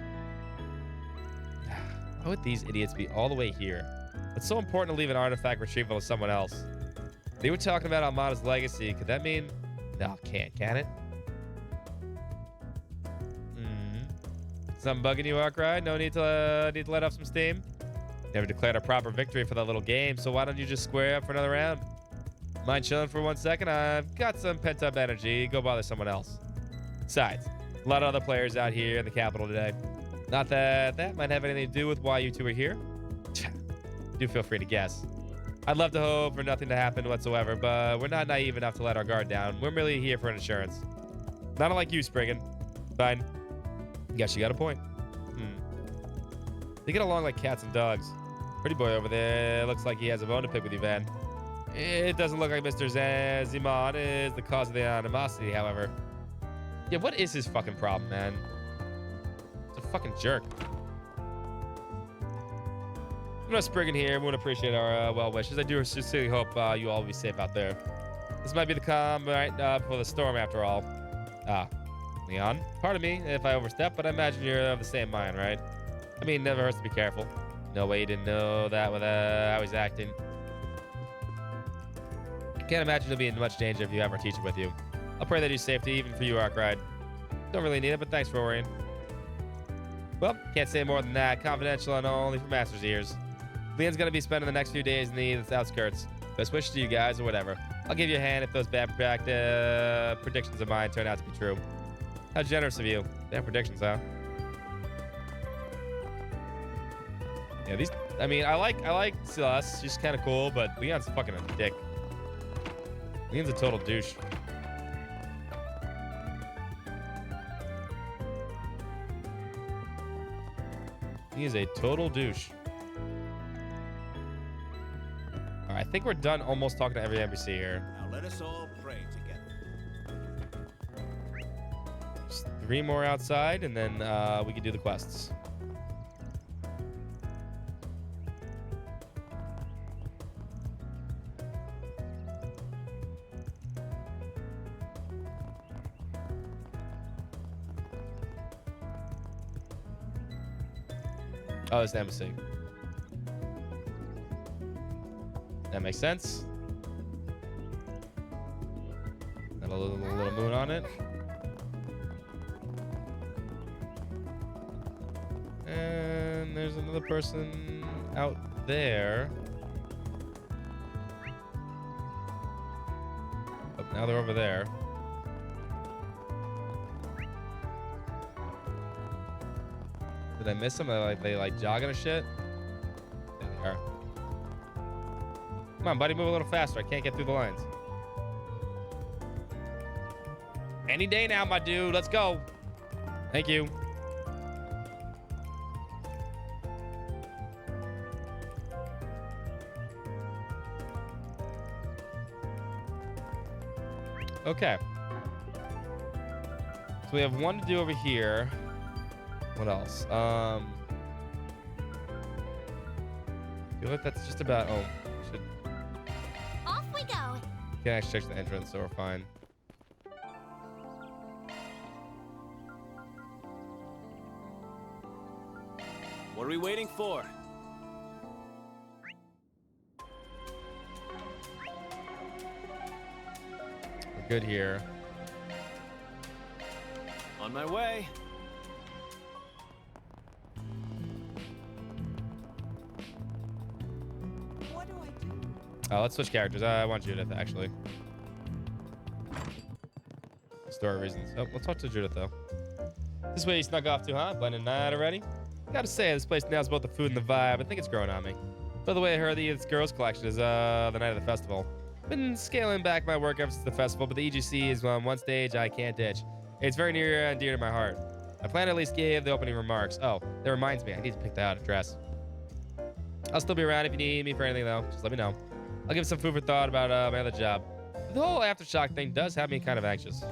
why would these idiots be all the way here? It's so important to leave an artifact retrieval to someone else. They were talking about Almada's legacy. Could that mean? No, can it? Something bugging you, Arkwright? No need to let off some steam? Never declared a proper victory for that little game, so why don't you just square up for another round? Mind chilling for 1 second? I've got some pent-up energy. Go bother someone else. Besides, a lot of other players out here in the capital today. Not that that might have anything to do with why you two are here. Do feel free to guess. I'd love to hope for nothing to happen whatsoever, but we're not naive enough to let our guard down. We're merely here for an insurance. Not unlike you, Spriggan. Fine. Guess you got a point. They get along like cats and dogs. Pretty boy over there looks like he has a bone to pick with you, Van. It doesn't look like Mr. Ziman is the cause of the animosity, however. Yeah, what is his fucking problem, man? It's a fucking jerk. I'm not Spriggan here. We would appreciate our well wishes. I do sincerely hope you all will be safe out there. This might be the calm right before the storm, after all. Leon, pardon me if I overstep, but I imagine you're of the same mind, right? I mean, it never hurts to be careful. No way you didn't know that with how he's acting. Can't imagine you'll be in much danger if you have our teacher with you. I'll pray that he's safety, even for you, Arkwright. Don't really need it, but thanks for worrying. Well, can't say more than that. Confidential and only for Master's ears. Leon's gonna be spending the next few days in the outskirts. Best wishes to you guys, or whatever. I'll give you a hand if those bad predictions of mine turn out to be true. How generous of you. Damn predictions, huh? Yeah, these. I mean, I like Celeste. She's kind of cool, but Leon's fucking a dick. Leon's a total douche. He is a total douche. All right, I think we're done almost talking to every NPC here. Now let us all pray together. Just 3 more outside, and then we can do the quests. Oh, it's the embassy. That makes sense. Got a little moon on it. And there's another person out there. Oh, now they're over there. Did I miss them? Are they like jogging or shit? There they are. Come on, buddy, move a little faster. I can't get through the lines. Any day now, my dude. Let's go. Thank you. Okay. So we have one to do over here. What else? I feel like that's just about. Oh, should. Off we go. Can actually check the entrance, so we're fine. What are we waiting for? We're good here. On my way. What do I do? Let's switch characters. I want Judith, actually. Story reasons. Oh, let's talk to Judith, though. This way you snuck off to, huh? Blending night already? Gotta say, this place nails both the food and the vibe. I think it's growing on me. By the way, I heard this girls' collection is the night of the festival. Been scaling back my work ever since the festival, but the EGC is one stage I can't ditch. It's very near and dear to my heart. I plan to at least give the opening remarks. Oh, that reminds me, I need to pick that address. I'll still be around if you need me for anything, though. Just let me know. I'll give you some food for thought about my other job. The whole aftershock thing does have me kind of anxious.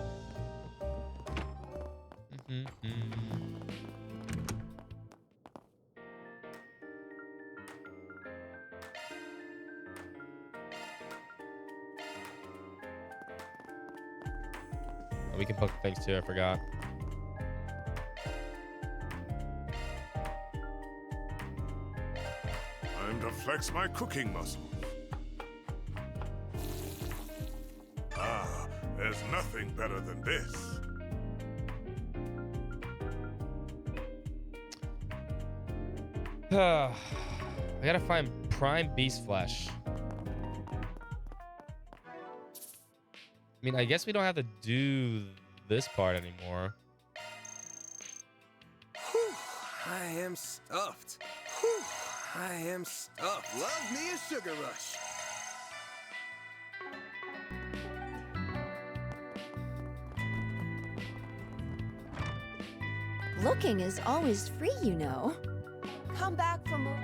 Oh, we can poke things too, I forgot. Time to flex my cooking muscle. Ah, there's nothing better than this. I gotta find prime beast flesh. I mean, I guess we don't have to do this part anymore. Whew, I am stuffed. Whew, I am stuffed. Love me a sugar rush. Looking is always free, you know. Come back for more.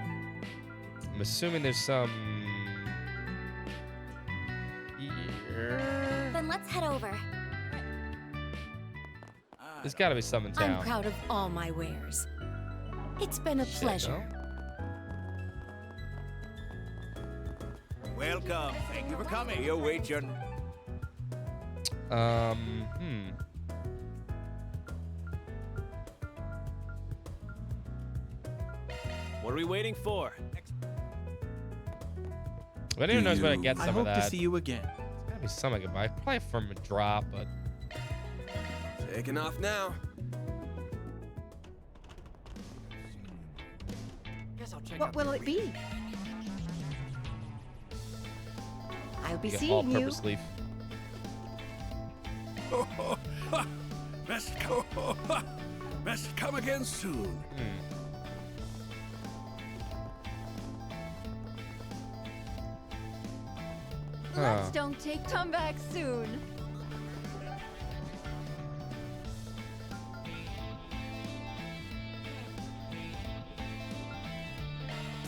I'm assuming there's some here. Then let's head over. There's gotta be some in town. I'm proud of all my wares. It's been a pleasure. No? Welcome. Thank you for coming. We await your... What are we waiting for? If anyone knows where to get some of that. I hope to see you again. There's gotta be some I could buy. Probably from a drop, but... Taking off now. What will it be? I'll be Like seeing you. all-purpose leaf. Best come again soon. Let's don't take come back soon.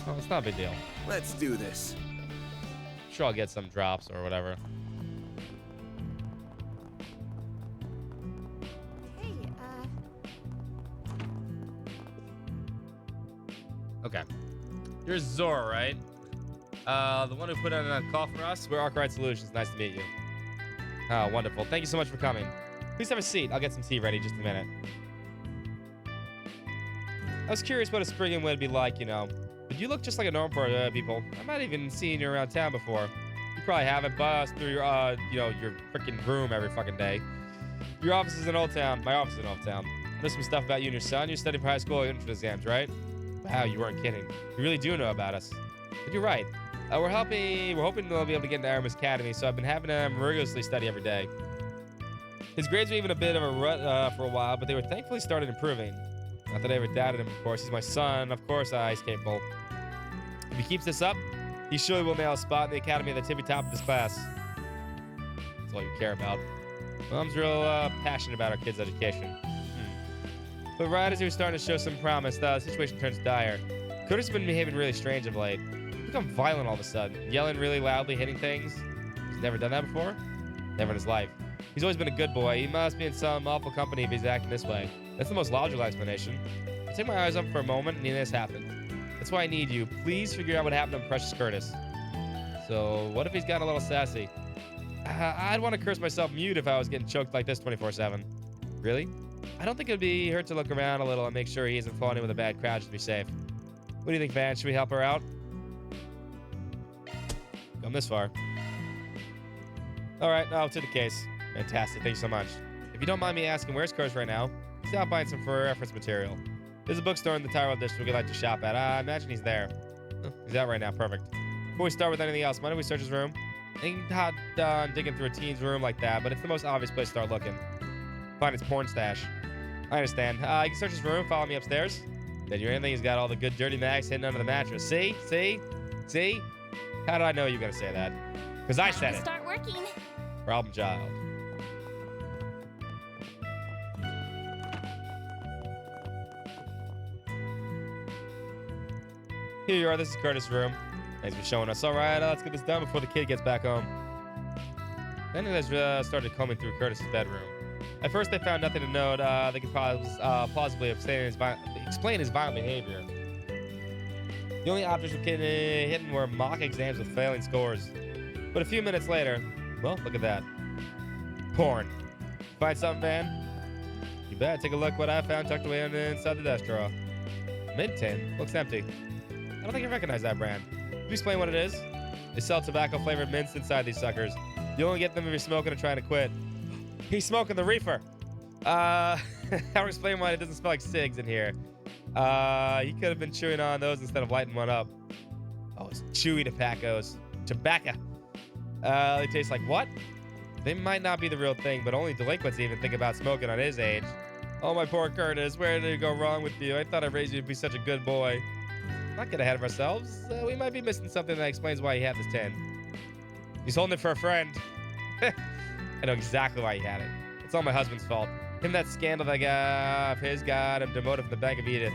Oh, it's not a big deal. Let's do this. Sure, I'll get some drops or whatever. Hey, Okay. You're Zora, right? The one who put in a call for us? We're Arkwright Solutions. Nice to meet you. Oh, wonderful. Thank you so much for coming. Please have a seat. I'll get some tea ready just in a minute. I was curious what a spring would be like, you know. But you look just like a norm for people. I might have even seen you around town before. You probably haven't buzzed through your, your freaking room every fucking day. Your office is in Old Town. My office is in Old Town. I know some stuff about you and your son. You're studying for high school entrance exams, right? Wow, you weren't kidding. You really do know about us. But you're right. We're hoping they'll be able to get into Aramis Academy, so I've been having him rigorously study every day. His grades were even a bit of a rut for a while, but they were thankfully started improving. Not that I ever doubted him, of course. He's my son. Of course, he's capable. If he keeps this up, he surely will nail a spot in the academy at the tippy top of his class. That's all you care about. Mom's real passionate about our kids' education. But right as he was starting to show some promise, the situation turns dire. Curtis has been behaving really strange of late. He's become violent all of a sudden, yelling really loudly, hitting things. He's never done that before? Never in his life. He's always been a good boy. He must be in some awful company if he's acting this way. That's the most logical explanation. I take my eyes up for a moment and this happened. That's why I need you. Please figure out what happened to Precious Curtis. So, what if he's gotten a little sassy? I'd want to curse myself mute if I was getting choked like this 24/7. Really? I don't think it would be hurt to look around a little and make sure he isn't falling in with a bad crowd just to be safe. What do you think, Van? Should we help her out? Gone this far. All right, no, to the case. Fantastic, thank you so much. If you don't mind me asking, where's Curtis right now? He's out buying some for reference material. There's a bookstore in the Tyrell district we'd like to shop at. I imagine he's there. Oh, he's out right now, perfect. Before we start with anything else, why don't we search his room? I ain't hot done digging through a teen's room like that, but it's the most obvious place to start looking. Find his porn stash. I understand. You can search his room, follow me upstairs. Did you hear anything? He's got all the good dirty mags hidden under the mattress. See? See? See? How did I know you were going to say that? Because I said it. Start working. Problem child. Here you are. This is Curtis' room. Thanks for showing us. All right, let's get this done before the kid gets back home. Then it has started combing through Curtis' bedroom. At first, they found nothing to note. They could plausibly explain his violent behavior. The only objects hidden were mock exams with failing scores. But a few minutes later, well, look at that. Porn. Find something, Van? You bet. Take a look what I found tucked away inside the desk drawer. Mint tin. Looks empty. I don't think I recognize that brand. Can you explain what it is? They sell tobacco-flavored mints inside these suckers. You only get them if you're smoking and trying to quit. He's smoking the reefer. I'll explain why it doesn't smell like cigs in here. He could have been chewing on those instead of lighting one up. Oh, it's chewy tobaccos. Tobacco. They taste like what? They might not be the real thing, but only delinquents even think about smoking on his age. Oh, my poor Curtis. Where did it go wrong with you? I thought I raised you to be such a good boy. Not get ahead of ourselves. We might be missing something that explains why he had this tin. He's holding it for a friend. I know exactly why he had it. It's all my husband's fault. Him, that scandal that guy of his got him demoted from the Bank of Edith.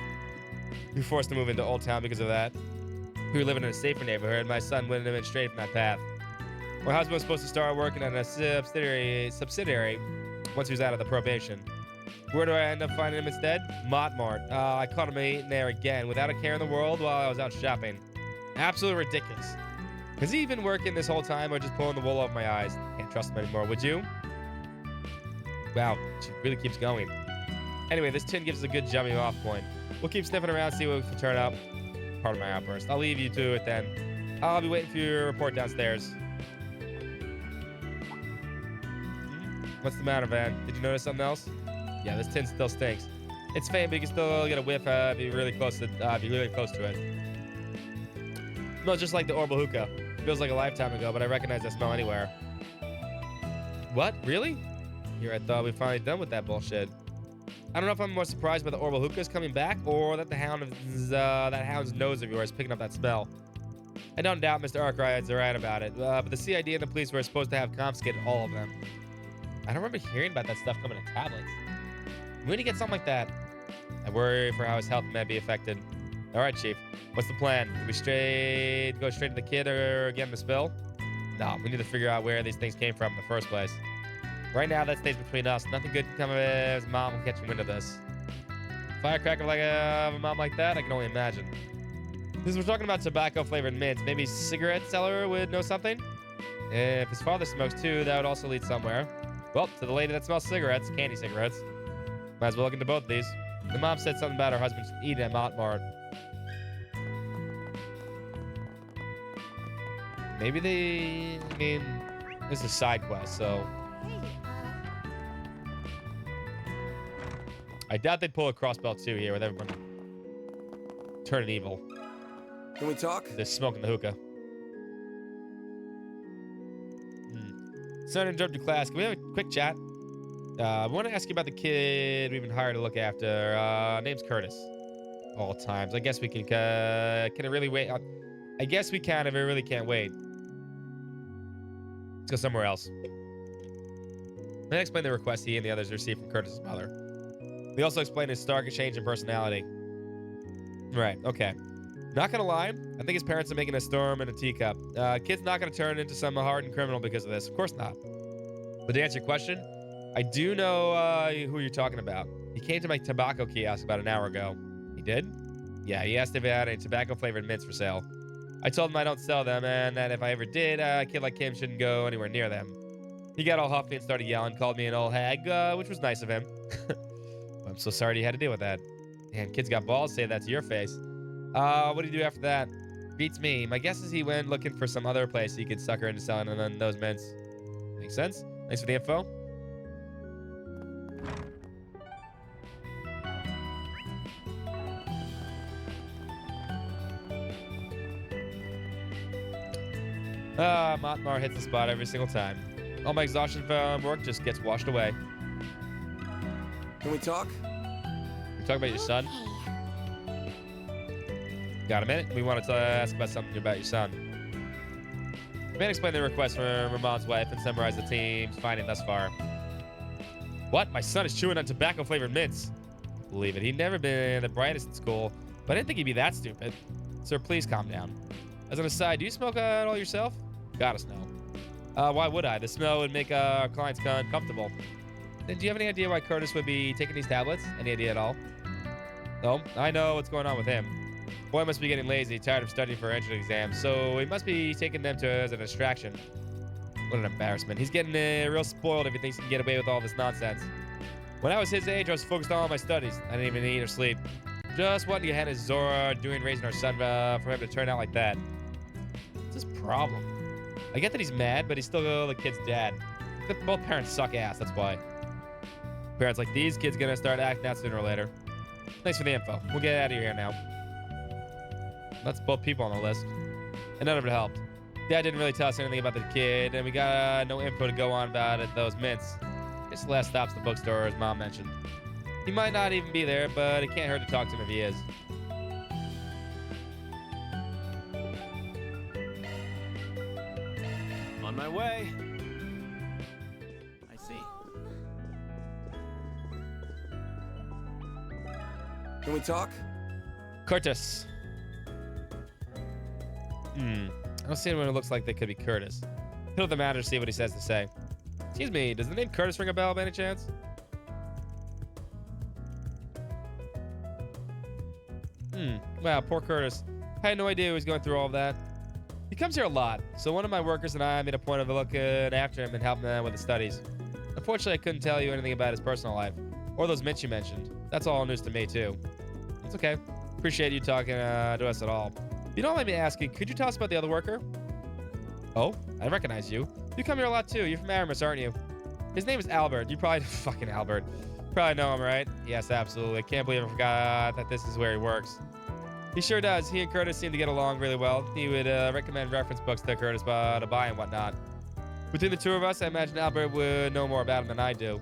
We were forced to move into Old Town because of that. We were living in a safer neighborhood. My son wouldn't have been straight from that path. My husband was supposed to start working at a subsidiary once he was out of the probation. Where do I end up finding him instead? Montmart. I caught him eating there again without a care in the world while I was out shopping. Absolutely ridiculous. Has he been working this whole time or just pulling the wool over my eyes? Can't trust him anymore, would you? Wow, she really keeps going. Anyway, this tin gives us a good jumping off point. We'll keep sniffing around, see what we can turn up. Pardon my outburst. I'll leave you to it then. I'll be waiting for your report downstairs. What's the matter, Van? Did you notice something else? Yeah, this tin still stinks. It's faint, but you can still get a whiff if you're really close to it. Smells just like the Orbital hookah. Feels like a lifetime ago, but I recognize that smell anywhere. What? Really? Here I thought we finally done with that bullshit. I don't know if I'm more surprised by the Orbital hookahs coming back or that that hound's nose of yours picking up that smell. I don't doubt Mr. Arkwright's right about it, but the CID and the police were supposed to have confiscated all of them. I don't remember hearing about that stuff coming in tablets. We need to get something like that. I worry for how his health may be affected. All right, Chief. What's the plan? Do we go straight to the kid or get him to spill? No, we need to figure out where these things came from in the first place. Right now, that stays between us. Nothing good can come of his mom will catch wind of this. Firecracker like a mom like that, I can only imagine. Since we're talking about tobacco-flavored mints, maybe cigarette seller would know something? If his father smokes too, that would also lead somewhere. Well, to the lady that smells cigarettes, candy cigarettes. Might as well look into both of these. The mom said something about her husband eating at Montmart. Maybe this is a side quest, so. I doubt they'd pull a crossbell too here with everyone turning evil. Can we talk? They're smoking the hookah. Sorry to interrupt your class. Can we have a quick chat? I want to ask you about the kid we've been hired to look after. Name's Curtis. All times. I guess we can it really wait? I guess we can if we really can't wait. Let's go somewhere else. Then explain the request he and the others received from Curtis's mother. They also explained his stark change in personality. Right, okay. Not gonna lie, I think his parents are making a storm in a teacup. Kid's not gonna turn into some hardened criminal because of this. Of course not. But to answer your question, I do know who you're talking about. He came to my tobacco kiosk about an hour ago. He did? Yeah, he asked if he had any tobacco-flavored mints for sale. I told him I don't sell them, and that if I ever did, a kid like him shouldn't go anywhere near them. He got all huffy and started yelling, called me an old hag, which was nice of him. I'm so sorry you had to deal with that. Damn, kids got balls, say that to your face. What do you do after that? Beats me. My guess is he went looking for some other place he could suck her into selling and then those mints. Makes sense. Thanks for the info. Motmar hits the spot every single time. All my exhaustion from work just gets washed away. Can we talk? You talk about your son? Got a minute? We wanted to ask about something about your son. The man explained the request from Ramon's wife and summarized the team's finding thus far. What? My son is chewing on tobacco-flavored mints. Believe it. He'd never been the brightest in school, but I didn't think he'd be that stupid. Sir, please calm down. As an aside, do you smoke at all yourself? Gotta smell. Why would I? The smell would make our clients uncomfortable. Then do you have any idea why Curtis would be taking these tablets? Any idea at all? No, I know what's going on with him. Boy must be getting lazy, tired of studying for entrance exams, so he must be taking them as a distraction. What an embarrassment. He's getting real spoiled if he thinks he can get away with all this nonsense. When I was his age, I was focused on all my studies. I didn't even eat or sleep. Just wanting to get ahead of Zora doing raising our son for him to turn out like that. What's his problem? I get that he's mad, but he's still the kid's dad. Both parents suck ass, that's why. Parents like these kids gonna start acting out sooner or later. Thanks for the info. We'll get out of here now. That's both people on the list. And none of it helped. Dad didn't really tell us anything about the kid, and we got no info to go on about it, those mints. Guess the last stop's the bookstore, as Mom mentioned. He might not even be there, but it can't hurt to talk to him if he is. On my way. I see. Can we talk? Curtis. I don't see anyone who looks like they could be Curtis. Hit up the manager to see what he says to say. Excuse me, does the name Curtis ring a bell by any chance? Wow, poor Curtis. I had no idea he was going through all of that. He comes here a lot, so one of my workers and I made a point of looking after him and helping him with his studies. Unfortunately, I couldn't tell you anything about his personal life, or those mints you mentioned. That's all news to me, too. It's okay. Appreciate you talking to us at all. If you don't mind me asking, could you tell us about the other worker? Oh, I recognize you. You come here a lot, too. You're from Aramis, aren't you? His name is Albert. You probably... Fucking Albert. Probably know him, right? Yes, absolutely. Can't believe I forgot that this is where he works. He sure does. He and Curtis seem to get along really well. He would recommend reference books to Curtis to buy and whatnot. Between the two of us, I imagine Albert would know more about him than I do.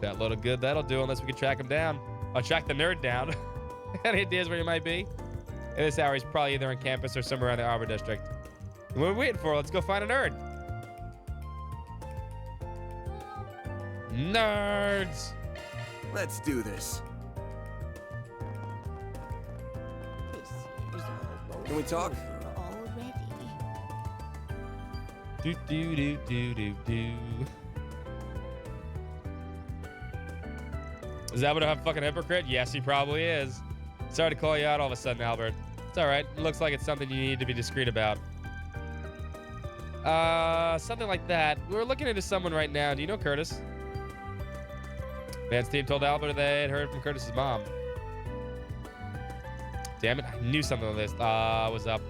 That load of good that'll do, unless we can track him down. I'll track the nerd down. Any ideas where he might be? At this hour, he's probably either on campus or somewhere around the Arbor District. What are we waiting for? Let's go find a nerd. Nerds! Let's do this. Can we talk? Do do do do do do. Is that what a fucking hypocrite? Yes, he probably is. Sorry to call you out all of a sudden, Albert. It's all right. It looks like it's something you need to be discreet about. Something like that. We're looking into someone right now. Do you know Curtis? Van's team told Albert they had heard from Curtis's mom. Damn it, I knew something like this was up.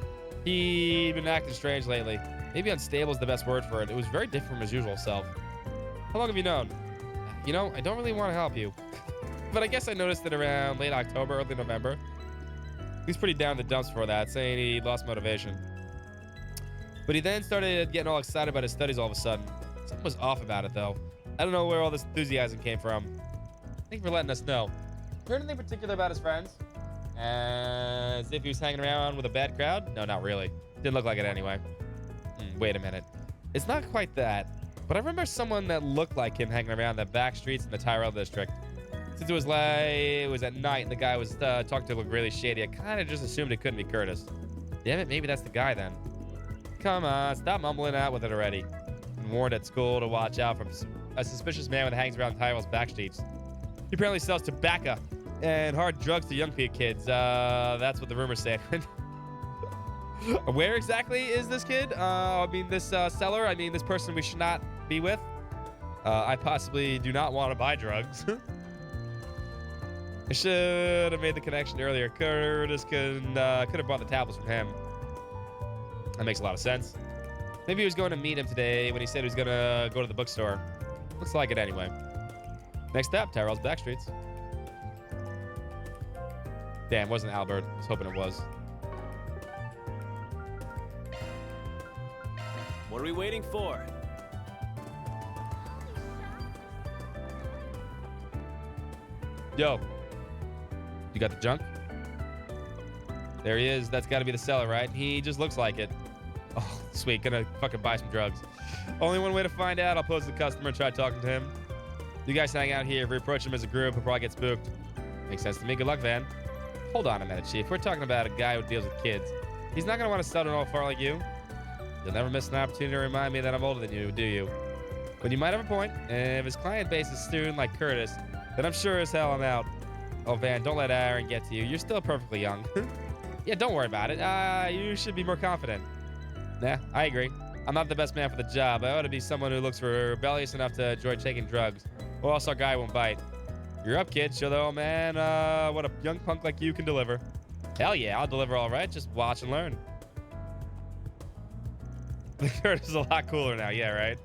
He'd been acting strange lately. Maybe unstable is the best word for it. It was very different from his usual self. How long have you known? You know, I don't really want to help you. But I guess I noticed it around late October, early November. He's pretty down in the dumps for that, saying he lost motivation. But he then started getting all excited about his studies all of a sudden. Something was off about it, though. I don't know where all this enthusiasm came from. Thank you for letting us know. Heard anything particular about his friends? As if he was hanging around with a bad crowd? No, not really. Didn't look like it anyway. Wait a minute. It's not quite that. But I remember someone that looked like him hanging around the back streets in the Tyrell district. Since it was at night and the guy was talking to look really shady, I kind of just assumed it couldn't be Curtis. Damn it, maybe that's the guy then. Come on, stop mumbling out with it already. Been warned at school to watch out from a suspicious man that hangs around Tyrell's back streets. He apparently sells tobacco and hard drugs to young kids. That's what the rumors say. Where exactly is this kid? I mean, this seller? I mean, this person we should not be with? I possibly do not want to buy drugs. I should have made the connection earlier. Curtis could have bought the tablets from him. That makes a lot of sense. Maybe he was going to meet him today when he said he was going to go to the bookstore. Looks like it anyway. Next up, Tyrell's Backstreets. Damn, wasn't Albert. I was hoping it was. What are we waiting for? Yo. You got the junk? There he is. That's got to be the seller, right? He just looks like it. Oh, sweet. Gonna fucking buy some drugs. Only one way to find out. I'll pose the customer and try talking to him. You guys hang out here. If we approach him as a group, he'll probably get spooked. Makes sense to me. Good luck, Van. Hold on a minute, Chief. We're talking about a guy who deals with kids. He's not gonna want to settle all far like you. You'll never miss an opportunity to remind me that I'm older than you, do you? But you might have a point. And if his client base is student like Curtis, then I'm sure as hell I'm out. Oh, Van, don't let Aaron get to you. You're still perfectly young. Yeah, don't worry about it. You should be more confident. Nah, I agree. I'm not the best man for the job. I ought to be someone who looks rebellious enough to enjoy taking drugs. Or else our guy won't bite. You're up, kid. Show the old man what a young punk like you can deliver. Hell yeah, I'll deliver all right. Just watch and learn. Curtis is a lot cooler now. Yeah, right?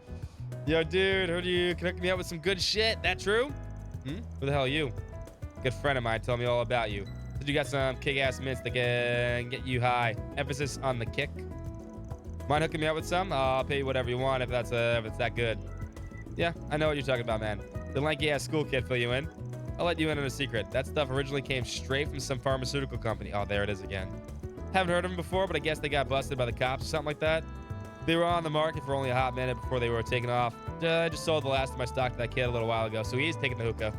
Yo, dude, heard you connected me up with some good shit. That true? Who the hell are you? Good friend of mine told me all about you. Said you got some kick-ass mints that can get you high. Emphasis on the kick. Mind hooking me up with some? I'll pay you whatever you want if it's that good. Yeah, I know what you're talking about, man. The lanky-ass school kid fill you in. I'll let you in on a secret. That stuff originally came straight from some pharmaceutical company. Oh, there it is again. Haven't heard of them before, but I guess they got busted by the cops or something like that. They were on the market for only a hot minute before they were taken off. I just sold the last of my stock to that kid a little while ago, so he's taking the hookah.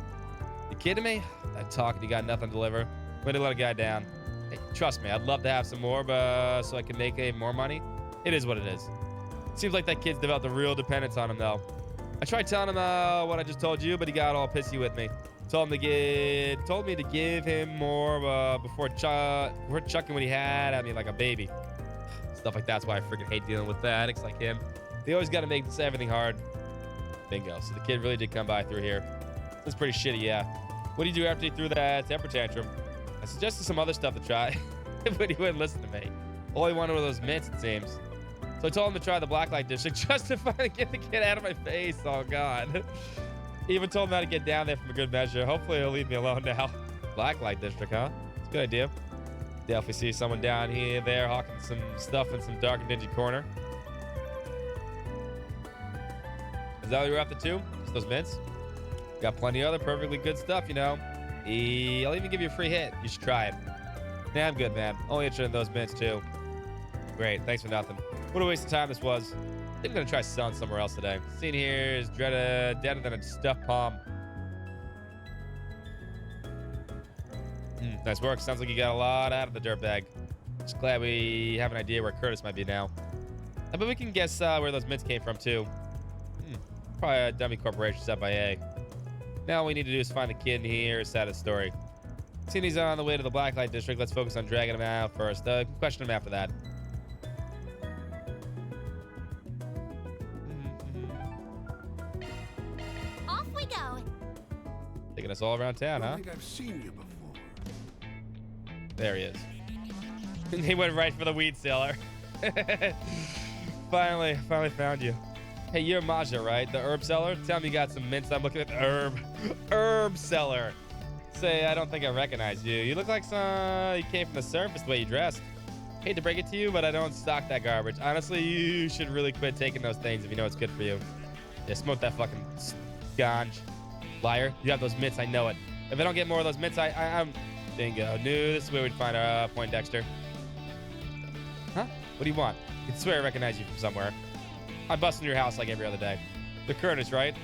You kidding me? That talk, you got nothing to deliver. Way to let a guy down. Hey, trust me, I'd love to have some more, but so I can make more money. It is what it is. Seems like that kid's developed a real dependence on him, though. I tried telling him what I just told you, but he got all pissy with me. Told me to give him more before chucking what he had at me like a baby. Stuff like that's why I freaking hate dealing with addicts like him. They always got to make everything hard. Bingo. So the kid really did come by through here. That's pretty shitty, yeah. What did you do after he threw that temper tantrum? I suggested some other stuff to try, but he wouldn't listen to me. All he wanted were those mints, it seems. So I told him to try the blacklight district just to finally get the kid out of my face. Oh, God. He even told him how to get down there from a good measure. Hopefully he'll leave me alone now. Blacklight district, huh? It's a good idea. Definitely see someone down here, there, hawking some stuff in some dark and dingy corner. Is that what you're after too? Just those mints? Got plenty of other perfectly good stuff, you know. I'll even give you a free hit. You should try it. Nah, I'm good, man. Only interested in those mints too. Great, thanks for nothing. What a waste of time this was. I think I'm gonna try selling somewhere else today. Scene here is deader than a stuffed palm. Nice work. Sounds like you got a lot out of the dirtbag. Just glad we have an idea where Curtis might be now. I bet we can guess where those mints came from too. Probably a dummy corporation set by A. Now all we need to do is find the kid in here, sad his story. Seeing he's on the way to the Blacklight District, let's focus on dragging him out first. Question him after that. Off we go. Taking us all around town, huh? I think I've seen you before. There he is. He went right for the weed seller. Finally found you. Hey, you're Maja, right? The herb seller? Tell me you got some mints. I'm looking at the herb seller. Say, I don't think I recognize you. You look like you came from the surface the way you dressed. Hate to break it to you, but I don't stock that garbage. Honestly, you should really quit taking those things if you know it's good for you. Yeah, smoke that fucking ganj. Liar. You have those mints, I know it. If I don't get more of those mints, I'm... Bingo. Knew this is where we'd find our Poindexter. Huh? What do you want? I can swear I recognize you from somewhere. I bust into your house like every other day. The Curtis, right?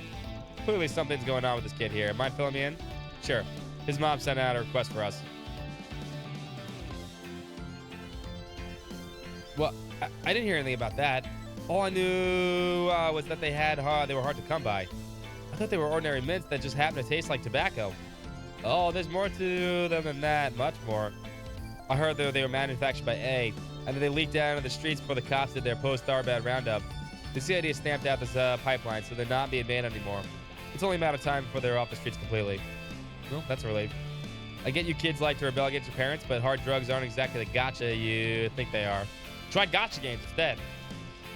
Clearly something's going on with this kid here. Mind filling me in? Sure. His mom sent out a request for us. Well, I didn't hear anything about that. All I knew was that they were hard to come by. I thought they were ordinary mints that just happened to taste like tobacco. Oh, there's more to them than that. Much more. I heard they were manufactured by A, and then they leaked down into the streets before the cops did their post-Arbad roundup. The CID stamped out this pipeline, so they're not being made anymore. It's only a matter of time before they're off the streets completely. Well, that's a relief. I get you kids like to rebel against your parents, but hard drugs aren't exactly the gotcha you think they are. Try gotcha games instead.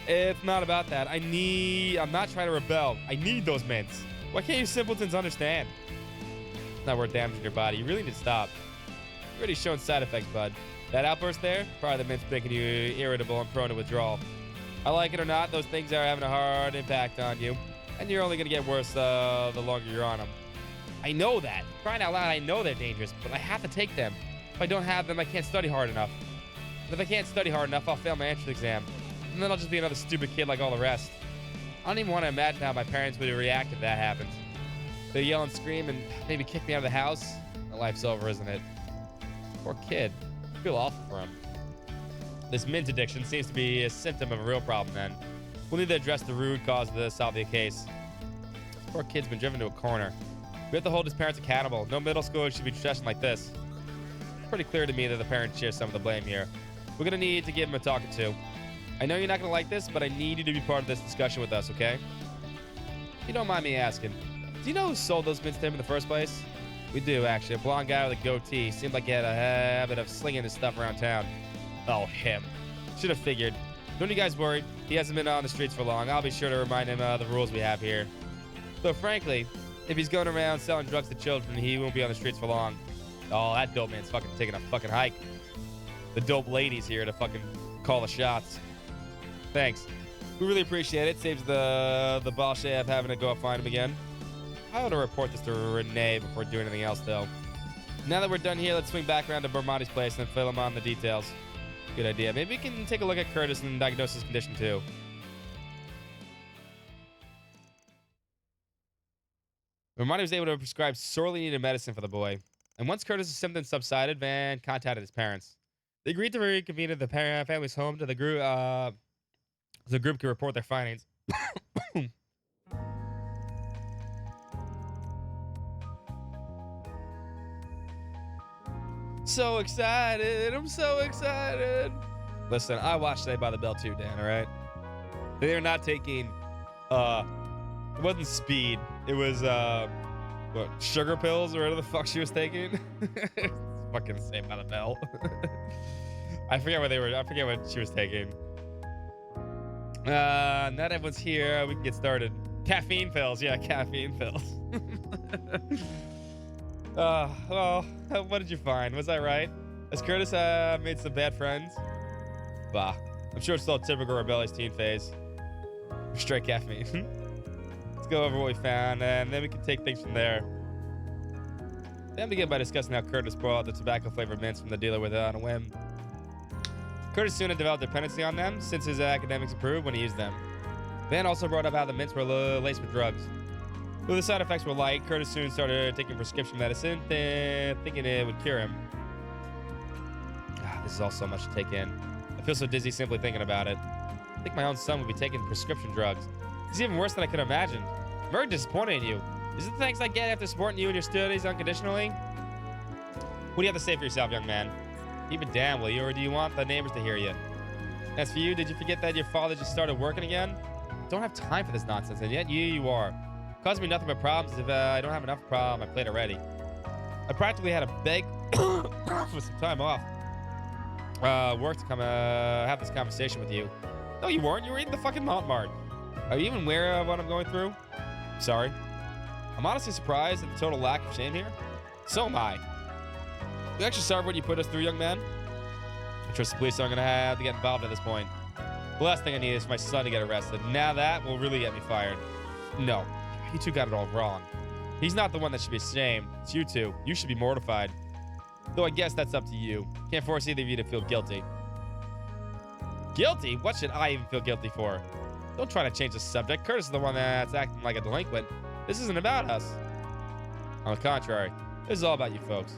It's not about that. I'm not trying to rebel. I need those mints. Why can't you simpletons understand? It's not worth damaging your body. You really need to stop. You're already showing side effects, bud. That outburst there, probably the mints making you irritable and prone to withdrawal. I like it or not, those things are having a hard impact on you. And you're only going to get worse the longer you're on them. I know that. Crying out loud, I know they're dangerous, but I have to take them. If I don't have them, I can't study hard enough. And if I can't study hard enough, I'll fail my entrance exam. And then I'll just be another stupid kid like all the rest. I don't even want to imagine how my parents would react if that happens. They yell and scream and maybe kick me out of the house. My life's over, isn't it? Poor kid. I feel awful for him. This mint addiction seems to be a symptom of a real problem then. We'll need to address the root cause of this, solve the case. This poor kid's been driven to a corner. We have to hold his parents accountable. No middle schooler should be dressing like this. It's pretty clear to me that the parents share some of the blame here. We're gonna need to give him a talking to. I know you're not gonna like this, but I need you to be part of this discussion with us, okay? If you don't mind me asking, do you know who sold those mints to him in the first place? We do, actually. A blonde guy with a goatee. Seemed like he had a habit of slinging his stuff around town. Oh, him. Should have figured. Don't you guys worry. He hasn't been on the streets for long. I'll be sure to remind him of the rules we have here. Though, frankly, if he's going around selling drugs to children, he won't be on the streets for long. Oh, that dope man's fucking taking a fucking hike. The dope lady's here to fucking call the shots. Thanks. We really appreciate it. Saves the boss chef having to go up find him again. I ought to report this to Renee before doing anything else, though. Now that we're done here, let's swing back around to Bermonti's place and fill him on the details. Good idea. Maybe we can take a look at Curtis and diagnose his condition, too. Bermonti was able to prescribe sorely needed medicine for the boy. And once Curtis' symptoms subsided, Van contacted his parents. They agreed to reconvene at the family's home to the group can report their findings. So excited. I'm so excited. Listen, I watched Saved by the Bell too, Dan, all right? They are not taking, it wasn't speed. It was, what, sugar pills or whatever the fuck she was taking? Fucking Saved by the Bell. I forget what she was taking. Now that everyone's here, we can get started. Caffeine pills. Yeah, caffeine pills. Well, what did you find? Was I right? Has Curtis made some bad friends? Bah, I'm sure it's still a typical rebellious teen phase. Straight caffeine. Let's go over what we found, and then we can take things from there. Then begin by discussing how Curtis brought the tobacco-flavored mints from the dealer with on a whim. Curtis soon had developed dependency on them since his academics improved when he used them. Van also brought up how the mints were laced with drugs. Though the side effects were light, Curtis soon started taking prescription medicine, thinking it would cure him. This is all so much to take in. I feel so dizzy simply thinking about it. I think my own son would be taking prescription drugs. It's even worse than I could have imagined. I'm very disappointed in you. Is it the thanks I get after supporting you in your studies unconditionally? What do you have to say for yourself, young man? Keep it down, will you, or do you want the neighbors to hear you? As for you, did you forget that your father just started working again? Don't have time for this nonsense, and yet you are. Causing me nothing but problems. If I don't have enough problem on my plate already. I practically had to beg for some time off work to come have this conversation with you. No, you weren't. You were eating the fucking Mount Mart. Are you even aware of what I'm going through? Sorry. I'm honestly surprised at the total lack of shame here. So am I. You actually sorry for what you put us through, young man? I trust the police aren't going to have to get involved at this point. The last thing I need is for my son to get arrested. Now that will really get me fired. No. You two got it all wrong. He's not the one that should be ashamed. It's you two. You should be mortified. Though I guess that's up to you. Can't force either of you to feel guilty. Guilty? What should I even feel guilty for? Don't try to change the subject. Curtis is the one that's acting like a delinquent. This isn't about us. On the contrary, this is all about you folks.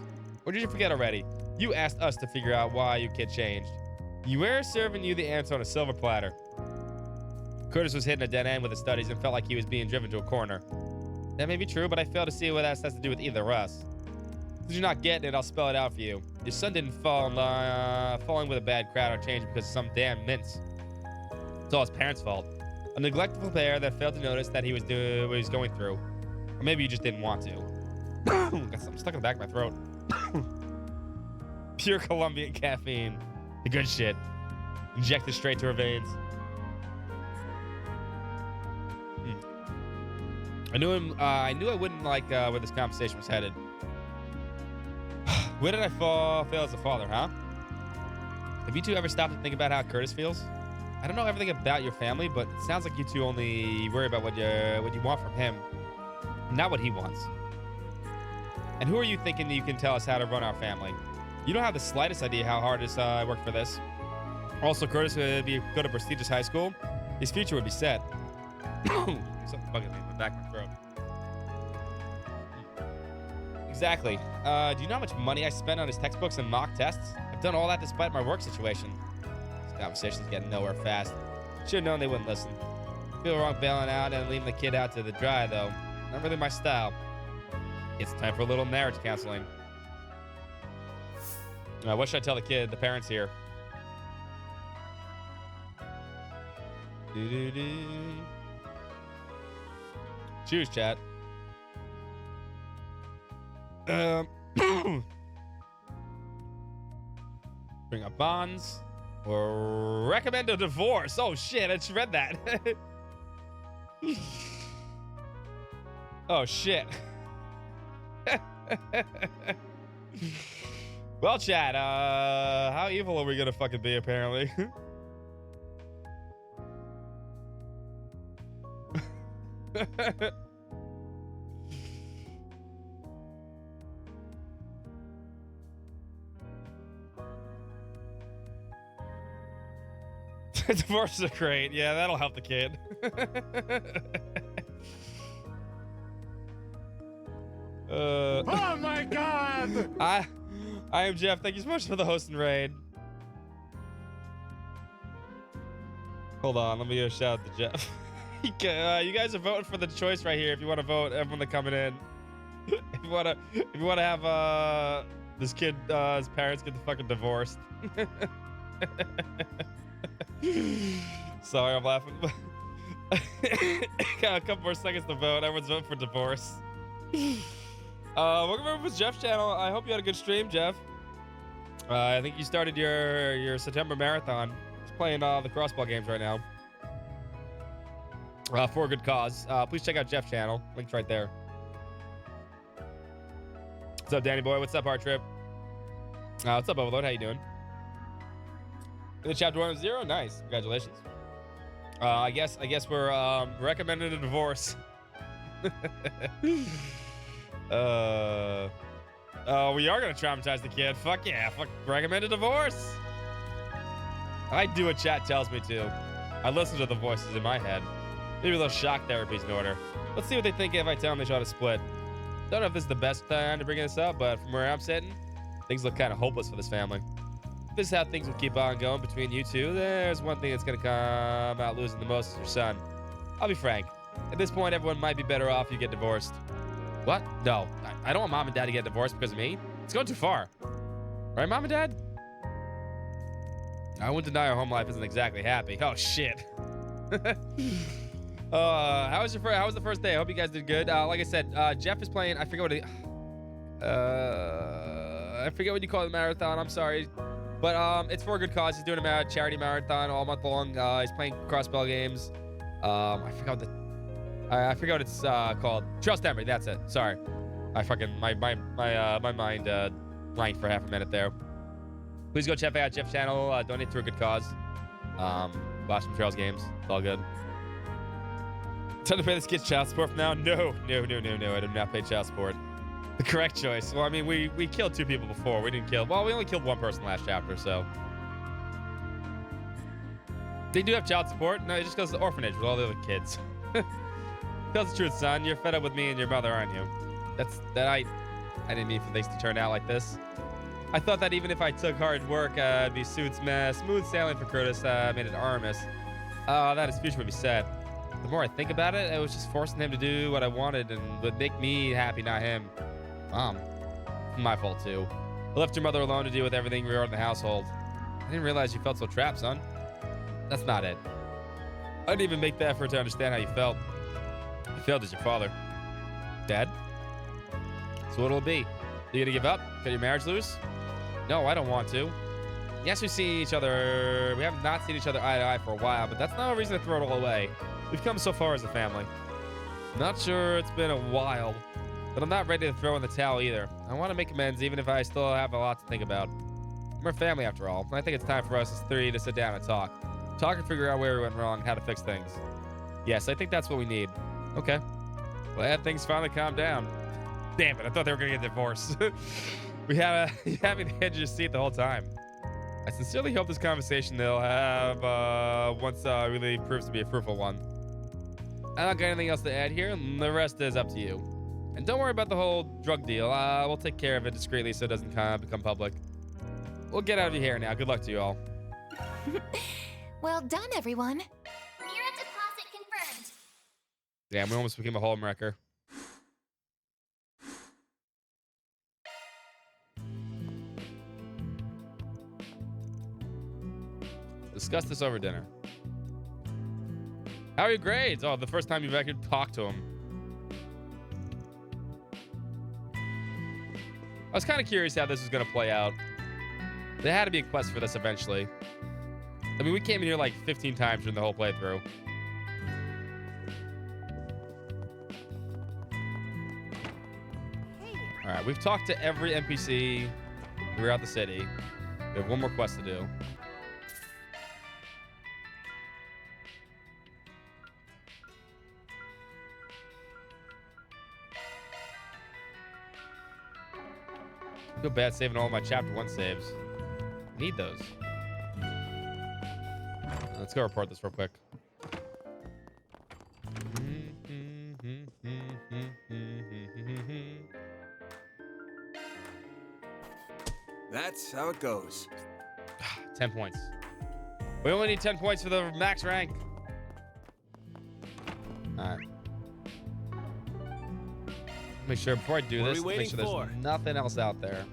Or did you forget already? You asked us to figure out why you kid changed. We're serving you the answer on a silver platter. Curtis was hitting a dead end with his studies and felt like he was being driven to a corner. That may be true, but I fail to see what that has to do with either of us. If you're not getting it, I'll spell it out for you. Your son didn't fall in with a bad crowd or change because of some damn mints. It's all his parents' fault. A neglectful pair that failed to notice that he was doing what he was going through. Or maybe you just didn't want to. Got something stuck in the back of my throat. Pure Colombian caffeine. The good shit. Injected straight to her veins. I knew I wouldn't like where this conversation was headed. Where did I fail as a father, huh? Have you two ever stopped to think about how Curtis feels? I don't know everything about your family, but it sounds like you two only worry about what you want from him, not what he wants. And who are you thinking you can tell us how to run our family? You don't have the slightest idea how hard I worked for this. Also, Curtis would go to prestigious high school. His future would be set. Something's bugging me in the back of my throat. Exactly. Do you know how much money I spent on his textbooks and mock tests? I've done all that despite my work situation. This conversation's getting nowhere fast. Should've known they wouldn't listen. Feel wrong bailing out and leaving the kid out to the dry, though. Not really my style. It's time for a little marriage counseling. What should I tell the parents here? Choose, chat. Bring up bonds or recommend a divorce. Oh shit, I just read that. Oh shit. Well, chat, how evil are we gonna fucking be, apparently? Divorces are great. Yeah, that'll help the kid. Oh my god! I am Jeff. Thank you so much for the host and raid. Hold on, let me give a shout out to Jeff. You guys are voting for the choice right here. If you want to vote, everyone that's coming in. If you want to have this kid, his parents get the fucking divorced. Sorry, I'm laughing. Got a couple more seconds to vote. Everyone's voting for divorce. Welcome over to Jeff's channel. I hope you had a good stream, Jeff. I think you started your September marathon. Just playing the crossball games right now. For a good cause. Please check out Jeff's channel. Link's right there. What's up, Danny boy? What's up, Art Trip? What's up, Overload? How you doing? In the chapter 1 of 0? Nice. Congratulations. I guess we're recommending a divorce. Oh, we are gonna traumatize the kid. Fuck yeah. Fuck, recommend a divorce. I do what chat tells me to. I listen to the voices in my head. Maybe a little shock therapy's in order. Let's see what they think if I tell them they should have split. Don't know if this is the best time to bring this up, but from where I'm sitting, things look kind of hopeless for this family. If this is how things will keep on going between you two, there's one thing that's gonna come out losing the most is your son. I'll be frank. At this point, everyone might be better off if you get divorced. What? No. I don't want mom and dad to get divorced because of me. It's going too far. Right, mom and dad? I won't deny our home life isn't exactly happy. Oh, shit. How was the first day? I hope you guys did good. Like I said, Jeff is playing. I forget what you call the marathon. I'm sorry. But it's for a good cause. He's doing a charity marathon all month long. He's playing crossball games. I forgot what it's called. Trail Stammer, that's it. Sorry. I fucking my mind blanked for half a minute there. Please go check out Jeff's channel. Donate to a good cause. Watch some Trails games. It's all good. Time to pay this kid's child support from now? No. I do not pay child support. The correct choice. Well, I mean, we killed 2 people before. We only killed 1 person last chapter, so. They do have child support. No, it just goes to the orphanage with all the other kids. Tell the truth, son. You're fed up with me and your mother, aren't you? I didn't mean for things to turn out like this. I thought that even if I took hard work, it'd be smooth sailing for Curtis. Made it Aramis. That his future would be sad. The more I think about it, it was just forcing him to do what I wanted and would make me happy, not him. Mom, my fault too. I left your mother alone to deal with everything regarding the household. I didn't realize you felt so trapped, son. That's not it. I didn't even make the effort to understand how you felt. I failed as your father. Dad? So what'll it be? You gonna give up? Cut your marriage loose? No, I don't want to. Yes, we see each other. We have not seen each other eye to eye for a while, but that's no reason to throw it all away. We've come so far as a family. Not sure it's been a while, but I'm not ready to throw in the towel either. I want to make amends even if I still have a lot to think about. We're family after all. I think it's time for us as three to sit down and talk. Talk and figure out where we went wrong and how to fix things. Yes, I think that's what we need. Okay. Glad things finally calmed down. Damn it, I thought they were going to get divorced. We had you having the edge of your seat the whole time. I sincerely hope this conversation they'll have once really proves to be a fruitful one. I don't got anything else to add here, and the rest is up to you. And don't worry about the whole drug deal. We'll take care of it discreetly so it doesn't become public. We'll get out of your hair now. Good luck to you all. Well done, everyone. Mira deposit confirmed. Damn, we almost became a home wrecker. Discuss this over dinner. How are your grades? Oh, the first time you've actually talked to him. I was kind of curious how this was going to play out. There had to be a quest for this eventually. I mean, we came in here like 15 times during the whole playthrough. All right, we've talked to every NPC throughout the city. We have one more quest to do. I feel bad saving all my chapter 1 saves. Need those. Let's go report this real quick. That's how it goes. 10 points. We only need 10 points for the max rank. All right. Make sure before I do this, make sure there's nothing else out there.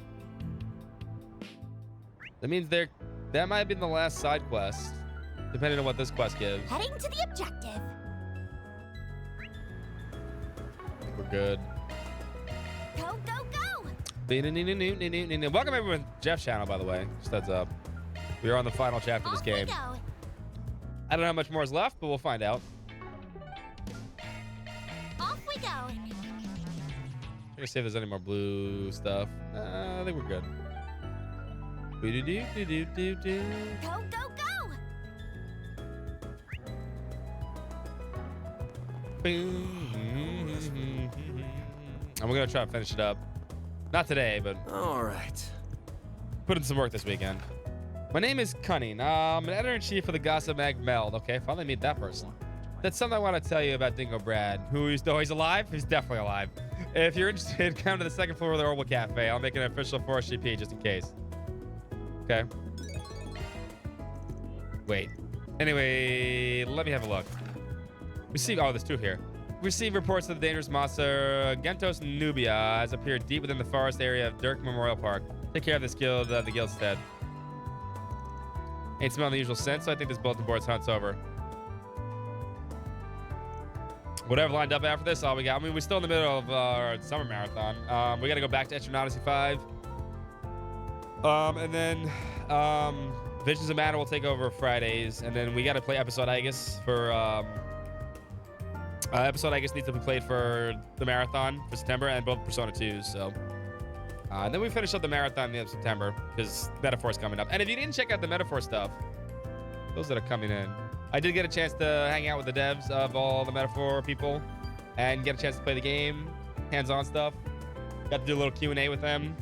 That means that might have been the last side quest, depending on what this quest gives. Heading to the objective. I think we're good. Go, go, go! Welcome everyone to Jeff's channel, by the way. Just heads up. We are on the final chapter of this game. I don't know how much more is left, but we'll find out. Off we go. I'm gonna see if there's any more blue stuff. I think we're good. Go, go, go! And we're gonna try to finish it up. Not today, but all right. Put in some work this weekend. My name is Cunning. I'm an editor-in-chief of the Gossip Mag Meld. Okay, finally meet that person. That's something I want to tell you about Dingo Brad. He's alive? He's definitely alive. If you're interested, come to the second floor of the Orbital Cafe. I'll make an official Forest GP just in case. Okay. Wait. Anyway, let me have a look. There's two here. Receive reports that the dangerous monster Gentos Nubia has appeared deep within the forest area of Dirk Memorial Park. Take care of this guild, the guild's dead. Ain't smelling the usual scent, so I think this bulletin board's hunt's over. Whatever lined up after this, all we got. I mean, we're still in the middle of our summer marathon. We got to go back to Etrian Odyssey 5. And then Visions of Matter will take over Fridays. And then we got to play Episode Aegis for... Episode Aegis needs to be played for the marathon for September and both Persona 2s. So, and then we finish up the marathon in the end of September because Metaphor's coming up. And if you didn't check out the Metaphor stuff, those that are coming in, I did get a chance to hang out with the devs of all the Metaphor people and get a chance to play the game, hands-on stuff. Got to do a little Q&A with them.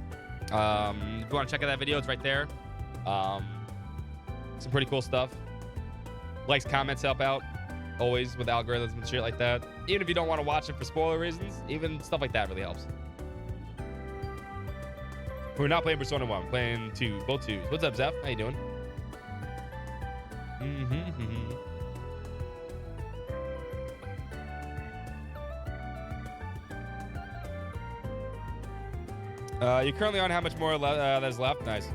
If you want to check out that video, it's right there. Some pretty cool stuff. Likes, comments help out. Always with algorithms and shit like that. Even if you don't want to watch it for spoiler reasons, even stuff like that really helps. We're not playing Persona 1, we're playing 2, both 2s. What's up, Zeph? How you doing? You're currently on how much more there's left? Nice.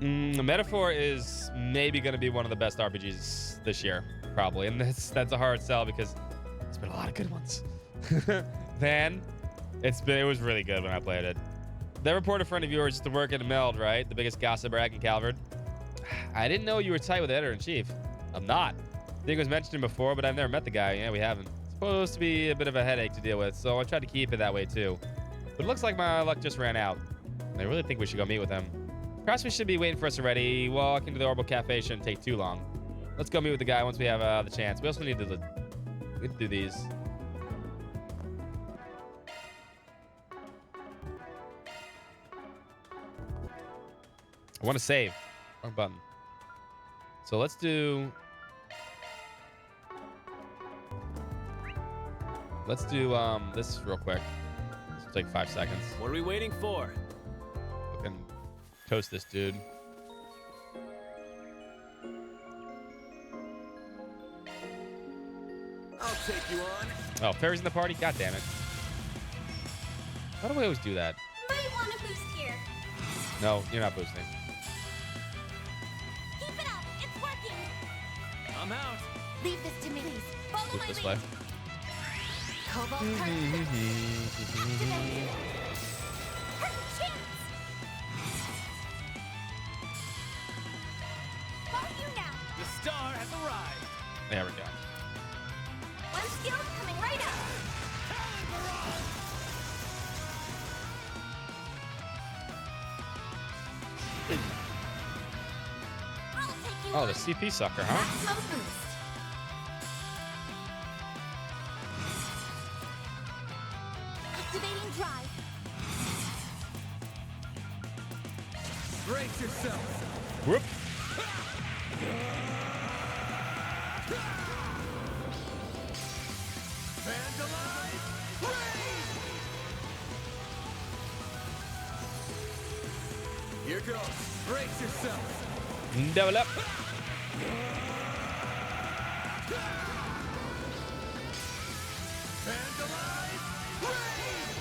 Metaphor is maybe going to be one of the best RPGs this year, probably. And that's a hard sell because there's been a lot of good ones. Van, It was really good when I played it. That reporter friend of yours used to work at Meld, right? The biggest gossip rag in Calvard. I didn't know you were tight with editor-in-chief. I'm not. I think it was mentioned before, but I've never met the guy. Yeah, we haven't. It's supposed to be a bit of a headache to deal with, so I tried to keep it that way too. But it looks like my luck just ran out. I really think we should go meet with him. Perhaps we should be waiting for us already. Walking to the Orbital Cafe shouldn't take too long. Let's go meet with the guy once we have the chance. We also need to do these. I want to save. Wrong button. So let's do this real quick. This will take 5 seconds. What are we waiting for? Fucking toast this dude. I'll take you on. Oh, Fairy's in the party? God damn it. Why do we always do that? Might want to boost here. No, you're not boosting. Keep it up. It's working. I'm out. Leave this to me. Please. Follow Boost my this lead. way. Cobalt current. Activate. Perfect chance. For you now. The star has arrived. There we go. One skill coming right up. I'll take you Oh, on. the CP sucker, huh? Maximum boost. Activating drive. Brace yourself. Whoop. Vandalize. Raid. Here goes. Brace yourself. Double up. Vandalize. Raid.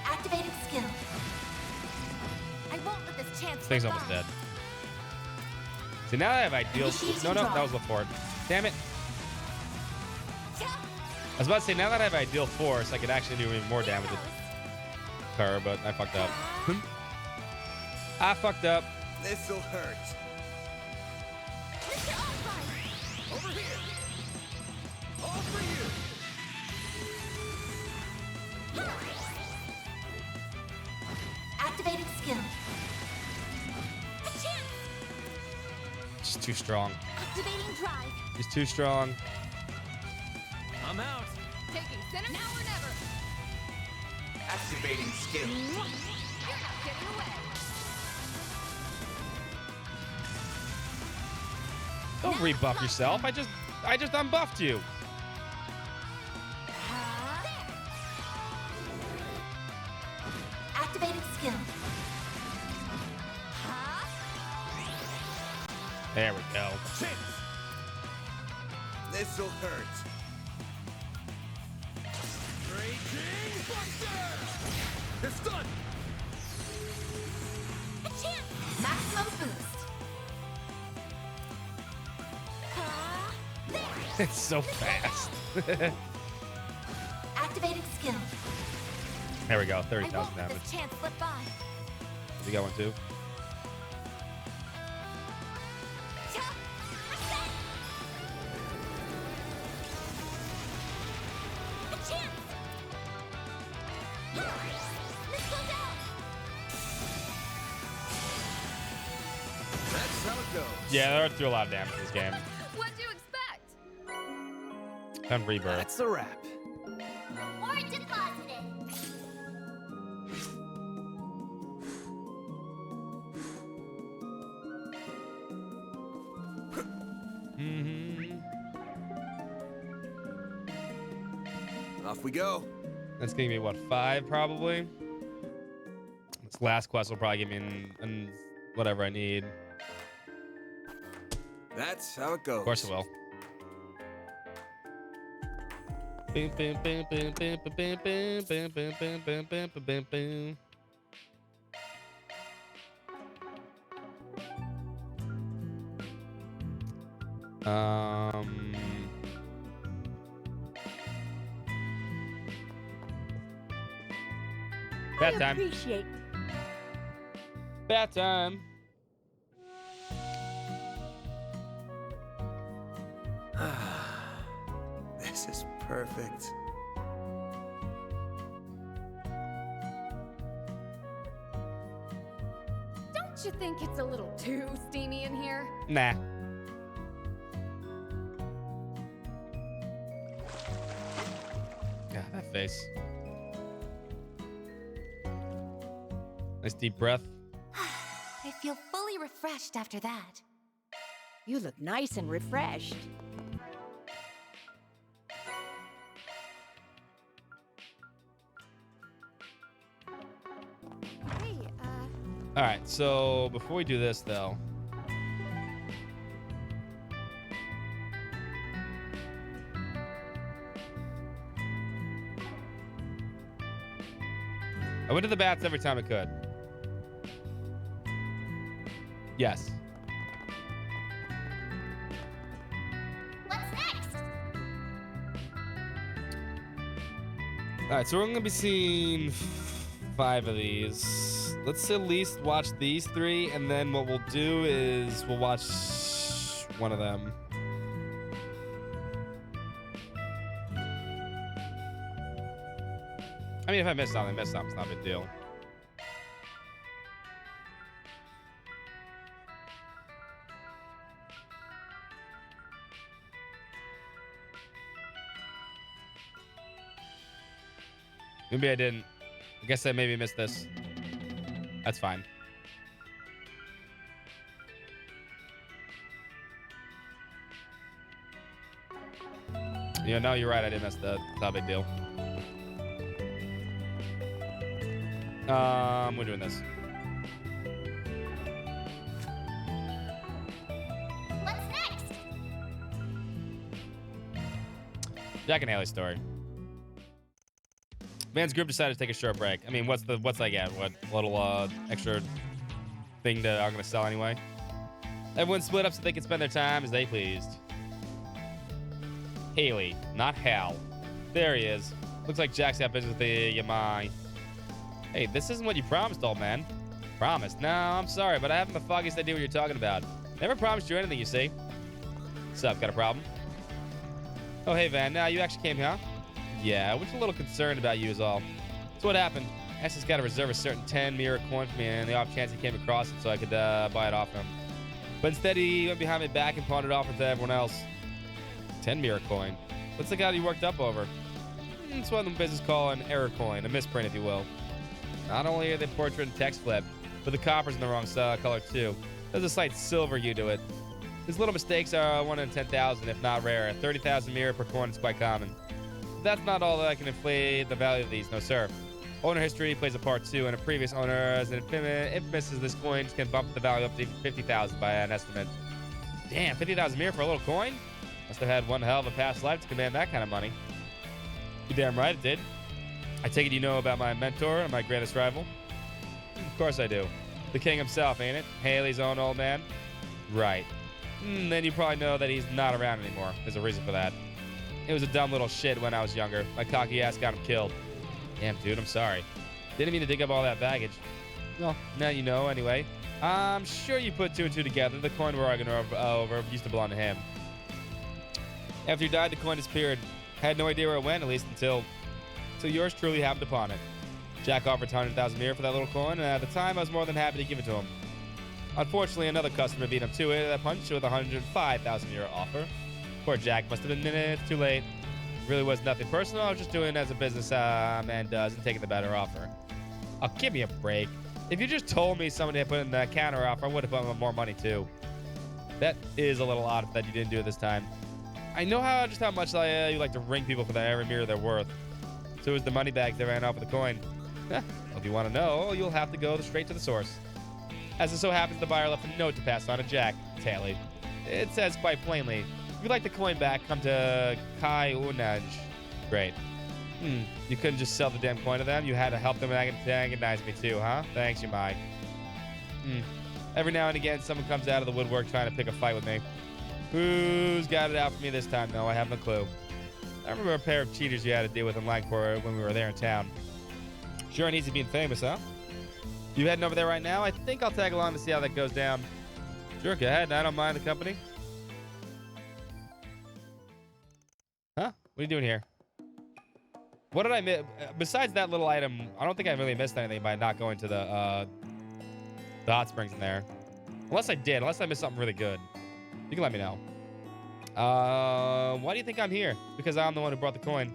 Activating skill. I won't let this chance Thing's slip almost by. dead. See, now I have ideal. No, that was before. Damn it. I was about to say, now that I have ideal force, I could actually do even more damage with her, but I fucked up. I fucked up. This'll hurt. Mr. Allspice. Over here. All for you. Activating skill. A chance. She's too strong. Activating drive. She's too strong. I'm out. Taking center now or never. Activating skill. You're not getting away. Don't rebuff yourself. I just unbuffed you. Activating skill. There we go. This'll hurt. Raging Buster! It's done! A chance. Maximum boost. There. It's so fast. Activating skill. There we go. I 30,000 won't let damage. this chance slip by. You got one too? A chance. Missile down. That's how it goes. Yeah, they're through a lot of damage in this game. What'd you expect? And rebirth. That's a wrap. Or deposited. Off we go. That's gonna be what, 5 probably? This last quest will probably give me whatever I need. That's how it goes. Of course it will. Boom, boom, boom, boom, boom, boom, boom, boom, boom, boom, boom, boom, boom, boom, boom. Bath I time. appreciate. Bath time. This is perfect. Don't you think it's a little too steamy in here? Nah. God, that face. Nice deep breath. I feel fully refreshed after that. You look nice and refreshed. Hey, All right, so before we do this, though, I went to the baths every time I could. Yes. What's next? All right, so we're gonna be seeing 5 of these. Let's at least watch these 3, and then what we'll do is we'll watch one of them. I mean, if I miss something, It's not a big deal. Maybe I didn't. I guess I maybe missed this. That's fine. Yeah, no, you're right. I did miss that. Not a big deal. We're doing this. What's next? Jack and Haley's story. Van's group decided to take a short break. I mean, what's I get? What little extra thing that I'm gonna sell anyway? Everyone split up so they could spend their time as they pleased. Haley, not Hal. There he is. Looks like Jack's got business with the Yamai. Hey, this isn't what you promised, old man. Promised? No, I'm sorry, but I haven't the foggiest idea what you're talking about. Never promised you anything, you see. What's up? Got a problem? Oh, hey, Van. Now you actually came here, huh? Yeah, we're just a little concerned about you is all. So what happened? Estes got to reserve a certain 10 mirror coin for me, and the off chance he came across it so I could buy it off him. But instead, he went behind my back and pawned it off to everyone else. 10 mirror coin? What's the guy you worked up over? It's what the business call an error coin, a misprint, if you will. Not only are the portrait and text flip, but the copper's in the wrong color too. There's a slight silver hue to it. These little mistakes are 1 in 10,000, if not rare. 30,000 mirror per coin is quite common. But that's not all that can inflate the value of these, no sir. Owner history plays a part too, and a previous owner, as infamous as this coin, can bump the value up to 50,000 by an estimate. Damn, 50,000 mirror for a little coin? Must have had one hell of a past life to command that kind of money. You're damn right it did. I take it you know about my mentor and my greatest rival? Of course I do. The king himself, ain't it? Haley's own old man? Right. Then you probably know that he's not around anymore. There's a reason for that. It was a dumb little shit when I was younger. My cocky ass got him killed. Damn, dude, I'm sorry. Didn't mean to dig up all that baggage. Well, now you know anyway. I'm sure you put 2 and 2 together. The coin we're arguing over used to belong to him. After he died, the coin disappeared. Had no idea where it went, at least until yours truly happened upon it. Jack offered 100,000 mirror for that little coin, and at the time, I was more than happy to give it to him. Unfortunately, another customer beat him to it at a punch with a 105,000 euro offer. Poor Jack must have been minutes too late. Really was nothing personal. I was just doing it as a business man does and taking the better offer. Oh, give me a break. If you just told me somebody had put in the counter offer, I would have put in more money too. That is a little odd that you didn't do it this time. I know just how much you like to ring people for every mirror they're worth. So it was the money bags that ran off with the coin. Well, if you want to know, you'll have to go straight to the source. As it so happens, the buyer left a note to pass on to Jack, Haley. It says quite plainly, if you'd like the coin back, come to Kai Unaj. Great. You couldn't just sell the damn coin to them? You had to help them antagonize me too, huh? Thanks, Yamai. Every now and again, someone comes out of the woodwork trying to pick a fight with me. Who's got it out for me this time? No, I have no clue. I remember a pair of cheaters you had to deal with in Langport when we were there in town. Sure needs to be famous, huh? You heading over there right now? I think I'll tag along to see how that goes down. Sure, go ahead. I don't mind the company. Huh? What are you doing here? What did I miss? Besides that little item, I don't think I really missed anything by not going to the hot springs in there. Unless I did. Unless I missed something really good. You can let me know. Why do you think I'm here? Because I'm the one who brought the coin.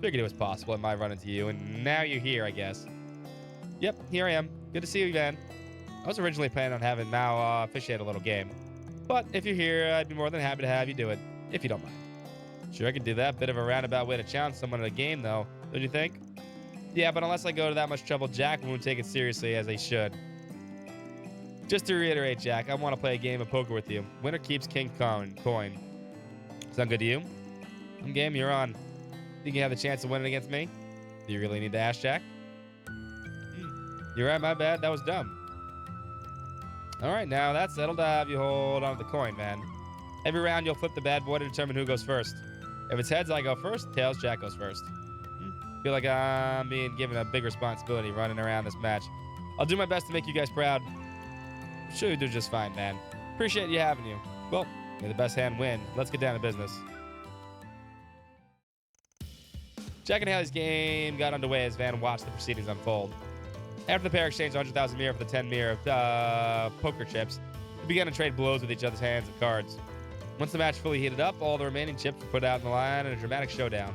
Figured it was possible it might run into you, and now you're here, I guess. Yep, here I am. Good to see you, Van. I was originally planning on having Mao officiate a little game. But if you're here, I'd be more than happy to have you do it, if you don't mind. Sure, I could do that. Bit of a roundabout way to challenge someone in a game, though. Don't you think? Yeah, but unless I go to that much trouble, Jack won't take it seriously as they should. Just to reiterate, Jack, I want to play a game of poker with you. Winner keeps king coin. Sound good to you? I'm game. You're on. Think you have the chance of winning against me? Do you really need to ask, Jack? You're right. My bad. That was dumb. All right, now that's settled. I'll have you hold on to the coin, man. Every round, you'll flip the bad boy to determine who goes first. If it's heads, I go first. Tails, Jack goes first. Feel like I'm being given a big responsibility running around this match. I'll do my best to make you guys proud. I'm sure you do just fine, man. Appreciate you having you. Well, may the best hand win. Let's get down to business. Jack and Haley's game got underway as Van watched the proceedings unfold. After the pair exchanged 100,000 mirror for the 10 mirror poker chips, they began to trade blows with each other's hands and cards. Once the match fully heated up, all the remaining chips were put out in the line in a dramatic showdown.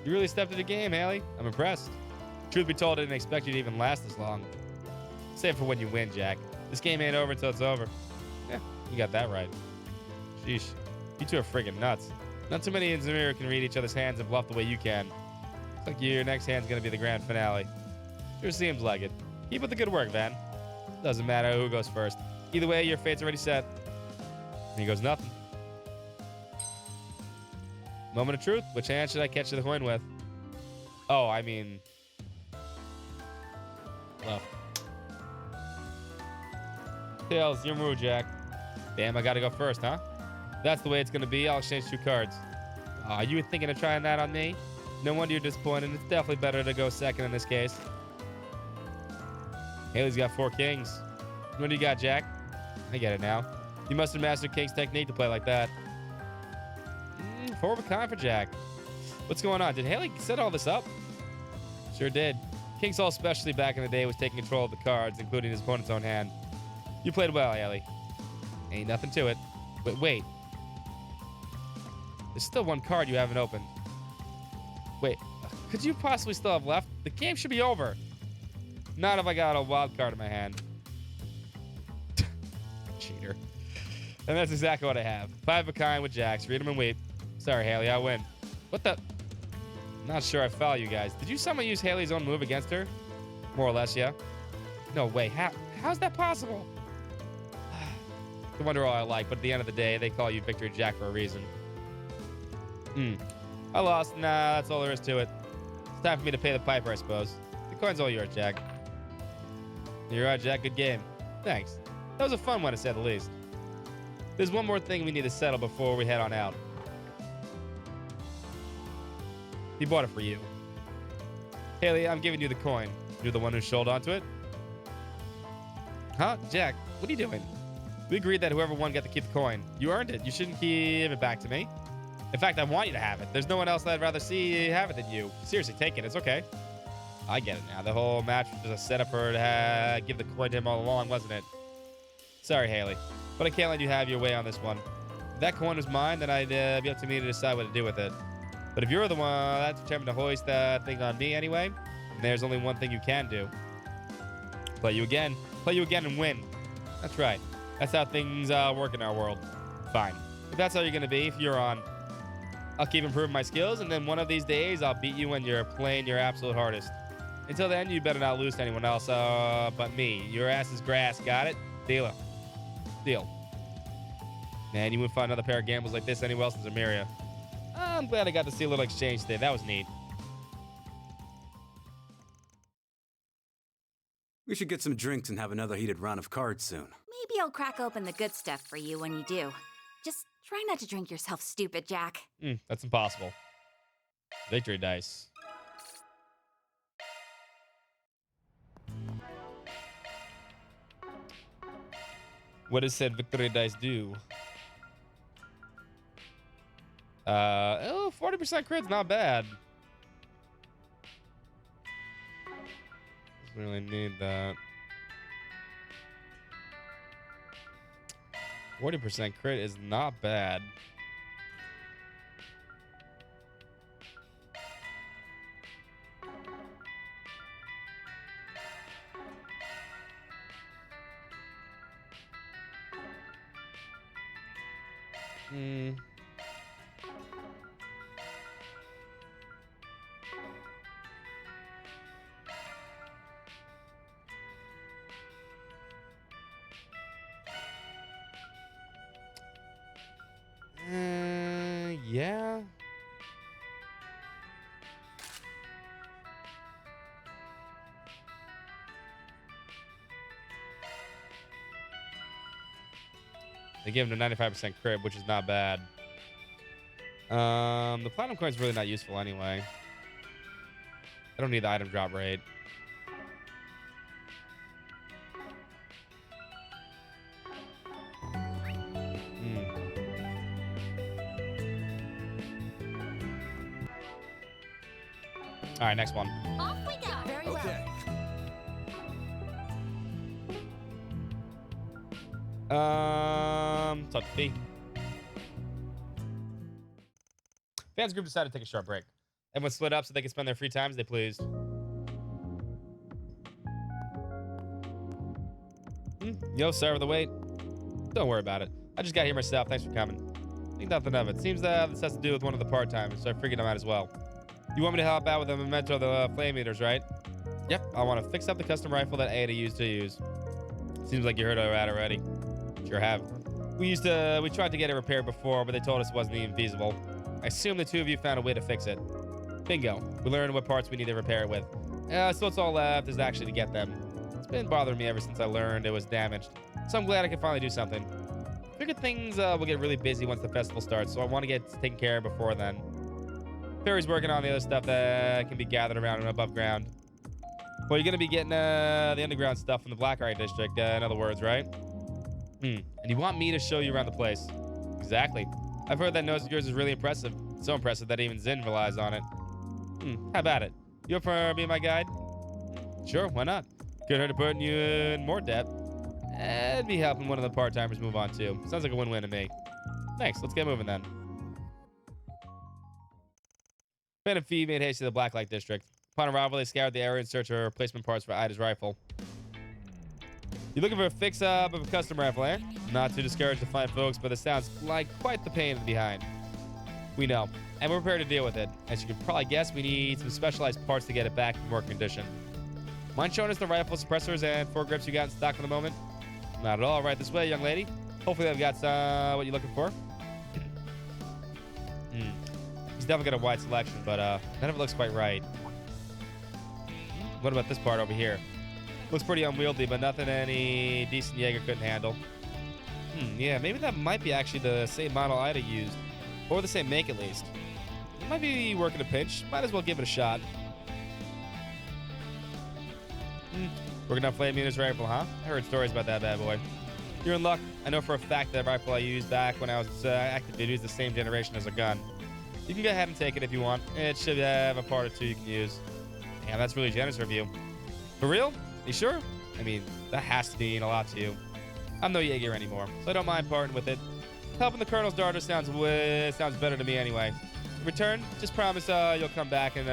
You really stepped to the game, Haley. I'm impressed. Truth be told, I didn't expect you to even last this long. Save for when you win, Jack. This game ain't over until it's over. Yeah, you got that right. Sheesh. You two are friggin' nuts. Not too many in Zamir can read each other's hands and bluff the way you can. Looks like your next hand's gonna be the grand finale. Sure seems like it. Keep up the good work, Van. Doesn't matter who goes first. Either way, your fate's already set. And he goes nothing. Moment of truth. Which hand should I catch the coin with? Oh, I mean... left. Tails, your move, Jack. Damn, I gotta go first, huh? If that's the way it's gonna be, I'll exchange 2 cards. Aw, you were thinking of trying that on me? No wonder you're disappointed. It's definitely better to go second in this case. Haley's got 4 kings. What do you got, Jack? I get it now. You must have mastered King's technique to play like that. 4 of a kind for Jack. What's going on? Did Haley set all this up? Sure did. King's Hall specialty back in the day was taking control of the cards, including his opponent's own hand. You played well, Haley. Ain't nothing to it. But wait. There's still 1 card you haven't opened. Wait, could you possibly still have left? The game should be over. Not if I got a wild card in my hand. Cheater. And that's exactly what I have. 5 of a kind with Jacks. Read them and weep. Sorry, Haley, I win. What the? Not sure I follow you guys. Did you somehow use Haley's own move against her? More or less, yeah? No way. How's that possible? I wonder all I like, but at the end of the day, they call you Victory Jack for a reason. I lost. Nah, that's all there is to it. It's time for me to pay the piper, I suppose. The coin's all yours, Jack. You're right, Jack. Good game. Thanks. That was a fun one, to say the least. There's one more thing we need to settle before we head on out. He bought it for you. Haley, I'm giving you the coin. You're the one who showed onto it? Huh? Jack, what are you doing? We agreed that whoever won got to keep the coin. You earned it. You shouldn't give it back to me. In fact, I want you to have it. There's no one else that I'd rather see have it than you. Seriously, take it. It's okay. I get it now. The whole match was just a setup for her to give the coin to him all along, wasn't it? Sorry, Haley, but I can't let you have your way on this one. If that coin was mine, then I'd be up to me to decide what to do with it. But if you're the one that's determined to hoist that thing on me anyway, then there's only one thing you can do. Play you again and win. That's right. That's how things work in our world. Fine. If that's how you're going to be, if you're on, I'll keep improving my skills, and then one of these days, I'll beat you when you're playing your absolute hardest. Until then, you better not lose to anyone else but me. Your ass is grass, got it? Deal. Man, you wouldn't find another pair of gambles like this anywhere else in Zamiria. I'm glad I got to see a little exchange today. That was neat. We should get some drinks and have another heated round of cards soon. Maybe I'll crack open the good stuff for you when you do. Just try not to drink yourself stupid, Jack. That's impossible. Victory dice. What does said victory dice do? 40% crit's not bad. Doesn't really need that. 40% crit is not bad. Yeah. They give him a 95% crit, which is not bad. The platinum coin's really not useful anyway. I don't need the item drop rate. All right, next one. Off we go. Very well. Touch fee. Fans group decided to take a short break. Everyone split up so they could spend their free time as they pleased. Yo, sorry for the wait. Don't worry about it. I just got here myself. Thanks for coming. Think nothing of it. Seems this has to do with one of the part-timers, so I figured I might as well. You want me to help out with the memento of the flame eaters, right? Yep, I want to fix up the custom rifle that Ada used to use. Seems like you heard of that already. Sure have. We tried to get it repaired before, but they told us it wasn't even feasible. I assume the two of you found a way to fix it. Bingo. We learned what parts we need to repair it with. So what's all left is actually to get them. It's been bothering me ever since I learned it was damaged. So I'm glad I can finally do something. Figured things will get really busy once the festival starts, so I want to get taken care of before then. Perry's working on the other stuff that can be gathered around and above ground. Well, you're going to be getting the underground stuff from the Blackheart district, in other words, right? And you want me to show you around the place? Exactly. I've heard that nose of yours is really impressive. So impressive that even Zin relies on it. How about it? You up for being my guide? Sure, why not? Couldn't hurt to put you in more debt. And be helping one of the part-timers move on too. Sounds like a win-win to me. Thanks, let's get moving then. Ben and Fee made haste to the Blacklight district. Upon arrival, they scoured the area in search of replacement parts for Ida's rifle. You looking for a fix-up of a custom rifle, eh? Not too discouraged to find folks, but it sounds like quite the pain in the behind. We know, and we're prepared to deal with it. As you can probably guess, we need some specialized parts to get it back in work condition. Mind showing us the rifle suppressors and foregrips you got in stock for the moment? Not at all. Right this way, young lady. Hopefully I've got what you're looking for. He's definitely got a wide selection, but none of it looks quite right. What about this part over here? Looks pretty unwieldy, but nothing any decent Jaeger couldn't handle. Yeah, maybe that might be actually the same model Ida used. Or the same make, at least. It might be working a pinch. Might as well give it a shot. Working on Flame Eater's rifle, huh? I heard stories about that bad boy. You're in luck. I know for a fact that rifle I used back when I was active duty is the same generation as a gun. You can go ahead and take it if you want. It should have a part or two you can use. Damn, that's really generous of you. For real? You sure? I mean, that has to mean a lot to you. I'm no Jaeger anymore, so I don't mind parting with it. Helping the Colonel's daughter sounds better to me anyway. In return, just promise you'll come back and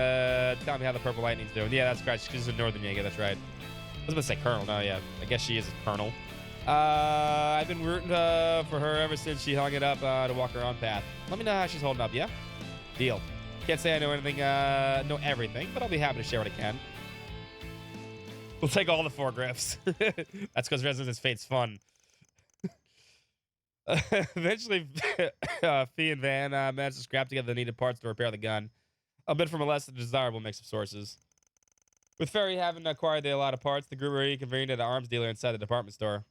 tell me how the Purple Lightning's doing. Yeah, that's correct. She's a Northern Jaeger, that's right. I was about to say Colonel. No, yeah. I guess she is a Colonel. I've been rooting for her ever since she hung it up to walk her own path. Let me know how she's holding up, yeah? Deal. Can't say I know anything, know everything, but I'll be happy to share what I can. We'll take all the foregrips. That's because Resonance Fate's fun. Eventually, Fee and Van managed to scrap together the needed parts to repair the gun. A bit from a less than desirable mix of sources. With Ferry having acquired the allotted parts, the group reconvened at an arms dealer inside the department store.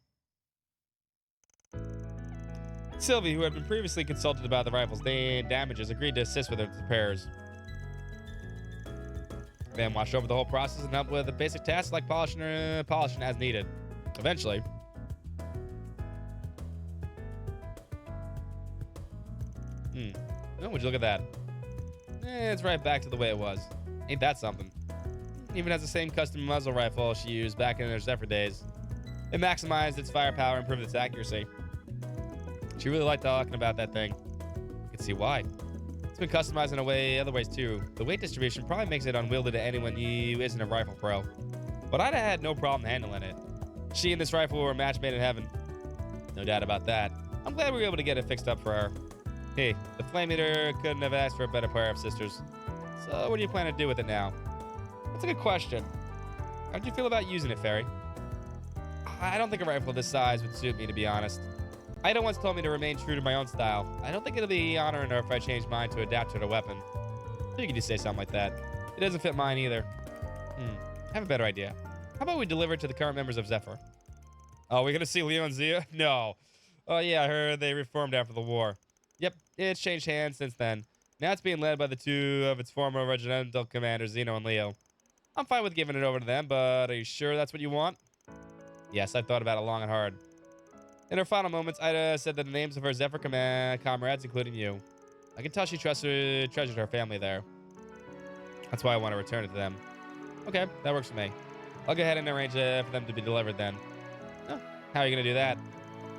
Sylvie, who had been previously consulted about the rifle's damages, agreed to assist with its repairs. Van watched over the whole process and helped with the basic tasks like polishing as needed. Eventually, oh, would you look at that? It's right back to the way it was. Ain't that something? Even has the same custom muzzle rifle she used back in her Zephyr days. It maximized its firepower and improved its accuracy. She really liked talking about that thing. You can see why. It's been customized in other ways too. The weight distribution probably makes it unwieldy to anyone who isn't a rifle pro. But I'd have had no problem handling it. She and this rifle were a match made in heaven. No doubt about that. I'm glad we were able to get it fixed up for her. Hey, the Flame Eater couldn't have asked for a better pair of sisters. So what do you plan to do with it now? That's a good question. How do you feel about using it, Fairy? I don't think a rifle this size would suit me, to be honest. Ida once told me to remain true to my own style. I don't think it'll be honoring her if I change mine to adapt to the weapon. You could just say something like that. It doesn't fit mine either. I have a better idea. How about we deliver it to the current members of Zephyr? Oh, we're gonna see Leo and Zia? No. Oh yeah, I heard they reformed after the war. Yep, it's changed hands since then. Now it's being led by the two of its former regimental commanders, Zeno and Leo. I'm fine with giving it over to them, but are you sure that's what you want? Yes, I've thought about it long and hard. In her final moments, Ida said that the names of her Zephyr comrades, including you. I can tell she treasured her family there. That's why I want to return it to them. Okay, that works for me. I'll go ahead and arrange for them to be delivered then. Oh, how are you going to do that?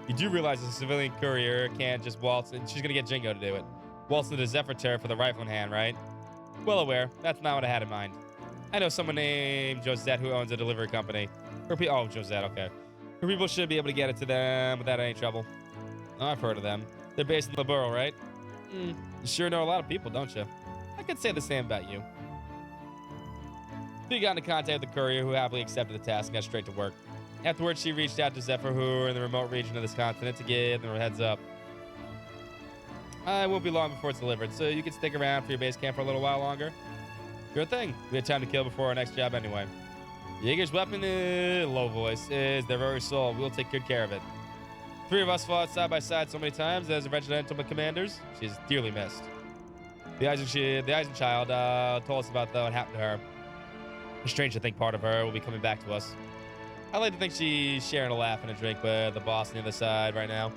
You do realize a civilian courier can't just waltz, and she's going to get Jingo to do it. Waltz into the Zephyr turret for the rifle in hand, right? Well aware. That's not what I had in mind. I know someone named Josette who owns a delivery company. Oh, Josette, okay. Her people should be able to get it to them without any trouble. Oh, I've heard of them. They're based in the borough, right? You sure know a lot of people, don't you? I could say the same about you. She got into contact with the courier, who happily accepted the task and got straight to work. Afterwards, she reached out to Zephyr, who are in the remote region of this continent, to give them a heads up. I won't be long before it's delivered, so you can stick around for your base camp for a little while longer. Sure thing. We have time to kill before our next job anyway. Jaeger's weapon, low voice, is their very soul. We'll take good care of it. 3 of us fought side by side so many times as regimental commanders. She's dearly missed. The Eisenchild told us about what happened to her. It's strange to think part of her will be coming back to us. I like to think she's sharing a laugh and a drink with the boss on the other side right now.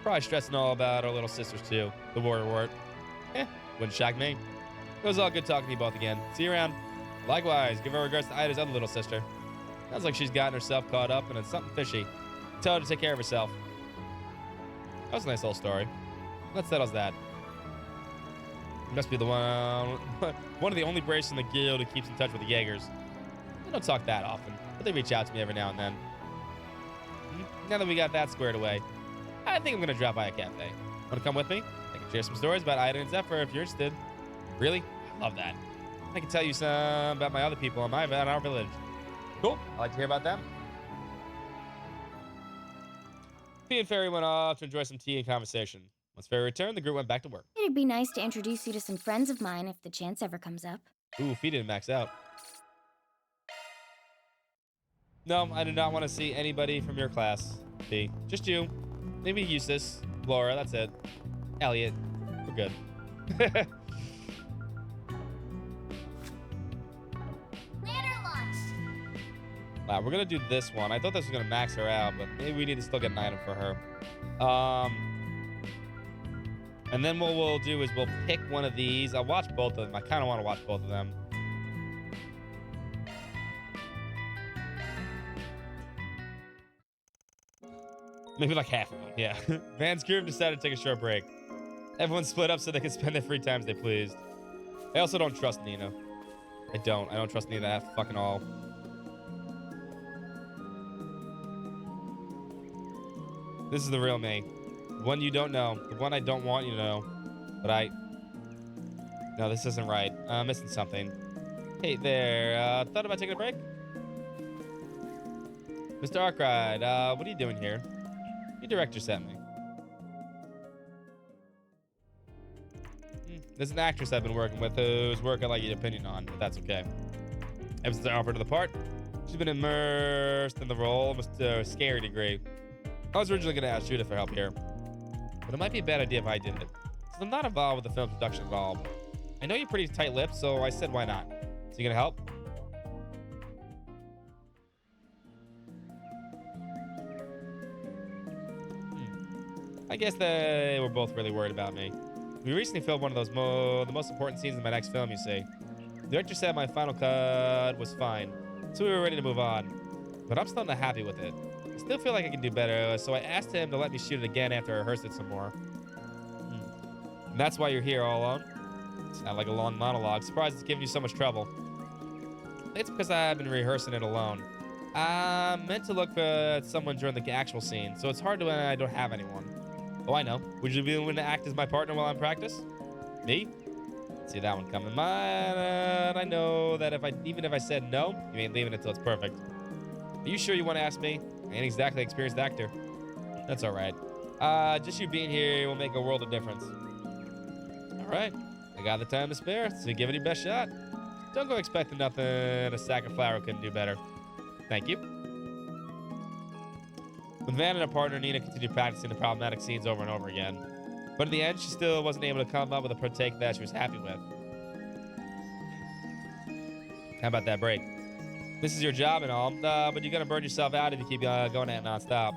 Probably stressing all about her little sisters too. The warrior wart. Wouldn't shock me. It was all good talking to you both again. See you around. Likewise, give her regards to Ida's other little sister. Sounds like she's gotten herself caught up in something fishy. Tell her to take care of herself. That was a nice little story. That settles that. He must be the one of the only braces in the guild who keeps in touch with the Jaegers. They don't talk that often, but they reach out to me every now and then. Now that we got that squared away, I think I'm gonna drop by a cafe. Wanna come with me? I can share some stories about Ida and Zephyr if you're interested. Really? I love that. I can tell you some about my other people on our village. Cool. I'd like to hear about them. Fee and Fairy went off to enjoy some tea and conversation. Once Fairy returned, the group went back to work. It'd be nice to introduce you to some friends of mine if the chance ever comes up. Ooh, Fee didn't max out. No, I do not want to see anybody from your class, Fee. Just you. Maybe Eustace, Laura, that's it. Elliot. We're good. Wow, we're gonna do this one. I thought this was gonna max her out, but maybe we need to still get an item for her. And then what we'll do is we'll pick one of these. I'll watch both of them. I kind of want to watch both of them. Maybe like half of them, yeah. Van's group decided to take a short break. Everyone split up so they could spend their free time as they pleased. I also don't trust Nina. I don't trust Nina at fucking all. This is the real me. The one you don't know. The one I don't want you to know. But no, this isn't right. I'm missing something. Hey there, thought about taking a break? Mr. Arkride, what are you doing here? Your director sent me. There's an actress I've been working with whose work I'd like your opinion on, but that's okay. Ever since I offered her the part, she's been immersed in the role almost to a scary degree. I was originally going to ask Judith for help here, but it might be a bad idea if I did it, since I'm not involved with the film's production at all. I know you're pretty tight-lipped, so I said why not. So you gonna help? I guess they were both really worried about me. We recently filmed one of those the most important scenes in my next film, you see. The director said my final cut was fine, so we were ready to move on. But I'm still not happy with it. I still feel like I can do better, so I asked him to let me shoot it again after I rehearsed it some more. And that's why you're here all alone? Sound like a long monologue. Surprised it's giving you so much trouble. It's because I've been rehearsing it alone. I meant to look for someone during the actual scene, so it's hard when I don't have anyone. Oh, I know. Would you be willing to act as my partner while I'm in practice? Me? See that one coming. I know that even if I said no, you ain't leaving until it's perfect. Are you sure you want to ask me? I ain't exactly an experienced actor. That's all right. Just you being here will make a world of difference. All right. I got the time to spare, so give it your best shot. Don't go expecting nothing a sack of flour couldn't do better. Thank you. With Van and her partner, Nina continued practicing the problematic scenes over and over again. But in the end, she still wasn't able to come up with a take that she was happy with. How about that break? This is your job and all, but you're gonna burn yourself out if you keep going at it nonstop.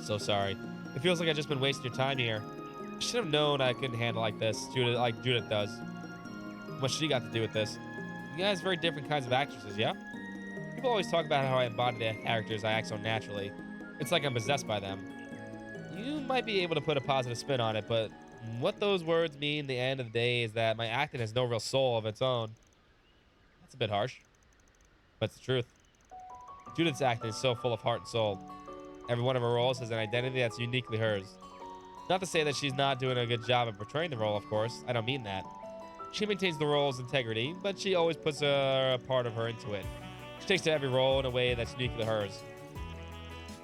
So sorry. It feels like I've just been wasting your time here. I should have known I couldn't handle like this, like Judith does. What's she got to do with this? You guys are very different kinds of actresses, yeah? People always talk about how I embody the characters I act so naturally. It's like I'm possessed by them. You might be able to put a positive spin on it, but what those words mean at the end of the day is that my acting has no real soul of its own. That's a bit harsh, but it's the truth. Judith's acting is so full of heart and soul. Every one of her roles has an identity that's uniquely hers. Not to say that she's not doing a good job of portraying the role, of course. I don't mean that. She maintains the role's integrity, but she always puts a part of her into it. She takes to every role in a way that's uniquely hers.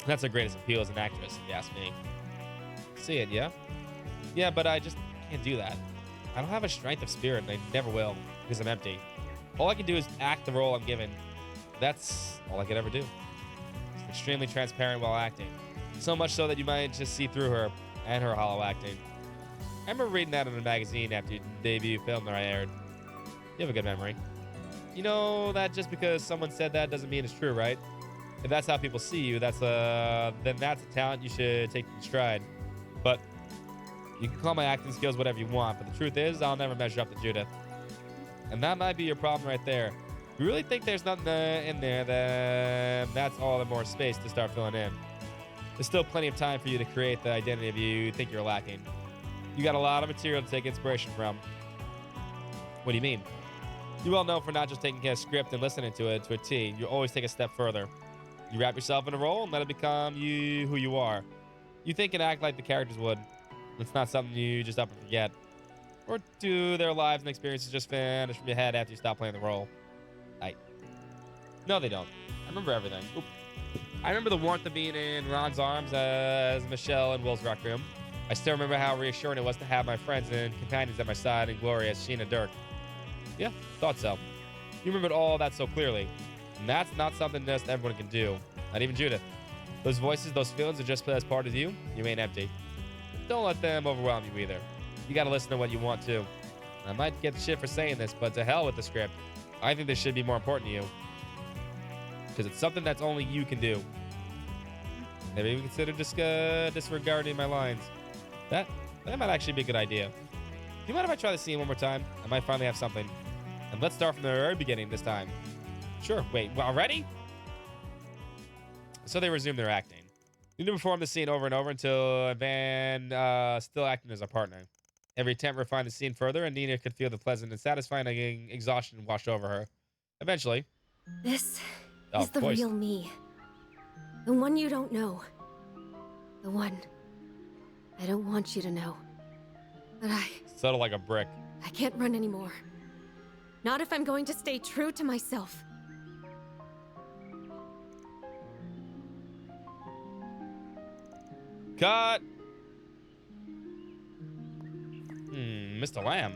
That's her greatest appeal as an actress, if you ask me. See it, yeah? Yeah, but I just can't do that. I don't have a strength of spirit, and I never will, because I'm empty. All I can do is act the role I'm given. That's all I could ever do. She's extremely transparent while acting. So much so that you might just see through her and her hollow acting. I remember reading that in a magazine after your debut film that I aired. You have a good memory. You know that just because someone said that doesn't mean it's true, right? If that's how people see you, then that's a talent you should take in stride. But you can call my acting skills whatever you want, but the truth is, I'll never measure up to Judith. And that might be your problem right there. If you really think there's nothing in there, then that's all the more space to start filling in. There's still plenty of time for you to create the identity of you think you're lacking. You got a lot of material to take inspiration from. What do you mean? You're well known for not just taking a script and listening to it to a T. You always take a step further. You wrap yourself in a role and let it become who you are. You think and act like the characters would. It's not something you just up and forget. Or do their lives and experiences just vanish from your head after you stop playing the role? No, they don't. I remember everything. Oop. I remember the warmth of being in Ron's arms as Michelle in Will's rec room. I still remember how reassuring it was to have my friends and companions at my side in glory as Sheena Dirk. Yeah, thought so. You remembered all that so clearly. And that's not something just everyone can do. Not even Judith. Those voices, those feelings are just as part of you. You ain't empty. Don't let them overwhelm you either. You gotta listen to what you want to. I might get shit for saying this, but to hell with the script. I think this should be more important to you. Because it's something that's only you can do. Maybe we consider disregarding my lines. That might actually be a good idea. Do you mind if I try the scene one more time? I might finally have something. And let's start from the very beginning this time. Sure. Wait, already? So they resume their acting. You need to perform the scene over and over until Van still acting as our partner. Every attempt refined the scene further, and Nina could feel the pleasant and satisfying exhaustion wash over her. Eventually. This is the real me. The one you don't know. The one I don't want you to know. But Subtle like a brick. I can't run anymore. Not if I'm going to stay true to myself. Cut! Mr. Lamb.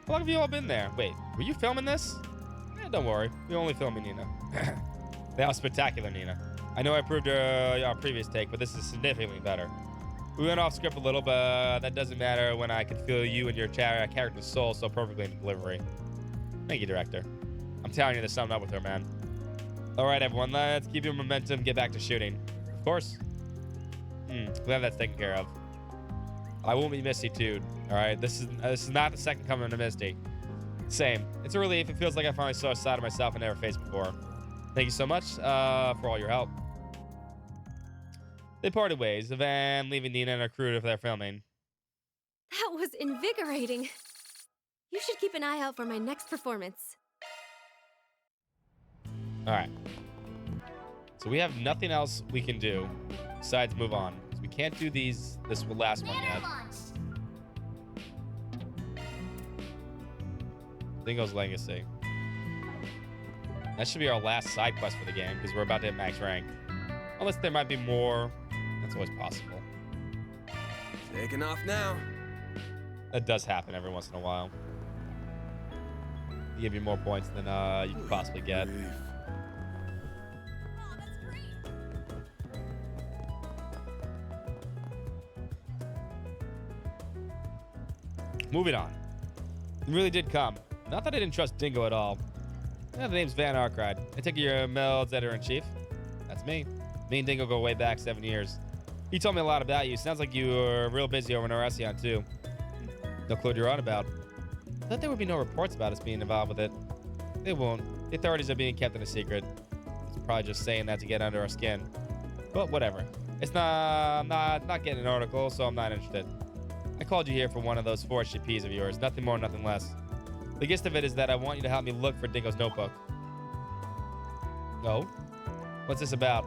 How long have you all been there? Wait, were you filming this? don't worry. We're only filming Nina. That was spectacular, Nina. I know I proved our previous take, but this is significantly better. We went off script a little, but that doesn't matter when I can feel you and your character's soul so perfectly in the delivery. Thank you, director. I'm telling you, there's something up with her, man. All right, everyone, let's keep your momentum, get back to shooting. Of course. Glad that's taken care of. I won't be Misty too. All right, this is not the second coming to Misty. Same. It's a relief. It feels like I finally saw a side of myself I never faced before. Thank you so much for all your help. They parted ways, Van leaving Nina and her crew for their filming. That was invigorating. You should keep an eye out for my next performance. All right. So we have nothing else we can do besides move on. So we can't do this last one yet. Dingo's Legacy. That should be our last side quest for the game because we're about to hit max rank. Unless there might be more. That's always possible. Taking off now. That does happen every once in a while. They give you more points than you could possibly get. Moving on. It really did come. Not that I didn't trust Dingo at all. Yeah, the name's Van Arkride. I take your Meld's editor-in-chief. That's me. Me and Dingo go way back 7 years. He told me a lot about you. Sounds like you were real busy over in Oresion, too. No clue what you're on about. I thought there would be no reports about us being involved with it. They won't. The authorities are being kept in a secret. It's probably just saying that to get under our skin. But whatever. It's not getting an article, so I'm not interested. I called you here for one of those forged GPs of yours. Nothing more, nothing less. The gist of it is that I want you to help me look for Dingo's notebook. Oh? What's this about?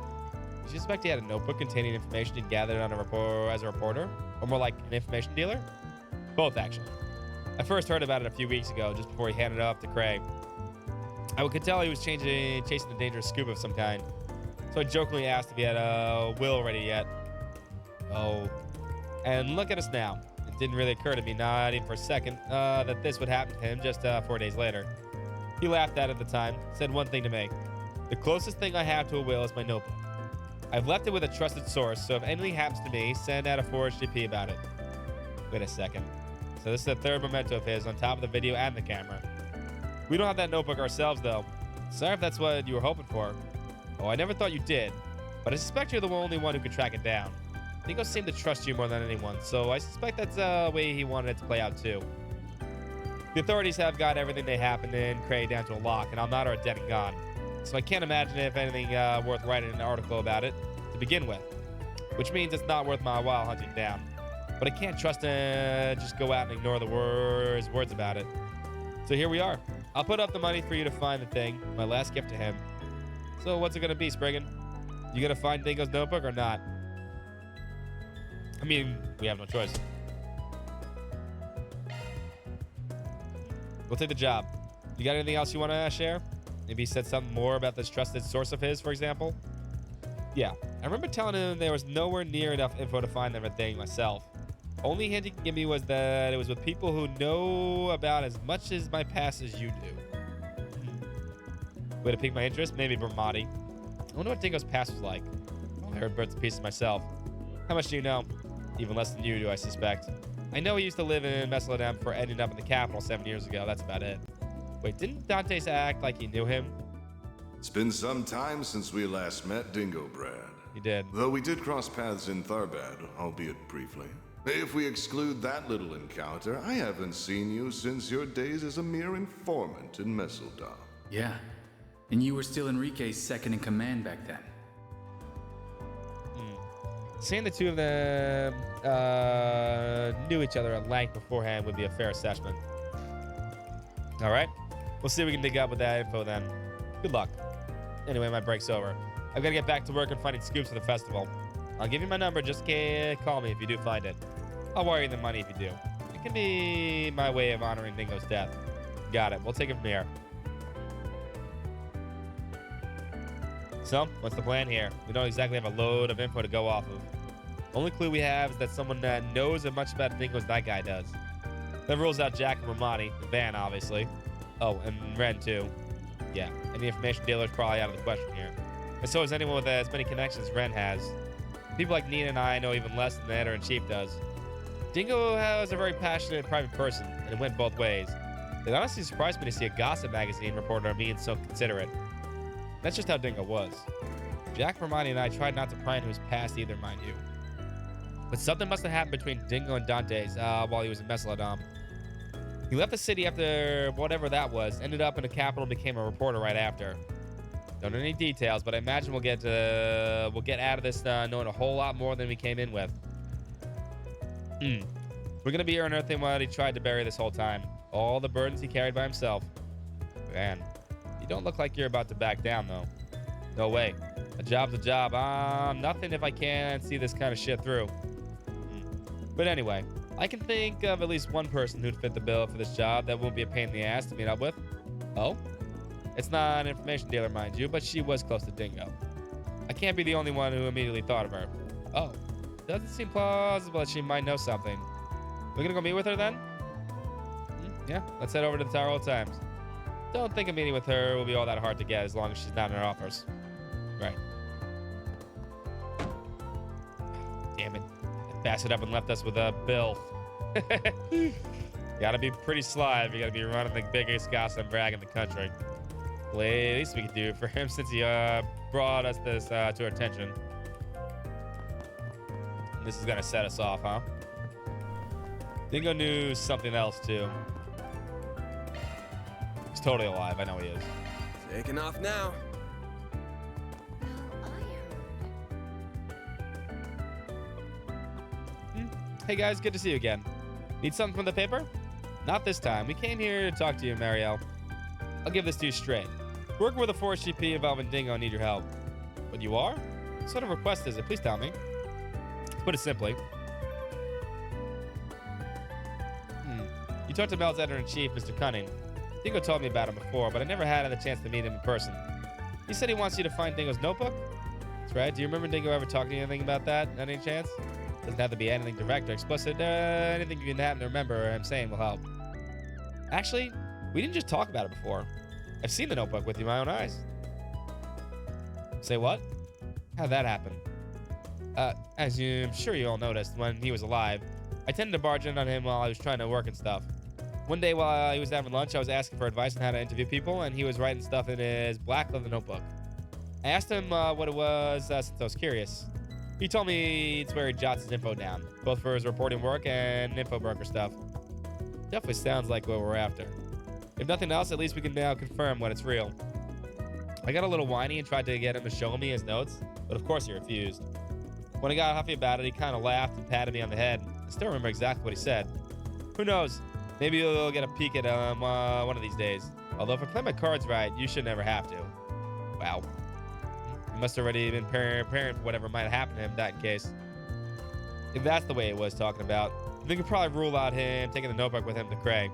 Did you suspect he had a notebook containing information he'd gathered on as a reporter? Or more like an information dealer? Both, actually. I first heard about it a few weeks ago, just before he handed it off to Craig. I could tell he was chasing a dangerous scoop of some kind. So I jokingly asked if he had a will ready yet. Oh. And look at us now. It didn't really occur to me, not even for a second, that this would happen to him just 4 days later. He laughed at it at the time, said one thing to me. The closest thing I have to a will is my notebook. I've left it with a trusted source, so if anything happens to me, send out a forged GP about it. Wait a second. So this is the third memento of his on top of the video and the camera. We don't have that notebook ourselves, though. Sorry if that's what you were hoping for. Oh, I never thought you did, but I suspect you're the only one who could track it down. Dingo seemed to trust you more than anyone, so I suspect that's the way he wanted it to play out, too. The authorities have got everything they happened in Craig down to a lock, and Alnada are dead and gone. So I can't imagine if anything worth writing an article about it to begin with, which means it's not worth my while hunting down. But I can't trust to just go out and ignore the words about it. So here we are. I'll put up the money for you to find the thing, my last gift to him. So what's it gonna be, Spriggan? You gonna find Dingo's notebook or not? I mean, we have no choice. We'll take the job. You got anything else you want to share? Maybe he said something more about this trusted source of his, for example? Yeah, I remember telling him there was nowhere near enough info to find everything myself. Only hint he could give me was that it was with people who know about as much as my past as you do. Way to pique my interest? Maybe Bermati. I wonder what Dingo's past was like. I heard bits and pieces myself. How much do you know? Even less than you do, I suspect. I know he used to live in Mesolodam before ending up in the capital 7 years ago. That's about it. Wait, didn't Dantes act like he knew him? It's been some time since we last met, Dingo Brad. He did. Though we did cross paths in Tharbad, albeit briefly. If we exclude that little encounter, I haven't seen you since your days as a mere informant in Mesolodam. Yeah, and you were still Enrique's second in command back then. Saying the two of them knew each other at length beforehand would be a fair assessment. All right, we'll see what we can dig up with that info then. Good luck. Anyway, my break's over. I've got to get back to work on finding scoops for the festival. I'll give you my number, just call me if you do find it. I'll wire you the money if you do. It can be my way of honoring Dingo's death. Got it, we'll take it from here. So, what's the plan here? We don't exactly have a load of info to go off of. Only clue we have is that someone knows as much about Dingo as that guy does. That rules out Jack and Romani, and Van, obviously. Oh, and Ren, too. Yeah, and the information dealer is probably out of the question here. And so is anyone with as many connections as Ren has. People like Nina and I know even less than the editor-in-chief does. Dingo was a very passionate private person, and it went both ways. It honestly surprised me to see a gossip magazine reported on being so considerate. That's just how Dingo was. Jack, Hermione, and I tried not to pry into his past either, mind you. But something must have happened between Dingo and Dante's while he was in Mesalodon. He left the city after whatever that was, ended up in the capital, became a reporter right after. Don't know any details, but I imagine we'll get out of this knowing a whole lot more than we came in with. We're gonna be unearthing what he tried to bury this whole time. All the burdens he carried by himself. Man, you don't look like you're about to back down, though. No way. A job's a job. Nothing if I can't see this kind of shit through. But anyway, I can think of at least one person who'd fit the bill for this job that won't be a pain in the ass to meet up with. Oh? It's not an information dealer, mind you, but she was close to Dingo. I can't be the only one who immediately thought of her. Oh. Doesn't seem plausible that she might know something. We're gonna go meet with her then? Yeah, let's head over to the Tower Old Times. Don't think a meeting with her will be all that hard to get as long as she's not in her offers. Right. Damn it. That bastard up and left us with a bill. You gotta be pretty sly if you gotta be running the biggest gossip brag in the country. Well, at least we could do for him since he brought us this to our attention. This is gonna set us off, huh? Dingo knew something else too. He's totally alive. I know he is. Taking off now. Hey guys, good to see you again. Need something from the paper? Not this time. We came here to talk to you, Marielle. I'll give this to you straight. Working with a Force GP involving Dingo, I need your help. But you are? What sort of request is it? Please tell me. To put it simply. You talked to Mel's editor-in-chief, Mr. Cunning. Dingo told me about him before, but I never had the chance to meet him in person. He said he wants you to find Dingo's notebook? That's right. Do you remember Dingo ever talking to you anything about that? Any chance? Doesn't have to be anything direct or explicit. Anything you can happen to remember I'm saying will help. Actually, we didn't just talk about it before. I've seen the notebook with my own eyes. Say what? How'd that happen? As I'm sure you all noticed, when he was alive, I tended to barge in on him while I was trying to work and stuff. One day while he was having lunch, I was asking for advice on how to interview people, and he was writing stuff in his black leather notebook. I asked him what it was since I was curious. He told me it's where he jots his info down, both for his reporting work and info broker stuff. Definitely sounds like what we're after. If nothing else, at least we can now confirm when it's real. I got a little whiny and tried to get him to show me his notes, but of course he refused. When I got huffy about it, he kind of laughed and patted me on the head. I still remember exactly what he said. Who knows? Maybe you'll get a peek at him one of these days. Although if I play my cards right, you should never have to. Wow. He must have already been preparing for whatever might happen to him in that case. If that's the way it was talking about, then we could probably rule out him taking the notebook with him to Craig.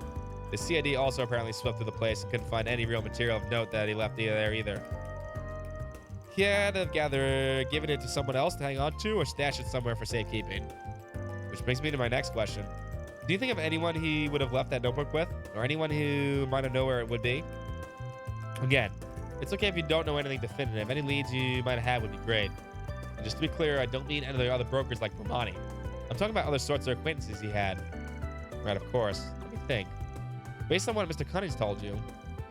The CID also apparently swept through the place and couldn't find any real material of note that he left there either. He had to gather given it to someone else to hang on to or stash it somewhere for safekeeping. Which brings me to my next question. Do you think of anyone he would have left that notebook with? Or anyone who might have known where it would be? Again, it's okay if you don't know anything definitive. Any leads you might have would be great. And just to be clear, I don't mean any of the other brokers like Romani. I'm talking about other sorts of acquaintances he had. Right, of course. Let me think. Based on what Mr. Cunning's told you,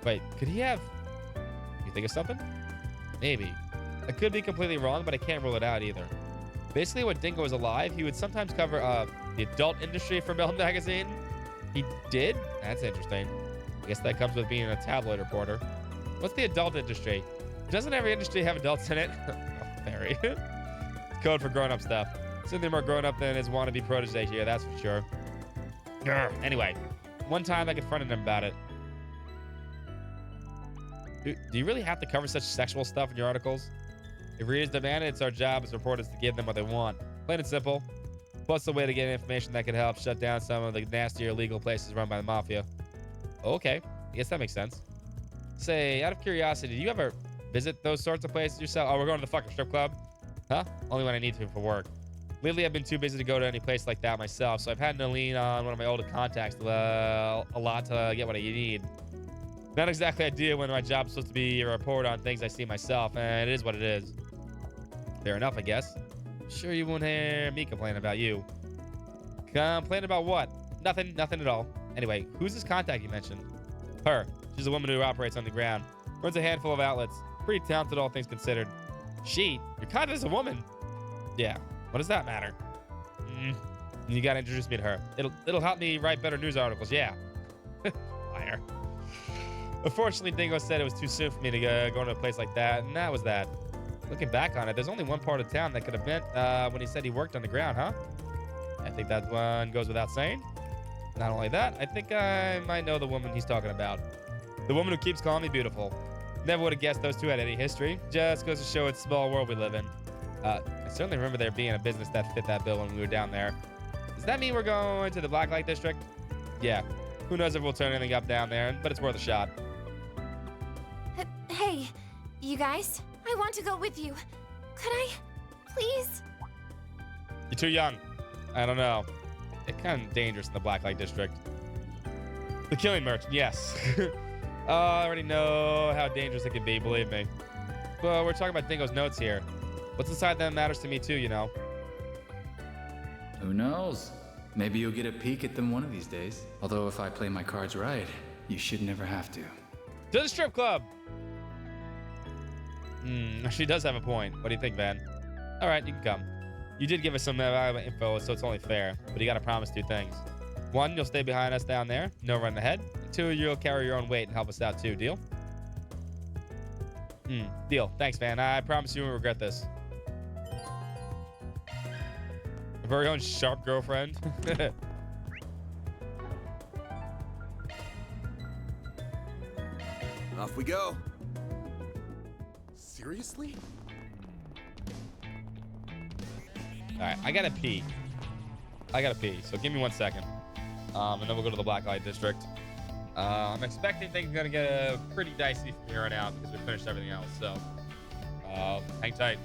wait, could he have... You think of something? Maybe. I could be completely wrong, but I can't rule it out either. Basically, when Dingo was alive, he would sometimes cover the adult industry for Mel Magazine. He did? That's interesting. I guess that comes with being a tabloid reporter. What's the adult industry? Doesn't every industry have adults in it? Oh, very. It's code for grown-up stuff. Something more grown-up than his wannabe protege here, that's for sure. Grr. Anyway, one time I confronted him about it. Do you really have to cover such sexual stuff in your articles? If readers demand it, it's our job as reporters to give them what they want. Plain and simple. Plus a way to get information that could help shut down some of the nastier legal places run by the Mafia. Okay, I guess that makes sense. Say, out of curiosity, do you ever visit those sorts of places yourself? Oh, we're going to the fucking strip club? Huh? Only when I need to for work. Lately, I've been too busy to go to any place like that myself, so I've had to lean on one of my older contacts a lot to get what I need. Not exactly ideal when my job's supposed to be a report on things I see myself, and it is what it is. Fair enough, I guess. Sure you won't hear me complain about you. Complain about what? Nothing at all. Anyway, who's this contact you mentioned? Her. She's a woman who operates on the ground. Runs a handful of outlets. Pretty talented, all things considered. She? Your contact is a woman. Yeah. What does that matter? You gotta introduce me to her. It'll help me write better news articles. Yeah. Liar. Unfortunately, Dingo said it was too soon for me to go to a place like that, and that was that. Looking back on it, there's only one part of town that could have meant when he said he worked on the ground, huh? I think that one goes without saying. Not only that, I think I might know the woman he's talking about. The woman who keeps calling me beautiful. Never would have guessed those two had any history. Just goes to show it's a small world we live in. I certainly remember there being a business that fit that bill when we were down there. Does that mean we're going to the Blacklight District? Yeah. Who knows if we'll turn anything up down there, but it's worth a shot. Hey, you guys? I want to go with you. Could I? Please? You're too young. I don't know. It's kind of dangerous in the Blacklight District. The killing merchant, yes. I already know how dangerous it can be, believe me. Well, we're talking about Dingo's notes here. What's inside them matters to me too, you know. Who knows? Maybe you'll get a peek at them one of these days. Although if I play my cards right, you should never have to. To the strip club! She does have a point. What do you think, Van? All right, you can come. You did give us some valuable info, so it's only fair. But you gotta promise two things. One, you'll stay behind us down there. No run ahead. Two, you'll carry your own weight and help us out too. Deal? Deal. Thanks, Van. I promise you won't regret this. A very own sharp girlfriend. Off we go. Seriously? All right, I gotta pee. So give me 1 second. And then we'll go to the Blacklight District. I'm expecting things are gonna get pretty dicey from here on out because we finished everything else. So hang tight.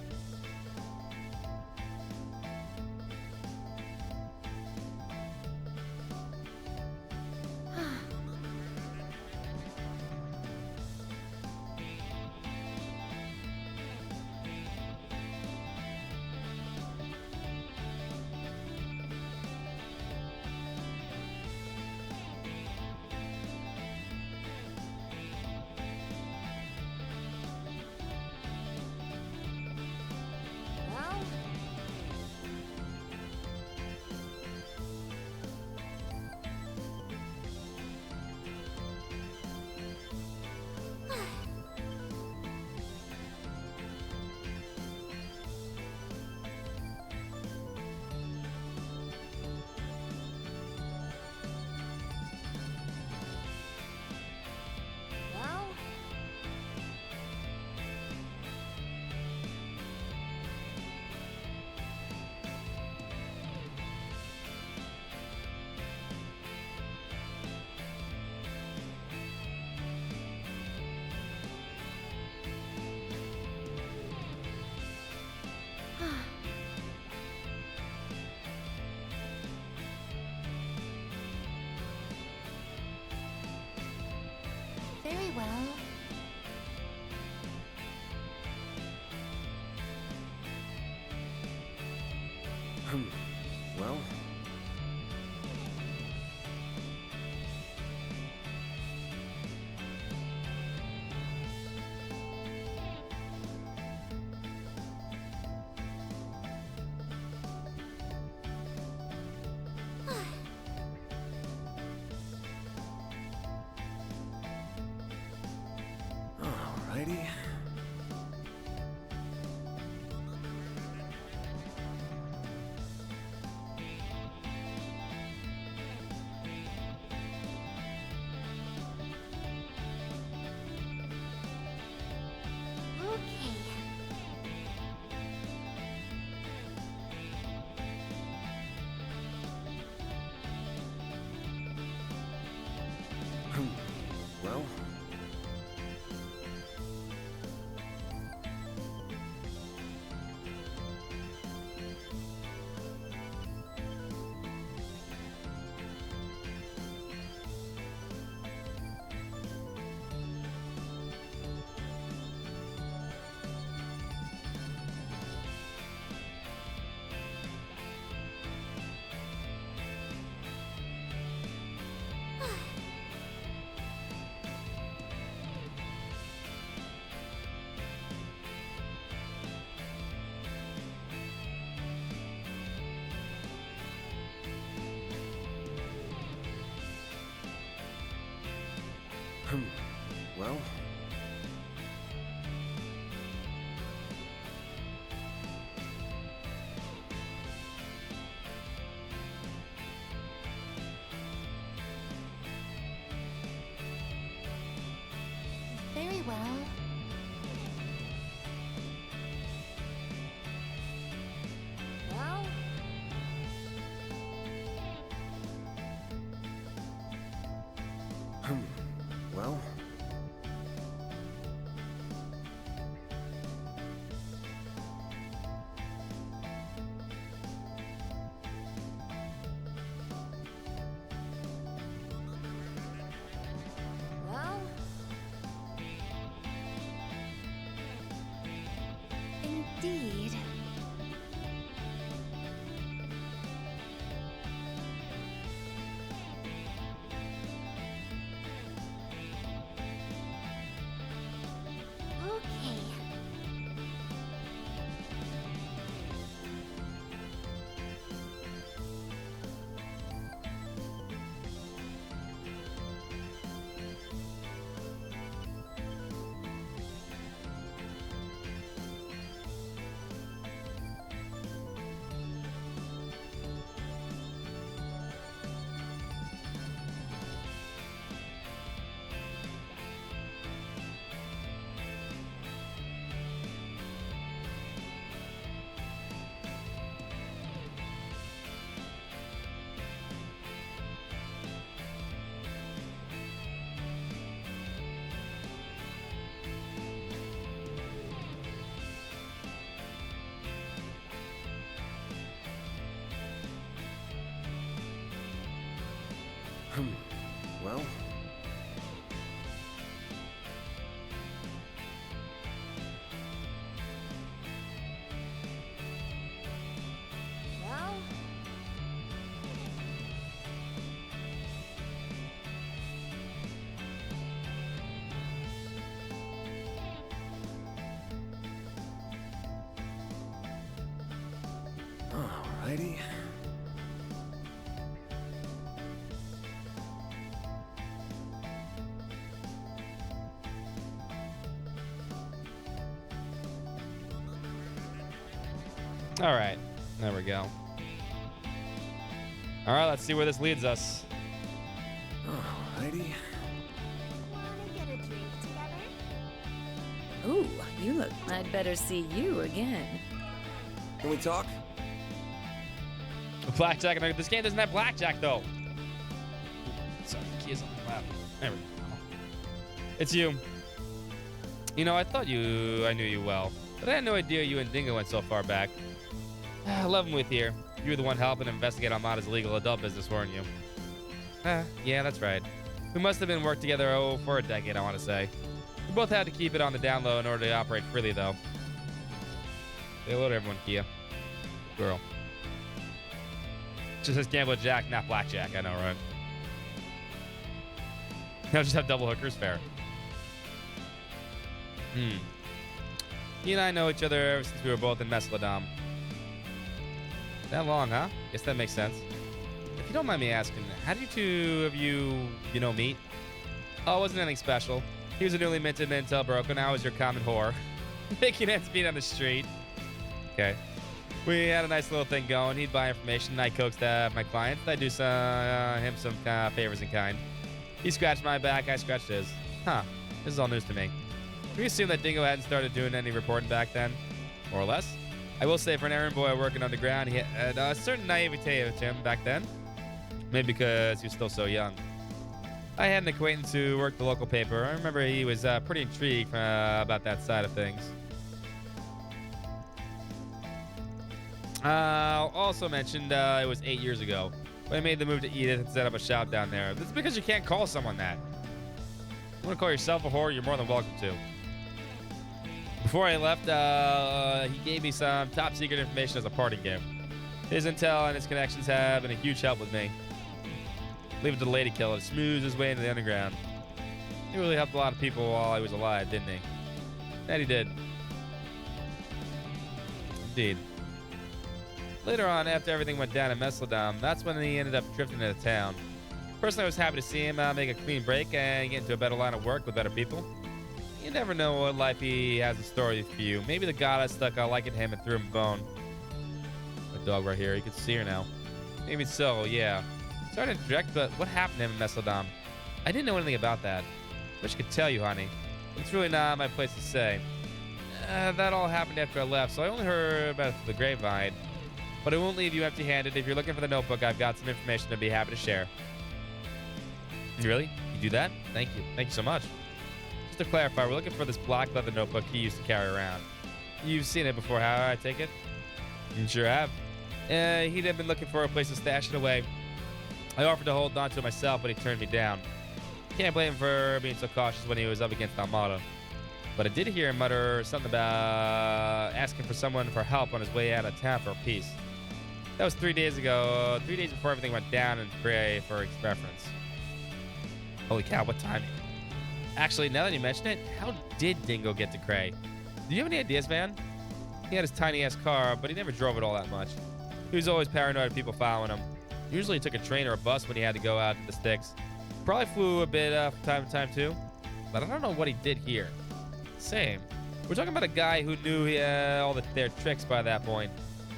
Very well. Well. Alrighty. Well. Well... Very well. Well... Well... Well... Indeed. Okay. Well... Well... Alrighty. All right, there we go. All right, let's see where this leads us. Alrighty. Wanna get a drink together? Ooh, you look. I'd better see you again. Can we talk? Blackjack. This game doesn't have blackjack though. Sorry, key is on the lap. There we go. It's you. You know, I knew you well, but I had no idea you and Dingo went so far back. I love him with here. You were the one helping investigate Armada's illegal adult business, weren't you? Yeah, that's right. We must have been worked together, for a decade, I want to say. We both had to keep it on the down low in order to operate freely, though. Say hello to everyone, Kia. Girl. Just says Gambler Jack, not Blackjack. I know, right? Now just have double hookers, fair. You and I know each other ever since we were both in Meslodom. That long, huh? Guess that makes sense. If you don't mind me asking, how did you two of you meet? Oh, it wasn't anything special. He was a newly minted Mintel broker, and I was your common whore. Making ends meet on the street. Okay. We had a nice little thing going. He'd buy information, and I coaxed my clients. I'd do him some favors in kind. He scratched my back, I scratched his. Huh. This is all news to me. We assume that Dingo hadn't started doing any reporting back then. More or less. I will say, for an errand boy working underground, he had a certain naivete to him back then. Maybe because he was still so young. I had an acquaintance who worked the local paper. I remember he was pretty intrigued about that side of things. Also mentioned it was 8 years ago when I made the move to Edith and set up a shop down there. This is because you can't call someone that. You want to call yourself a whore, you're more than welcome to. Before I left, he gave me some top secret information as a parting gift. His intel and his connections have been a huge help with me. Leave it to the lady killer to smooth his way into the underground. He really helped a lot of people while he was alive, didn't he? That he did. Indeed. Later on, after everything went down in Meslodom, that's when he ended up drifting into town. Personally, I was happy to see him make a clean break and get into a better line of work with better people. You never know what life he has in store for you. Maybe the god has stuck out liking him and threw him a bone. My dog right here. You can see her now. Maybe so, yeah. Sorry to interject, but what happened to him in Mesodom? I didn't know anything about that. Wish I could tell you, honey. It's really not my place to say. That all happened after I left, so I only heard about it through the grapevine. But I won't leave you empty-handed. If you're looking for the notebook, I've got some information to be happy to share. Really? You do that? Thank you. Thank you so much. Just to clarify, we're looking for this black leather notebook he used to carry around. You've seen it before, how I take it? You sure have. He'd have been looking for a place to stash it away. I offered to hold on to it myself, but he turned me down. Can't blame him for being so cautious when he was up against Armada. But I did hear him mutter something about asking for someone for help on his way out of town for a piece. That was 3 days ago, 3 days before everything went down in Prey for reference. Holy cow, what timing. Actually, now that you mention it, how did Dingo get to Cray? Do you have any ideas, Van? He had his tiny-ass car, but he never drove it all that much. He was always paranoid of people following him. Usually he took a train or a bus when he had to go out to the sticks. Probably flew a bit from time to time, too. But I don't know what he did here. Same. We're talking about a guy who knew he had all their tricks by that point.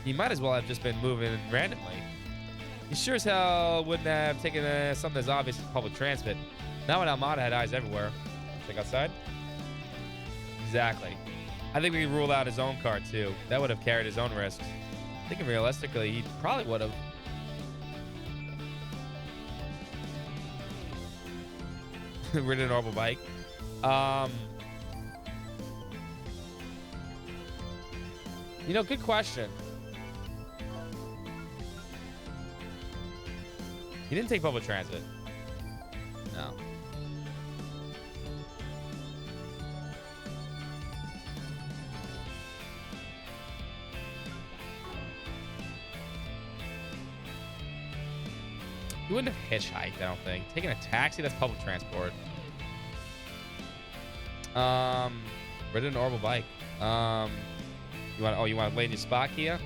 He might as well have just been moving randomly. He sure as hell wouldn't have taken something as obvious as public transit. Not when Almada had eyes everywhere. Check outside? Exactly. I think we can rule out his own car, too. That would have carried his own risks. Thinking realistically, he probably would have. Ridden an orbital bike. You know, good question. He didn't take public transit. No. He wouldn't have hitchhiked, I don't think. Taking a taxi, that's public transport. Ridden an orbital bike. You want to lay in your spot, Kia?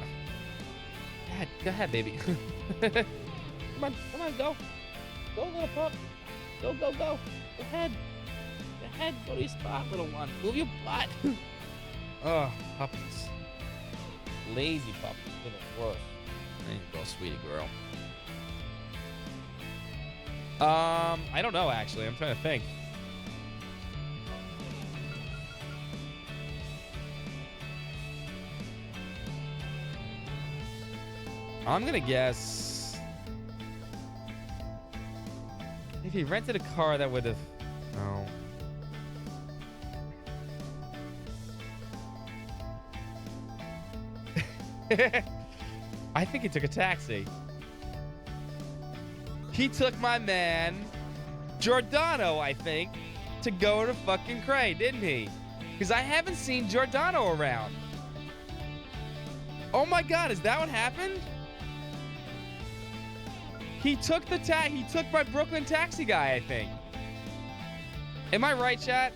Go ahead, baby. Come on, go. Go, little pup. Go. Go ahead. Go to your spot, little one. Move your butt. Oh, puppies. Lazy puppies. They're the worst. There you go, sweetie girl. I don't know, actually. I'm trying to think. I'm gonna guess if he rented a car, that would have. Oh. I think he took a taxi. He took my man Giordano, I think, to go to fucking Cray, didn't he? Because I haven't seen Giordano around. Oh my God, is that what happened? He took he took my Brooklyn taxi guy, I think. Am I right, chat?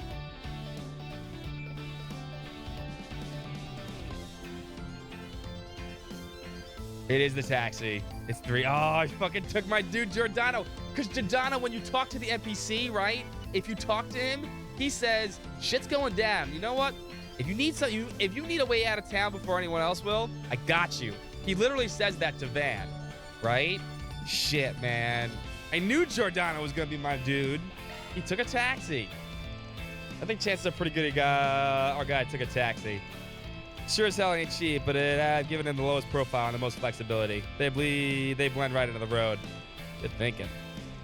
It is the taxi. It's 3. Oh, I fucking took my dude Giordano. Because Giordano, when you talk to the NPC, right? If you talk to him, he says, shit's going down. You know what? If you need if you need a way out of town before anyone else will, I got you. He literally says that to Van, right? Shit, man. I knew Giordano was gonna be my dude. He took a taxi. I think chances are pretty good our guy took a taxi. Sure as hell ain't cheap, but it had given him the lowest profile and the most flexibility. They blend right into the road. Good thinking.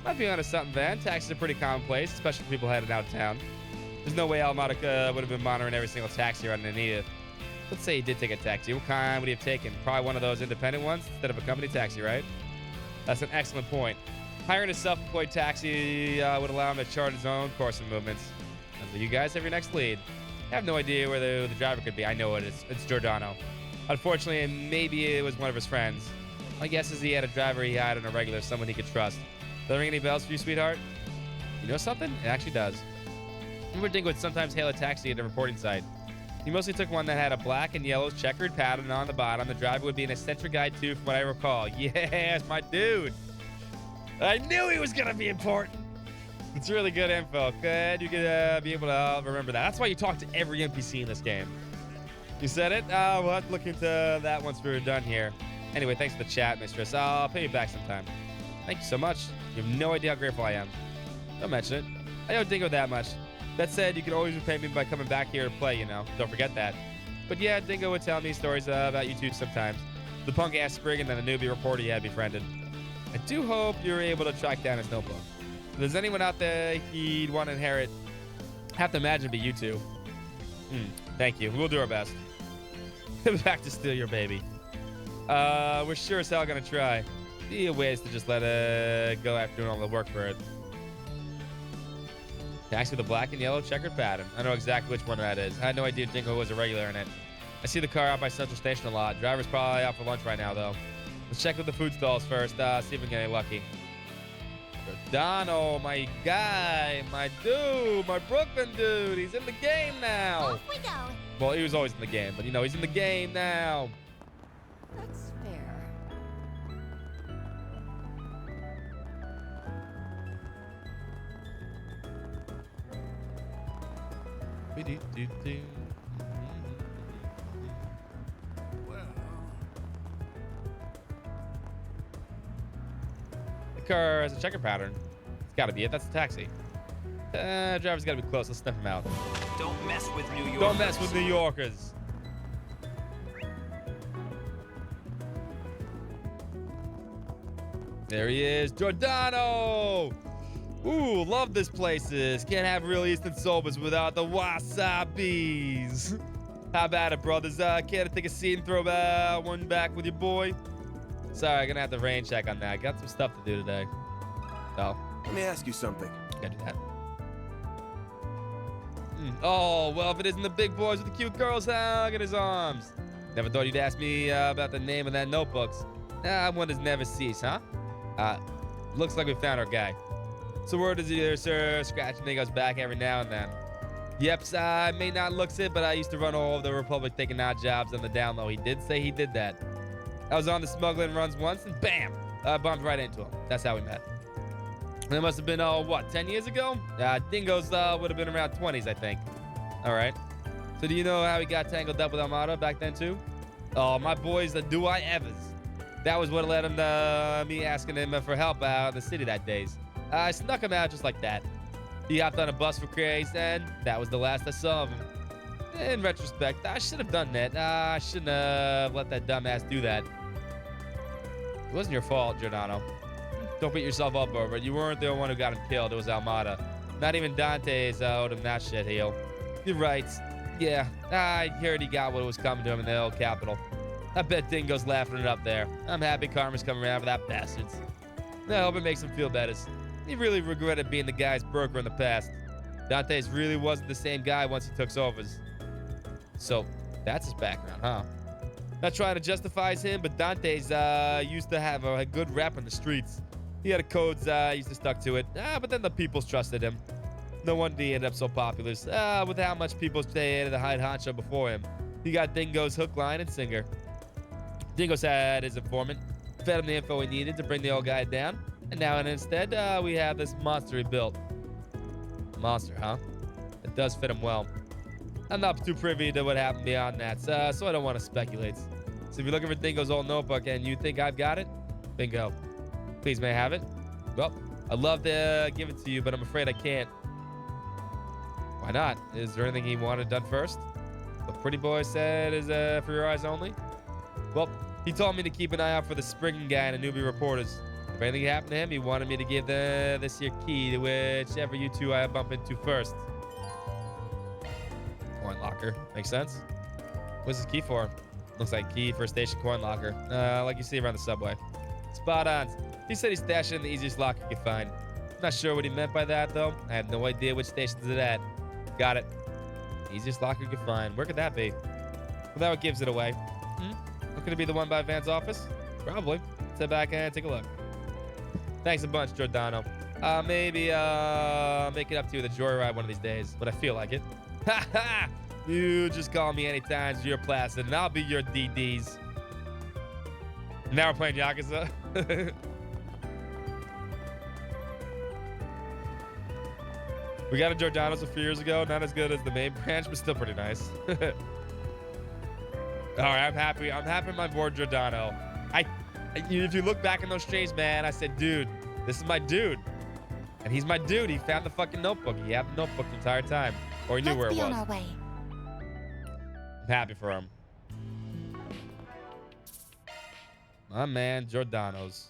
Might be onto something, Van. Taxis are pretty commonplace, especially for people headed out of town. There's no way Almada would have been monitoring every single taxi running in Edith. Let's say he did take a taxi. What kind would he have taken? Probably one of those independent ones instead of a company taxi, right? That's an excellent point. Hiring a self-employed taxi would allow him to chart his own course of movements. So you guys have your next lead. I have no idea where the driver could be. I know it is. It's Giordano. Unfortunately, maybe it was one of his friends. My guess is he had a driver he hired on a regular, someone he could trust. Does that ring any bells for you, sweetheart? You know something? It actually does. Remember Dingo would sometimes hail a taxi at a reporting site. He mostly took one that had a black and yellow checkered pattern on the bottom. The driver would be an eccentric guy too, from what I recall. Yes, my dude. I knew he was gonna be important. It's really good info. Good, you could be able to remember that. That's why you talk to every NPC in this game. You said it? We'll have to look into that once we're done here. Anyway, thanks for the chat, mistress. I'll pay you back sometime. Thank you so much. You have no idea how grateful I am. Don't mention it. I owe Dingo that much. That said, you can always repay me by coming back here to play, you know. Don't forget that. But yeah, Dingo would tell me stories about you two sometimes. The punk-ass sprig and then the newbie reporter you had befriended. I do hope you're able to track down his notebook. If there's anyone out there he'd want to inherit, I have to imagine it'd be you two. Thank you. We'll do our best. Back to steal your baby. We're sure as hell gonna try. Be ways to just let it go after doing all the work for it. Taxi with a black and yellow checkered pattern. I know exactly which one that is. I had no idea Dingo was a regular in it. I see the car out by Central Station a lot. Driver's probably out for lunch right now, though. Let's check with the food stalls first. See if we can get any lucky. Dono, my guy, my dude, my Brooklyn dude. He's in the game now. Off we go. Well, he was always in the game, but you know, he's in the game now. That's fair. The car has a checker pattern. It's gotta be it. That's a taxi. Driver's gotta be close. Let's sniff him out. Don't mess with New Yorkers. Don't mess with New Yorkers. There he is, Giordano. Ooh, love this places. Can't have real Eastern sobers without the wasabis. How about it, brothers? Care to take a seat and throw one back with your boy? Sorry, gonna have to rain check on that. Got some stuff to do today. So. Let me ask you something. Gotta do that. Oh, well, if it isn't the big boys with the cute girls hugging his arms. Never thought you'd ask me about the name of that notebooks. Wonders never cease, huh? Looks like we found our guy. So word is either, sir, scratching Dingo's back every now and then. Yep, I may not looks it, but I used to run all over the Republic taking odd jobs on the down low. He did say he did that. I was on the smuggling runs once, and bam! I bumped right into him. That's how we met. That must have been, what, 10 years ago? Dingo's would have been around 20s, I think. All right. So do you know how he got tangled up with Armada back then, too? Oh, my boys, the do I evers. That was what led him to me asking him for help out in the city that days. I snuck him out just like that. He hopped on a bus for Craze, and that was the last I saw of him. In retrospect, I should have done that. I shouldn't have let that dumbass do that. It wasn't your fault, Giordano. Don't beat yourself up over it. You weren't the one who got him killed. It was Almada. Not even Dante's owed him that shit, heel. You're right. Yeah, I heard he got what was coming to him in the old capital. I bet Dingo's laughing it up there. I'm happy karma's coming around for that bastards. I hope it makes him feel better. He really regretted being the guy's broker in the past. Dante's really wasn't the same guy once he took overs. So, that's his background, huh? Not trying to justify him, but Dante's used to have a good rep in the streets. He had a codes, he used to stuck to it. But then the peoples trusted him. No wonder he ended up so popular. With how much people stayed the hide honcho before him. He got Dingo's hook, line, and singer. Dingo's had his informant, fed him the info he needed to bring the old guy down. And now instead, we have this monster he built. Monster, huh? It does fit him well. I'm not too privy to what happened beyond that, so I don't want to speculate. So if you're looking for Dingo's old notebook and you think I've got it, bingo. Please, may I have it? Well, I'd love to give it to you, but I'm afraid I can't. Why not? Is there anything he wanted done first? The pretty boy said is for your eyes only? Well, he told me to keep an eye out for the springing guy and the newbie reporters. If anything happened to him, he wanted me to give this here key to whichever you two I bump into first. Coin locker. Makes sense? What's this key for? Looks like key for a station coin locker. Like you see around the subway. Spot on. He said he stashed it in the easiest locker he could find. Not sure what he meant by that, though. I have no idea which station's it at. Got it. Easiest locker you could find. Where could that be? Well, that what gives it away. Could it be the one by Van's office? Probably. Sit back and take a look. Thanks a bunch, Giordano. Maybe make it up to you with a joyride one of these days, but I feel like it. Ha ha! You just call me anytime you're placid, and I'll be your DDs. Now we're playing Yakuza. We got a Giordano's a few years ago. Not as good as the main branch, but still pretty nice. All right, I'm happy. I'm happy with my board Giordano. If you look back in those trays, man, I said, dude, this is my dude. And he's my dude. He found the fucking notebook. He had the notebook the entire time. Or he knew where it was. Let's be on our way. I'm happy for him. My man, Giordano's.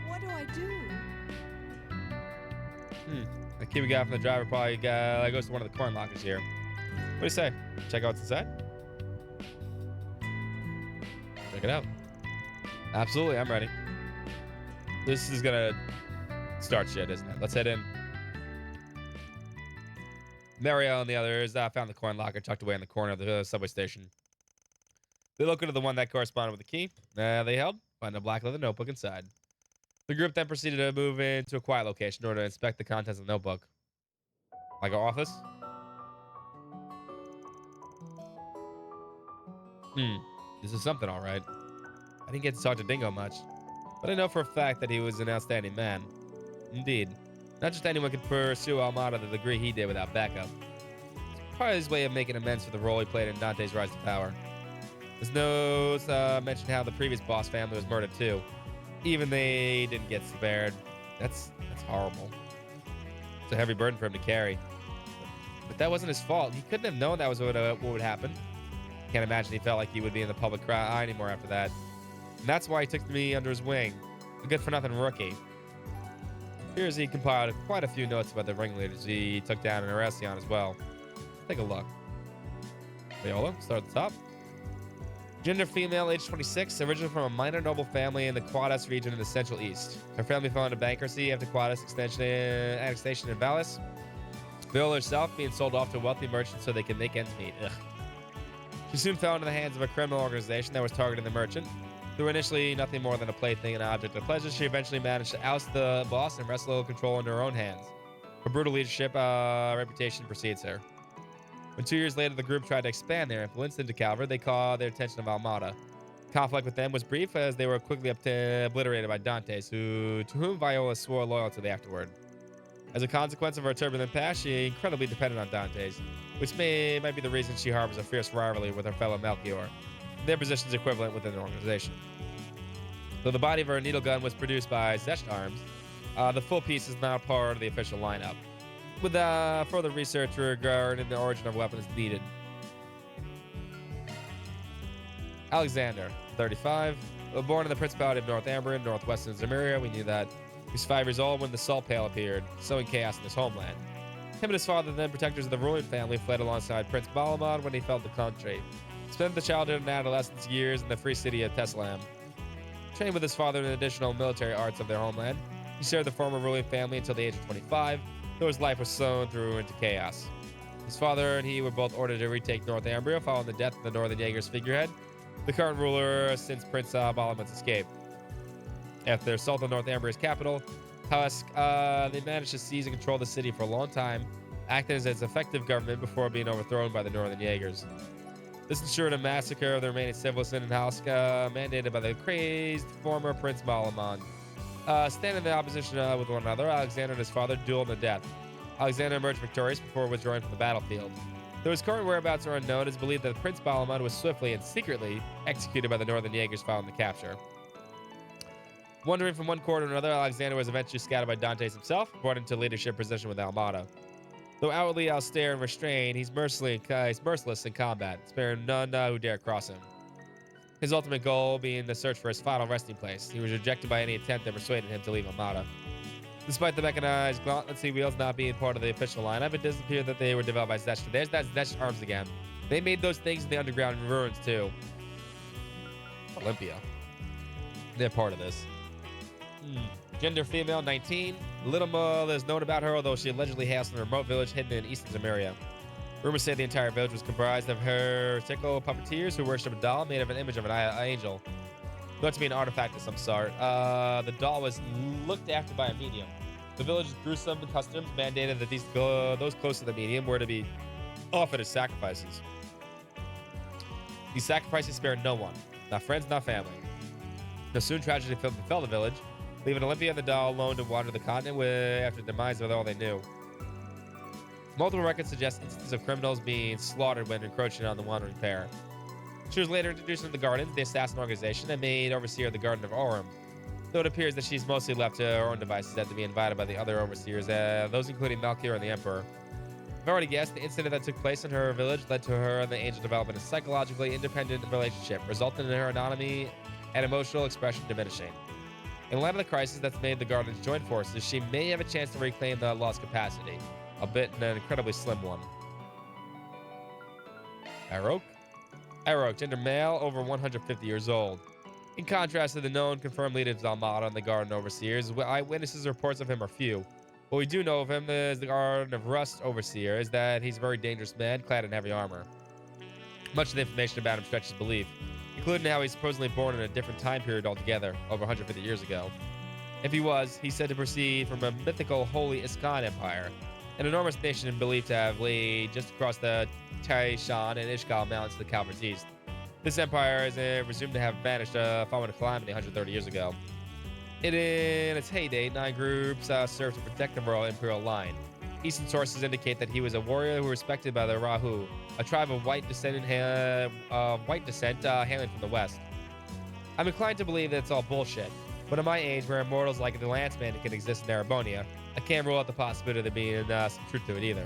What do I do? The key we got from the driver probably goes to one of the coin lockers here. What do you say? Check out what's inside? Check it out. Absolutely, I'm ready. This is gonna start shit, isn't it? Let's head in. Mario and the others found the coin locker tucked away in the corner of the subway station. They located the one that corresponded with the key they held, find a black leather notebook inside. The group then proceeded to move into a quiet location in order to inspect the contents of the notebook. Like our office? This is something, all right. I didn't get to talk to Dingo much, but I know for a fact that he was an outstanding man. Indeed. Not just anyone could pursue Almada to the degree he did without backup. It's part of his way of making amends for the role he played in Dante's rise to power. His notes mentioned how the previous boss family was murdered too. Even they didn't get spared. That's horrible. It's a heavy burden for him to carry. But that wasn't his fault. He couldn't have known that was what would happen. Can't imagine he felt like he would be in the public eye anymore after that. And that's why he took me under his wing. A good-for-nothing rookie. Here's he compiled quite a few notes about the ringleaders he took down in Arasion as well. Take a look. Viola, start at the top. Gender female, age 26, originally from a minor noble family in the Quadas region in the Central East. Her family fell into bankruptcy after Quadas annexation in Valis. Viola herself being sold off to wealthy merchants so they could make ends meet. Ugh. She soon fell into the hands of a criminal organization that was targeting the merchant. Who were initially nothing more than a plaything and an object of pleasure, she eventually managed to oust the boss and wrestle control into her own hands. Her brutal leadership reputation precedes her. When 2 years later the group tried to expand their influence into Calvert, they caught their attention of Almada. Conflict with them was brief as they were quickly obliterated by Dantes, to whom Viola swore loyalty afterward. As a consequence of her turbulent past, she incredibly depended on Dantes, which might be the reason she harbors a fierce rivalry with her fellow Melchior. Their positions equivalent within the organization. Though the body of her needle gun was produced by Zest Arms, the full piece is now part of the official lineup, with further research regarding the origin of weapons needed. Alexander, 35, born in the Principality of Northumbria, northwestern Zemuria. We knew that. He was 5 years old when the Salt Pale appeared, sowing chaos in his homeland. Him and his father, then protectors of the ruling family, fled alongside Prince Balamon when he felt the country. Spent the childhood and adolescence years in the free city of Teslam. Trained with his father in the additional military arts of their homeland, he served the former ruling family until the age of 25, though his life was sown through into chaos. His father and he were both ordered to retake Northumbria following the death of the Northern Jaegers figurehead, the current ruler since Prince Balamon's escape. After their assault on Northumbria's capital, Husk, they managed to seize and control the city for a long time, acting as its effective government before being overthrown by the Northern Jaegers. This ensured a massacre of the remaining civilians in Husk, mandated by the crazed former Prince Balamon. Standing in the opposition with one another, Alexander and his father dueled to death. Alexander emerged victorious before withdrawing from the battlefield. Though his current whereabouts are unknown, it is believed that Prince Balamon was swiftly and secretly executed by the Northern Jaegers following the capture. Wandering from one court to another, Alexander was eventually scattered by Dantes himself, brought into leadership position with Almada. Though outwardly austere and restrained, he's merciless in combat, sparing none who dare cross him. His ultimate goal being the search for his final resting place. He was rejected by any attempt that persuaded him to leave Almada. Despite the mechanized gauntletsy wheels not being part of the official lineup, it does appear that they were developed by Zest. There's that Zest Arms again. They made those things in the underground ruins too. Olympia. They're part of this. Gender female, 19. Little more is known about her, although she allegedly hails from a remote village hidden in eastern Zemuria. Rumors say the entire village was comprised of heretical puppeteers who worship a doll made of an image of an angel. Thought to be an artifact of some sort. The doll was looked after by a medium. The village's gruesome customs mandated that those close to the medium were to be offered as sacrifices. These sacrifices spared no one, not friends, not family. The soon tragedy befell the village, leaving Olympia and the doll alone to wander the continent after the demise of all they knew. Multiple records suggest instances of criminals being slaughtered when encroaching on the wandering pair. She was later introduced into the Gardens, the assassin organization, and made overseer of the Garden of Aurum, though it appears that she's mostly left to her own devices and to be invited by the other overseers, those including Melchior and the Emperor. I've already guessed the incident that took place in her village led to her and the angel developing a psychologically independent relationship, resulting in her autonomy and emotional expression diminishing. In light of the crisis that's made the Gardens join forces, she may have a chance to reclaim the lost capacity, albeit an incredibly slim one. Aroke? Aroke, gender male, over 150 years old. In contrast to the known confirmed leaders of Almada and the Garden Overseers, eyewitnesses' reports of him are few. What we do know of him as the Garden of Rust Overseer is that he's a very dangerous man, clad in heavy armor. Much of the information about him stretches belief, including how he's supposedly born in a different time period altogether, over 150 years ago. If he was, he's said to proceed from a mythical Holy Iskan Empire, an enormous nation believed to have laid just across the Taishan and Ishgal Mountains to the Calvert's east. This empire is presumed to have vanished following a calamity 130 years ago. In its heyday, 9 groups served to protect the royal imperial line. Eastern sources indicate that he was a warrior who was respected by the Rahu, a tribe of white descent hailing from the west. I'm inclined to believe that it's all bullshit, but at my age, where immortals like the Lanceman can exist in Arabonia, I can't rule out the possibility of there being some truth to it either.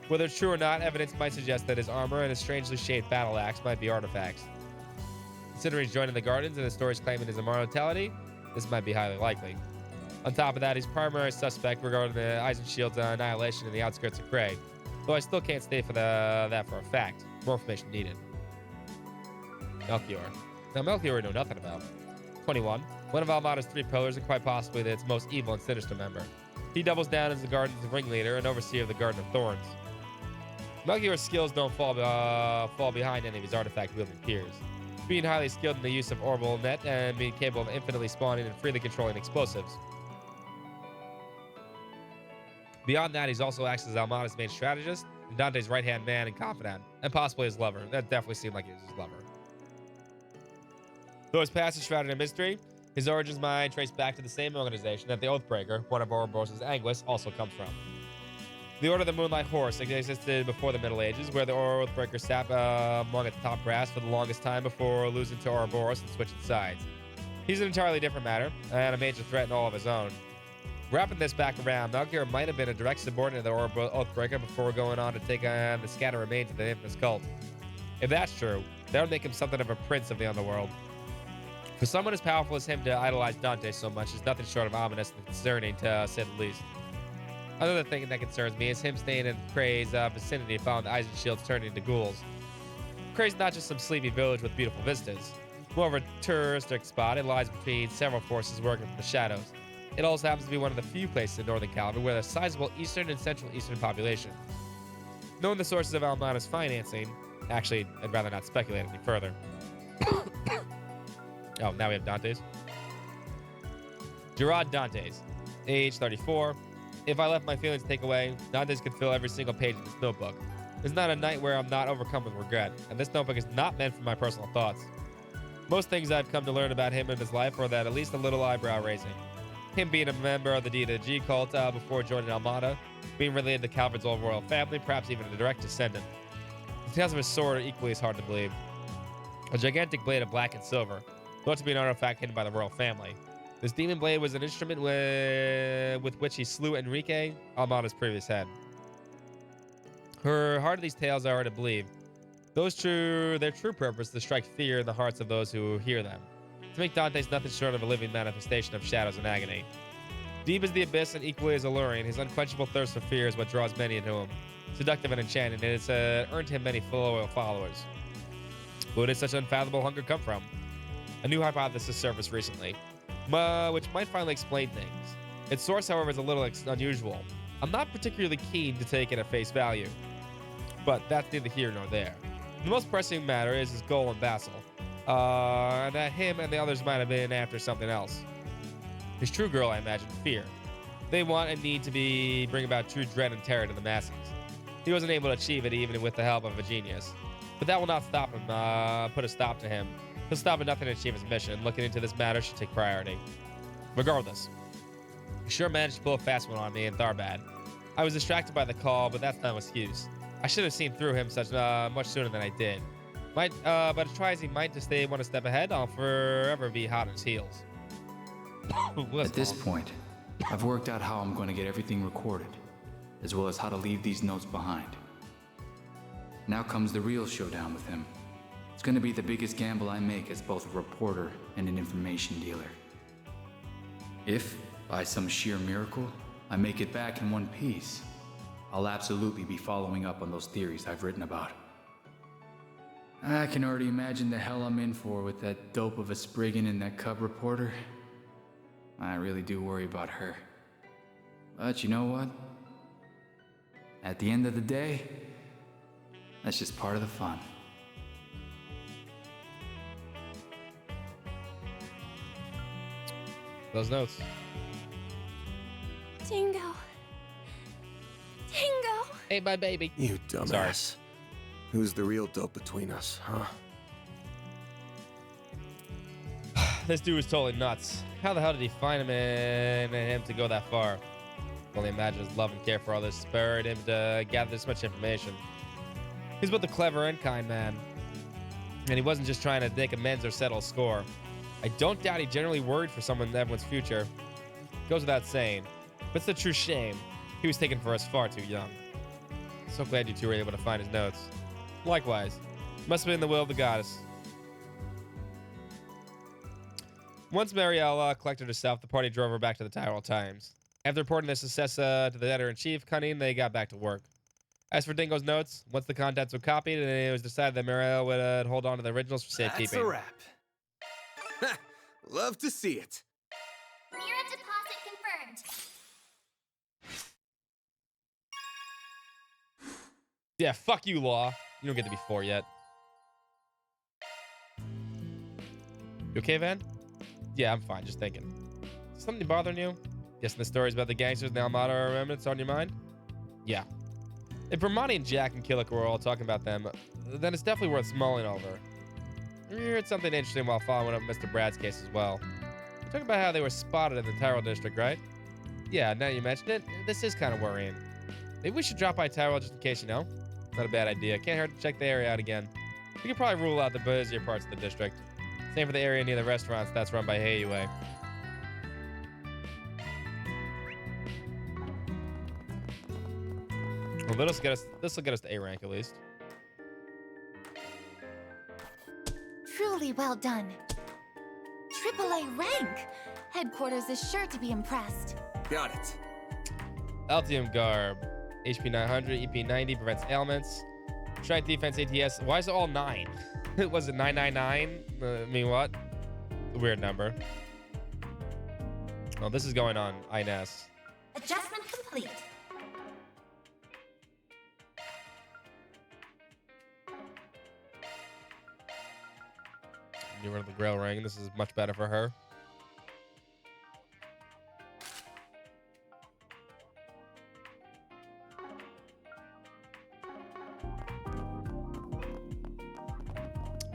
Whether it's true or not, evidence might suggest that his armor and his strangely shaped battle axe might be artifacts. Considering he's joining the Gardens and the stories claiming his immortality, this might be highly likely. On top of that, he's primary suspect regarding the Eisenshield's annihilation in the outskirts of Cray, though I still can't state that for a fact. More information needed. Melchior. Now, Melchior we know nothing about. 21. One of Almada's 3 pillars and quite possibly its most evil and sinister member. He doubles down as the Garden's ringleader and overseer of the Garden of Thorns. Melchior's skills don't fall behind any of his artifact-wielding peers, being highly skilled in the use of orbital net and being capable of infinitely spawning and freely controlling explosives. Beyond that, he's also acts as Almada's main strategist, and Dante's right-hand man and confidant, and possibly his lover. That definitely seemed like he was his lover. Though his past is shrouded in mystery, his origins might trace back to the same organization that the Oathbreaker, one of Ouroboros' Anguis, also comes from. The Order of the Moonlight Horse existed before the Middle Ages, where the Oathbreaker sat among its top brass for the longest time before losing to Ouroboros and switching sides. He's an entirely different matter, and a major threat in all of his own. Wrapping this back around, Melchior might have been a direct subordinate of the Oathbreaker before going on to take on the scattered remains of the infamous cult. If that's true, that would make him something of a prince of the underworld. For someone as powerful as him to idolize Dante so much is nothing short of ominous and concerning, to say the least. Another thing that concerns me is him staying in Cray's vicinity following the Eisenshields turning into ghouls. Cray's not just some sleepy village with beautiful vistas. More of a touristic spot, it lies between several forces working from the shadows. It also happens to be one of the few places in northern Calvin where there's a sizable eastern and central eastern population. Knowing the sources of Almada's financing, actually, I'd rather not speculate any further. Oh, now we have Dante's. Gerard Dante's, age 34. If I left my feelings to take away, Dante's could fill every single page of this notebook. There's not a night where I'm not overcome with regret, and this notebook is not meant for my personal thoughts. Most things I've come to learn about him and his life are that at least a little eyebrow-raising. Him being a member of the D cult before joining Almada, being related to Calvard's old royal family, perhaps even a direct descendant. The tales of his sword are equally as hard to believe. A gigantic blade of black and silver, thought to be an artifact hidden by the royal family. This demon blade was an instrument with which he slew Enrique, Almada's previous head. Her heart of these tales are hard to believe. Their true purpose is to strike fear in the hearts of those who hear them. To make Dante's nothing short of a living manifestation of shadows and agony. Deep as the abyss and equally as alluring, his unquenchable thirst for fear is what draws many into him. Seductive and enchanting, and it's earned him many loyal followers. Where did such unfathomable hunger come from? A new hypothesis surfaced recently, which might finally explain things. Its source, however, is a little unusual. I'm not particularly keen to take it at face value, but that's neither here nor there. The most pressing matter is his goal and vassal. And that him and the others might have been after something else. His true goal, I imagine, fear. They want and need to bring about true dread and terror to the masses. He wasn't able to achieve it even with the help of a genius. But that will not stop him, put a stop to him. He'll stop at nothing to achieve his mission. Looking into this matter should take priority. Regardless, he sure managed to pull a fast one on me in Tharbad. I was distracted by the call, but that's no excuse. I should have seen through him much sooner than I did. But as try as he might to stay one step ahead, I'll forever be hot on his heels. At this point, I've worked out how I'm going to get everything recorded, as well as how to leave these notes behind. Now comes the real showdown with him. It's going to be the biggest gamble I make as both a reporter and an information dealer. If, by some sheer miracle, I make it back in one piece, I'll absolutely be following up on those theories I've written about. I can already imagine the hell I'm in for with that dope of a Spriggan and that cub reporter. I really do worry about her. But you know what? At the end of the day, that's just part of the fun. Those notes. Dingo. Dingo. Hey, my baby. You dumbass. Sorry. Who's the real dope between us, huh? This dude was totally nuts. How the hell did he find him and him to go that far? Only imagine his love and care for all this spurred him to gather this much information. He's both a clever and kind man. And he wasn't just trying to make amends or settle a score. I don't doubt he generally worried for someone in everyone's future. Goes without saying. But it's a true shame. He was taken for us far too young. So glad you two were able to find his notes. Likewise. Must have been the will of the goddess. Once Mariella collected herself, the party drove her back to the Tyrell Times. After reporting their success to the editor-in-chief, Cunning, they got back to work. As for Dingo's notes, once the contents were copied, it was decided that Mariella would hold on to the originals for safekeeping. That's a wrap. Love to see it. Mira deposit confirmed. Yeah, fuck you, Law. You don't get to be 4 yet. You okay, Van? Yeah, I'm fine. Just thinking. Is something bothering you? Guessing the stories about the gangsters and the Almada remnants on your mind? Yeah. If Bramani and Jack and Killick were all talking about them, then it's definitely worth mulling over. You heard something interesting while following up Mr. Brad's case as well. You're talking about how they were spotted in the Tyrell district, right? Yeah, now you mentioned it, this is kind of worrying. Maybe we should drop by Tyrell just in case, you know? Not a bad idea. Can't hurt to check the area out again. We could probably rule out the busier parts of the district. Same for the area near the restaurants that's run by Hayue. Well, this will get us to A rank at least. Truly well done. AAA rank! Headquarters is sure to be impressed. Got it. Altium Garb. HP 900, EP 90, prevents ailments. Strength defense ATS. Why is it all 9? Was it 999? I mean, what? It's a weird number. Oh, this is going on INS. Adjustment complete. Get rid of the Grail Ring. This is much better for her.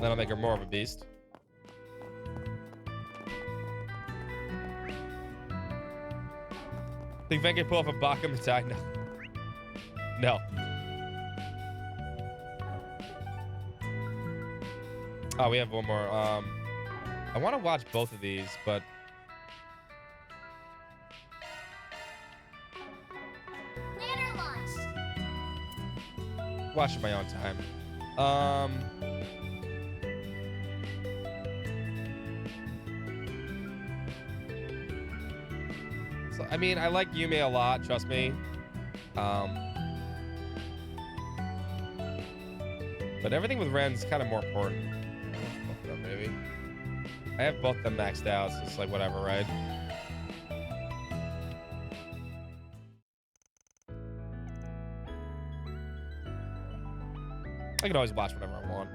That'll make her more of a beast. Think Ven can pull off a Baka Matai? No. No. Oh, we have one more. I want to watch both of these, but Ladder launched. watch in my own time. So, I mean, I like Yume a lot, trust me. But everything with Ren's kind of more important. Both of them, maybe. I have both of them maxed out, so it's like whatever, right? I can always watch whatever I want.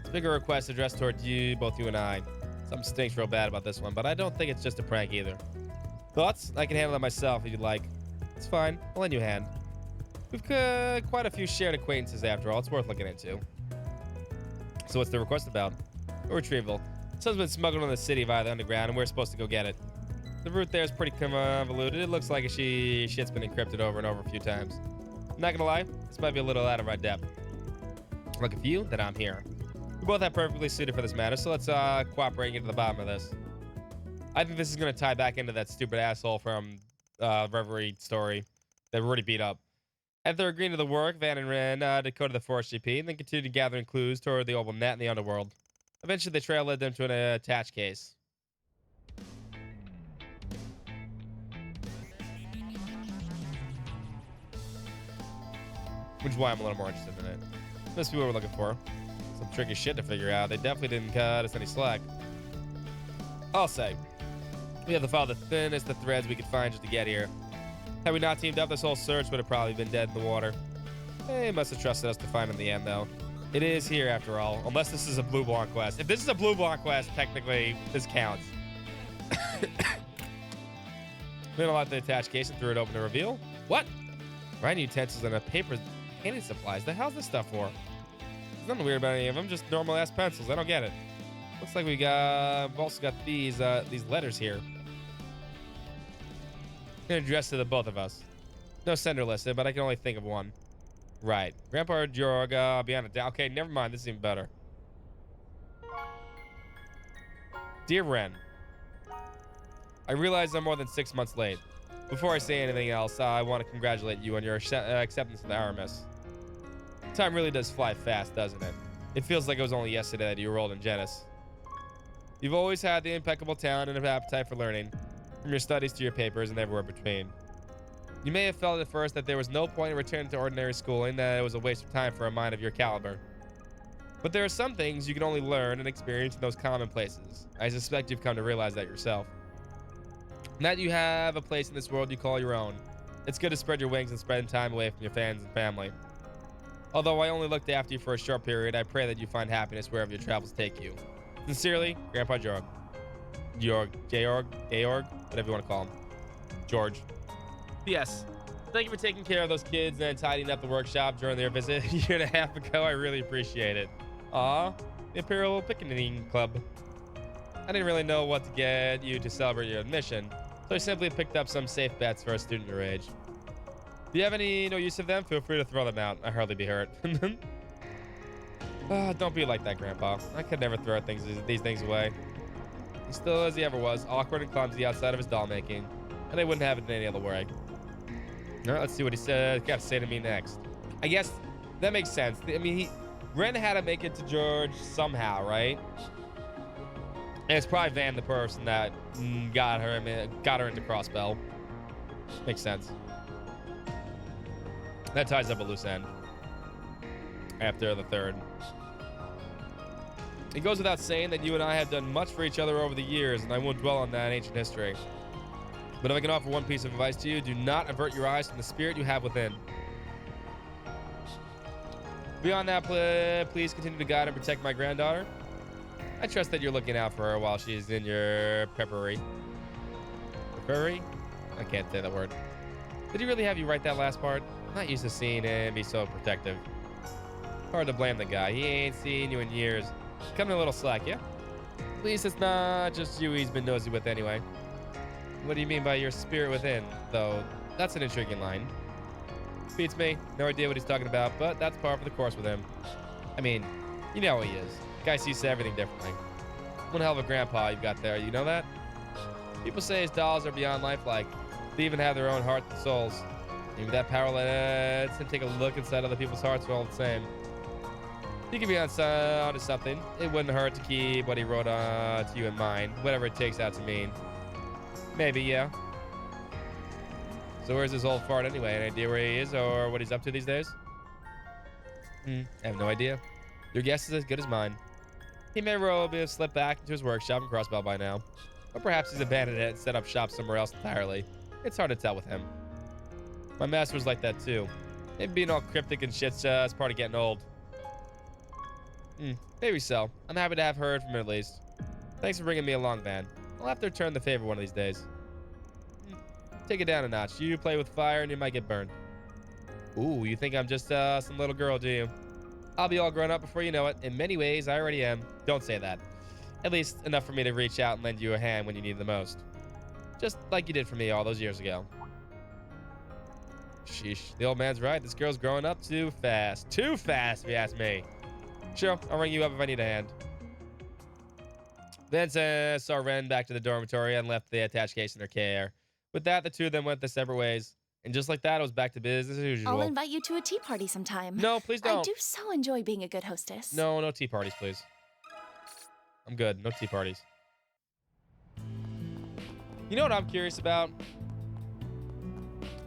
It's a bigger request addressed toward you, both you and I. Something stinks real bad about this one, but I don't think it's just a prank either. Thoughts? I can handle it myself if you'd like. It's fine. I'll lend you a hand. We've quite a few shared acquaintances after all. It's worth looking into. So what's the request about? A retrieval. Someone's been smuggled in the city via the underground, and we're supposed to go get it. The route there is pretty convoluted. It looks like shit's been encrypted over and over a few times. I'm not gonna lie, this might be a little out of our depth. Lucky for you that I'm here. We both have perfectly suited for this matter, so let's cooperate and get to the bottom of this. I think this is gonna tie back into that stupid asshole from Reverie story that we already beat up. After agreeing to the work, Van and Ren decoded the Forest GP and then continued gathering clues toward the oval net in the underworld. Eventually, the trail led them to an attached case. Which is why I'm a little more interested in it. Must be what we're looking for. Some tricky shit to figure out. They definitely didn't cut us any slack. I'll say, we have to follow the thinnest of threads we could find just to get here. Had we not teamed up, this whole search would have probably been dead in the water. They must have trusted us to find in the end, though. It is here, after all. Unless this is a Blue Blanc quest. If this is a Blue Blanc quest, technically, this counts. Then I'll have the attached case and threw it open to reveal. What? Writing utensils and a paper canning supplies. The hell's this stuff for? There's nothing weird about any of them. Just normal-ass pencils. I don't get it. Looks like we've also got these letters here. Addressed to the both of us. No sender listed, but I can only think of one. Right. Grandpa Jorg, beyond a doubt. Okay, never mind. This is even better. Dear Ren, I realize I'm more than 6 months late. Before I say anything else, I want to congratulate you on your acceptance of the Aramis. Time really does fly fast, doesn't it? It feels like it was only yesterday that you enrolled in Genis. You've always had the impeccable talent and an appetite for learning, from your studies to your papers and everywhere between. You may have felt at first that there was no point in returning to ordinary schooling, that it was a waste of time for a mind of your caliber. But there are some things you can only learn and experience in those common places. I suspect you've come to realize that yourself. And that you have a place in this world you call your own. It's good to spread your wings and spend time away from your fans and family. Although I only looked after you for a short period, I pray that you find happiness wherever your travels take you. Sincerely, Grandpa Jorg. Georg, whatever you want to call him. George. Yes. Thank you for taking care of those kids and tidying up the workshop during their visit a year and a half ago. I really appreciate it. Aw, the Imperial Picnicking Club. I didn't really know what to get you to celebrate your admission, so I simply picked up some safe bets for a student your age. If you have no use of them, feel free to throw them out. I'd hardly be hurt. Don't be like that, Grandpa. I could never throw these things away. He's still as he ever was, awkward and clumsy outside of his doll making, and I wouldn't have it in any other way. All right, let's see what he's got to say to me next. I guess that makes sense. I mean, Ren had to make it to George somehow, right? And it's probably Van, the person that got her into Crossbell. Makes sense. That ties up a loose end. After the third. It goes without saying that you and I have done much for each other over the years, and I won't dwell on that ancient history. But if I can offer one piece of advice to you, do not avert your eyes from the spirit you have within. Beyond that, please continue to guide and protect my granddaughter. I trust that you're looking out for her while she's in your preparatory. Preparatory? I can't say that word. Did he really have you write that last part? I'm not used to seeing him be so protective. Hard to blame the guy. He ain't seen you in years. Coming a little slack, yeah? At least it's not just you he's been nosy with anyway. What do you mean by your spirit within, though? That's an intriguing line. Beats me. No idea what he's talking about, but that's par for the course with him. I mean, you know how he is. Guy sees everything differently. One hell of a grandpa you've got there, you know that? People say his dolls are beyond lifelike. They even have their own hearts and souls. Maybe that power lets him take a look inside other people's hearts are all the same. He could be onto something. It wouldn't hurt to keep what he wrote to you in mind, whatever it takes out to mean. Maybe, yeah. So where's this old fart anyway? Any idea where he is or what he's up to these days? I have no idea. Your guess is as good as mine. He may well have slipped back into his workshop in Crossbell by now. Or perhaps he's abandoned it and set up shop somewhere else entirely. It's hard to tell with him. My master was like that too. Maybe being all cryptic and shit's just part of getting old. Maybe so. I'm happy to have heard from him at least. Thanks for bringing me along, Van. I'll have to return the favor one of these days. Take it down a notch. You play with fire and you might get burned. Ooh, you think I'm just some little girl, do you? I'll be all grown up before you know it. In many ways, I already am. Don't say that. At least enough for me to reach out and lend you a hand when you need it the most. Just like you did for me all those years ago. Sheesh, the old man's right. This girl's growing up too fast. Too fast, if you ask me. Sure, I'll ring you up if I need a hand. Then saw Ren back to the dormitory and left the attached case in her care. With that, the two of them went their separate ways. And just like that, it was back to business as usual. I'll invite you to a tea party sometime. No, please don't. I do so enjoy being a good hostess. No, no tea parties, please. I'm good. No tea parties. You know what I'm curious about?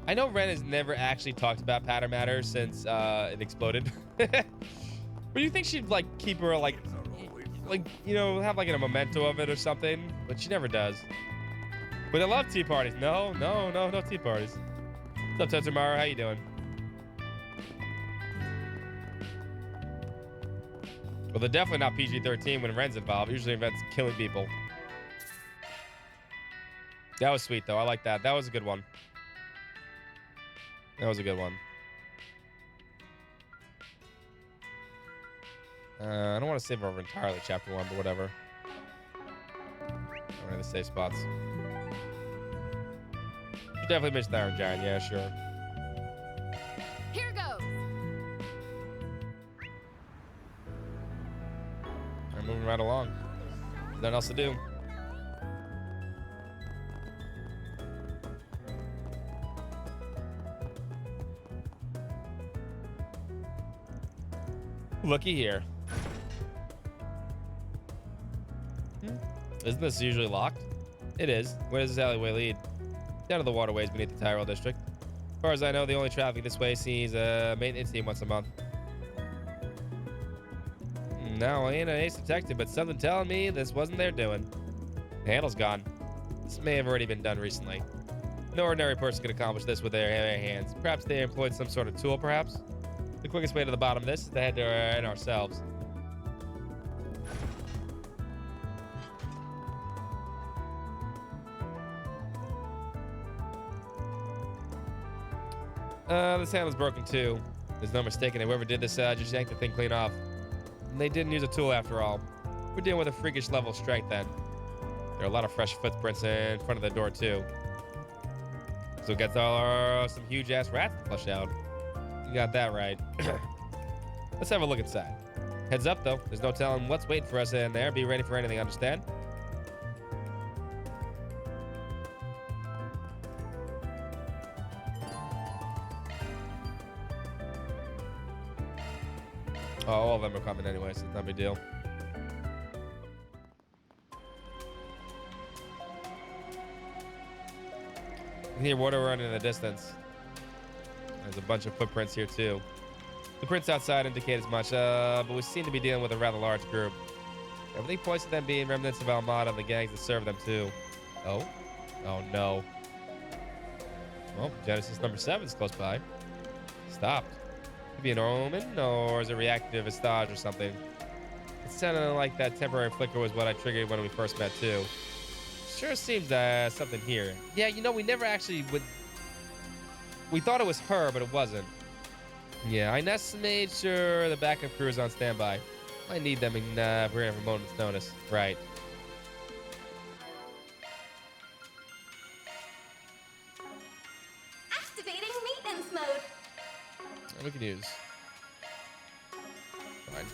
I know Ren has never actually talked about Patter Matter since it exploded. But you think she'd like keep her like you know, have like a memento of it or something? But she never does. But I love tea parties. No tea parties. What's up, Tetsumara? How you doing? Well, they're definitely not PG-13 when Ren's involved. Usually Ren's killing people. That was sweet, though. I like that. That was a good one. That was a good one. I don't want to save over entirely chapter 1, but whatever. I'm going to save spots. You definitely missed the Iron Giant. Yeah, sure. Here goes. I'm moving right along. Nothing else to do. Looky here. Isn't this usually locked? It is. Where does this alleyway lead? Down to the waterways beneath the Tyrell district. As far as I know, the only traffic this way sees a maintenance team once a month. No, I ain't an ace detective, but something telling me this wasn't their doing. The handle's gone. This may have already been done recently. No ordinary person could accomplish this with their hands. Perhaps they employed some sort of tool, perhaps? The quickest way to the bottom of this is to head to ourselves. This handle's broken too. There's no mistaking it. Whoever did this just yanked the thing clean off. And they didn't use a tool after all. We're dealing with a freakish level of strength then. There are a lot of fresh footprints in front of the door too. So it gets some huge ass rats to flush out. You got that right. Let's have a look inside. Heads up though, there's no telling what's waiting for us in there. Be ready for anything, understand? Oh, all of them are coming anyway, so it's not a big deal. You can hear water running in the distance. There's a bunch of footprints here too. The prints outside indicate as much, but we seem to be dealing with a rather large group. Everything points to them being remnants of Almada and the gangs that serve them too. Oh? Oh no. Well, Genesis number 7 is close by. Stopped. Could be an omen, or is it reactive vestige or something? It sounded like that temporary flicker was what I triggered when we first met too. Sure seems something here. Yeah, you know, we never actually would. We thought it was her, but it wasn't. Yeah, I made sure the backup crew is on standby. Might need them in for a moment's notice. Right. Activating maintenance mode. We can use. Fine.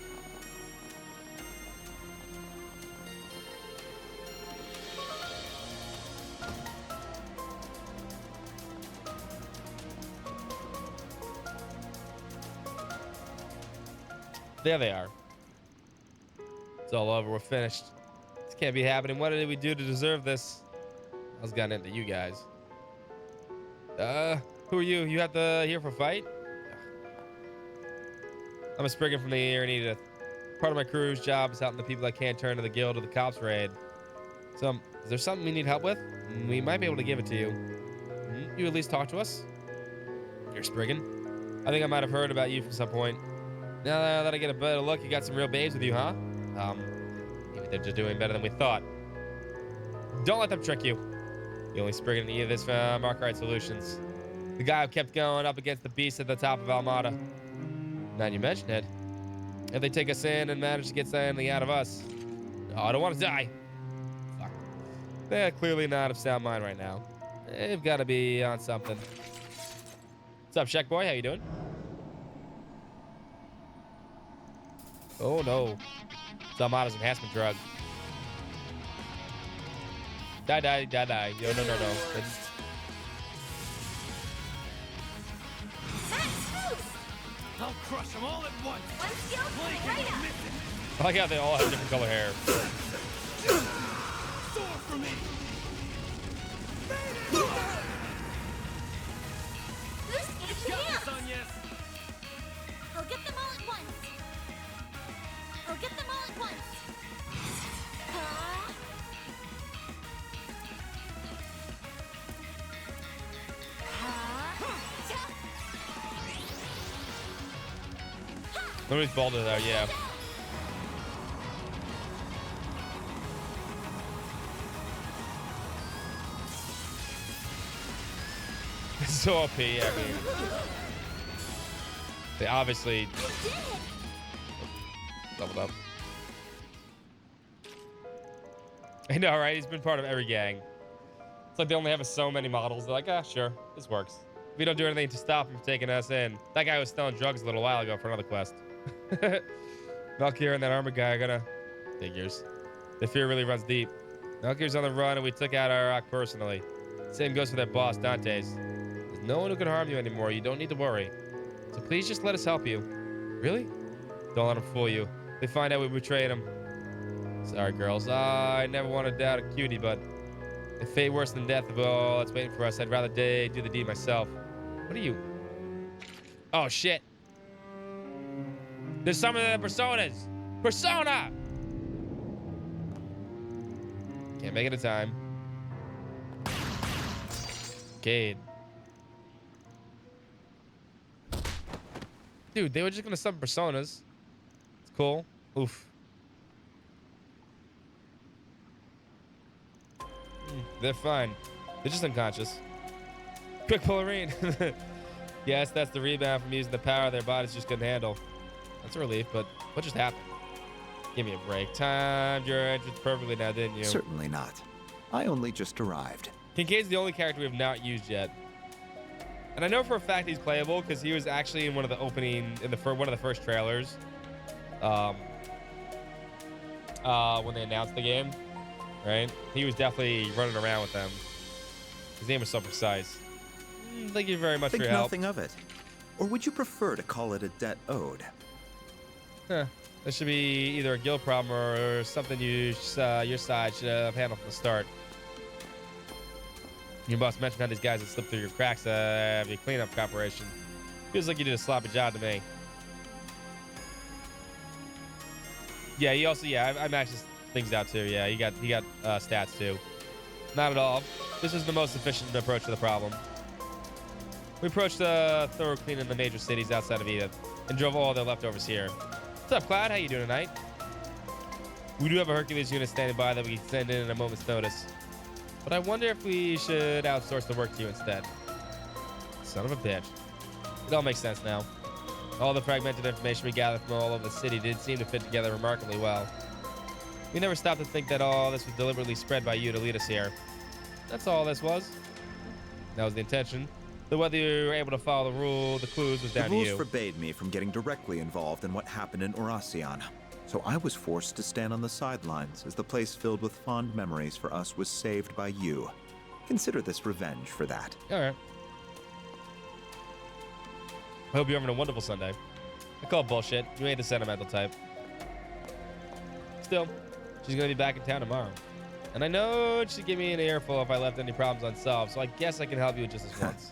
There they are. It's all over. We're finished. This can't be happening. What did we do to deserve this? I was gotten into you guys. Who are you? You have to here for a fight? I'm a Spriggan from the Ear and Edith. Part of my crew's job is helping the people that can't turn to the guild or the cops raid. So, is there something we need help with? We might be able to give it to you. You at least talk to us? You're Spriggan? I think I might have heard about you from some point. Now that I get a better look, you got some real babes with you, huh? Maybe they're just doing better than we thought. Don't let them trick you. The only Spriggan in this Mark Solutions. The guy who kept going up against the beast at the top of Almada. Now you mention it. If they take us in and manage to get something out of us. Oh, I don't want to die. Fuck. They're clearly not of sound mind right now. They've got to be on something. What's up, Shek Boy? How you doing? Oh, no. It's Almada's enhancement drug. Die. Yo, no. I'll crush them all at once. I like how they all have different color hair. Soar for me. I'll get them all at once. Nobody's bolder there, yeah. It's so OP, I mean. They obviously leveled up. I know, right? He's been part of every gang. It's like they only have so many models. They're like, ah, sure, this works. If we don't do anything to stop him from taking us in. That guy was selling drugs a little while ago for another quest. Valkyrie and that armored guy are gonna... Figures. The fear really runs deep. Valkyrie's on the run and we took out our rock personally. Same goes for their boss, Dante's. There's no one who can harm you anymore. You don't need to worry. So please just let us help you. Really? Don't let them fool you. They find out we betrayed them. Sorry, girls. I never wanted to doubt a cutie, but if fate worse than death of all that's waiting for us, I'd rather do the deed myself. What are you? Oh, shit. There's some of the personas. Persona! Can't make it in time. Cade. Dude, they were just gonna summon personas. It's cool. Oof. They're fine. They're just unconscious. Quick Polarine. Yes, that's the rebound from using the power their bodies just couldn't handle. That's a relief, but what just happened? Give me a break. Timed your entrance perfectly now, didn't you? Certainly not. I only just arrived. Kincaid's the only character we have not used yet. And I know for a fact he's playable because he was actually in one of the one of the first trailers. When they announced the game, right? He was definitely running around with them. His name was so precise. Thank you very much for your help. Think nothing of it. Or would you prefer to call it a debt owed? Huh. This should be either a guild problem or something your side should have handled from the start. Your boss mentioned how these guys would slip through your cracks of your cleanup operation. Feels like you did a sloppy job to me. Yeah, he also, I maxed his things out too. Yeah, he got stats too. Not at all. This is the most efficient approach to the problem. We approached the thorough cleaning the major cities outside of Edith and drove all their leftovers here. What's up, Cloud? How you doing tonight? We do have a Hercules unit standing by that we can send in at a moment's notice. But I wonder if we should outsource the work to you instead. Son of a bitch. It all makes sense now. All the fragmented information we gathered from all over the city did seem to fit together remarkably well. We never stopped to think that all this was deliberately spread by you to lead us here. That's all this was. That was the intention. Though whether you were able to follow the clues was down to you. The rules forbade me from getting directly involved in what happened in Oracion. So I was forced to stand on the sidelines as the place filled with fond memories for us was saved by you. Consider this revenge for that. All right. I hope you're having a wonderful Sunday. I call bullshit. You ain't the sentimental type. Still, she's going to be back in town tomorrow. And I know she'd give me an earful if I left any problems unsolved, so I guess I can help you just as once.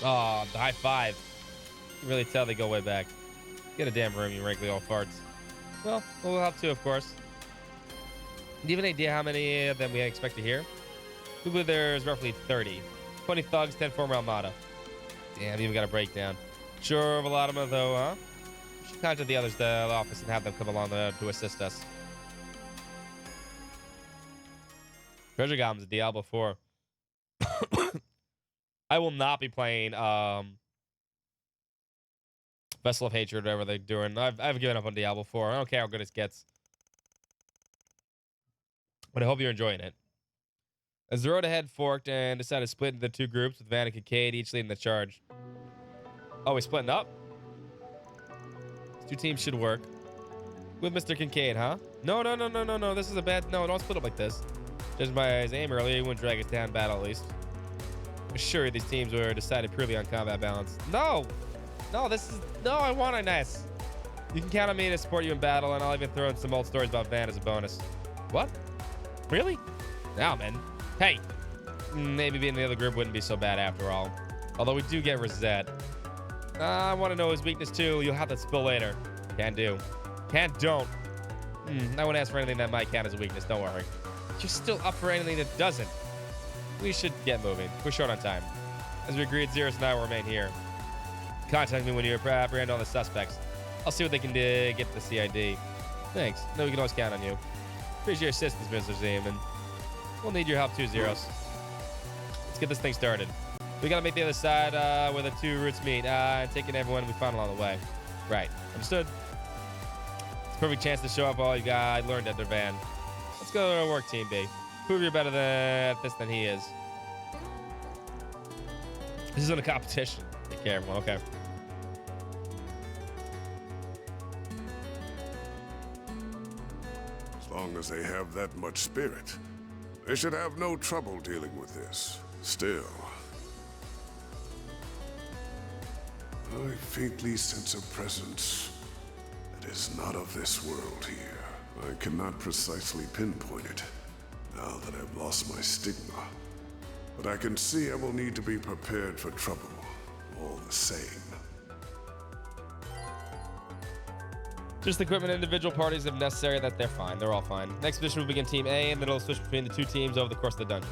Oh, the high five. You can really tell they go way back. Get a damn room, you wrinkly old farts. Well, we'll help too, of course. Do you have an idea how many of them we expect to hear? We believe there's roughly 30. 20 thugs, 10 former Armada. Damn, you even got a breakdown. Sure of a lot of them, though, huh? We should contact the others at the office and have them come along to assist us. Treasure Goblins, Diablo 4. I will not be playing Vessel of Hatred, whatever they're doing. I've given up on Diablo 4. I don't care how good it gets. But I hope you're enjoying it. As the road ahead forked and decided to split into two groups with Van and Kincaid each leading the charge. Oh, we splitting up? These two teams should work. With Mr. Kincaid, huh? No. This is a bad... No, don't split up like this. Judging by his aim earlier, he wouldn't drag us down in battle at least. Sure, these teams were decided purely on combat balance. No, this is... No, I want Inez. You can count on me to support you in battle, and I'll even throw in some old stories about Van as a bonus. What? Really? Now, man. Hey. Maybe being in the other group wouldn't be so bad after all. Although we do get Rosette. I want to know his weakness too. You'll have that spill later. Can do. Can don't. I won't ask for anything that might count as a weakness. Don't worry. You're still up for anything that doesn't. We should get moving. We're short on time. As we agreed, Xeris and I will remain here. Contact me when you apprehend all the suspects. I'll see what they can do, get the CID. Thanks. No, we can always count on you. Appreciate your assistance, Mr. Zeman. We'll need your help too, Xeros. Let's get this thing started. We gotta make the other side where the two routes meet, and taking everyone we found along the way. Right. Understood? It's a perfect chance to show up all you guys learned at their van. Let's go to our work, Team B. Prove you're better at this than he is. This isn't a competition. Take care, everyone. Okay. As long as they have that much spirit, they should have no trouble dealing with this. Still, I faintly sense a presence that is not of this world here. I cannot precisely pinpoint it, now that I've lost my stigma. But I can see I will need to be prepared for trouble, all the same. Just equipment individual parties if necessary, that they're fine. They're all fine. Next mission will begin Team A, and then it'll switch between the two teams over the course of the dungeon.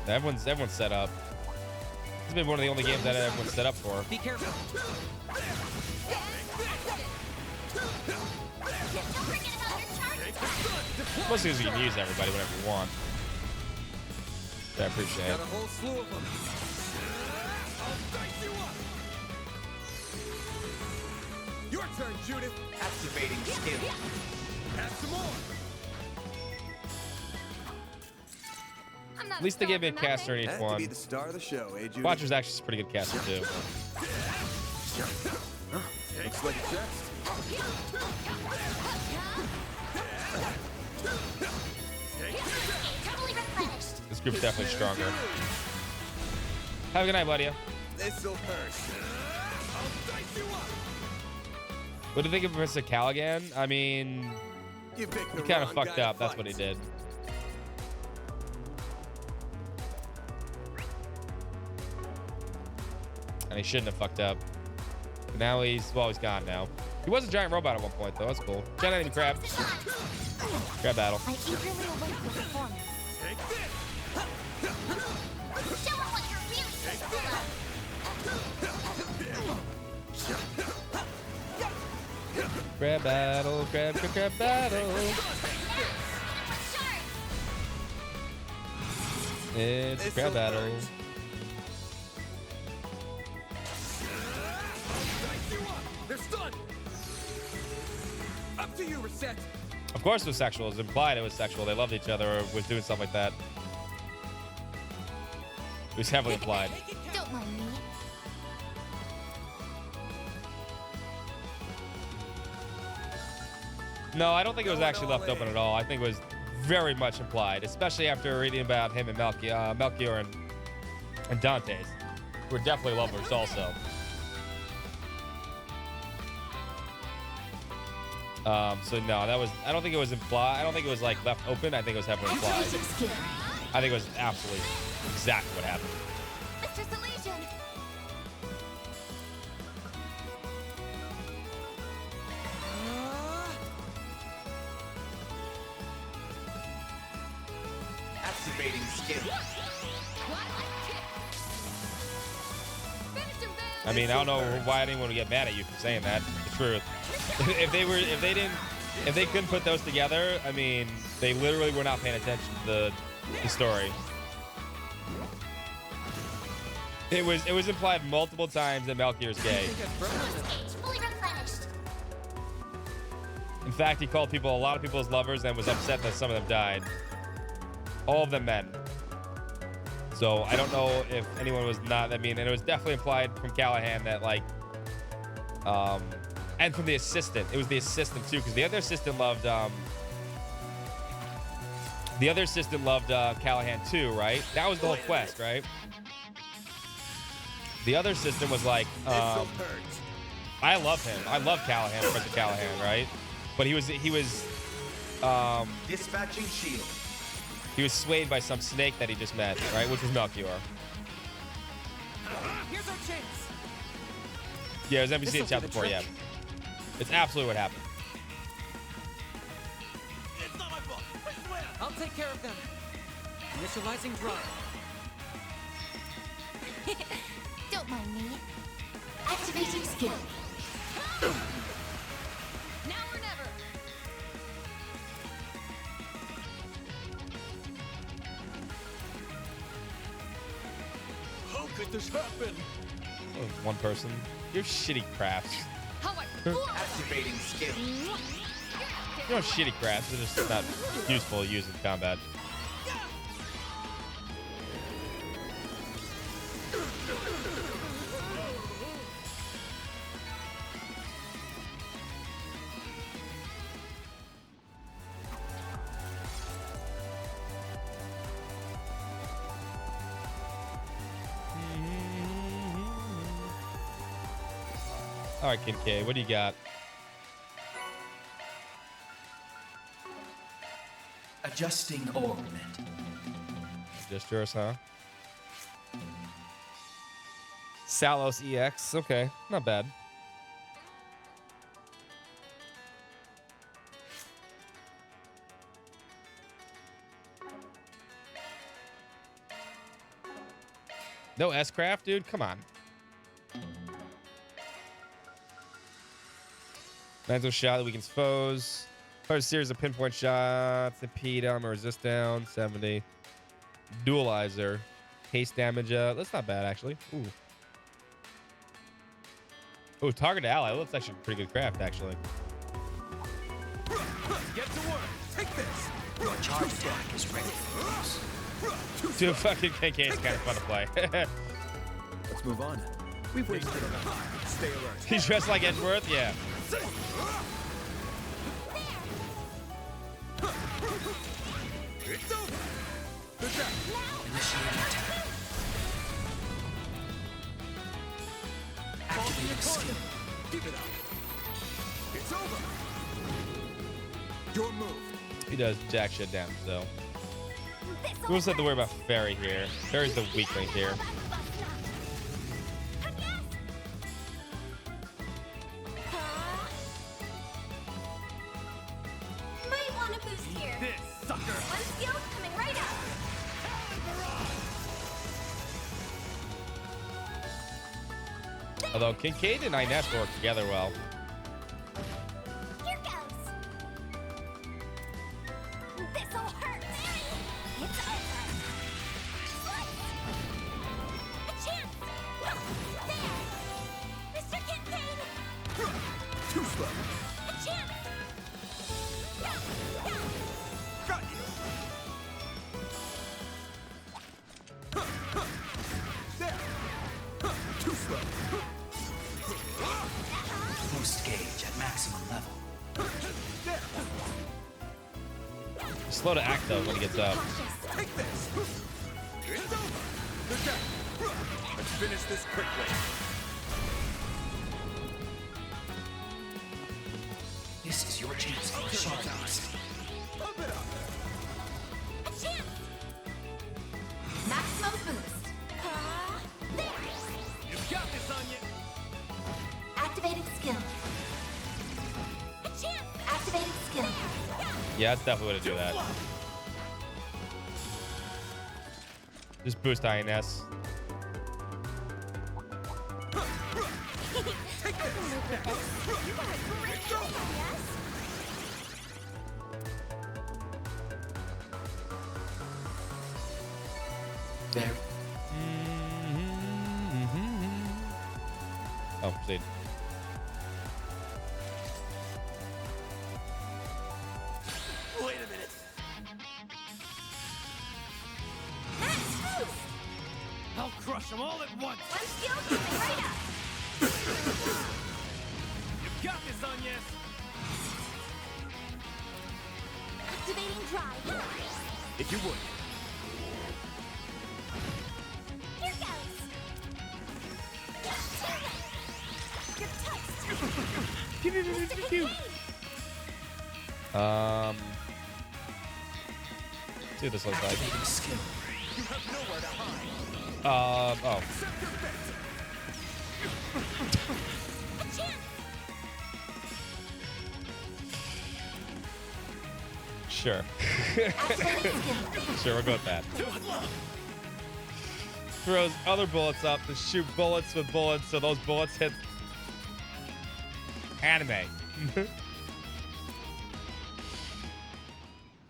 Everyone's set up. This has been one of the only games that everyone's set up for. Be careful. Mostly because you can use everybody whenever you want. I appreciate it. Got a whole slew of them. I'll dice you up. Your turn, Judith. Activating skill. Have some more. At least they gave me a caster in each Had one. to be the star of the show, eh, Judith? Watcher's actually a pretty good caster too. Looks like a chest. This group's definitely stronger. Have a good night, buddy. This'll hurt. What do you think of Mr. Callaghan? I mean, he kind of fucked up. That's what he did. And he shouldn't have fucked up. But now he's gone now. He was a giant robot at one point, though. That's cool. Giant enemy crab. Crab battle. I eagerly await your performance. Show them what you're really capable of. Crab battle, crab battle. It's a crab battle. They're stunned. Up to you, Reset. Of course it was sexual. It was implied it was sexual. They loved each other or was doing stuff like that. It was heavily implied. Don't mind me. No, I don't think it was actually left open at all. I think it was very much implied, especially after reading about him and Melchior and Dante's. Who were definitely lovers also. So no, that was, I don't think it was implied. I don't think it was like left open. I think it was heavily implied. I think it was absolutely exactly what happened. Mr. Salesian. Activating skill. I mean, I don't know why anyone would get mad at you for saying that. The truth. if they couldn't put those together, I mean, they literally were not paying attention to the story. It was implied multiple times that Melchior's gay. In fact, he called a lot of people his lovers and was upset that some of them died. All of them men. So I don't know if anyone was not. I mean, and it was definitely implied from Callahan that like, and from the assistant. It was the assistant too, because the other assistant loved Callahan too, right? That was the whole quest, right? The other assistant was like, I love him. I love Callahan, Professor Callahan, right? But he was Dispatching shield. he was swayed by some snake that he just met, right? Which was Melchior. Here's our chance. Yeah, it was NPC in chapter 4, yeah. It's absolutely what happened. It's not my fault. I swear. I'll take care of them. Initializing drop. Don't mind me. Activating skill. Now or never. How could this happen? Oh, one person. You're shitty crafts. How I Activating skill. You know, shitty crafts. They're just not useful to use in combat. All right, Kincaid, what do you got? Adjusting orbit. Just yours, huh? Salos EX. Okay, not bad. No S-Craft, dude? Come on. Mental shot that weakens foes. Fires a series of pinpoint shots. Impede them or resist down. 70. Dualizer. Haste damage. That's not bad, actually. Ooh. Ooh, target ally. That's actually a pretty good craft, actually. Get to work. Take this. Your charge deck is ready for use. Dude, fucking Kincaid is kind of fun to play. Let's move on. We've wasted enough time. Stay alert. He's dressed like Edgeworth? Yeah. It's over. Initiate attack. Activating skill. Keep it up. It's over. Your move. He does jack shit damage, though. We also have to worry about Fairy here. Fairy's the weak link here. Might want a boost here. This sucker. One skill coming right up. Although Kincaid and Inez work together well. Here goes. This'll hurt. It's over. A chance. There. Mr. Kincaid. Too slow. A chance. Got you. There. Too slow. Boost gauge at maximum level. There. He's slow to act, though, when he gets up. Take this. It's over. They're down. Let's finish this quickly. This is your chance for a sharp piece. Pump it up. A chance. Maximum boost. There. You've got this on you. Activating skill. A chance. Activating skill. Yeah, that's definitely way to do that. Just boost INS. There. Oh, proceed. Wait a minute. I'll crush them all at once. One skill coming right up. You got this, Agnes. Activating drive. If you would. Here goes. You're toast. See what this looks like. You have nowhere to hide. Oh. Sure. Sure, we'll go with that. Throws other bullets up to shoot bullets with bullets, so those bullets hit anime.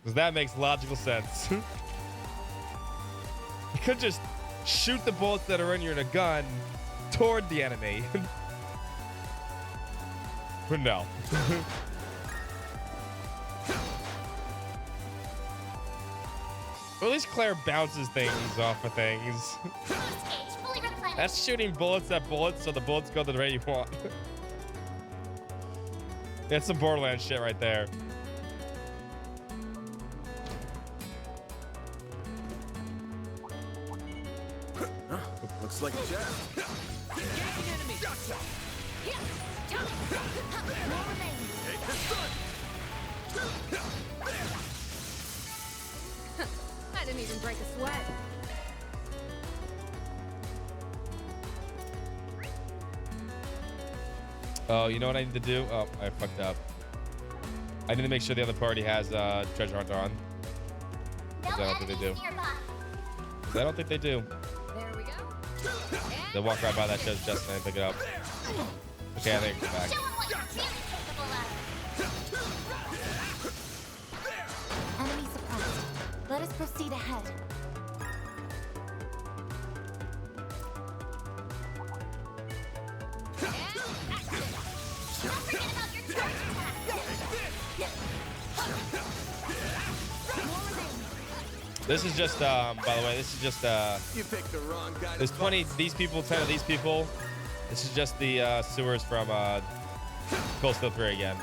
Because that makes logical sense. You could just shoot the bullets that are in your gun toward the enemy. But no. Or at least Claire bounces things off of things. That's shooting bullets at bullets, so the bullets go the way you want. That's some Borderlands shit right there. Looks like a jab. Engaging enemy. Gotcha. Take this gun. I didn't even break a sweat. Oh, you know what I need to do? Oh, I fucked up. I need to make sure the other party has treasure hunt on. No I don't think they do. nearby. I don't think they do. There we go. They'll walk right by that chest just and pick it up. Okay, I think it's back. Show 'em what you're really capable of. Enemy suppressed. Let us proceed ahead. Don't forget about your charge attack. This is just, by the way, this is just, You picked the wrong guy. there's 20, these people, 10 of these people. This is just the sewers from Cold Steel 3 again.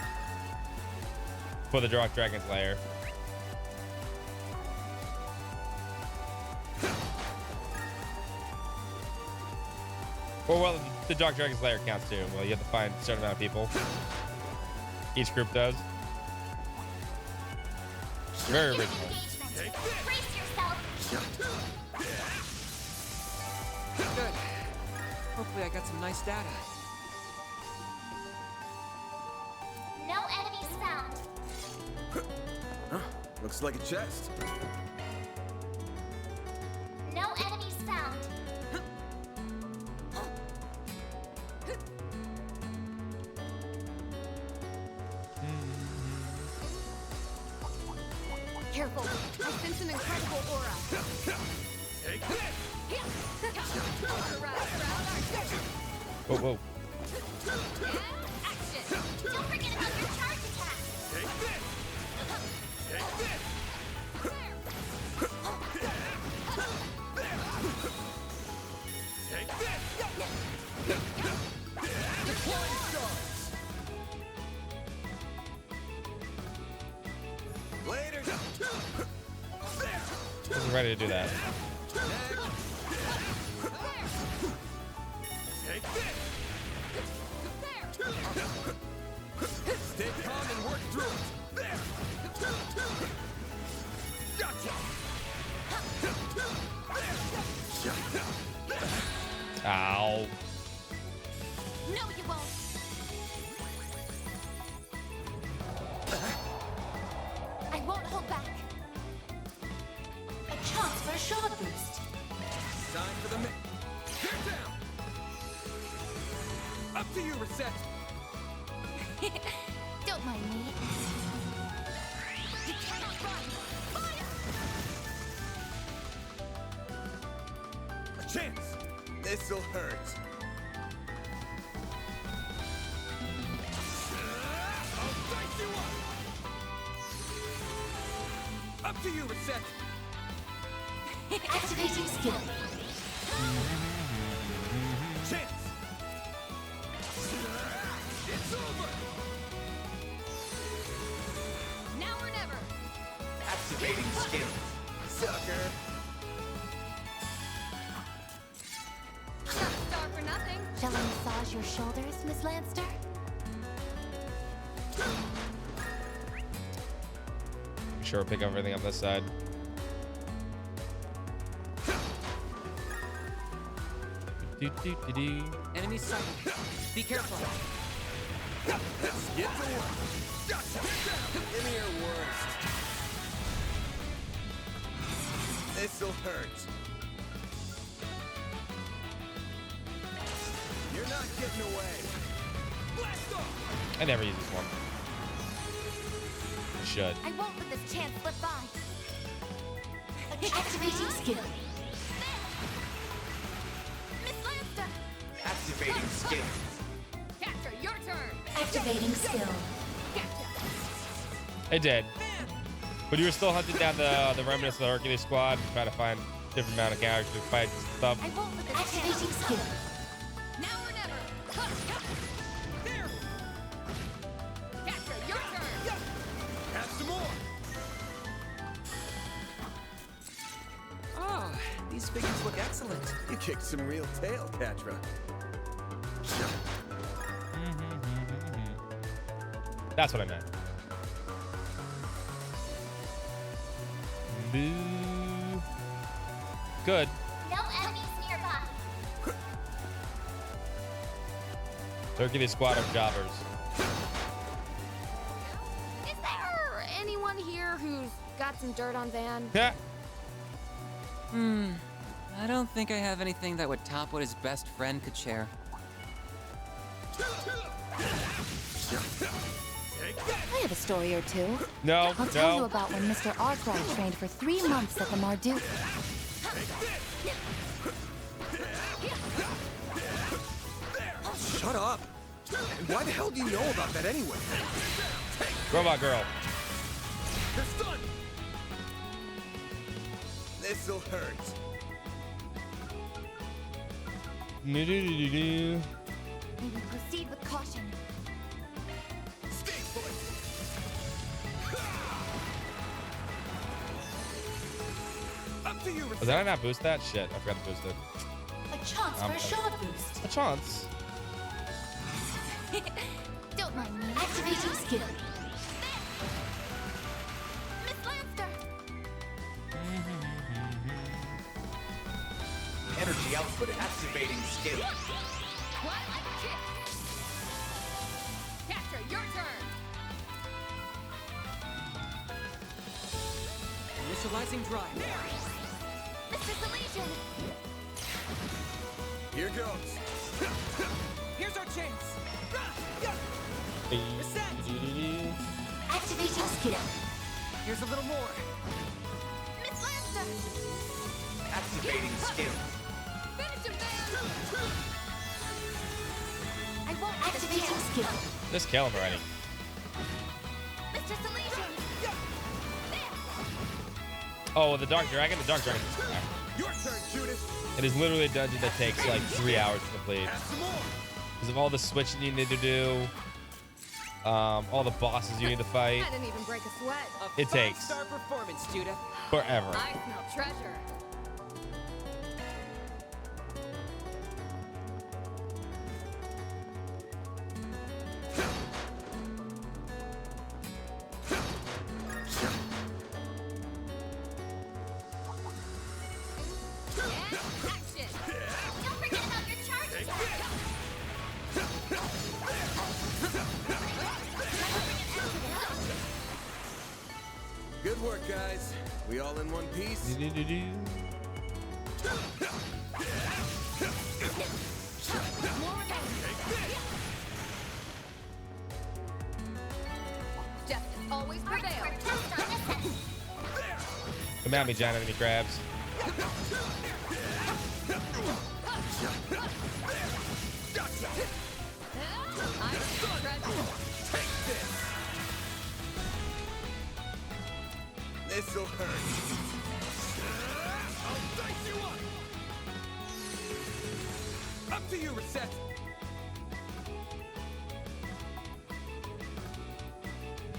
For the Dark Dragon's lair. Or, well, the Dark Dragon's lair counts too. Well, you have to find a certain amount of people. Each group does. Very original. Brace yourself. Good. Hopefully I got some nice data. No enemies found. Looks like a chest. No enemies found. Careful. I sense an incredible aura. Take this. Whoa, whoa. Action. Don't forget about your charge attack. Take this. Take this. Take this. Deploying stars. Later. Wasn't ready to do that. Take this. Stay calm and work through it. There. Gotcha. Ow. No, you won't. I won't hold back. A chance for a shot boost. Time for the Get down. Up to you, Reset. Don't mind me. You cannot run. Fire! This'll hurt. I'll dice you up! Up to you, Reset! Activating skill. Chance! It's over! Now or never. Activating skill. Sucker! Not a star for nothing. Shall I massage your shoulders, Miss Lanster? Sure, pick up everything on this side. Enemy sight. Be careful. Let's get to work. Gotcha. Give me your worst. This'll hurt. You're not getting away. Blast off! I never use this one. Should. I won't let this chance slip by. Activating skill. Miss Lanster. Activating skill. Catcher, your turn. Activating skill. Gotcha. It did. But you were still hunting down the remnants of the Hercules squad and trying to find different amount of characters to fight and stuff. I won't let this activating skill. Now or never. There. Catcher, your turn. Have some more! Oh, these figures look excellent. You kicked some real tail, Catra. That's what I meant. Boo. Good. No enemies nearby. Hercules squad of jobbers. Is there anyone here who's got some dirt on Van? Yeah. I don't think I have anything that would top what his best friend could share. I have a story or two. No, I'll tell you about when Mr. Arkwright trained for 3 months at the Marduk. Shut up! And why the hell do you know about that anyway? Robot girl. It's done! This'll hurt. Do-do-do-do-do. We will proceed with caution. Stay put! Up to you, Oh, Reset! did I not boost that? Shit, I forgot to boost it. A chance for a short boost. A chance. Don't mind me. Activating skill. Miss Lanster. Energy output activating skill. Twilight kick. Catcher, your turn. Initializing drive. Mr. Salesian. Here goes. Here's our chance. Activating skill. Here's a little more. Miss Lanster. Activating skill. Finish him, Van. I won't activating skill. Just kill him already. Mr. Salesian. Oh, the Dark Dragon? The Dark Dragon. Your turn, Judith! It is literally a dungeon that takes like 3 hours to complete. Have some more! Because of all the switching you need to do. All the bosses you need to fight. I didn't even break a sweat. It takes Star performance, Judith. forever. I smell treasure. Action. Don't forget about your charge attack. Good work, guys. We all in one piece? Do-do-do-do. Justice always prevails. Come at me, giant enemy crabs. This'll hurt. I'll dice you up! Up to you, Reset!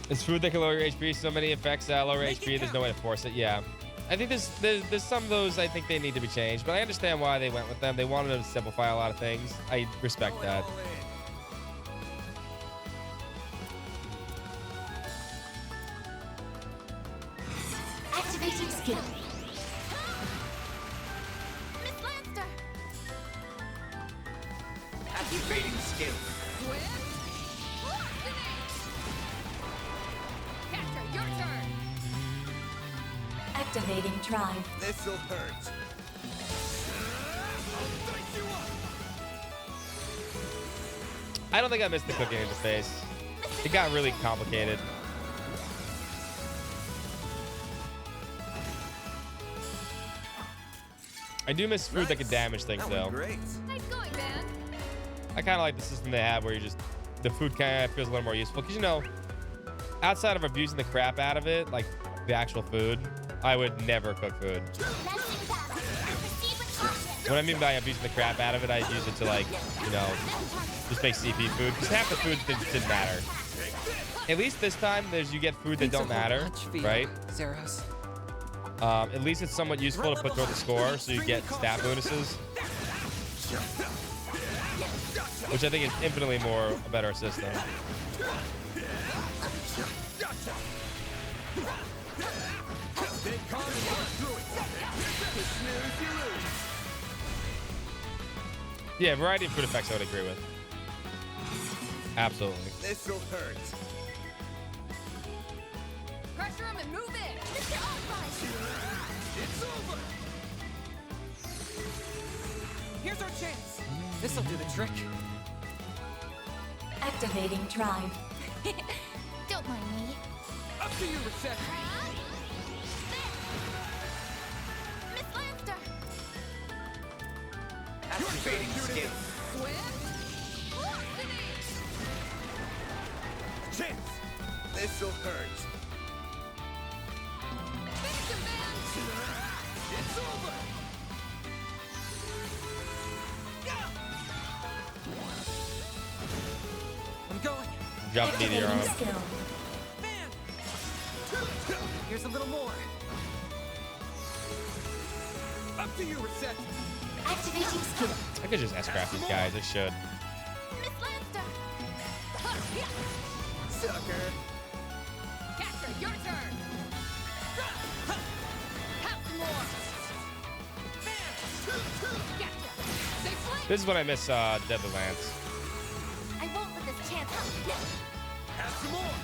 It's food that can lower your HP. So many effects that lower HP. There's no way to force it. Yeah. I think there's some of those I think they need to be changed, but I understand why they went with them. They wanted to simplify a lot of things. I respect that. Activating skill. Miss Lancer! Activating skill. Catcher, your turn! Activating drive. This'll hurt. I'll dice you up! I don't think I missed the cooking interface. It got really complicated. I do miss food that can damage things, though. Great. Nice going, man. I kind of like the system they have where you just, the food kind of feels a little more useful. Because, you know, outside of abusing the crap out of it, like the actual food, I would never cook food. What I mean by abusing the crap out of it, I'd use it to, like, you know, just make CP food. Because half the food didn't matter. At least this time, you get food that don't matter, right? Zeros. At least it's somewhat useful to put toward the score, so you get stat bonuses, which I think is infinitely more a better system. Yeah, variety of food effects I would agree with. Absolutely. This'll hurt. Pressure him and move in! It's over! Here's our chance. This'll do the trick. Activating drive. Don't mind me. Up to you, Reset! Miss Lancer! Activating skill. Chance. This'll hurt. It's over! I'm going. Drop meteor on him. Man! Here's a little more. Up to you, Reset! Activating skill. I could just S-craft these guys. I should. Miss Lancer! Sucker. Catcher, your turn! Have some more! Gotcha! Stay flank! This is when I miss Deadly Lance. I won't let this chance Have some more!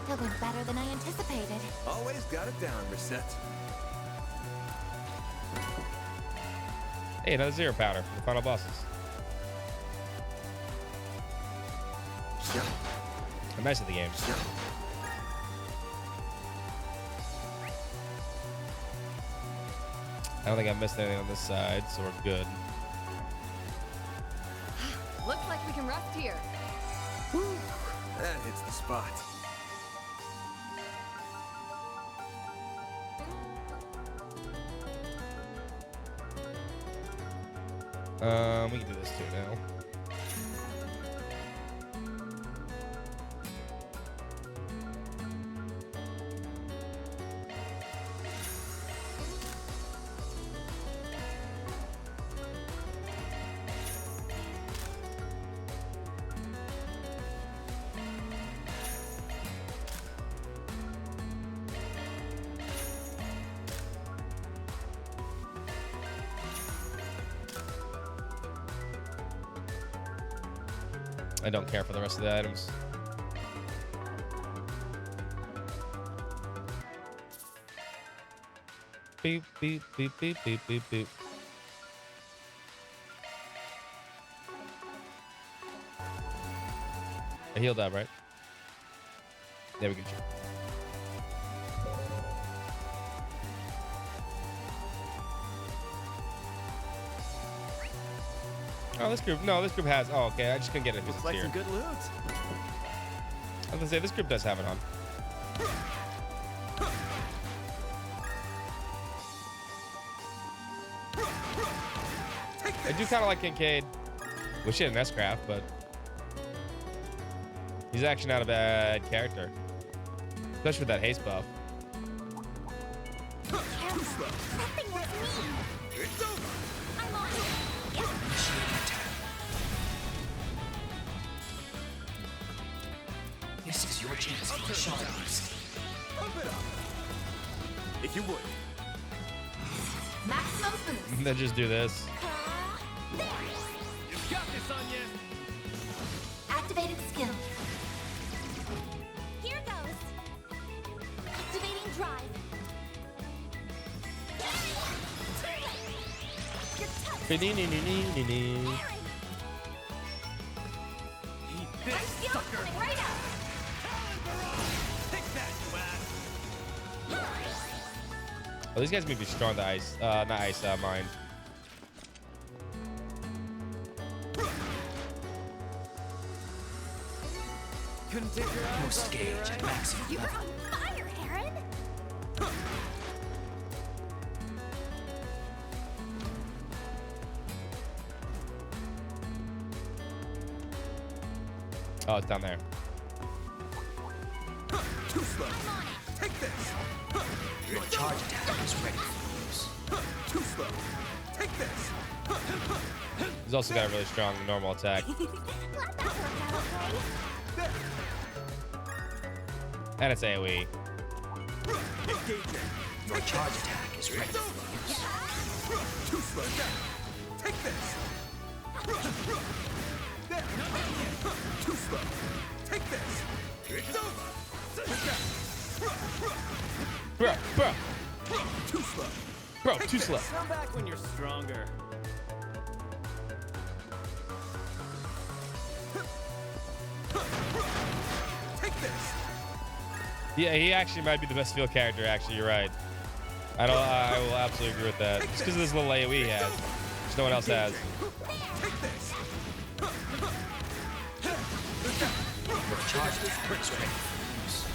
Feeling better than I anticipated. Always got it down, Reset. Hey, another zero powder for the final bosses. I'm nice at the game. I don't think I've missed anything on this side, so we're good. Looks like we can rest here. Whew. That hits the spot. We can do this too now. I don't care for the rest of the items. Beep, beep, beep, beep, beep, beep, beep. I healed up, right? There we go. Oh, this group. No, this group has. Oh, okay. I just couldn't get it. Looks like here. some good loot. I was gonna say this group does have it on. I do kind of like Kincaid. Wish he had an S-Craft, but he's actually not a bad character, especially with that haste buff. This is your chance for a shot. Pump it up. If you would. Maximum boost. Then just do this. You've got this on you. Activating skill. Here goes. Activating drive. Eat this, sucker. Right up. Take that, you ass. Oh, these guys may be strong to ice. Not ice, mine. Couldn't take your eyes Most off me, gauge right? at maximum You're level. on fire, Heron. Oh, it's down there. Too slow. Take this. Your charge attack is ready for use. Too slow. Take this. He's also got a really strong normal attack. Glad that worked out okay. And it's AoE. Engaging. Your charge attack is ready for use. Too slow. Take this. There. Too slow. Take this. It's over. Bro. Too slow. Bro, too slow. Come back when you're stronger. Take this. Yeah, he actually might be the best field character. Actually, you're right. I will absolutely agree with that. Just because of this little AoE he has, which no one else has. Take this. Your charge attack is ready for use.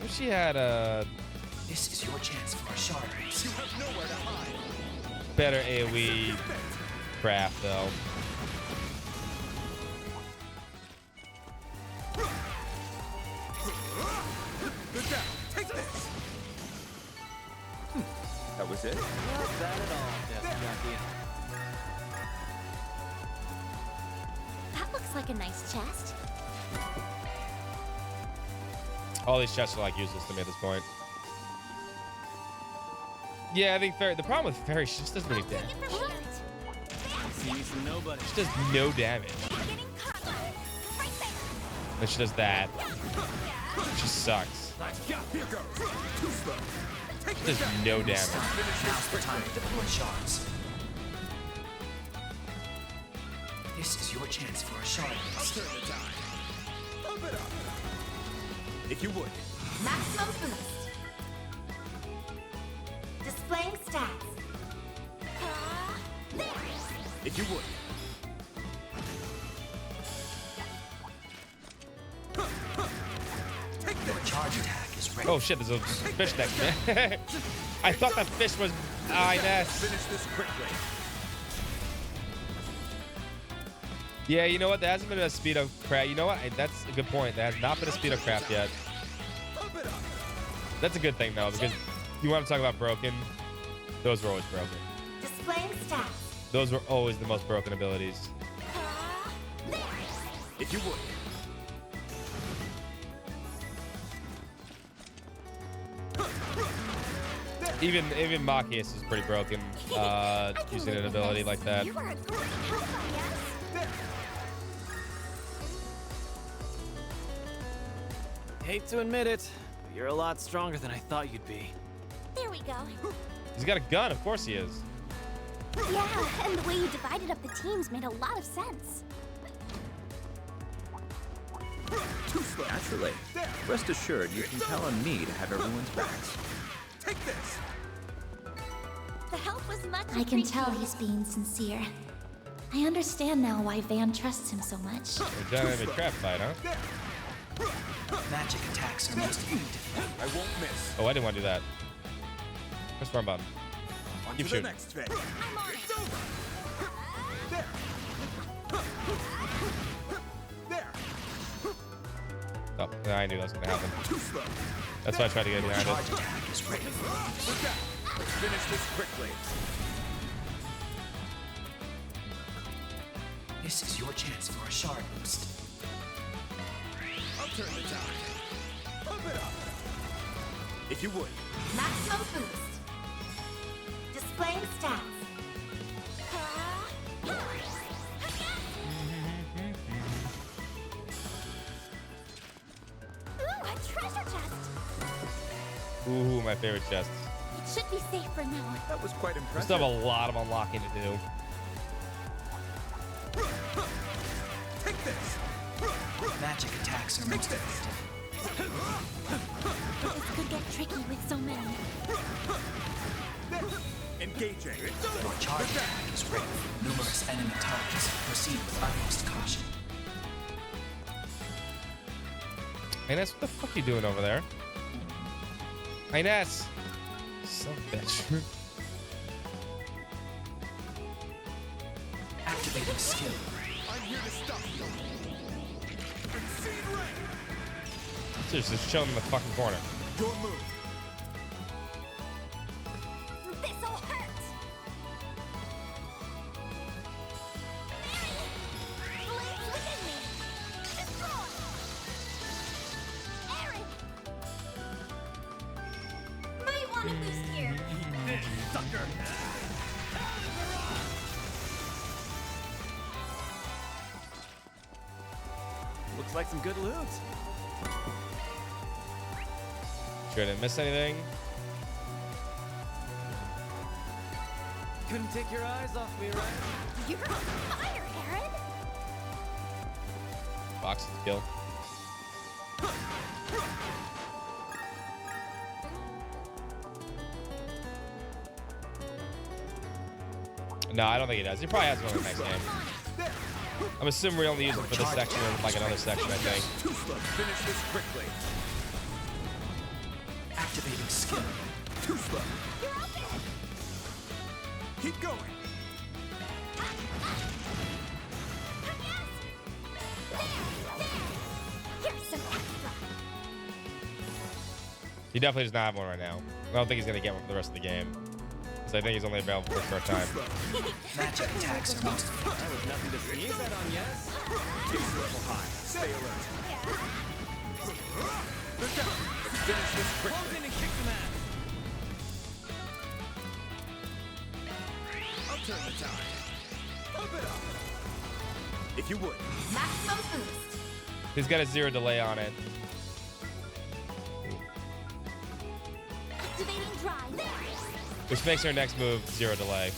Wish she had a This is your chance for a shard race. You have nowhere to hide. better AoE craft, though. Good job. Take this. That was it? Not bad at all, Death Jockey. That looks like a nice chest. All these chests are like useless to me at this point. Yeah, I think the problem with Fairy, she just doesn't really damage. Seems nobody. She does no damage. And she does that. She sucks. Here goes. Too slow. Take She does no damage. Now's the time to deploy shards. This is your chance for a shard race. Turn the tide. Pump it up. If you would. Maximum boost. Displaying stats. If you would. Take Your this. charge attack is ready. Oh shit, there's a fish next to me. I thought that fish was Inez. Finish this quickly. Yeah, you know what? There hasn't been a speed of craft. You know what? That's a good point. There has not been a speed of craft yet. Pump it up. That's a good thing though, because you want to talk about broken. Those were always broken. Displaying stats. Those were always the most broken abilities. If you would. Even Machias is pretty broken using an ability like that. You were a great help, yes. Hate to admit it, but you're a lot stronger than I thought you'd be. There we go. He's got a gun, of course he is. Yeah, and the way you divided up the teams made a lot of sense. Naturally. Rest assured, you can count on me to have everyone's backs. Take this. The help was I can tell he's being sincere. I understand now why Van trusts him so much. We're done in a crap fight, huh? Magic attacks are most effective. I won't miss. Oh, I didn't want to do that. Press wrong button. On Keep to the shooting. next phase. It's over. There. There. Oh, I knew that was going to happen. Too slow. That's why I tried to get behind Charge it. attack is ready. Look out. Let's finish this quickly. This is your chance for a shard boost. I'll turn the tide. Pump it up. If you would. Maximum boost. Displaying stats. Ooh, a treasure chest. Ooh, my favorite chests. It should be safe for now. That was quite We impressive. still have a lot of unlocking to do. Take this. Magic attacks are most effective. This could get tricky with so many. Engaging. Your charge attack is ready. Numerous enemy targets. Proceed with utmost caution. Ines, what the fuck are you doing over there? Ines! Son of a bitch. Activating skill. I'm here to stop you. Exceed rank. Seriously, just chill in the fucking corner. Your move. This'll hurt. Blaze within me. Destroy. Aaron. Might want to boost here. This sucker. Looks like some good loot. Sure I didn't miss anything. Couldn't take your eyes off me, right? You're on fire, Aaron. Box skill. No, I don't think he does. He probably has one in the next game. I'm assuming we only use it for this section and like another section, I think. Too slow. Finish this quickly. Activating skill. Too slow. Keep going. Here's some extra. He definitely does not have one right now. I don't think he's gonna get one for the rest of the game. So I think he's only available for a short time. Magic attacks are most effective. That was nothing to sneeze at on, yes? Keep level high. Stay alert. Look out. Let's finish this Close quickly. in and kick some ass. I'll turn the tide. Pump it up. If you would. Maximum boost. He's got a 0 delay on it. Activating drive. There. Which makes our next move 0 delay.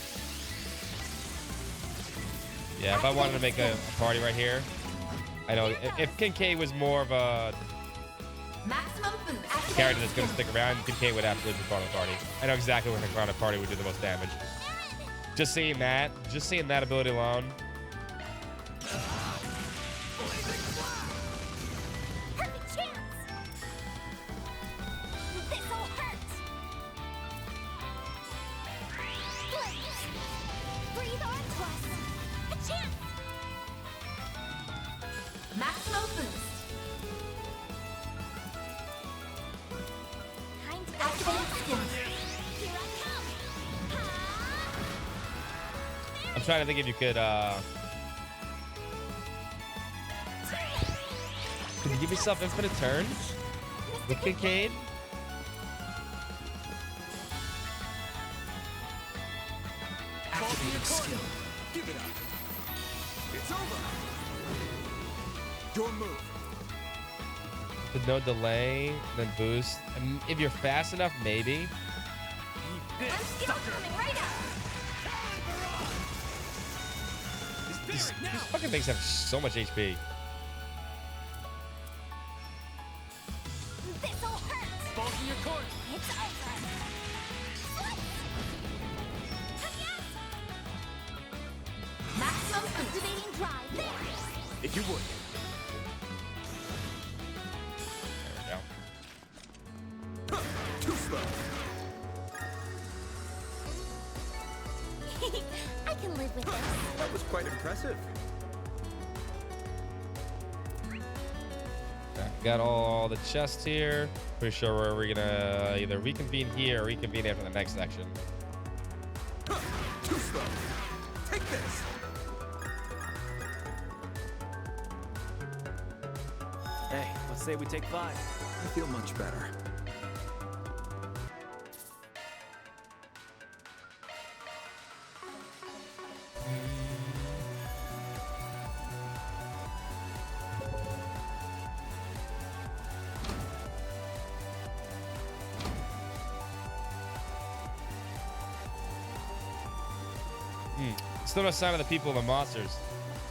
Yeah, if I wanted to make a party right here, I know if Kincaid was more of a Maximum boost. character that's going to stick around, Kincaid would absolutely be part of the party. I know exactly when the front of the party would do the most damage. Just seeing that ability alone. Perfect chance. This'll hurt. Blaze. Breathe on plus. A chance. Maximum boost. Time to activate skill. Here I come. I'm trying to think if you could, Can you give yourself infinite turns with Kincaid? Activating skill. Give it up. It's over. Your move. With no delay, then boost. And if you're fast enough, maybe. This sucker. Right up. These fucking things have so much HP. This'll hurt. Balls in your court. It's over. you would. There we go. Too slow. I can live with this. That was quite impressive. Okay, got all the chests here. Pretty sure we're gonna either reconvene here or reconvene after the next section. Too slow. Take this. Hey, let's say we take 5. I feel much better. Still no sign of the people and the monsters.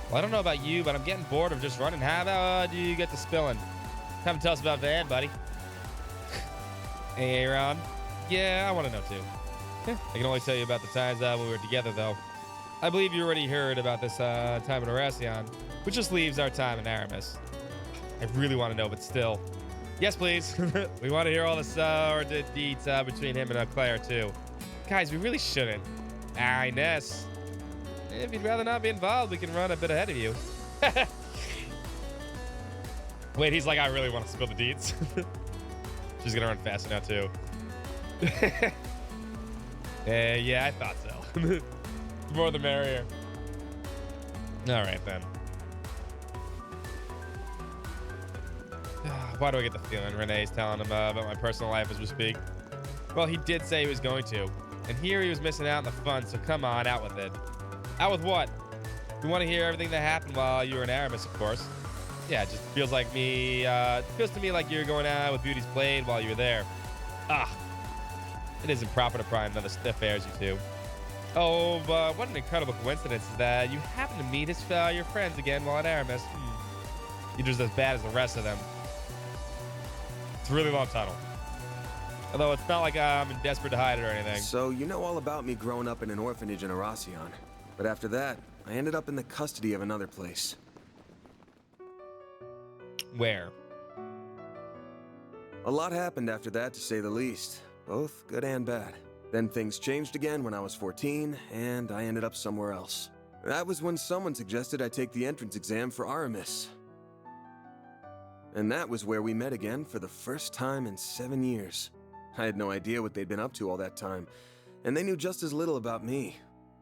Well, I don't know about you, but I'm getting bored of just running. How about you get to spilling? Come tell us about Van, buddy. Hey, Aaron. Yeah, I want to know too. I can only tell you about the times when we were together, though. I believe you already heard about this time in Horacion, which just leaves our time in Aramis. I really want to know, but still. Yes, please. We want to hear all the deeds between him and Claire, too. Guys, we really shouldn't. Ness. If you'd rather not be involved, we can run a bit ahead of you. Wait, he's like, I really want to spill the deets. She's gonna run faster now too. Yeah, I thought so. The more the merrier. All right then. Why do I get the feeling Renee's telling him about my personal life as we speak? Well, he did say he was going to, and here he was missing out on the fun. So come on, out with it. Out with what? We want to hear everything that happened while you were in Aramis, of course. Yeah, it just feels like me. Feels to me like you're going out with Beauty's Blade while you were there. It isn't proper to pry another affairs, you two. Oh, but what an incredible coincidence is that you happen to meet your friends again while at Aramis. You're just as bad as the rest of them. It's a really long tunnel. Although it's not like I'm desperate to hide it or anything. So you know all about me growing up in an orphanage in Horacion. But after that, I ended up in the custody of another place. Where? A lot happened after that, to say the least. Both good and bad. Then things changed again when I was 14, and I ended up somewhere else. That was when someone suggested I take the entrance exam for Aramis. And that was where we met again for the first time in 7 years. I had no idea what they'd been up to all that time, and they knew just as little about me.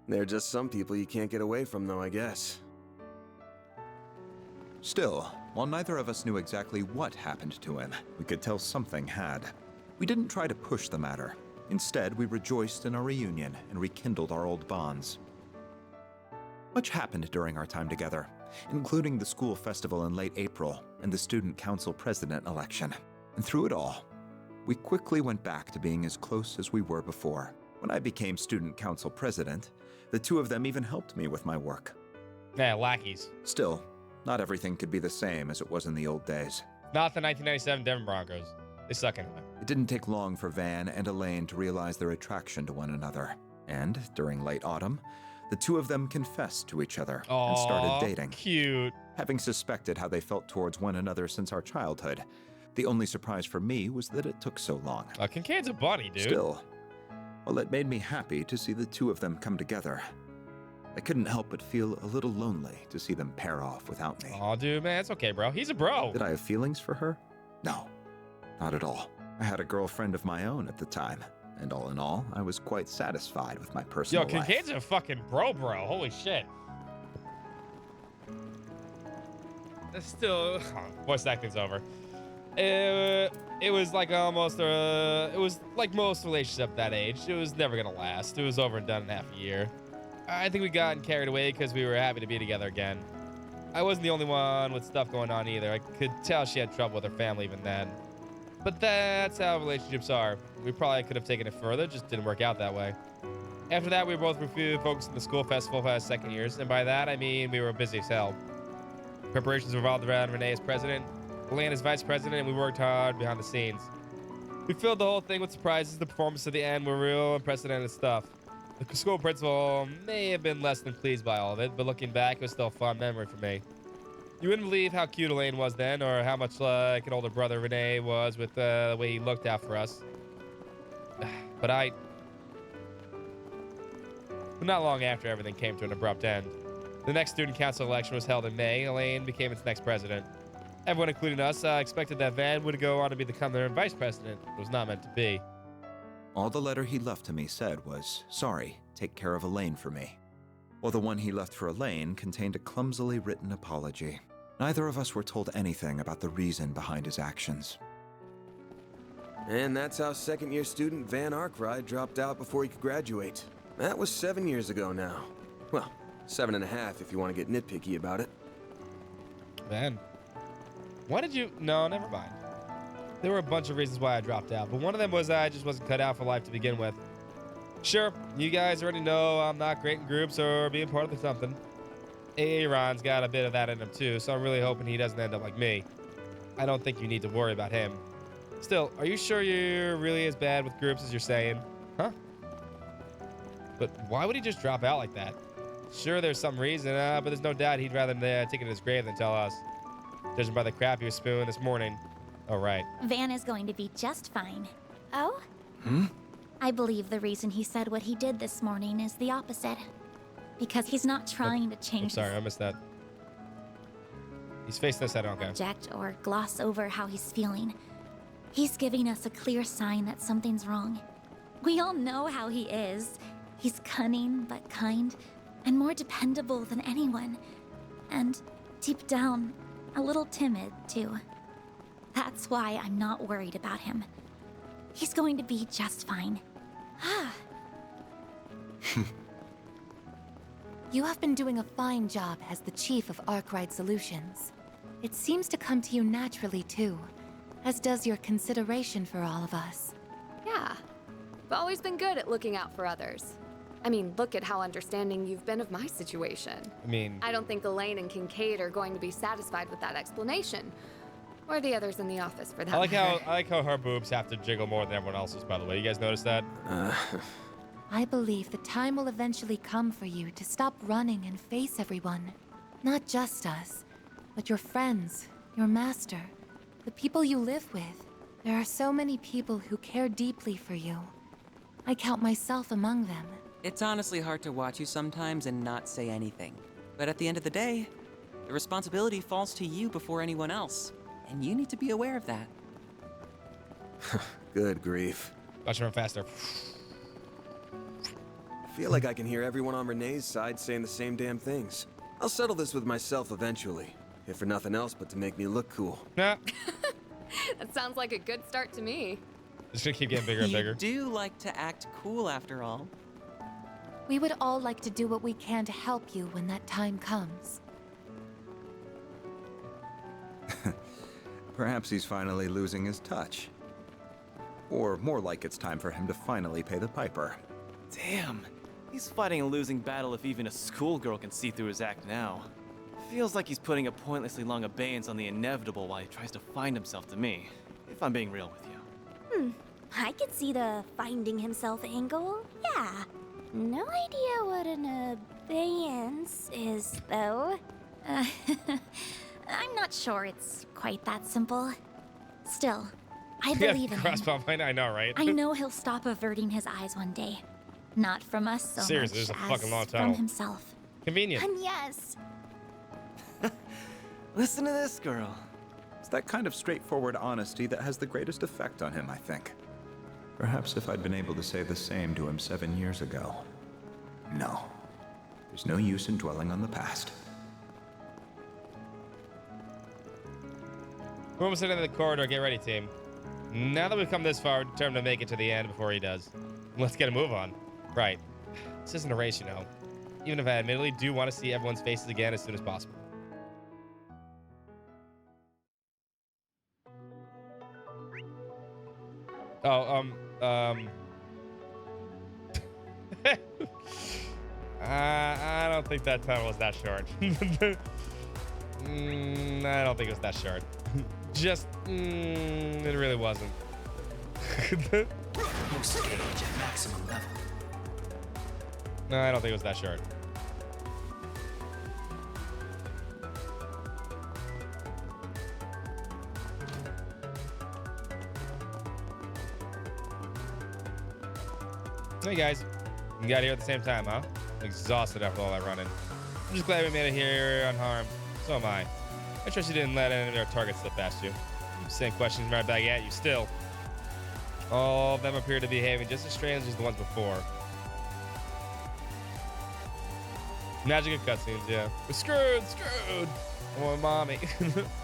They're just some people you can't get away from, though, I guess. Still, while neither of us knew exactly what happened to him, we could tell something had. We didn't try to push the matter. Instead, we rejoiced in our reunion and rekindled our old bonds. Much happened during our time together, including the school festival in late April and the student council president election. And through it all, we quickly went back to being as close as we were before. When I became student council president, the two of them even helped me with my work. Yeah, lackeys. Still, not everything could be the same as it was in the old days. Not the 1997 Denver Broncos. They suck anyway. It didn't take long for Van and Elaine to realize their attraction to one another. And during late autumn, the two of them confessed to each other and started dating. Cute. Having suspected how they felt towards one another since our childhood, the only surprise for me was that it took so long. Kincaid's a bunny, dude. Still, well, it made me happy to see the two of them come together. I couldn't help but feel a little lonely to see them pair off without me. Aw, dude, man, it's okay, bro. He's a bro. Did I have feelings for her? No, not at all. I had a girlfriend of my own at the time, and all in all, I was quite satisfied with my personal life. Yo, Kincaid's a fucking bro. Holy shit. That's still... voice acting's over. It was like almost... it was like most relationships at that age. It was never gonna last. It was over and done in half a year. I think we got carried away because we were happy to be together again. I wasn't the only one with stuff going on either. I could tell she had trouble with her family even then. But that's how relationships are. We probably could have taken it further, just didn't work out that way. After that, we were both focused on the school festival for our second years, and by that I mean we were busy as hell. Preparations revolved around Renee as president, Elaine as vice president, and we worked hard behind the scenes. We filled the whole thing with surprises. The performances at the end were real unprecedented stuff. The school principal may have been less than pleased by all of it, but looking back, it was still a fond memory for me. You wouldn't believe how cute Elaine was then, or how much like an older brother Renee was with the way he looked out for us. But not long after everything came to an abrupt end. The next student council election was held in May. Elaine became its next president. Everyone, including us, expected that Van would go on to become their vice president. It was not meant to be. All the letter he left to me said was, "Sorry, take care of Elaine for me." While the one he left for Elaine contained a clumsily written apology. Neither of us were told anything about the reason behind his actions. And that's how second-year student Van Arkwright dropped out before he could graduate. That was 7 years ago now. Well, 7.5 if you want to get nitpicky about it. Man, why did you... No, never mind. There were a bunch of reasons why I dropped out, but one of them was I just wasn't cut out for life to begin with. Sure, you guys already know I'm not great in groups or being part of something. Aaron's got a bit of that in him too, so I'm really hoping he doesn't end up like me. I don't think you need to worry about him. Still, are you sure you're really as bad with groups as you're saying? Huh? But why would he just drop out like that? Sure, there's some reason, but there's no doubt he'd rather take it to his grave than tell us. Judging by the crap he was spewing this morning. Oh, right. Van is going to be just fine. Oh? Hmm? I believe the reason he said what he did this morning is the opposite. Because he's not trying to change. I'm sorry, I missed that. He's facing this head on, okay. Object or gloss over how he's feeling. He's giving us a clear sign that something's wrong. We all know how he is. He's cunning but kind, and more dependable than anyone. And deep down, a little timid, too. That's why I'm not worried about him. He's going to be just fine. You have been doing a fine job as the chief of Arkwright Solutions. It seems to come to you naturally, too, as does your consideration for all of us. Yeah. You've always been good at looking out for others. I mean, look at how understanding you've been of my situation. I don't think Elaine and Kincaid are going to be satisfied with that explanation. Or the others in the office, for that matter. I like how her boobs have to jiggle more than everyone else's, by the way. You guys notice that? I believe the time will eventually come for you to stop running and face everyone. Not just us, but your friends, your master, the people you live with. There are so many people who care deeply for you. I count myself among them. It's honestly hard to watch you sometimes and not say anything. But at the end of the day, the responsibility falls to you before anyone else. And you need to be aware of that. Good grief. Watch her run faster. I feel like I can hear everyone on Renee's side saying the same damn things. I'll settle this with myself eventually, if for nothing else but to make me look cool. Nah. That sounds like a good start to me. It's gonna keep getting bigger and bigger. You do like to act cool after all. We would all like to do what we can to help you when that time comes. Perhaps he's finally losing his touch. Or more like it's time for him to finally pay the piper. Damn. He's fighting a losing battle if even a schoolgirl can see through his act now. Feels like he's putting a pointlessly long abeyance on the inevitable while he tries to find himself to me, if I'm being real with you. I could see the finding himself angle. Yeah. No idea what an abeyance is, though. I'm not sure it's quite that simple. Still, I believe in him. I know, right? I know he'll stop averting his eyes one day. Not from us so Seriously, much there's a as fucking long from tunnel. himself. Convenient. And yes. Listen to this girl. It's that kind of straightforward honesty that has the greatest effect on him, I think. Perhaps if I'd been able to say the same to him 7 years ago. No. There's no use in dwelling on the past. We're almost at the end of the corridor. Get ready, team. Now that we've come this far, we're determined to make it to the end before he does. Let's get a move on. Right. This isn't a race, you know. Even if I admittedly do want to see everyone's faces again as soon as possible. Oh, I don't think that tunnel was that short. I don't think it was that short. Just, it really wasn't. Maximum level. No, I don't think it was that short. Hey guys, you got here at the same time, huh? I'm exhausted after all that running. I'm just glad we made it here unharmed. So am I. I trust you didn't let any of our targets slip past you. Same questions right back at you still. All of them appear to be behaving just as strange as the ones before. Magic of cutscenes, yeah. We're screwed. Oh, mommy.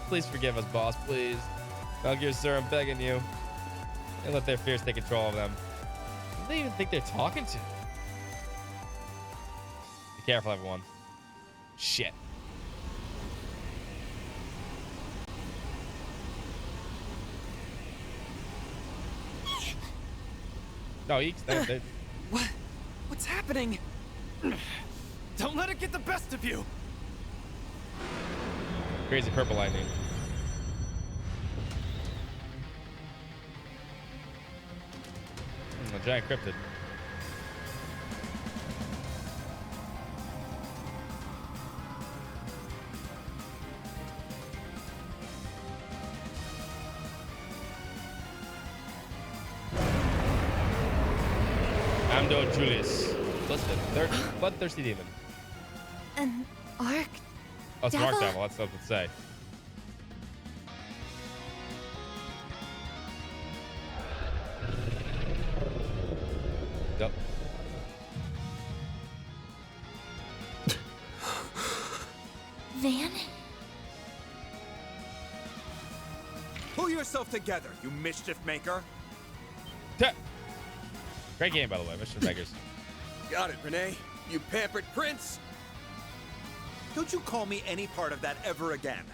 Please forgive us, boss, please. Metal Gear, sir, I'm begging you. Don't let their fears take control of them. Who do they even think they're talking to? Be careful, everyone. Shit. No, What's happening? Don't let it get the best of you. Crazy purple lightning. A giant cryptid. Amdo Julius. Bloodthirsty demon. An arc? Oh, it's an arc devil. That's something to say. Yep. Van? Pull yourself together, you mischief maker. Great game, by the way, Mr. Makers. Got it, Renee. You pampered prince. Don't you call me any part of that ever again.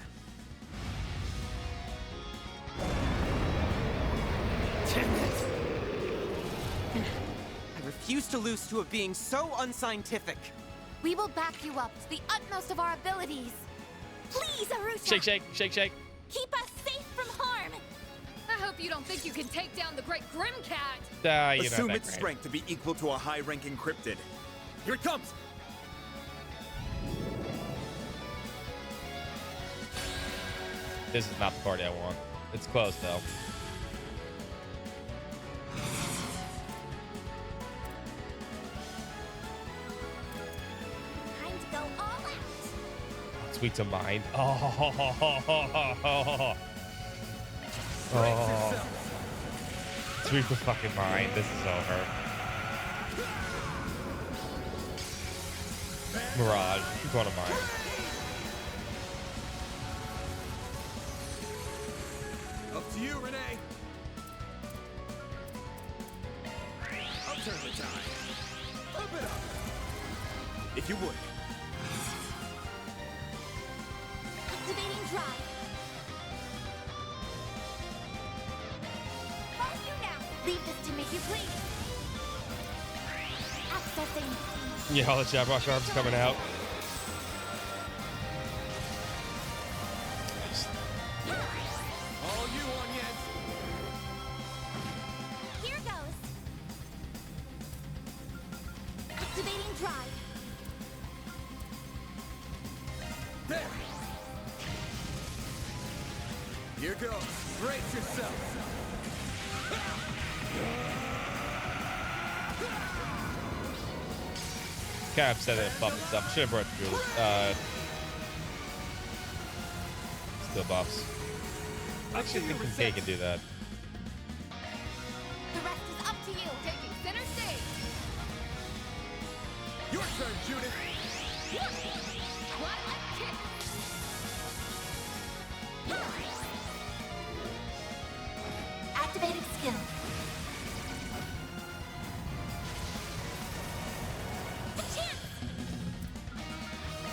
Damn it. I refuse to lose to a being so unscientific. We will back you up to the utmost of our abilities. Please, Arusha! Shake, shake, shake, shake. Keep us safe from harm! I hope you don't think you can take down the great Grim Cat. Assume its strength to be equal to a high-ranking cryptid. Here it comes! This is not the party I want. It's close, though. Time to go all out! Sweet to mind. Sweet to fucking mind. This is over. Mirage, keep going to mine. Up to you, Renee. I'll turn the tide. Up it up. If you would. Activating drive. On you now. Leave this to me, you please. Accessing. Yeah, all the Jabrock arms coming out. All you on yet? Here goes. Activating drive. There. Here goes. Brace yourself. Kind of upset that it buffed itself. Should have brought through still buffs. I actually think Kincaid can do that. The rest is up to you. Taking center stage. Your turn, Judith. Twilight kick. Activating skill. A chance.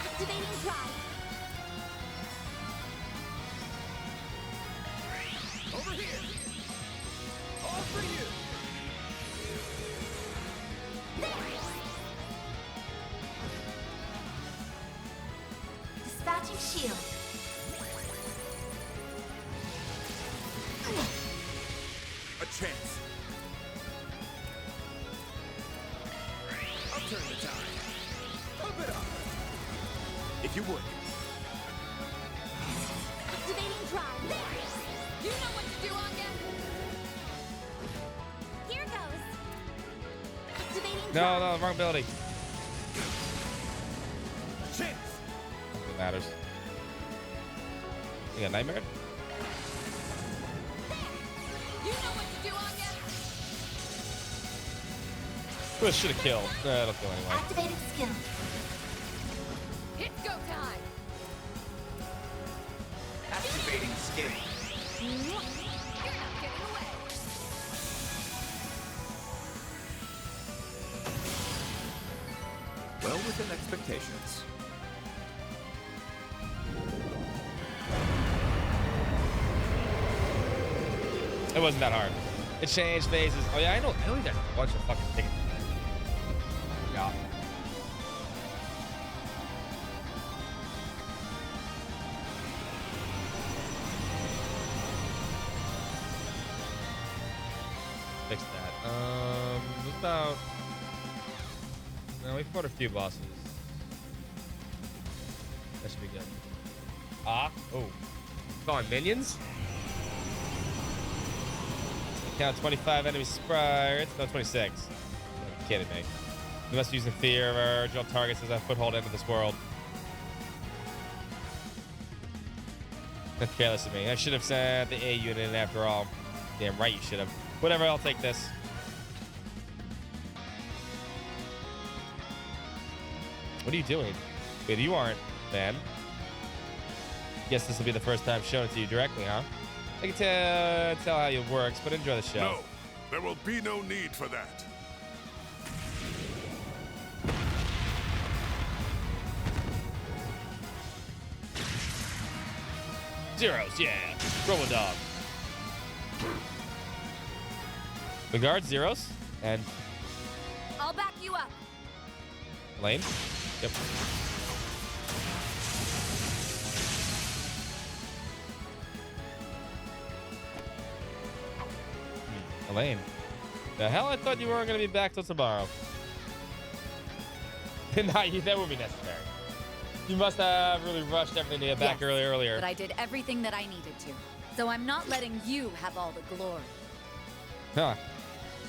Activating drive. Over here. All for you. Dispatching shield. A chance. I'll turn the tide. Up it up. If you would. Activating drive. You know what to do, Anya. Here goes. Activating No, wrong ability. It matters. You got nightmare? You know what to do, Anya. Well, should have killed. That'll kill anyway. Activating skill. It's go time. Activating skill. You're not getting away. Well within expectations. It wasn't that hard. It changed phases. Oh yeah, I know. I only got a bunch of fucking tickets. Yeah. Fix that. What about? No, we fought a few bosses. That should be good. Ah. Oh. Calling minions. Count 25 enemy sprites. No, 26. You're kidding me. We must use the fear of our original targets as a foothold into this world. That's careless of me. I should have sent the A unit in after all. Damn right you should have. Whatever, I'll take this. What are you doing? Wait, you aren't, man. Guess this will be the first time showing it to you directly, huh? I can tell how it works, but enjoy the show. No, there will be no need for that. Zeros, yeah. Robo dog. The guard, zeros, and I'll back you up. Elaine. Yep. Elaine. The hell? I thought you weren't going to be back till tomorrow. That would be necessary. You must have really rushed everything to get back earlier. But I did everything that I needed to. So I'm not letting you have all the glory. Huh.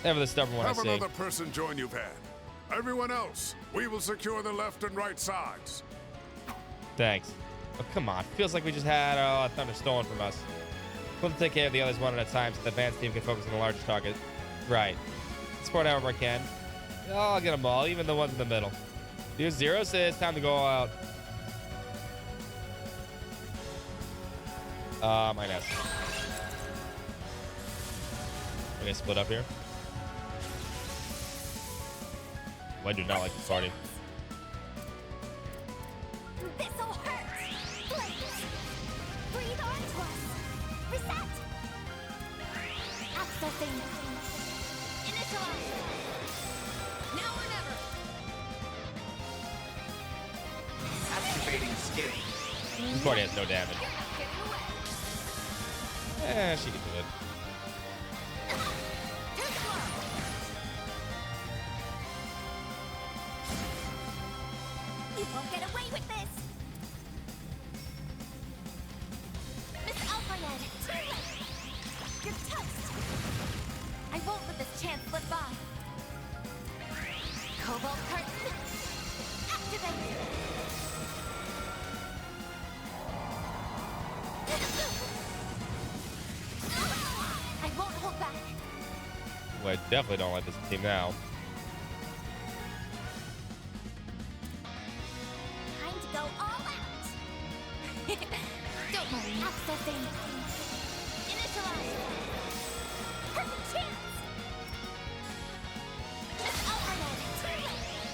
Never the stubborn one, I Have see. another person join you, Van. Everyone else, we will secure the left and right sides. Thanks. Oh, come on. Feels like we just had a thunder stolen from us. We'll take care of the others one at a time so the advanced team can focus on the largest target. Right. Support however I can. I'll get them all, even the ones in the middle. Here's Zero says time to go all out. I guess. We're gonna split up here. I do not like this party. This'll hurt. Please. Breathe onto us. Reset. Accessing. Initialize. Now or never. Activating skill. This party has no damage. Eh, she can do it. You won't get away with this! Miss Alfred! You're toast! I won't let this chance slip by. Cobalt curtain! Activate! I won't hold back. Well, I definitely don't like this team now. Time to go all out! Don't worry. Accessing. Initialize. Perfect chance! Miss Alfred! I'm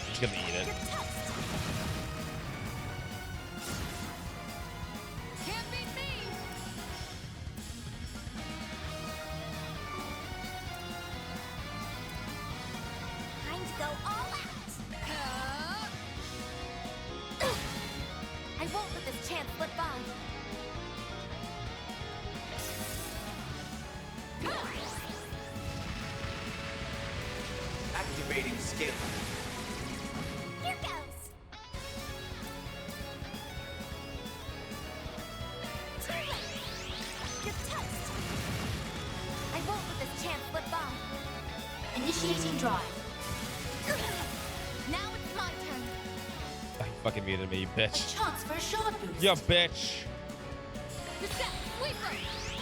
just gonna eat it. You're toast! Can't beat me! Time to go all out! I won't let this chance slip by. Activating skill. Here goes! Too late! You're toast! I won't let this chance slip by. Initiating drive. fucking muted me, you bitch. Chance for a shot boost. You bitch. Reset, sweeper.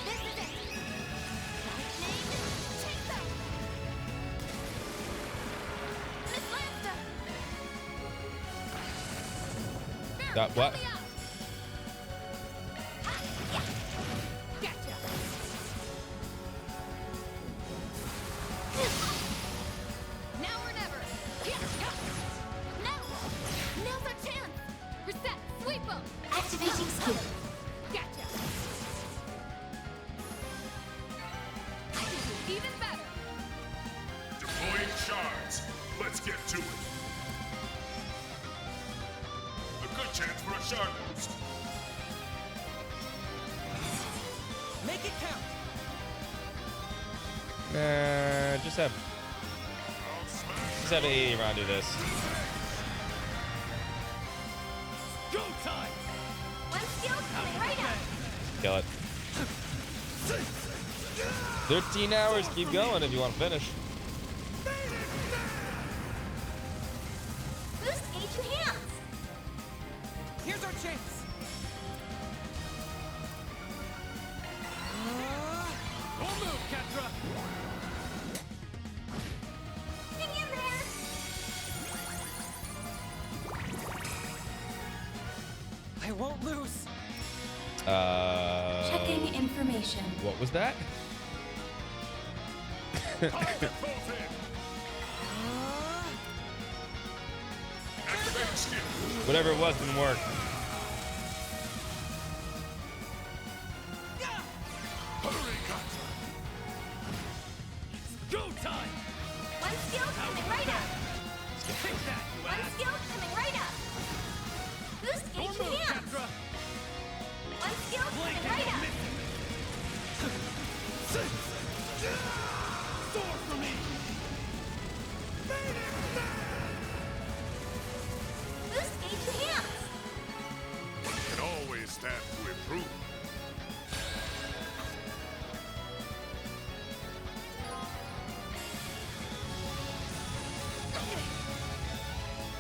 This is it. Lightning, take them. Miss Lansta. That what? Gotcha. Now or never. Now's our chance. Reset, sweep 'em. Activating skill. Gotcha. I can do even better. Deploying shards. Let's get to it. A good chance for a shard boost. Make it count. Just have a round do this. Go time. One skill coming right up. Kill it. 13 hours. Keep going if you want to finish. Boost gauge enhance. Here's our chance. Don't move, Ketra. Hang in there. I won't lose. Checking information. What was that? Whatever it was didn't work. Go time. One skill coming right up. Take that, you One ass. skill coming right up. Boost Don't gauge move, enhance. Ketra. One skill Blink coming right and up. Soar for me. Boost gauge enhance. Can always stand to improve.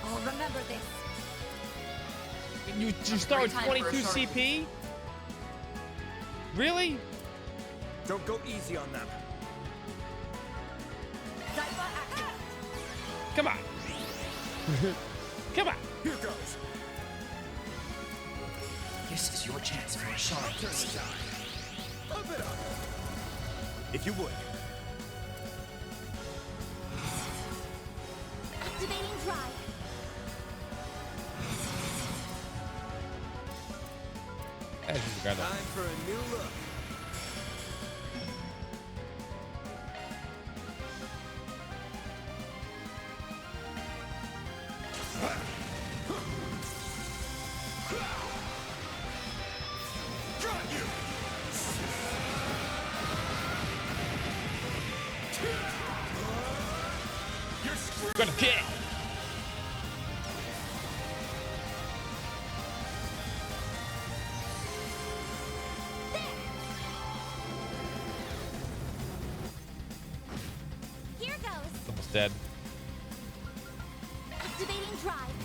I'll remember this. You start with 22 CP? Really? Don't go easy on them. Come on. Come on. Here goes. This is your chance for a shot. Pump it up. If you would. Activating drive. Time for a new look. Gonna kick. Here goes. Almost dead. Activating drive.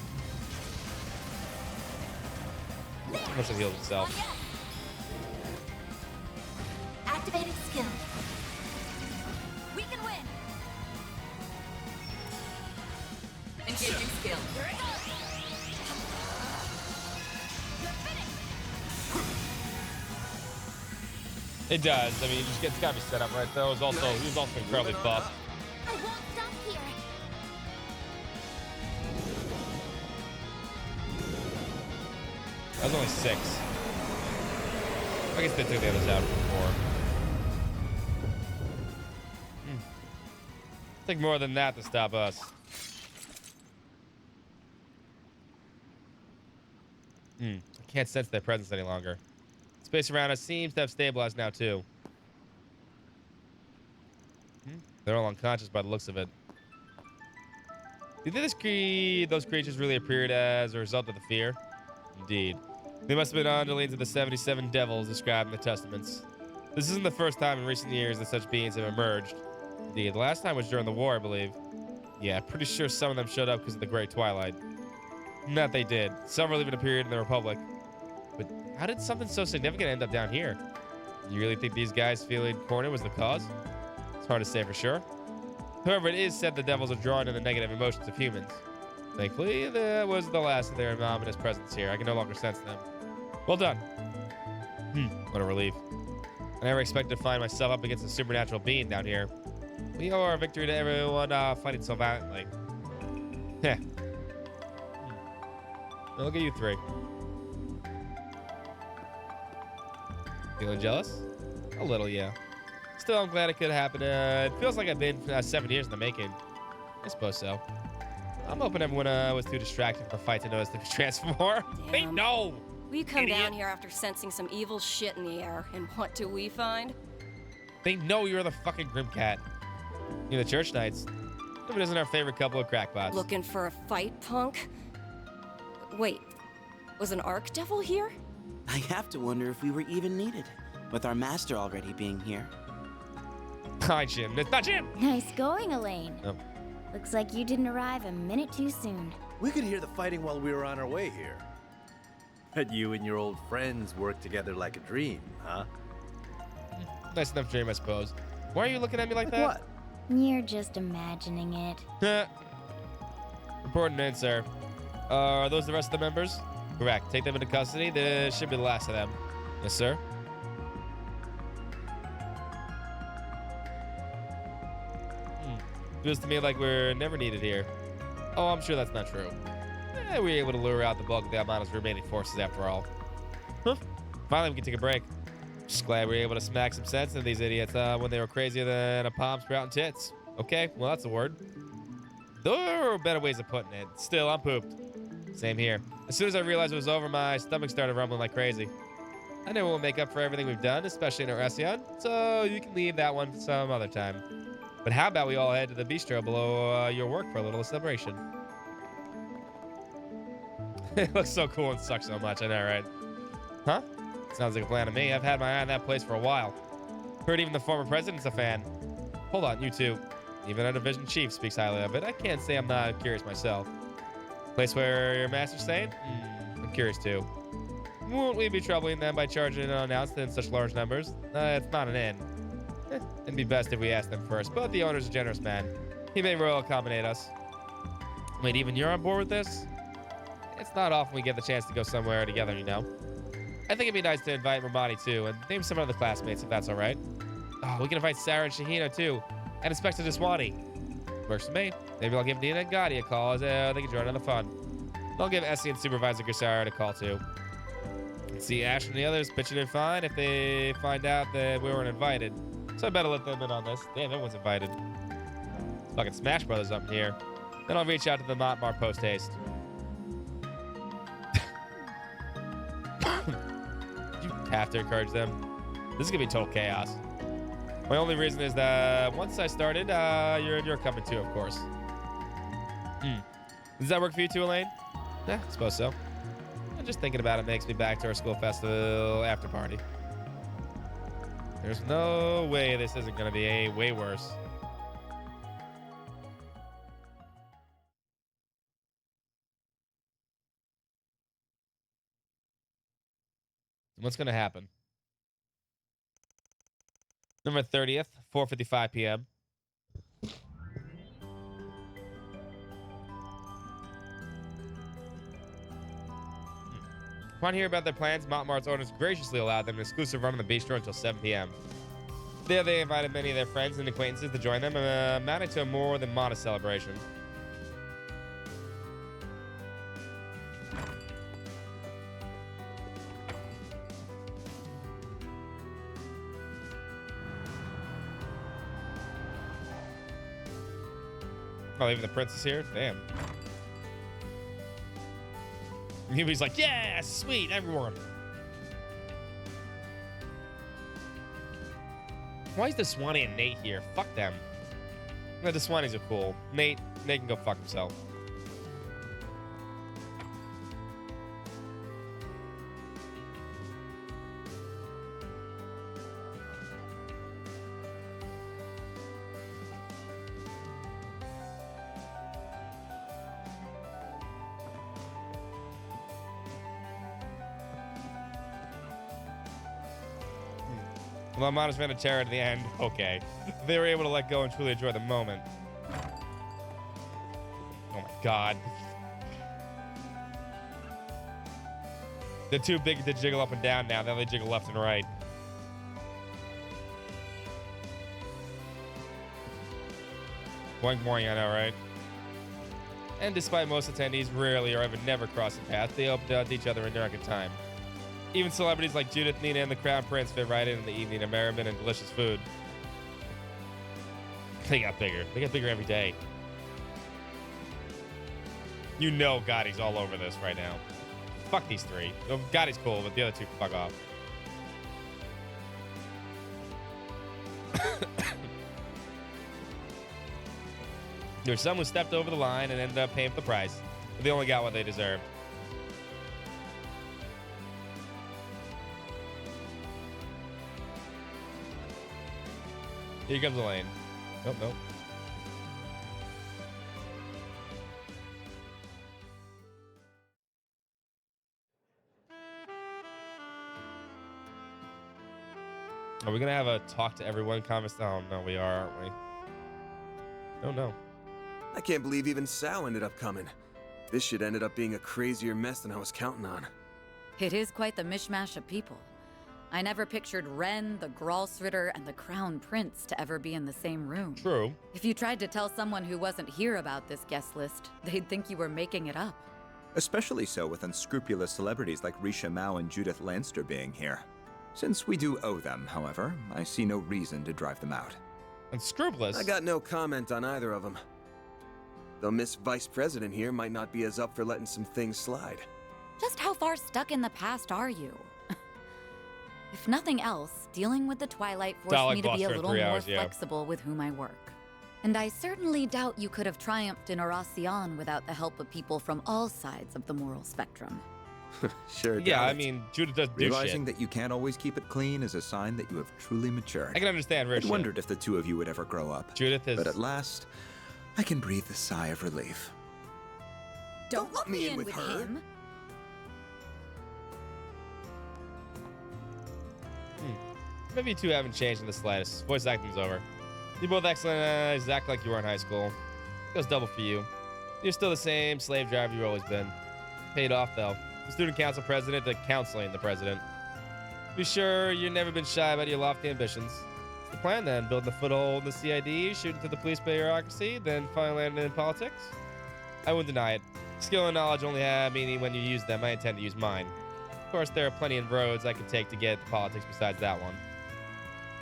Must have healed himself. Activating skill. We can win. Engaging skill. Here it goes. You're finished. It does. I mean, it's gotta be set up right. Though he was also incredibly buff. I won't stop here. That was only 6. I guess they took the others out before. Take more than that to stop us. I can't sense their presence any longer. Space around us seems to have stabilized now too. They're all unconscious by the looks of it. Do you think those creatures really appeared as a result of the fear? Indeed. They must have been underlings of the 77 devils described in the Testaments. This isn't the first time in recent years that such beings have emerged. Indeed, the last time was during the war, I believe. Yeah, pretty sure some of them showed up because of the Great Twilight. That they did. Some were leaving a period in the Republic. But how did something so significant end up down here? You really think these guys feeling cornered was the cause? It's hard to say for sure. However, it is said the devils are drawn to the negative emotions of humans. Thankfully, that was the last of their ominous presence here. I can no longer sense them. Well done. What a relief. I never expected to find myself up against a supernatural being down here. We owe our victory to everyone fighting so valiantly. Heh. I'll give you 3. Feeling jealous? A little, yeah. Still, I'm glad it could happen. It feels like I've been 7 years in the making. I suppose so. I'm hoping everyone was too distracted from the fight to notice the transform. They know! We come down here after sensing some evil shit in the air, and what do we find? They know you're the fucking Grim Cat. You're the Church Knights. If it isn't our favorite couple of crackpots. Looking for a fight, punk? Wait, was an Archdevil here? I have to wonder if we were even needed, with our master already being here. Hi, Jim. It's not Jim! Nice going, Elaine. Oh. Looks like you didn't arrive a minute too soon. We could hear the fighting while we were on our way here. But you and your old friends work together like a dream, huh? Nice enough dream, I suppose. Why are you looking at me like that? What? You're just imagining it. Important note, sir. Are those the rest of the members? Correct. Take them into custody. This should be the last of them. Yes, sir. Feels to me like we're never needed here. Oh, I'm sure that's not true. We were able to lure out the bulk of the Armada's remaining forces after all. Huh. Finally, we can take a break. Just glad we were able to smack some sense into these idiots when they were crazier than a palm sprouting tits. Okay, well, that's a word. There are better ways of putting it. Still, I'm pooped. Same here. As soon as I realized it was over, my stomach started rumbling like crazy. I know we'll make up for everything we've done, especially in Oression, so you can leave that one for some other time. But how about we all head to the bistro below your work for a little celebration? It looks so cool and sucks so much, I know, right? Huh? Sounds like a plan to me. I've had my eye on that place for a while. Heard even the former president's a fan. Hold on, you two. Even our division chief speaks highly of it. I can't say I'm not curious myself. Place where your master's staying? I'm curious too. Won't we be troubling them by charging it unannounced in such large numbers? It's not an inn. It'd be best if we asked them first, but the owner's a generous man. He may well accommodate us. Wait, even you're on board with this? It's not often we get the chance to go somewhere together, you know. I think it'd be nice to invite Romani too, and name some other classmates if that's all right. Oh, we can invite Sarah and Shahina too, and Inspector Diswani. Works for me. Maybe I'll give Nina and Gotti a call as they can join in the fun. I'll give Essie and Supervisor Grisara a call too. See Ash and the others pitching in fine if they find out that we weren't invited. So I better let them in on this. Damn, everyone's invited. Fucking Smash Brothers up in here. Then I'll reach out to the Montmar post-haste. You have to encourage them. This is gonna be total chaos. My only reason is that once I started, you're coming too, of course. Does that work for you too, Elaine? Yeah, I suppose so. And just thinking about it makes me back to our school festival after party. There's no way this isn't gonna be a way worse. What's gonna happen? November 30th, 4:55 p.m. Upon hearing about their plans, Montmart's orders graciously allowed them an exclusive run on the bistro until 7 p.m. There, they invited many of their friends and acquaintances to join them, amounting to a more than modest celebration. Oh, even the princess here? Damn. He's like, yeah, sweet, everyone. Why is the Swanee and Nate here? Fuck them. No, the Swanees are cool. Nate can go fuck himself. Well, Modest ran a terror at the end. Okay. They were able to let go and truly enjoy the moment. Oh my god. They're too big to jiggle up and down now. Now they jiggle left and right. Boing boing, I know, right? And despite most attendees rarely or even never crossing paths, they opened out to each other in their own time. Even celebrities like Judith, Nina, and the Crown Prince fit right in the evening of merriment and delicious food. They got bigger. They get bigger every day. You know Gotti's all over this right now. Fuck these three. Well, Gotti's cool, but the other two can fuck off. There's some who stepped over the line and ended up paying for the price, but they only got what they deserved. Here comes Elaine. Nope, nope. Are we gonna have a talk to everyone conversation? Oh no, we are, aren't we? Oh no. I can't believe even Sal ended up coming. This shit ended up being a crazier mess than I was counting on. It is quite the mishmash of people. I never pictured Ren, the Gralsritter, and the Crown Prince to ever be in the same room. True. If you tried to tell someone who wasn't here about this guest list, they'd think you were making it up. Especially so with unscrupulous celebrities like Risha Mao and Judith Lanster being here. Since we do owe them, however, I see no reason to drive them out. Unscrupulous? I got no comment on either of them. Though Miss Vice President here might not be as up for letting some things slide. Just how far stuck in the past are you? If nothing else, dealing with the Twilight forced me to be a little more flexible with whom I work. And I certainly doubt you could have triumphed in Oracion without the help of people from all sides of the moral spectrum. Sure. Yeah, I mean, Judith does do Realizing shit. that you can't always keep it clean is a sign that you have truly matured. I can understand Risha. I wondered if the two of you would ever grow up. Judith is... But at last, I can breathe a sigh of relief. Don't let me in with him. Maybe you two haven't changed in the slightest. Voice acting's over. You're both excellent, exactly like you were in high school. Goes double for you. You're still the same slave driver you've always been. Paid off, though. From student council president to counseling the president. Be sure you've never been shy about your lofty ambitions. What's the plan, then? Build the foothold in the CID, shooting through the police bureaucracy, then finally landing in politics? I wouldn't deny it. Skill and knowledge only have meaning when you use them. I intend to use mine. Of course, there are plenty of roads I could take to get to politics besides that one.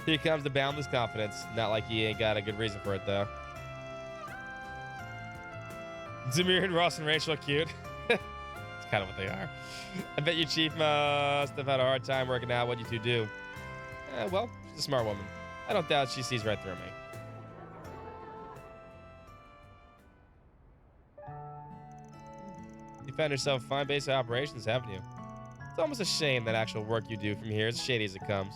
Here comes the boundless confidence. Not like you ain't got a good reason for it, though. Zamir and Ross and Rachel are cute. It's kind of what they are. I bet your chief must have had a hard time working out what you two do. Well, she's a smart woman. I don't doubt she sees right through me. You found yourself a fine base of operations, haven't you? It's almost a shame that actual work you do from here is as shady as it comes.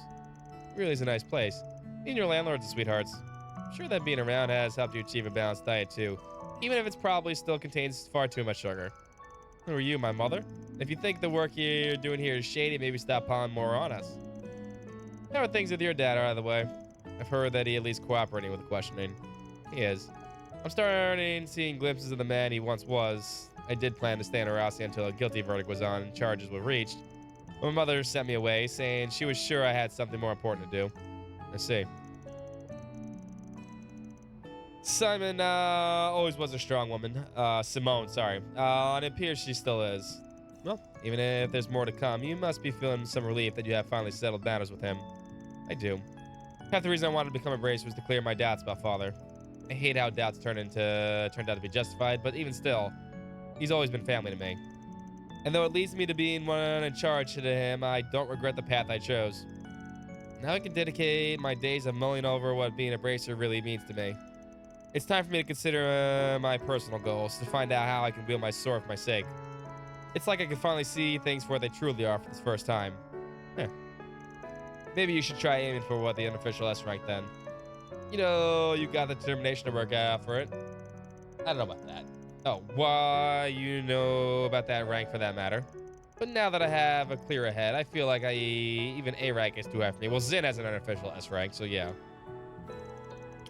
It really is a nice place. You and your landlords are sweethearts. I'm sure that being around has helped you achieve a balanced diet too, even if it's probably still contains far too much sugar. Who are you, my mother? If you think the work you're doing here is shady, maybe stop piling more on us. How are things with your dad, by the way? I've heard that he at least cooperating with the questioning. He is. I'm starting seeing glimpses of the man he once was. I did plan to stay in Aracia until a guilty verdict was on and charges were reached. My mother sent me away, saying she was sure I had something more important to do. I see. Simon always was a strong woman. Simone, sorry. And it appears she still is. Well, even if there's more to come, you must be feeling some relief that you have finally settled matters with him. I do. Half the reason I wanted to become a brace was to clear my doubts about father. I hate how doubts turned out to be justified, but even still, he's always been family to me. And though it leads me to being one in charge to him, I don't regret the path I chose. Now I can dedicate my days of mulling over what being a bracer really means to me. It's time for me to consider my personal goals, to find out how I can wield my sword for my sake. It's like I can finally see things for what they truly are for this first time. Maybe you should try aiming for what the unofficial S rank then. You know, you got the determination to work out for it. I don't know about that. Oh, why you know about that rank for that matter? But now that I have a clearer head, I feel like even A rank is too high for me. Well, Zin has an unofficial S rank, so yeah.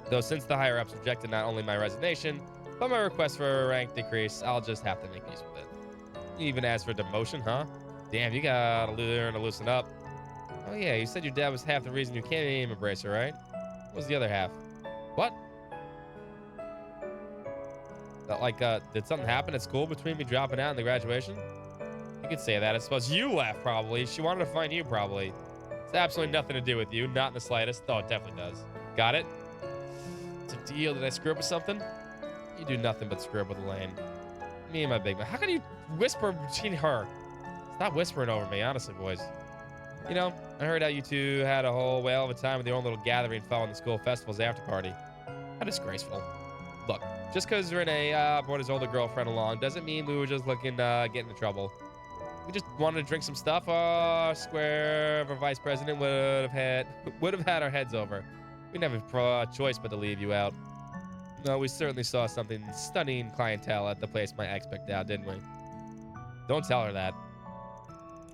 Though since the higher-ups rejected not only my resignation, but my request for a rank decrease, I'll just have to make peace with it. Even as for demotion, huh? Damn, you gotta learn to loosen up. Oh yeah, you said your dad was half the reason you came to Embracer, right? What was the other half? What? Like, did something happen at school between me dropping out and the graduation? You could say that. I suppose you left, probably. She wanted to find you, probably. It's absolutely nothing to do with you. Not in the slightest. Oh, it definitely does. Got it? It's a deal. Did I screw up with something? You do nothing but screw up with Elaine. Me and my big man. How can you whisper between her? Stop whispering over me, honestly, boys. You know, I heard how you two had a whole whale of a time with your own little gathering following the school festival's after party. How disgraceful. Look, just because Renee brought his older girlfriend along doesn't mean we were just looking to get into trouble. We just wanted to drink some stuff. Our square of a vice president would have had our heads over. We didn't have a choice but to leave you out. No, we certainly saw something stunning clientele at the place my ex picked out, didn't we? Don't tell her that.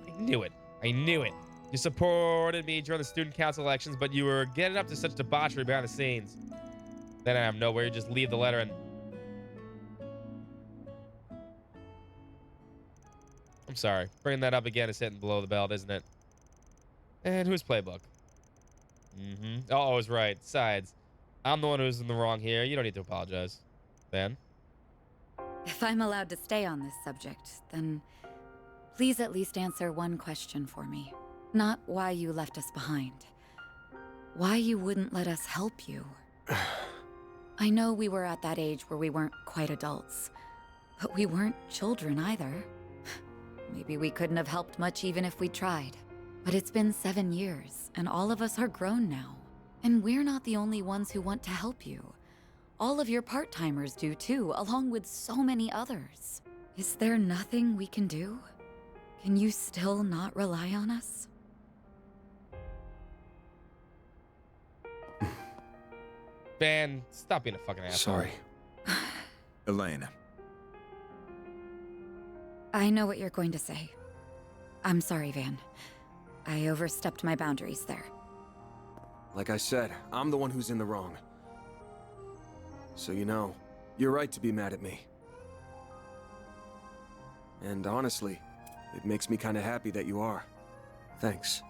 I knew it. I knew it. You supported me during the student council elections, but you were getting up to such debauchery behind the scenes. Then I have nowhere. You just leave the letter and... I'm sorry. Bringing that up again is hitting below the belt, isn't it? And whose playbook? Mm-hmm. Oh, I was right. Besides, I'm the one who's in the wrong here. You don't need to apologize. Van? If I'm allowed to stay on this subject, then please at least answer one question for me. Not why you left us behind. Why you wouldn't let us help you. I know we were at that age where we weren't quite adults, but we weren't children either. Maybe we couldn't have helped much even if we tried. But it's been 7 years, and all of us are grown now. And we're not the only ones who want to help you. All of your part-timers do too, along with so many others. Is there nothing we can do? Can you still not rely on us? Van, stop being a fucking asshole. Sorry. Elaine. I know what you're going to say. I'm sorry, Van. I overstepped my boundaries there. Like I said, I'm the one who's in the wrong. So you know, you're right to be mad at me. And honestly, it makes me kind of happy that you are. Thanks.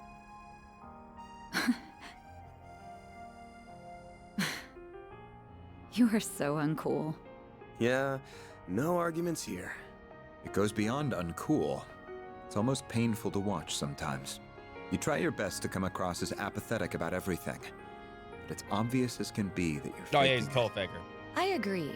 You are so uncool. Yeah, no arguments here. It goes beyond uncool. It's almost painful to watch sometimes. You try your best to come across as apathetic about everything, but it's obvious as can be that you're faking. Oh yeah, he's a cold faker. I agree.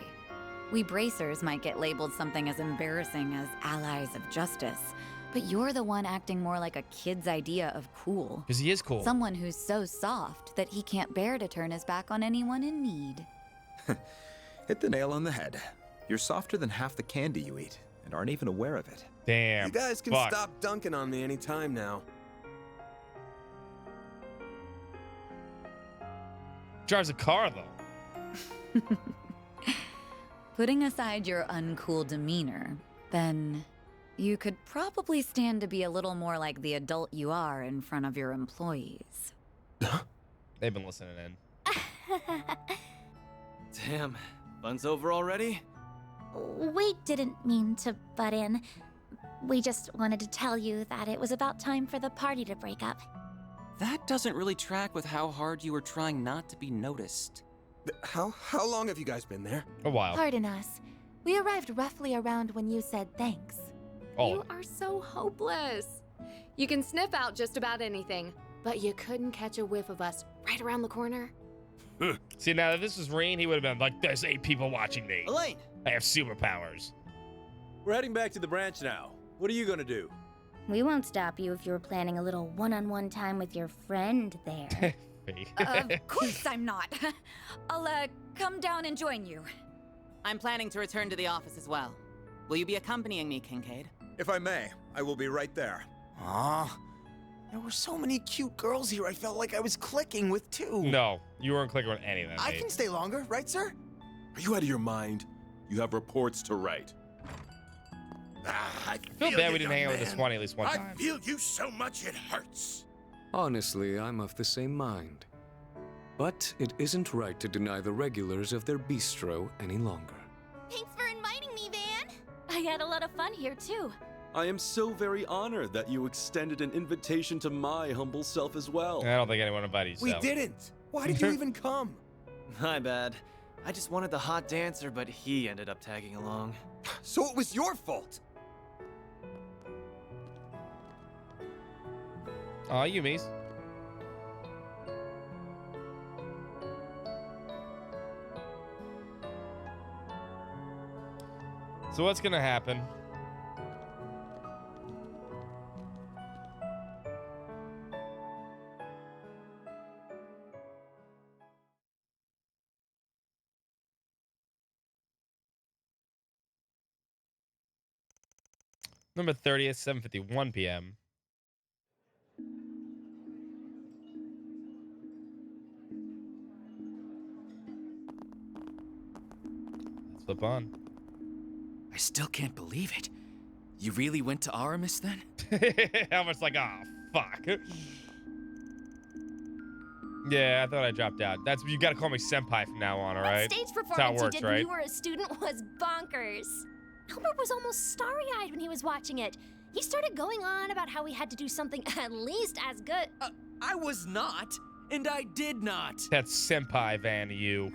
We bracers might get labeled something as embarrassing as allies of justice, but you're the one acting more like a kid's idea of cool. Because he is cool. Someone who's so soft that he can't bear to turn his back on anyone in need. Hit the nail on the head. You're softer than half the candy you eat, and aren't even aware of it. Damn. You guys can stop dunking on me anytime now. Drives a car, though. Putting aside your uncool demeanor, then you could probably stand to be a little more like the adult you are in front of your employees. They've been listening in. Damn, fun's over already? We didn't mean to butt in. We just wanted to tell you that it was about time for the party to break up. That doesn't really track with how hard you were trying not to be noticed. How long have you guys been there? A while. Pardon us. We arrived roughly around when you said thanks. Oh. You are so hopeless. You can sniff out just about anything, but you couldn't catch a whiff of us right around the corner. See, now if this was Rain, he would have been like, there's 8 people watching me. Elaine! I have superpowers. We're heading back to the branch now. What are you gonna do? We won't stop you if you were planning a little one-on-one time with your friend there. Of course I'm not. I'll, come down and join you. I'm planning to return to the office as well. Will you be accompanying me, Kincaid? If I may, I will be right there. Aw. There were so many cute girls here, I felt like I was clicking with too. No, you weren't clicking with any of them. I can stay longer, right, sir? Are you out of your mind? You have reports to write. I feel bad we didn't hang out with the man. 20 at least one I time. feel you so much it hurts. Honestly, I'm of the same mind. But it isn't right to deny the regulars of their bistro any longer. Thanks for inviting me, Van. I had a lot of fun here, too. I am so very honored that you extended an invitation to my humble self as well. I don't think anyone invited you. We didn't. Why did you even come? My bad. I just wanted the hot dancer, but he ended up tagging along. So it was your fault. Aw, Yumi's. So what's gonna happen? November 30th, 7:51 p.m. Let's flip on. I still can't believe it. You really went to Aramis then? Almost like, oh, fuck. Yeah, I thought I dropped out. That's you gotta call me senpai from now on, all right? That stage That's performance how it works, you did right? when you were a student was bonkers. Albert was almost starry-eyed when he was watching it. He started going on about how we had to do something at least as good. I was not, and I did not. That's senpai Van to you.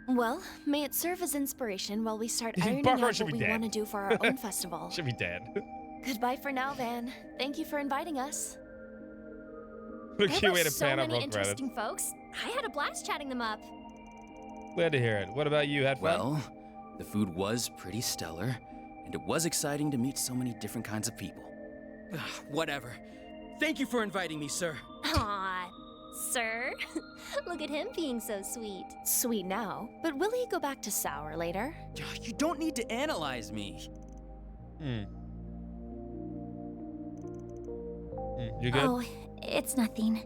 Well, may it serve as inspiration while we start ironing Barker out should what be we dead. want to do for our own festival. Should be dead. Goodbye for now, Van. Thank you for inviting us. What a There cute were way to so pan up many roll credits. interesting folks. I had a blast chatting them up. Glad to hear it. What about you? Had fun? Well, the food was pretty stellar, and it was exciting to meet so many different kinds of people. Whatever. Thank you for inviting me, sir. Aw, sir. Look at him being so sweet. Sweet now, but will he go back to sour later? You don't need to analyze me. You good? Oh, it's nothing.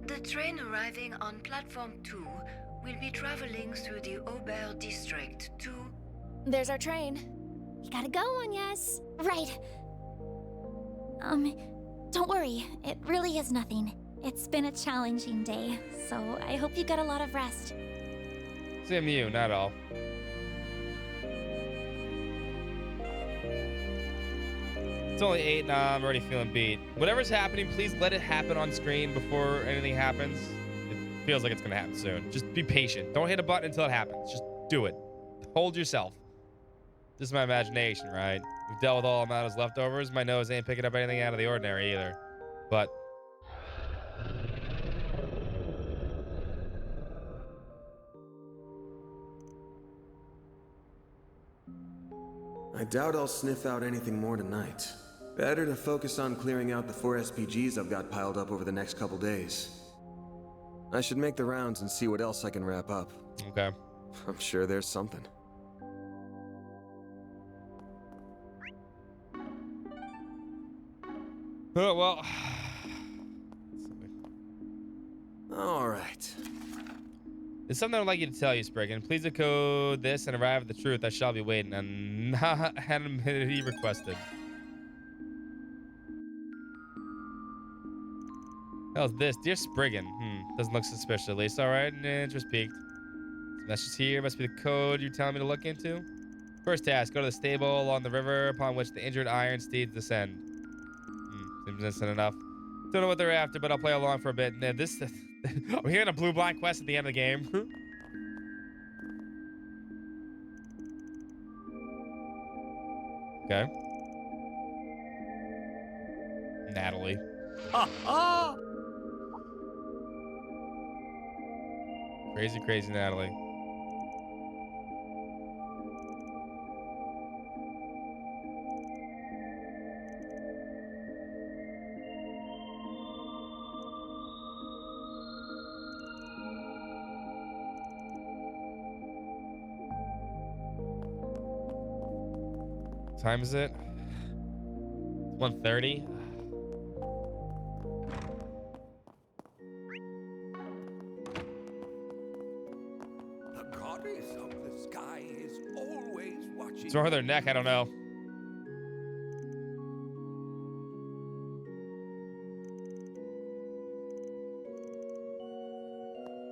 The train arriving on platform 2 will be traveling through the Aubert district to... There's our train. You gotta go on, yes. Right. Don't worry. It really is nothing. It's been a challenging day, so I hope you get a lot of rest. Same to you, not all. It's only 8 and I'm already feeling beat. Whatever's happening, please let it happen on screen before anything happens. It feels like it's gonna happen soon. Just be patient. Don't hit a button until it happens. Just do it. Hold yourself. This is my imagination, right? We've dealt with all Amato's leftovers. My nose ain't picking up anything out of the ordinary either. But I doubt I'll sniff out anything more tonight. Better to focus on clearing out the 4 SPGs I've got piled up over the next couple days. I should make the rounds and see what else I can wrap up. Okay. I'm sure there's something. Oh, well. All right. There's something I'd like you to tell you, Spriggan. Please decode this and arrive at the truth. I shall be waiting. And anonymity requested. How's this? Dear Spriggan. Doesn't look suspicious at least. Alright, interest peaked. This message here must be the code you're telling me to look into. First task, go to the stable along the river upon which the injured iron steeds descend. Seems innocent enough. Don't know what they're after, but I'll play along for a bit. And this I'm hearing a blue blind quest at the end of the game. Okay. Natalie. Crazy, crazy Natalie. What time is it? 1:30. What's wrong with her neck? I don't know.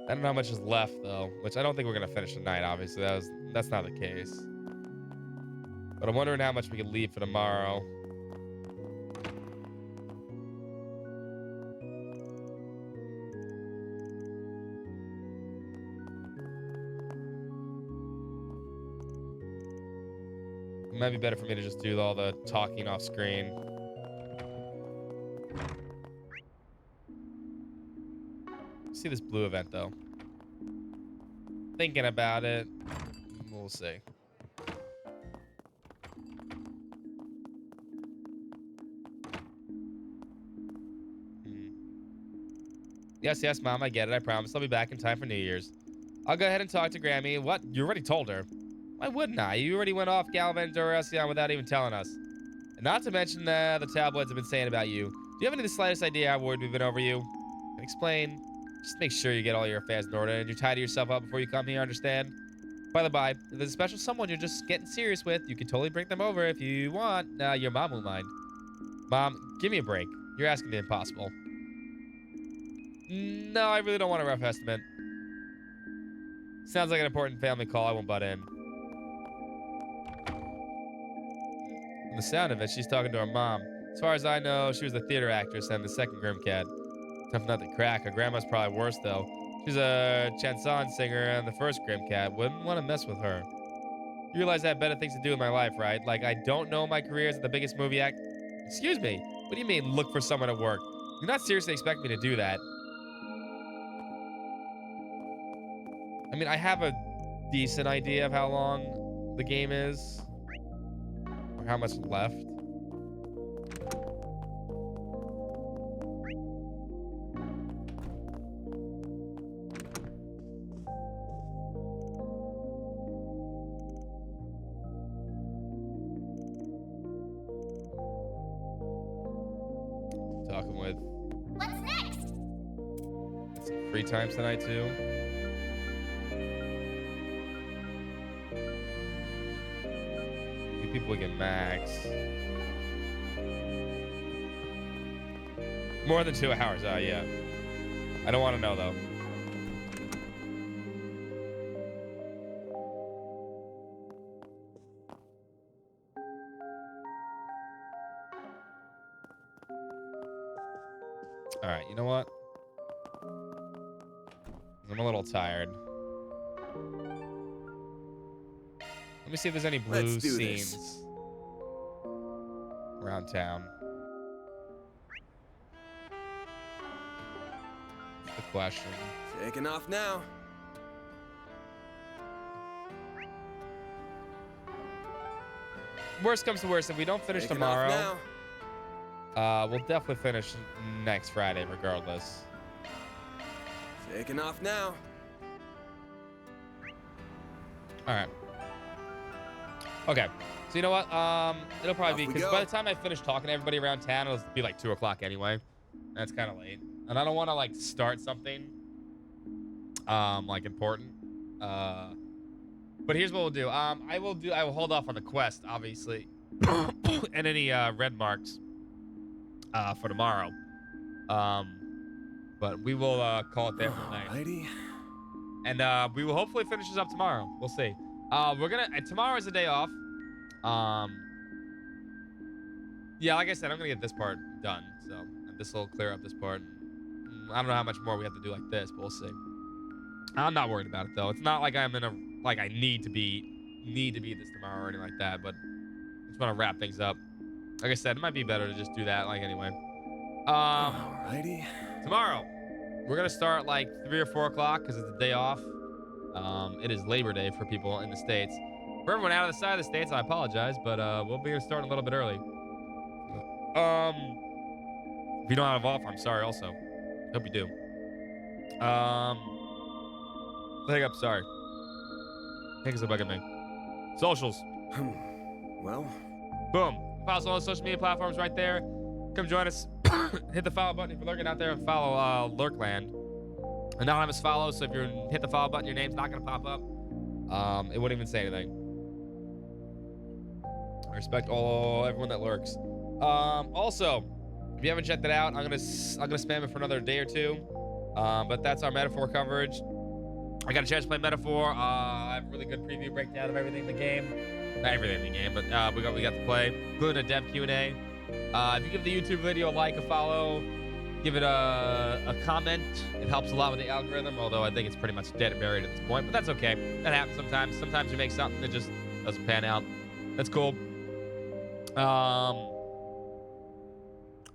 I don't know how much is left though, which I don't think we're gonna finish tonight. Obviously, that's not the case. But I'm wondering how much we can leave for tomorrow. It might be better for me to just do all the talking off screen. See this blue event though. Thinking about it. We'll see. Yes, Mom, I get it. I promise I'll be back in time for New Year's. I'll go ahead and talk to Grammy. What? You already told her. Why wouldn't I? You already went off gallivanting to Alcyon without even telling us. And not to mention the tabloids have been saying about you. Do you have any the slightest idea how worried we've been over you? Explain. Just make sure you get all your affairs in order and you tidy yourself up before you come here, understand? By the by, if there's a special someone you're just getting serious with, you can totally bring them over if you want. Your mom won't mind. Mom, give me a break. You're asking the impossible. No, I really don't want a rough estimate. Sounds like an important family call. I won't butt in. From the sound of it, she's talking to her mom. As far as I know, she was the theater actress and the second Grim Cat. Tough nut to crack. Her grandma's probably worse, though. She's a chanson singer and the first Grim Cat. Wouldn't want to mess with her. You realize I have better things to do in my life, right? Like, I don't know my career as the biggest movie act. Excuse me. What do you mean, look for someone at work? You're not seriously expecting me to do that. I mean, I have a decent idea of how long the game is. Or how much left. Talking with... What's next? Some free times tonight, too. People we can max. More than 2 hours. Yeah. I don't want to know though. All right. You know what? I'm a little tired. Let me see if there's any blue scenes around town. That's the question. Taking off now. Worst comes to worst, if we don't finish tomorrow, we'll definitely finish next Friday regardless. Taking off now. All right. Okay, so you know what? It'll probably be, because by the time I finish talking to everybody around town, it'll be like 2 o'clock anyway. That's kind of late. And I don't want to like start something like important. But here's what we'll do. I will hold off on the quest, obviously. And any red marks for tomorrow. But we will call it there for tonight. Alrighty. And we will hopefully finish this up tomorrow. We'll see. Tomorrow is a day off. Yeah, like I said, I'm gonna get this part done. So this will clear up this part. I don't know how much more we have to do like this, but we'll see. I'm not worried about it though. It's not like I'm in a I need to be this tomorrow or anything like that. But I just want to wrap things up. Like I said, it might be better to just do that anyway. Alrighty. Tomorrow, we're gonna start like 3 or 4 o'clock because it's a day off. It is Labor Day for people in the States. For everyone out of the side of the States, I apologize, but we'll be starting a little bit early. If you don't have off, I'm sorry also. Hope you do. Hang up, sorry. Thanks for bugging me. Socials. Well. Boom. Follow us on all the social media platforms right there. Come join us. Hit the follow button if you're lurking out there and follow Lurkland. Anonymous follow, so if you hit the follow button, your name's not going to pop up. It wouldn't even say anything. I respect everyone that lurks. Also, if you haven't checked it out, I'm gonna spam it for another day or two. But that's our Metaphor coverage. I got a chance to play Metaphor. I have a really good preview breakdown of everything in the game. Not everything in the game, but we got to play, including a dev Q&A. If you give the YouTube video a like, a follow, give it a comment. It helps a lot with the algorithm, although I think it's pretty much dead and buried at this point. But that's okay. That happens sometimes. Sometimes you make something that just doesn't pan out. That's cool.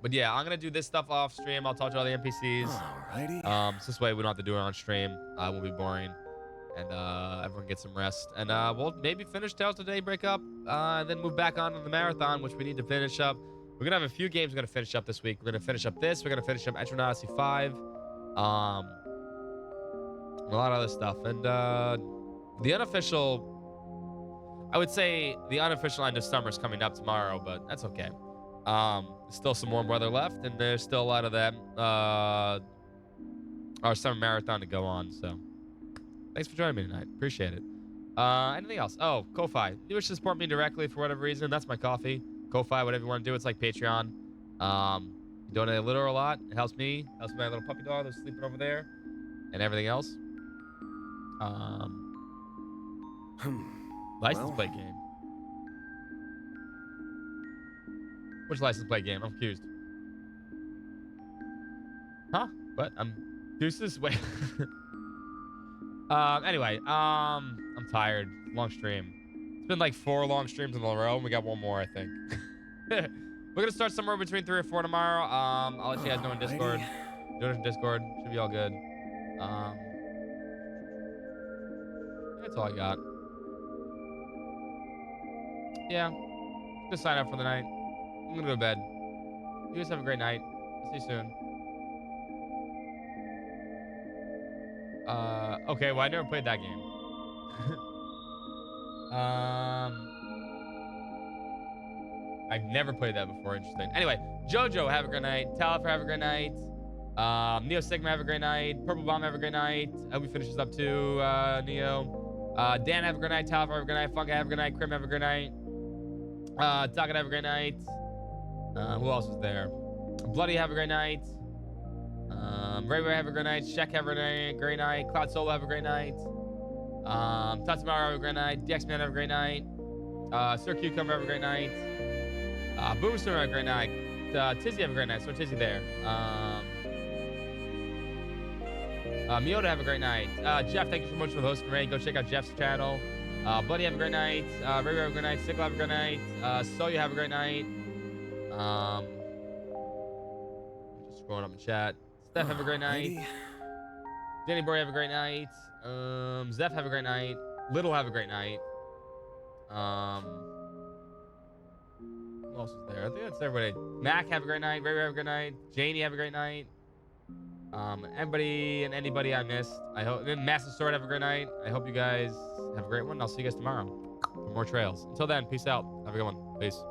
But yeah, I'm gonna do this stuff off stream. I'll talk to all the NPCs. Alrighty. So this way we don't have to do it on stream. It won't be boring, and everyone gets some rest. And we'll maybe finish Tales of Daybreak up, and then move back on to the marathon, which we need to finish up. We're gonna have a few games we're gonna finish up this week. We're gonna finish up this. We're gonna finish up Entron Odyssey 5. A lot of other stuff, and the unofficial. I would say the unofficial end of summer is coming up tomorrow, but that's okay. There's still some warm weather left, and there's still a lot of that our summer marathon to go on. So thanks for joining me tonight. Appreciate it. Anything else? Oh, Ko-Fi. You wish to support me directly for whatever reason, that's my coffee. Ko-Fi, whatever you want to do. It's like Patreon. You donate a little or a lot. It helps me. Helps my little puppy dog that's sleeping over there, and everything else. License plate game. Which license plate game? I'm confused. Huh? What? I'm deuces. Wait. Anyway, I'm tired. Long stream. It's been like 4 long streams in a row, and we got one more, I think. We're gonna start somewhere between 3 or 4 tomorrow. I'll let you guys know in Discord. Join us in Discord. Should be all good. That's all I got. Yeah. Just sign up for the night. I'm gonna go to bed. You guys have a great night. I'll see you soon. Okay, well, I never played that game. I've never played that before. Interesting. Anyway, Jojo, have a great night. Talifer, have a great night. Neo Sigma, have a great night. Purple Bomb, have a great night. I hope we finish this up too, Neo. Dan, have a great night. Talifer, have a great night. Funka, have a great night. Krim, have a great night. Taka, have a great night. Who else was there? Bloody, have a great night. Ray Ray, have a great night. Shek, have a great night. Cloud Solo, have a great night. Tatsumaro, have a great night. DXman, have a great night. Sir Cucumber, have a great night. Boomster, have a great night. Tizzy, have a great night. So Tizzy there. Miota, have a great night. Jeff, thank you so much for the hosting raid. Go check out Jeff's channel. Buddy, have a great night. Ray Ray, have a great night. Sickle, have a great night. Soya, have a great night. Just scrolling up in chat. Steph, have a great night. Danny Boy, have a great night. Zeph, have a great night. Little, have a great night. Who else is there? I think that's everybody. Mac, have a great night. Ray Ray, have a great night. Janie, have a great night. Everybody and anybody I missed. I hope. Then Massive Sword, have a great night. I hope you guys have a great one. I'll see you guys tomorrow for more trails. Until then, peace out. Have a good one. Peace.